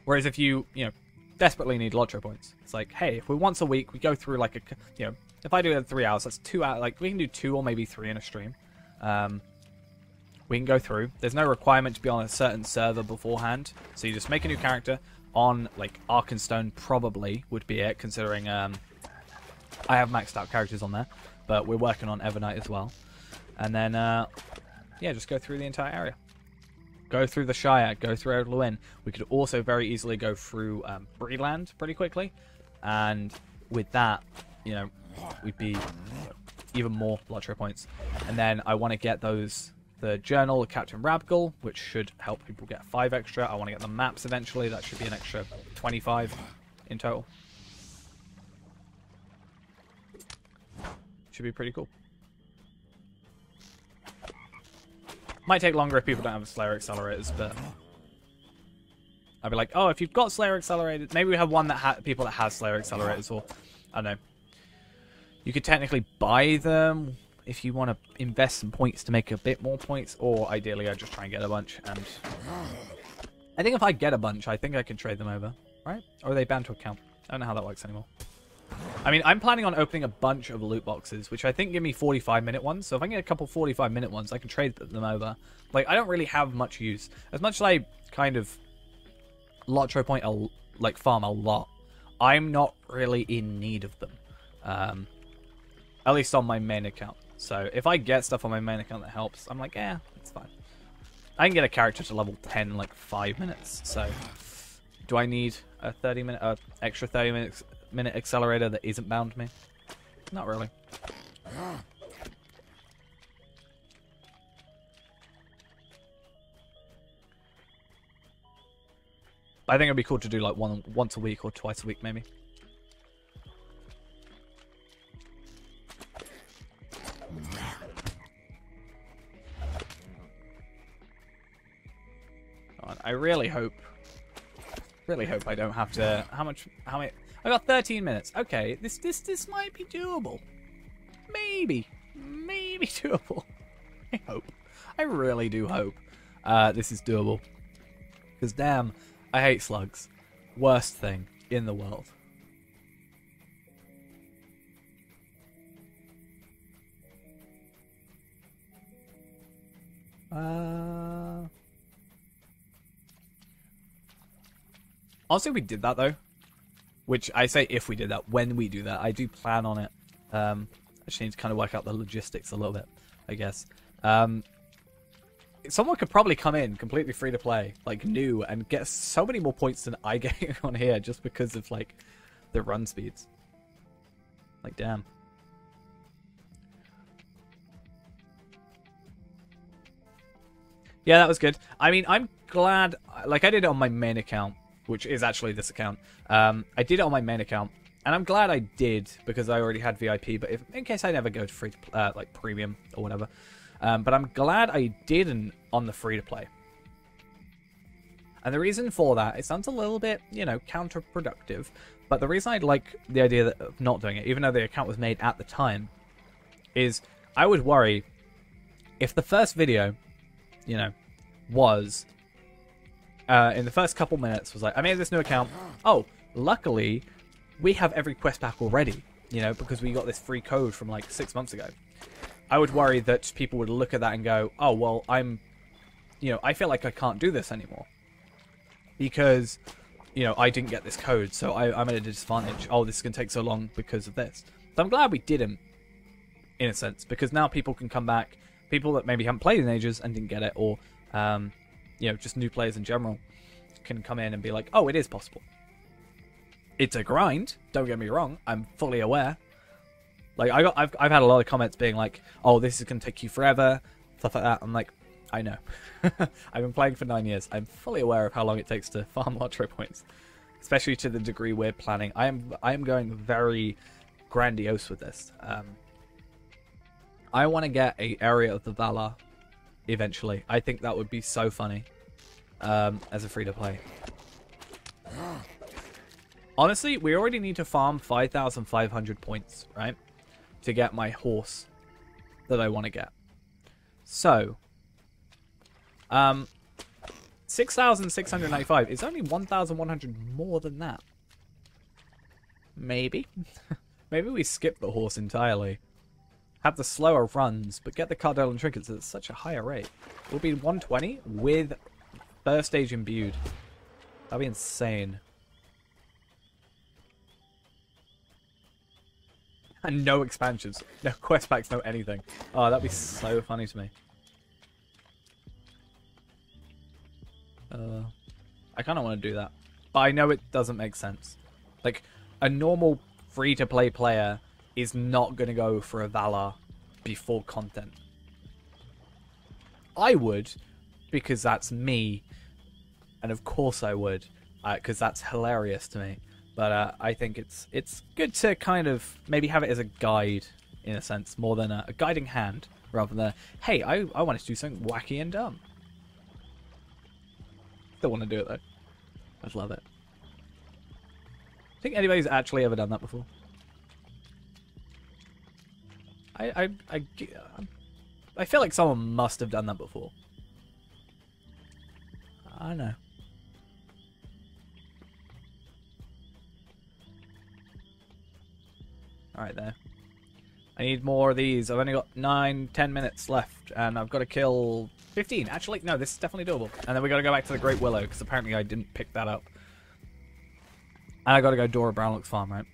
Speaker 1: Whereas if you know, desperately need LOTRO points, it's like, hey, if we're once a week, we go through like you know, if I do it in 3 hours, that's 2 hours. Like we can do 2 or maybe 3 in a stream. We can go through. There's no requirement to be on a certain server beforehand, so you just make a new character on like Arkenstone. Probably would be it, considering I have maxed out characters on there, but we're working on Evernight as well. And then yeah, just go through the entire area. Go through the Shire, go through Luin. We could also very easily go through Breedland pretty quickly, and with that, you know, we'd be even more LOTRO points. And then I want to get the Journal of Captain Rabgal, which should help people get 5 extra. I want to get the maps eventually. That should be an extra 25 in total. Should be pretty cool. Might take longer if people don't have Slayer accelerators, but I'd be like, oh, if you've got Slayer accelerators, maybe we have one that people that has Slayer accelerators, or I don't know. You could technically buy them if you want to invest some points to make a bit more points, or ideally I just try and get a bunch. And I think if I get a bunch, I think I can trade them over, right? Or are they bound to account? I don't know how that works anymore. I mean, I'm planning on opening a bunch of loot boxes, which I think give me 45-minute ones. So if I can get a couple 45-minute ones, I can trade them over. Like, I don't really have much use. As much as I kind of LOTRO point, like, farm a lot, I'm not really in need of them. At least on my main account. So if I get stuff on my main account that helps, I'm like, yeah, it's fine. I can get a character to level 10 in like 5 minutes. So do I need a 30-minute, extra 30-minute accelerator that isn't bound to me? Not really. I think it'd be cool to do like once a week or twice a week, maybe. I really hope I don't have to. How many? I got 13 minutes. Okay, this might be doable. Maybe doable. I hope. I really do hope this is doable. Because damn, I hate slugs. Worst thing in the world. Honestly, we did that though. Which I say if we did that, when we do that, I do plan on it. I just need to kind of work out the logistics a little bit, I guess. Someone could probably come in completely free to play, like new, and get so many more points than I get on here just because of like the run speeds. Like, damn. Yeah, that was good. I mean, I'm glad, like I did it on my main account, which is actually this account. I did it on my main account, and I'm glad I did because I already had VIP. But in case I never go to free, like premium or whatever, but I'm glad I didn't on the free to play. And the reason for that, it sounds a little bit, you know, counterproductive. But the reason I like the idea of not doing it, even though the account was made at the time, is I would worry if the first video, you know, was in the first couple minutes was like, I made this new account. Oh, luckily, we have every quest pack already, you know, because we got this free code from like 6 months ago. I would worry that people would look at that and go, oh, well, you know, I feel like I can't do this anymore. Because, you know, I didn't get this code, so I'm at a disadvantage. Oh, this is going to take so long because of this. So I'm glad we didn't, in a sense, because now people can come back, people that maybe haven't played in ages and didn't get it, or, you know, just new players in general can come in and be like, oh, it is possible. It's a grind, don't get me wrong, I'm fully aware. Like, I've had a lot of comments being like, oh, this is going to take you forever, stuff like that. I'm like, I know. I've been playing for 9 years. I'm fully aware of how long it takes to farm LOTRO points, especially to the degree we're planning. I am going very grandiose with this. I want to get an area of the Valar eventually. I think that would be so funny as a free-to-play. Honestly, we already need to farm 5,500 points, right, to get my horse that I want to get. So, 6,695 is only 1,100 more than that. Maybe. Maybe we skip the horse entirely. Have the slower runs, but get the Cardell and trinkets at such a higher rate. It will be 120 with first stage imbued. That'd be insane. And no expansions. No quest packs, no anything. Oh, that'd be so funny to me. I kind of want to do that. But I know it doesn't make sense. Like, a normal free-to-play player is not going to go for a Valar before content. I would, because that's me. And of course I would, because that's hilarious to me. But I think it's good to kind of maybe have it as a guide, in a sense, more than a guiding hand, rather than, hey, I wanted to do something wacky and dumb. Don't want to do it though. I'd love it. Think anybody's actually ever done that before? I feel like someone must have done that before. I don't know. Alright there. I need more of these. I've only got 9-10 minutes left, and I've got to kill 15. Actually, no, this is definitely doable. And then we got to go back to the Great Willow, because apparently I didn't pick that up. And I got to go Dora Brownlock's farm, right?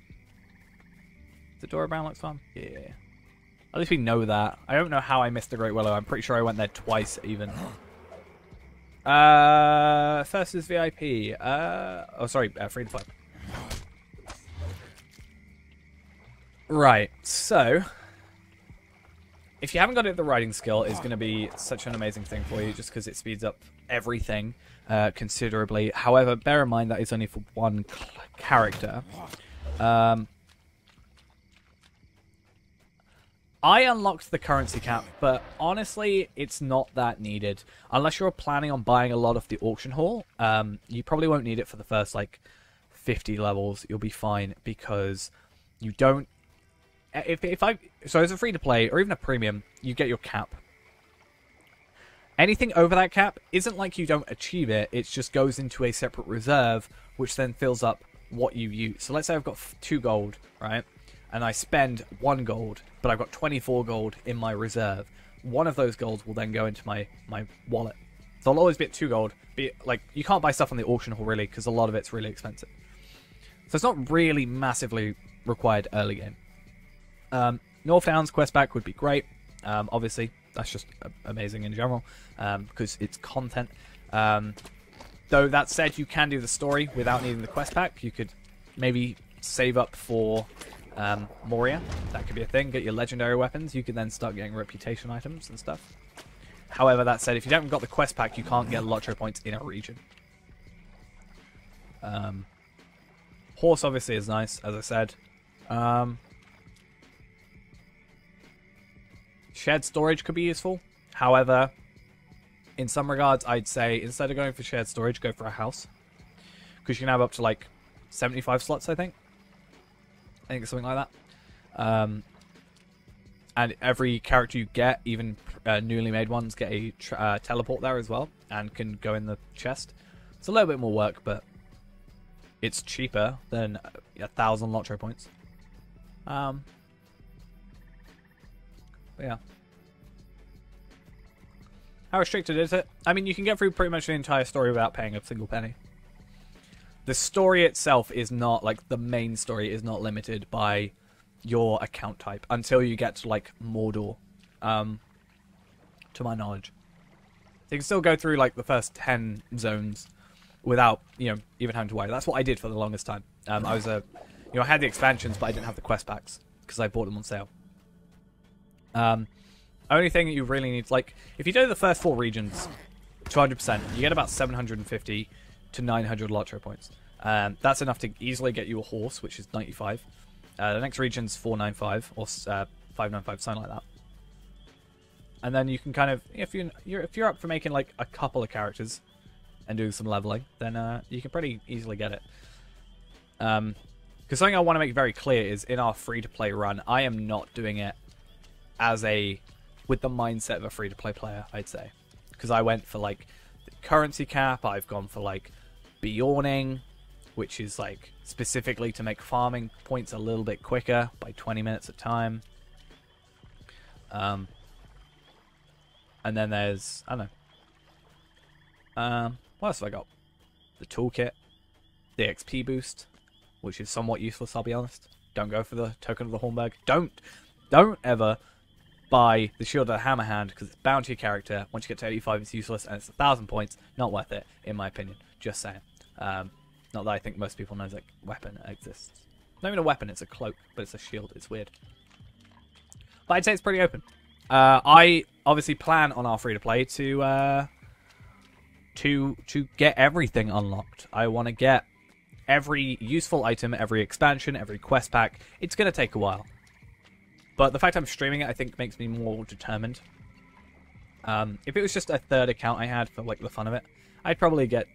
Speaker 1: Is it Dora Brownlock's farm? Yeah. At least we know that. I don't know how I missed the Great Willow. I'm pretty sure I went there twice, even. First is VIP. Oh, sorry, free to play. Right, so if you haven't got it, the riding skill is going to be such an amazing thing for you just because it speeds up everything considerably. However, bear in mind that it's only for one character. I unlocked the currency cap, but honestly, it's not that needed. Unless you're planning on buying a lot of the auction haul, you probably won't need it for the first, like, 50 levels. You'll be fine because you don't... So as a free-to-play, or even a premium, you get your cap. Anything over that cap isn't like you don't achieve it, it just goes into a separate reserve, which then fills up what you use. So let's say I've got 2 gold, right? And I spend 1 gold, but I've got 24 gold in my reserve. one of those gold will then go into my wallet. So I'll always be at 2 gold. Like, you can't buy stuff on the auction hall, really, because a lot of it's really expensive. So it's not really massively required early game. North Downs quest pack would be great. Obviously, that's just amazing in general, because it's content. Though, that said, you can do the story without needing the quest pack. You could maybe save up for Moria. That could be a thing. Get your legendary weapons. You can then start getting reputation items and stuff. However, that said, if you haven't got the quest pack, you can't get LOTRO points in a region. Horse obviously is nice, as I said. Shared storage could be useful. However, in some regards, I'd say instead of going for shared storage, go for a house. Because you can have up to like 75 slots, I think. I think it's something like that. And every character you get, even newly made ones, get a teleport there as well. And can go in the chest. It's a little bit more work, but it's cheaper than 1,000 LOTRO points. But yeah. How restricted is it? I mean, you can get through pretty much the entire story without paying a single penny. The story itself is not, like, the main story is not limited by your account type until you get to, like, Mordor, to my knowledge. So you can still go through, like, the first 10 zones without, you know, even having to worry. That's what I did for the longest time. I was I had the expansions, but I didn't have the quest packs because I bought them on sale. Only thing that you really need, like, if you do the first 4 regions, 200%, you get about 750 to 900 LOTRO points. That's enough to easily get you a horse, which is 95. The next region's 495 or 595, something like that. And then you can kind of, if you're up for making like a couple of characters and doing some leveling, then you can pretty easily get it. Because something I want to make very clear is in our free-to-play run, I am not doing it with the mindset of a free-to-play player, I'd say. Because I went for like the currency cap, I've gone for like Bjorning, which is like specifically to make farming points a little bit quicker by 20 minutes at a time. And then there's, I don't know. What else have I got? The toolkit, the XP boost, which is somewhat useless, I'll be honest. Don't go for the token of the Hornberg. Don't ever buy the Shield of the Hammerhand because it's bound to your character. Once you get to 85, it's useless and it's 1,000 points. Not worth it, in my opinion. Just saying. Not that I think most people know that weapon exists. Not even a weapon, it's a cloak, but it's a shield. It's weird. But I'd say it's pretty open. I obviously plan on our free-to-play to get everything unlocked. I want to get every useful item, every expansion, every quest pack. It's going to take a while. But the fact I'm streaming it, I think, makes me more determined. If it was just a third account I had for like the fun of it, I'd probably get,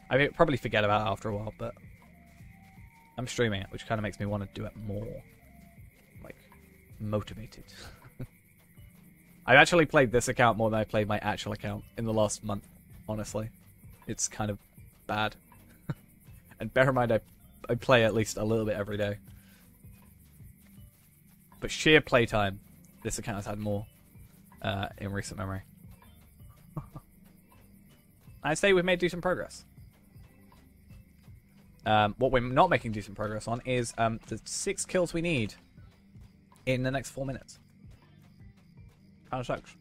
Speaker 1: I'd probably forget about it after a while, but I'm streaming it, which kind of makes me want to do it more, like, motivated. I've actually played this account more than I played my actual account in the last month, honestly. It's kind of bad. And bear in mind, I play at least a little bit every day. But sheer playtime, this account has had more in recent memory. I'd say we've made decent progress. What we're not making decent progress on is the 6 kills we need in the next 4 minutes. Kind of sucks.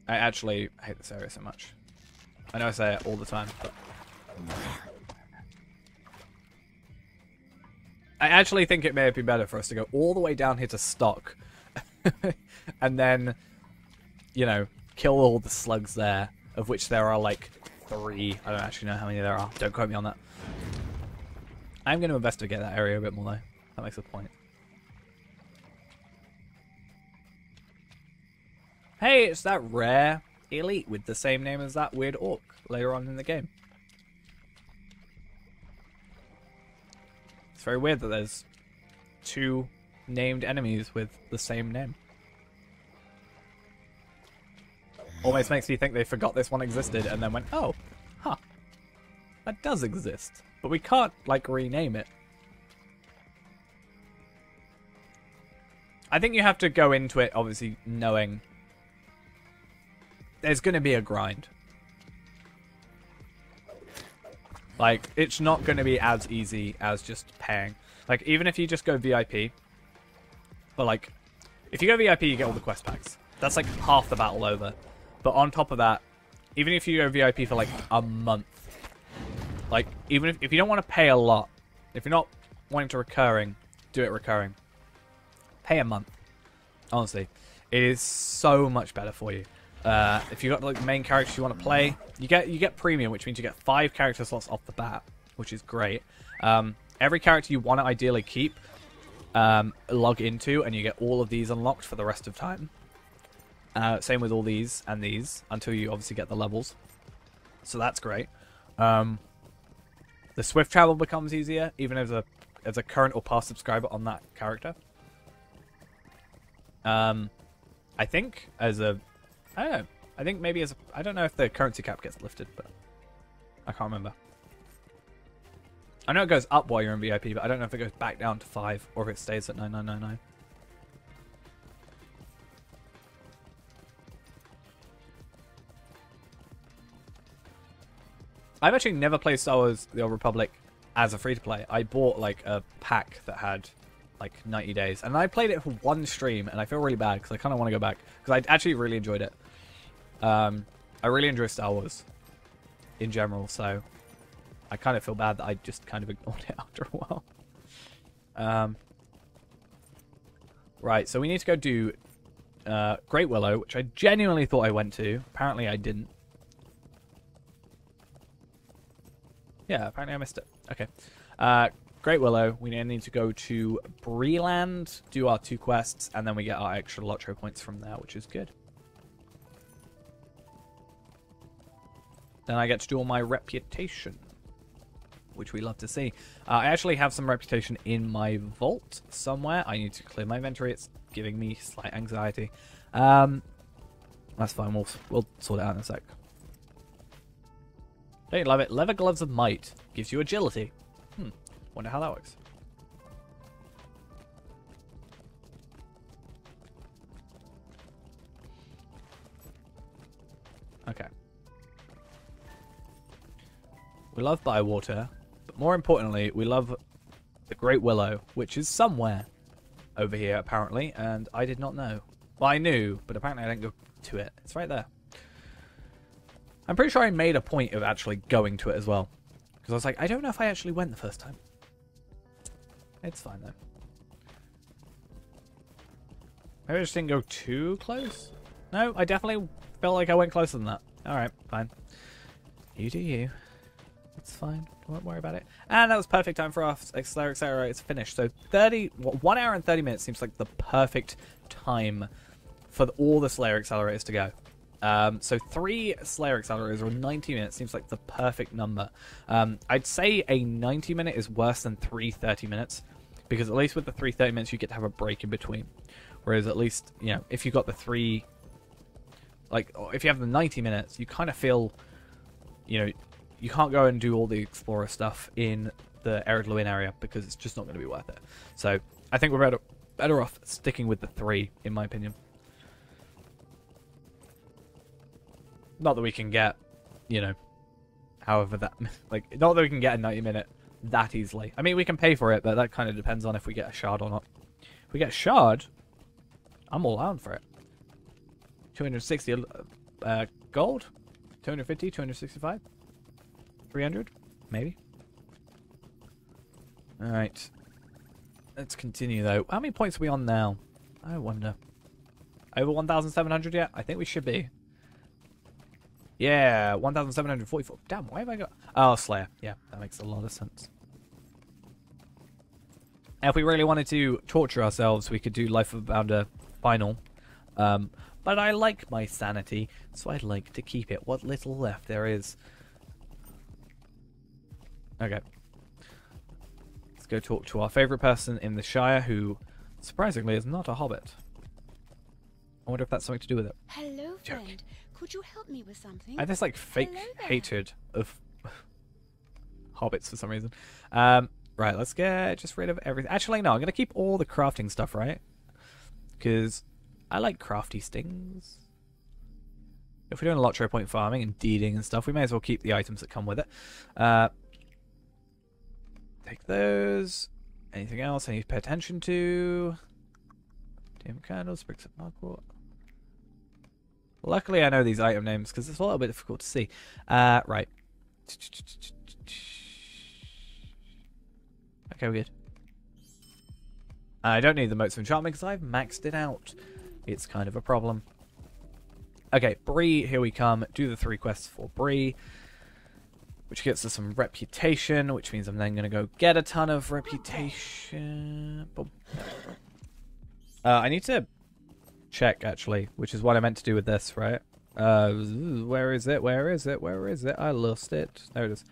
Speaker 1: I actually hate this area so much. I know I say it all the time, but I actually think it may have been better for us to go all the way down here to stock and then, kill all the slugs there, of which there are like 3. I don't actually know how many there are. Don't quote me on that. I'm going to investigate that area a bit more though. That makes a point. Hey, it's that rare elite with the same name as that weird orc later on in the game. It's very weird that there's 2 named enemies with the same name. Almost makes me think they forgot this one existed and then went, oh, huh, that does exist. But we can't, like, rename it. I think you have to go into it, obviously, knowing there's going to be a grind. Like, it's not going to be as easy as just paying. Like, even if you just go VIP, but like, if you go VIP, you get all the quest packs. That's like half the battle over. But on top of that, even if you go VIP for like a month, like, even if you don't want to pay a lot, if you're not wanting to recurring, do it recurring. Pay a month. Honestly, it is so much better for you. If you got like main characters you want to play, you get premium, which means you get 5 character slots off the bat, which is great. Every character you want to ideally keep, log into, and you get all of these unlocked for the rest of time. Same with all these and these, until you obviously get the levels. So that's great. The swift travel becomes easier, even as a current or past subscriber on that character. I think as a... I don't know. I think maybe as a... I don't know if the currency cap gets lifted, but... I can't remember. I know it goes up while you're in VIP, but I don't know if it goes back down to 5 or if it stays at 9999. I've actually never played Star Wars The Old Republic as a free-to-play. I bought like a pack that had like 90 days, and I played it for one stream, and I feel really bad because I kind of want to go back because I actually really enjoyed it. I really enjoy Star Wars in general, so I kind of feel bad that I just kind of ignored it after a while. Right, so we need to go do Great Willow, which I genuinely thought I went to. Apparently I didn't. Yeah, apparently I missed it. Okay. Great Willow, we need to go to Breeland, do our 2 quests, and then we get our extra LOTRO points from there, which is good. Then I get to do all my reputation, which we love to see. I actually have some reputation in my vault somewhere. I need to clear my inventory. It's giving me slight anxiety. That's fine. We'll sort it out in a sec. Don't you love it? Leather Gloves of Might gives you agility. Wonder how that works. Okay. We love Bywater, but more importantly, we love the Great Willow, which is somewhere over here, apparently, and I did not know. Well, I knew, but apparently I didn't go to it. It's right there. I'm pretty sure I made a point of actually going to it as well. Because I was like, I don't know if I actually went the first time. It's fine, though. Maybe I just didn't go too close? No, I definitely felt like I went closer than that. Alright, fine. You do you. It's fine. Don't worry about it. And that was perfect time for our Accelerator. It's finished. So 1 hour and 30 minutes seems like the perfect time for all the Slayer Accelerators to go. So 3 Slayer Accelerators or 90 minutes seems like the perfect number. I'd say a 90 minute is worse than 3 30 minutes. Because at least with the 3 30 minutes you get to have a break in between. Whereas at least, you know, if you got the 3... Like, if you have the 90 minutes, you kind of feel... You know, you can't go and do all the Explorer stuff in the Ered Luin area because it's just not going to be worth it. So, I think we're better off sticking with the 3, in my opinion. Not that we can get, you know, however that... Like, not that we can get a 90 minute that easily. I mean, we can pay for it, but that kind of depends on if we get a shard or not. If we get a shard, I'm all out for it. 260 gold? 250, 265? 300? Maybe? Alright. Let's continue, though. How many points are we on now? I wonder. Over 1,700 yet? I think we should be. Yeah, 1,744. Damn, why have I got... Oh, Slayer. Yeah, that makes a lot of sense. And if we really wanted to torture ourselves, we could do Life of a Bounder Final. But I like my sanity, so I'd like to keep it. What little left there is. Okay. Let's go talk to our favourite person in the Shire, who, surprisingly, is not a hobbit. I wonder if that's something to do with it.
Speaker 2: Hello, friend. Could you help me with something?
Speaker 1: I have this like fake hatred of hobbits for some reason. Right, let's get just rid of everything. Actually, no, I'm going to keep all the crafting stuff, right? because I like crafty things. If we're doing LOTRO point farming and deeding and stuff, we may as well keep the items that come with it. Take those. Anything else I need to pay attention to? Dim candles, bricks of mugwort. Luckily I know these item names because it's a little bit difficult to see. Right. Okay, we're good. I don't need the motes of enchantment because I've maxed it out. It's kind of a problem. Okay, Bree, here we come. Do the 3 quests for Bree, which gets us some reputation, which means I'm then going to go get a ton of reputation. I need to check, actually, which is what I meant to do with this, right? Where is it? Where is it? Where is it? I lost it. There it is.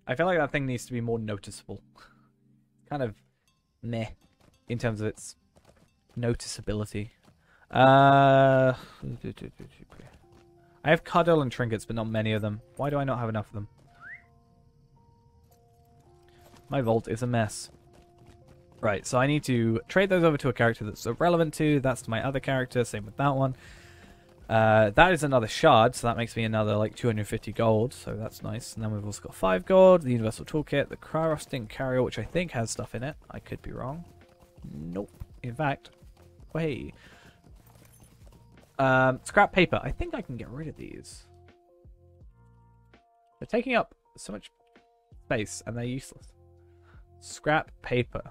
Speaker 1: I feel like that thing needs to be more noticeable. Kind of meh in terms of its noticeability. I have cuddle and trinkets, but not many of them. Why do I not have enough of them? My vault is a mess. Right, so I need to trade those over to a character that's relevant to. That's my other character. Same with that one. That is another shard, so that makes me another like 250 gold. So that's nice. And then we've also got 5 gold, the universal toolkit, the crafting carrier, which I think has stuff in it. I could be wrong. Nope. In fact, wait. Scrap paper. I think I can get rid of these. They're taking up so much space and they're useless. Scrap paper.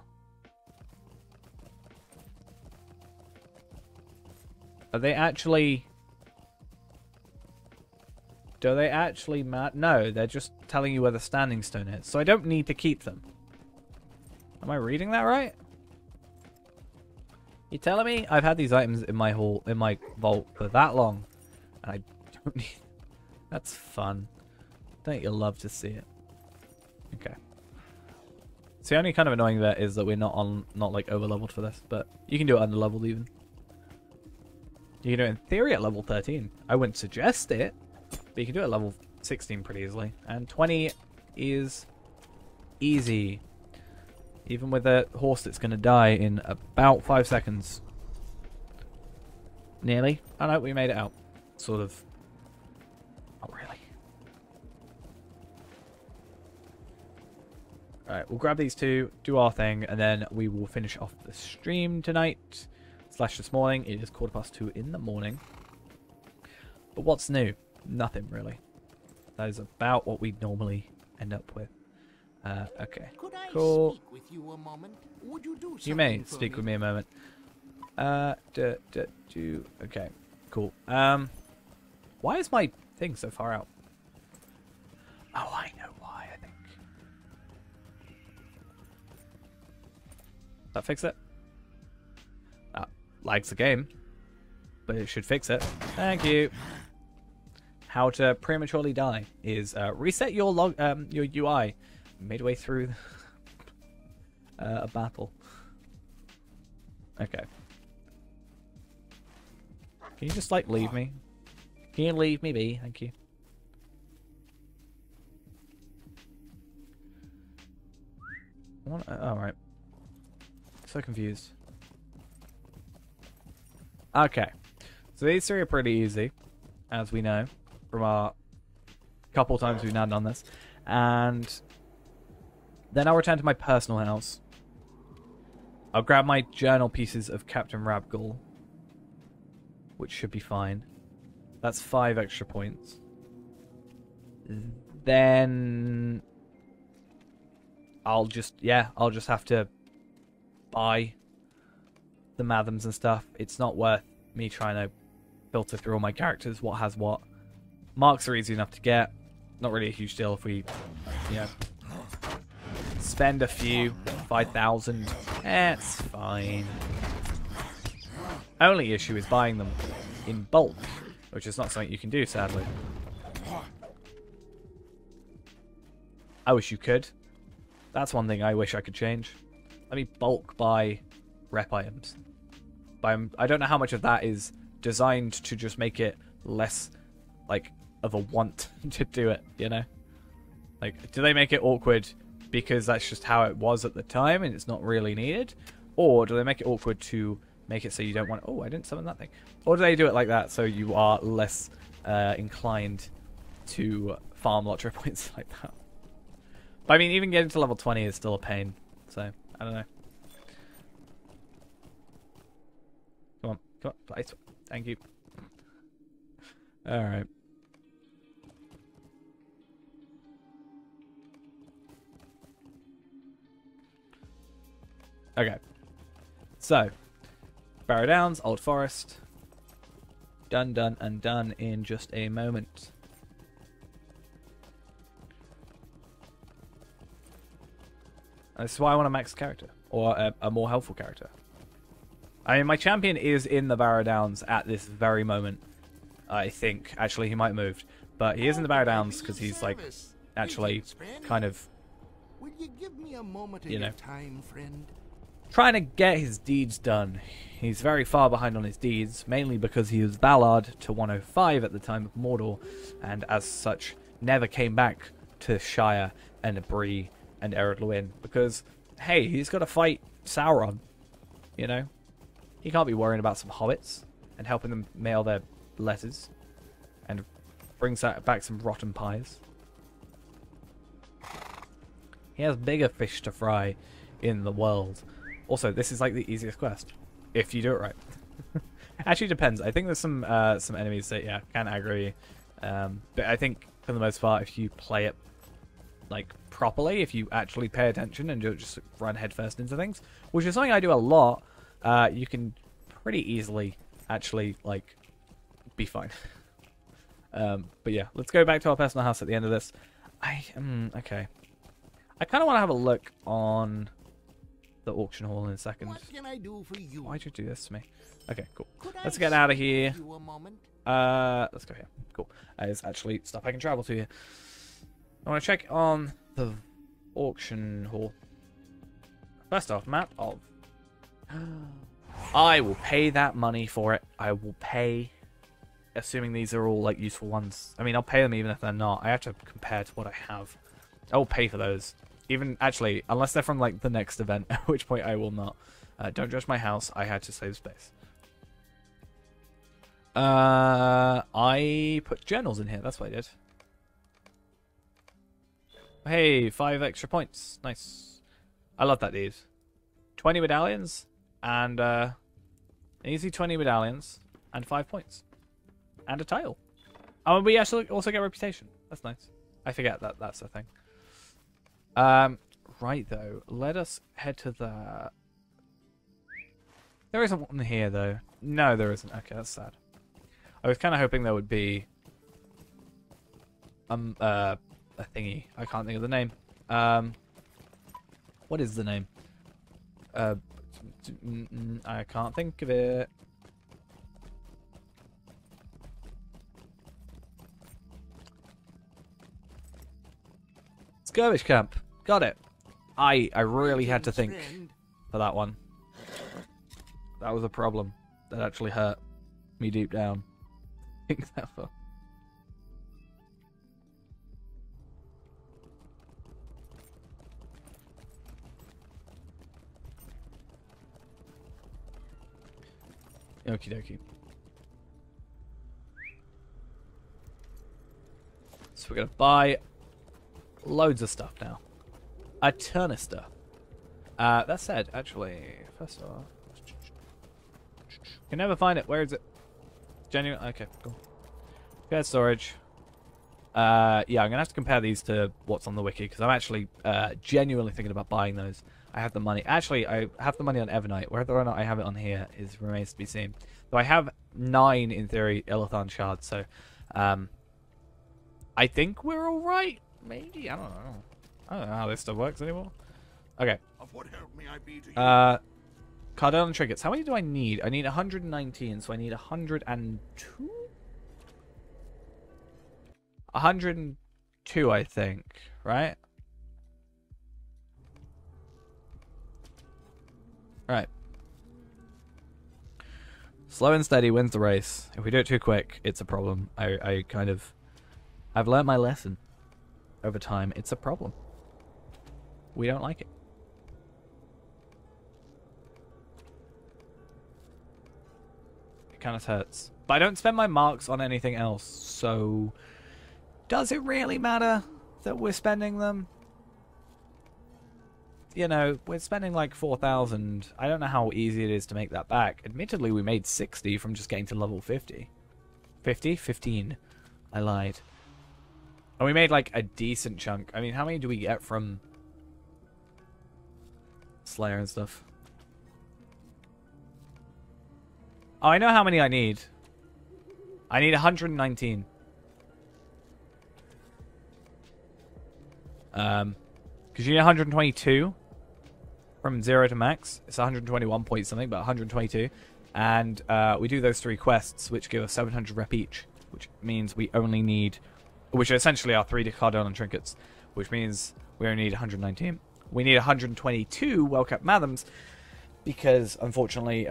Speaker 1: Are they actually... Do they actually matter? No, they're just telling you where the standing stone is. So I don't need to keep them. Am I reading that right? You telling me I've had these items in my vault for that long, and I don't need... That's fun. Don't you love to see it? Okay. So the only kind of annoying bit is that we're not like over leveled for this, but you can do it under leveled even. You can do it in theory at level 13. I wouldn't suggest it, but you can do it at level 16 pretty easily, and 20 is easy. Even with a horse that's going to die in about 5 seconds. Nearly. Oh no, we made it out. Sort of. Not really. Alright, we'll grab these 2, do our thing, and then we will finish off the stream tonight. / this morning. It is 2:15 in the morning. But what's new? Nothing really. That is about what we normally end up with. Okay.
Speaker 9: Could I
Speaker 1: cool.
Speaker 9: speak with you a moment? Would you do
Speaker 1: You may
Speaker 9: something for
Speaker 1: speak
Speaker 9: me?
Speaker 1: with me a moment. Okay, cool. Why is my thing so far out? Oh, I know why, I think. That fix it? That lags the game. But it should fix it. Thank you. How to prematurely die is reset your your UI midway through a battle. Okay. Can you just like leave me? Can you leave me be? Thank you. What? Oh, right. So confused. Okay. So these 3 are pretty easy, as we know from our couple times we've now done this. And then I'll return to my personal house. I'll grab my journal pieces of Captain Rabgul, which should be fine. That's 5 extra points. Then I'll just have to buy the Mathams and stuff. It's not worth me trying to filter through all my characters, what has what. Marks are easy enough to get. Not really a huge deal if we, spend a few. 5,000. It's fine. Only issue is buying them in bulk, which is not something you can do, sadly. I wish you could. That's one thing I wish I could change. Let me bulk buy rep items. I don't know how much of that is designed to just make it less, like, of a want to do it, you know? Like, do they make it awkward because that's just how it was at the time and it's not really needed? Or do they make it awkward to make it so you don't want... Oh, I didn't summon that thing. Or do they do it like that so you are less inclined to farm LOTRO points like that? But I mean, even getting to level 20 is still a pain. So, I don't know. Come on. Come on. Place. Thank you. Alright. Okay. So, Barrow Downs, Old Forest. Done, done, and done in just a moment. And this is why I want a max character. Or a more helpful character. I mean, my champion is in the Barrow Downs at this very moment. I think. Actually, he might have moved. But he is in the Barrow Downs because he's, like, actually kind of,
Speaker 9: Will you give me a moment of
Speaker 1: you know,
Speaker 9: your time, friend?
Speaker 1: trying to get his deeds done. He's very far behind on his deeds, mainly because he was Ballard to 105 at the time of Mordor, and as such, never came back to Shire and Bree and Ered Luin, because, hey, he's got to fight Sauron, you know? He can't be worrying about some hobbits and helping them mail their letters and bring back some rotten pies. He has bigger fish to fry in the world. Also, this is like the easiest quest, if you do it right. Actually, it depends. I think there's some enemies that, yeah, can aggro you. But I think, for the most part, if you play it, like, properly, if you actually pay attention and just run headfirst into things, which is something I do a lot, you can pretty easily, actually, like, be fine. But yeah, let's go back to our personal house at the end of this. Okay. I kind of want to have a look on the auction hall in a second.
Speaker 9: What can I do for you?
Speaker 1: Why'd you do this to me? Okay, cool.
Speaker 9: Could
Speaker 1: Let's
Speaker 9: I
Speaker 1: get out of here.
Speaker 9: you a moment?
Speaker 1: Let's go here. Cool. There's actually stuff I can travel to here. I want to check on the auction hall. First off, map of... I will pay that money for it. I will pay, assuming these are all, like, useful ones. I mean, I'll pay them even if they're not. I have to compare to what I have. I will pay for those. Even, actually, unless they're from, like, the next event, at which point I will not. Don't judge my house. I had to save space. I put journals in here. That's what I did. Hey, 5 extra points. Nice. I love that, dude. 20 medallions and easy 20 medallions and 5 points and a title. Oh, and we actually also get reputation. That's nice. I forget that that's a thing. Right though, let us head to the... There isn't one here though. No, there isn't. Okay, that's sad. I was kind of hoping there would be a thingy. I can't think of the name. What is the name? I can't think of it. Skirmish camp. Got it. I really had to think for that one. That was a problem. That actually hurt me deep down. Think that for. Okie dokie. So we're gonna buy loads of stuff now. A ton of stuff. That said, actually, first of all, can never find it. Where is it? Genuine. Okay, cool. Shared storage. Yeah, I'm gonna have to compare these to what's on the wiki because I'm actually genuinely thinking about buying those. I have the money. Actually, I have the money on Evernight. Whether or not I have it on here remains to be seen. Though I have 9 in theory Illithon shards, so I think we're all right. Maybe I don't know. I don't know how this stuff works anymore. Okay.
Speaker 3: Of what help may I be to you?
Speaker 1: Cardone trinkets. How many do I need? I need 119, so I need 102? 102, I think. Right? Right. Slow and steady wins the race. If we do it too quick, it's a problem. I've learned my lesson over time. It's a problem. We don't like it. It kind of hurts. But I don't spend my marks on anything else, so does it really matter that we're spending them? You know, we're spending like 4,000. I don't know how easy it is to make that back. Admittedly, we made 60 from just getting to level 50. 50? 15. I lied. And we made like a decent chunk. I mean, how many do we get from Slayer and stuff? Oh, I know how many I need. I need 119. Because you need 122 from 0 to max. It's 121 point something, but 122. And we do those 3 quests, which give us 700 rep each, which means we only need, which are essentially our 3 Cardon trinkets, which means we only need 119. We need 122 well-kept Mathams, because unfortunately,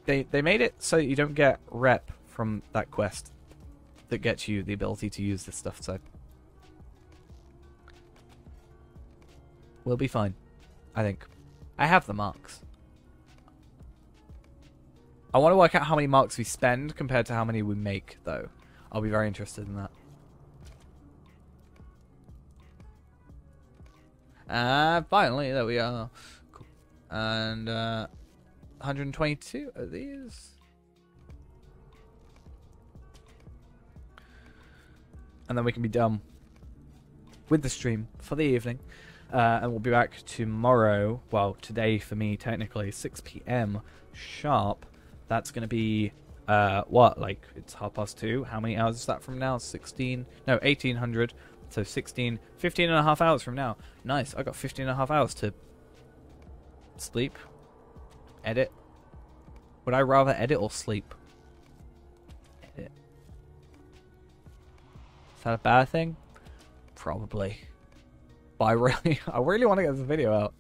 Speaker 1: they made it so you don't get rep from that quest that gets you the ability to use this stuff, so we'll be fine, I think. I have the marks. I want to work out how many marks we spend compared to how many we make, though. I'll be very interested in that. Finally, there we are. Cool. And 122 of these. And then we can be done with the stream for the evening. And we'll be back tomorrow. Well, today for me, technically, 6 PM sharp. That's going to be, what, like, it's 2:30. How many hours is that from now? 16, no, 1800. So 15 and a half hours from now. Nice, I got 15 and a half hours to sleep, edit. Would I rather edit or sleep? Edit. Is that a bad thing? Probably. But I really want to get this video out.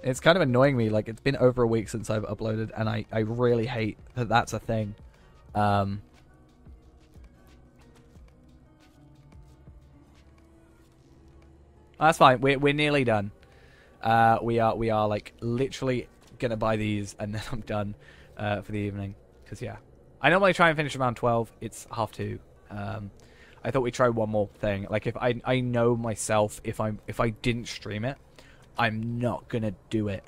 Speaker 1: It's kind of annoying me. Like, it's been over a week since I've uploaded, and I really hate that that's a thing. That's fine. We're nearly done. We are like literally gonna buy these, and then I'm done for the evening. Because yeah, I normally try and finish around 12. It's 2:30. I thought we'd try one more thing. Like, if I know myself, if I didn't stream it, I'm not gonna do it,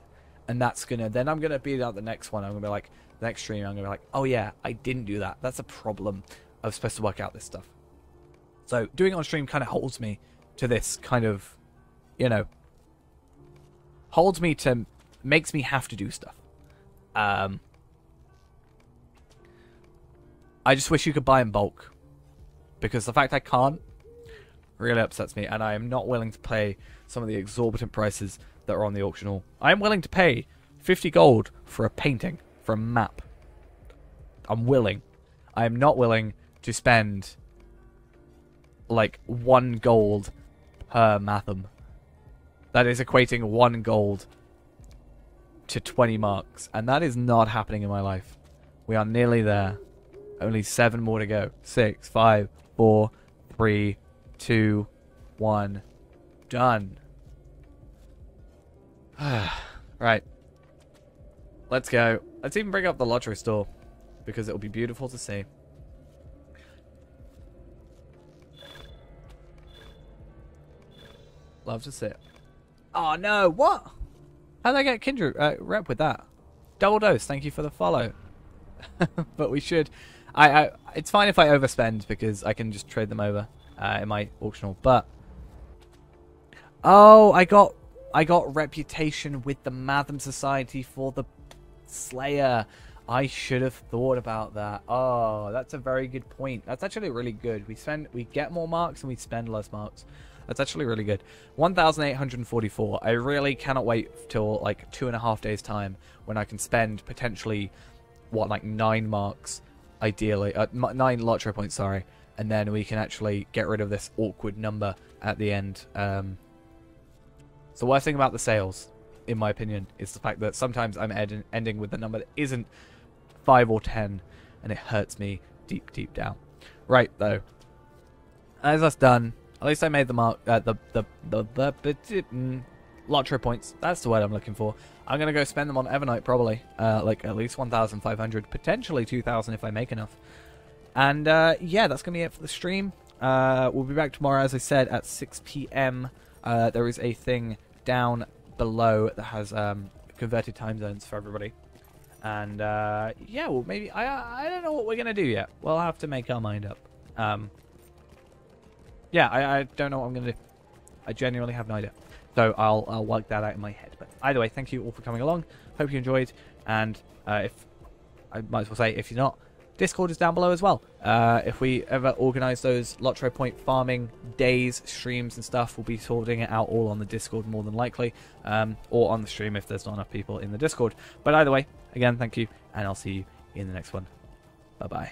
Speaker 1: and then I'm gonna be at the next one. I'm gonna be like, the next stream, I'm gonna be like, oh yeah, I didn't do that. That's a problem. I was supposed to work out this stuff. So doing it on stream kind of holds me to this kind of, you know, makes me have to do stuff. I just wish you could buy in bulk, because the fact I can't really upsets me, and I am not willing to pay some of the exorbitant prices that are on the auction hall. I am willing to pay 50 gold for a painting, for a map. I'm willing. I am not willing to spend like 1 gold per Matham. That is equating 1 gold to 20 marks, and that is not happening in my life. We are nearly there. Only 7 more to go. 6, 5, 4, 3, 2, 1. Done. Right. Let's go. Let's even bring up the LOTRO store, because it'll be beautiful to see. Love to see it. Oh no, what? How did I get Kindred rep with that? Double dose, thank you for the follow. But we should... it's fine if I overspend, because I can just trade them over in my auctional, but... Oh, I got reputation with the Matham Society for the Slayer. I should have thought about that. Oh, that's a very good point. That's actually really good. We get more marks and we spend less marks. That's actually really good. 1,844. I really cannot wait till like 2.5 days time when I can spend potentially, what, like 9 marks, ideally, 9 LOTRO points, sorry, and then we can actually get rid of this awkward number at the end. So the worst thing about the sales, in my opinion, is the fact that sometimes I'm ending with a number that isn't 5 or 10, and it hurts me deep, deep down. Right, though. As that's done, at least I made the mark. LOTRO points. That's the word I'm looking for. I'm going to go spend them on Evernight, probably. Like, at least 1,500. Potentially 2,000 if I make enough. And, yeah, that's going to be it for the stream. We'll be back tomorrow, as I said, at 6 p.m. There is a thing down below that has converted time zones for everybody. And, yeah, well, maybe... I don't know what we're going to do yet. We'll have to make our mind up. Yeah, I don't know what I'm going to do. I genuinely have no idea. So I'll work that out in my head. But either way, thank you all for coming along. Hope you enjoyed. And if I might as well say, if you're not, Discord is down below as well. If we ever organise those LOTRO point farming days, streams and stuff, we'll be sorting it out all on the Discord more than likely. Or on the stream if there's not enough people in the Discord. But either way, again, thank you. And I'll see you in the next one. Bye-bye.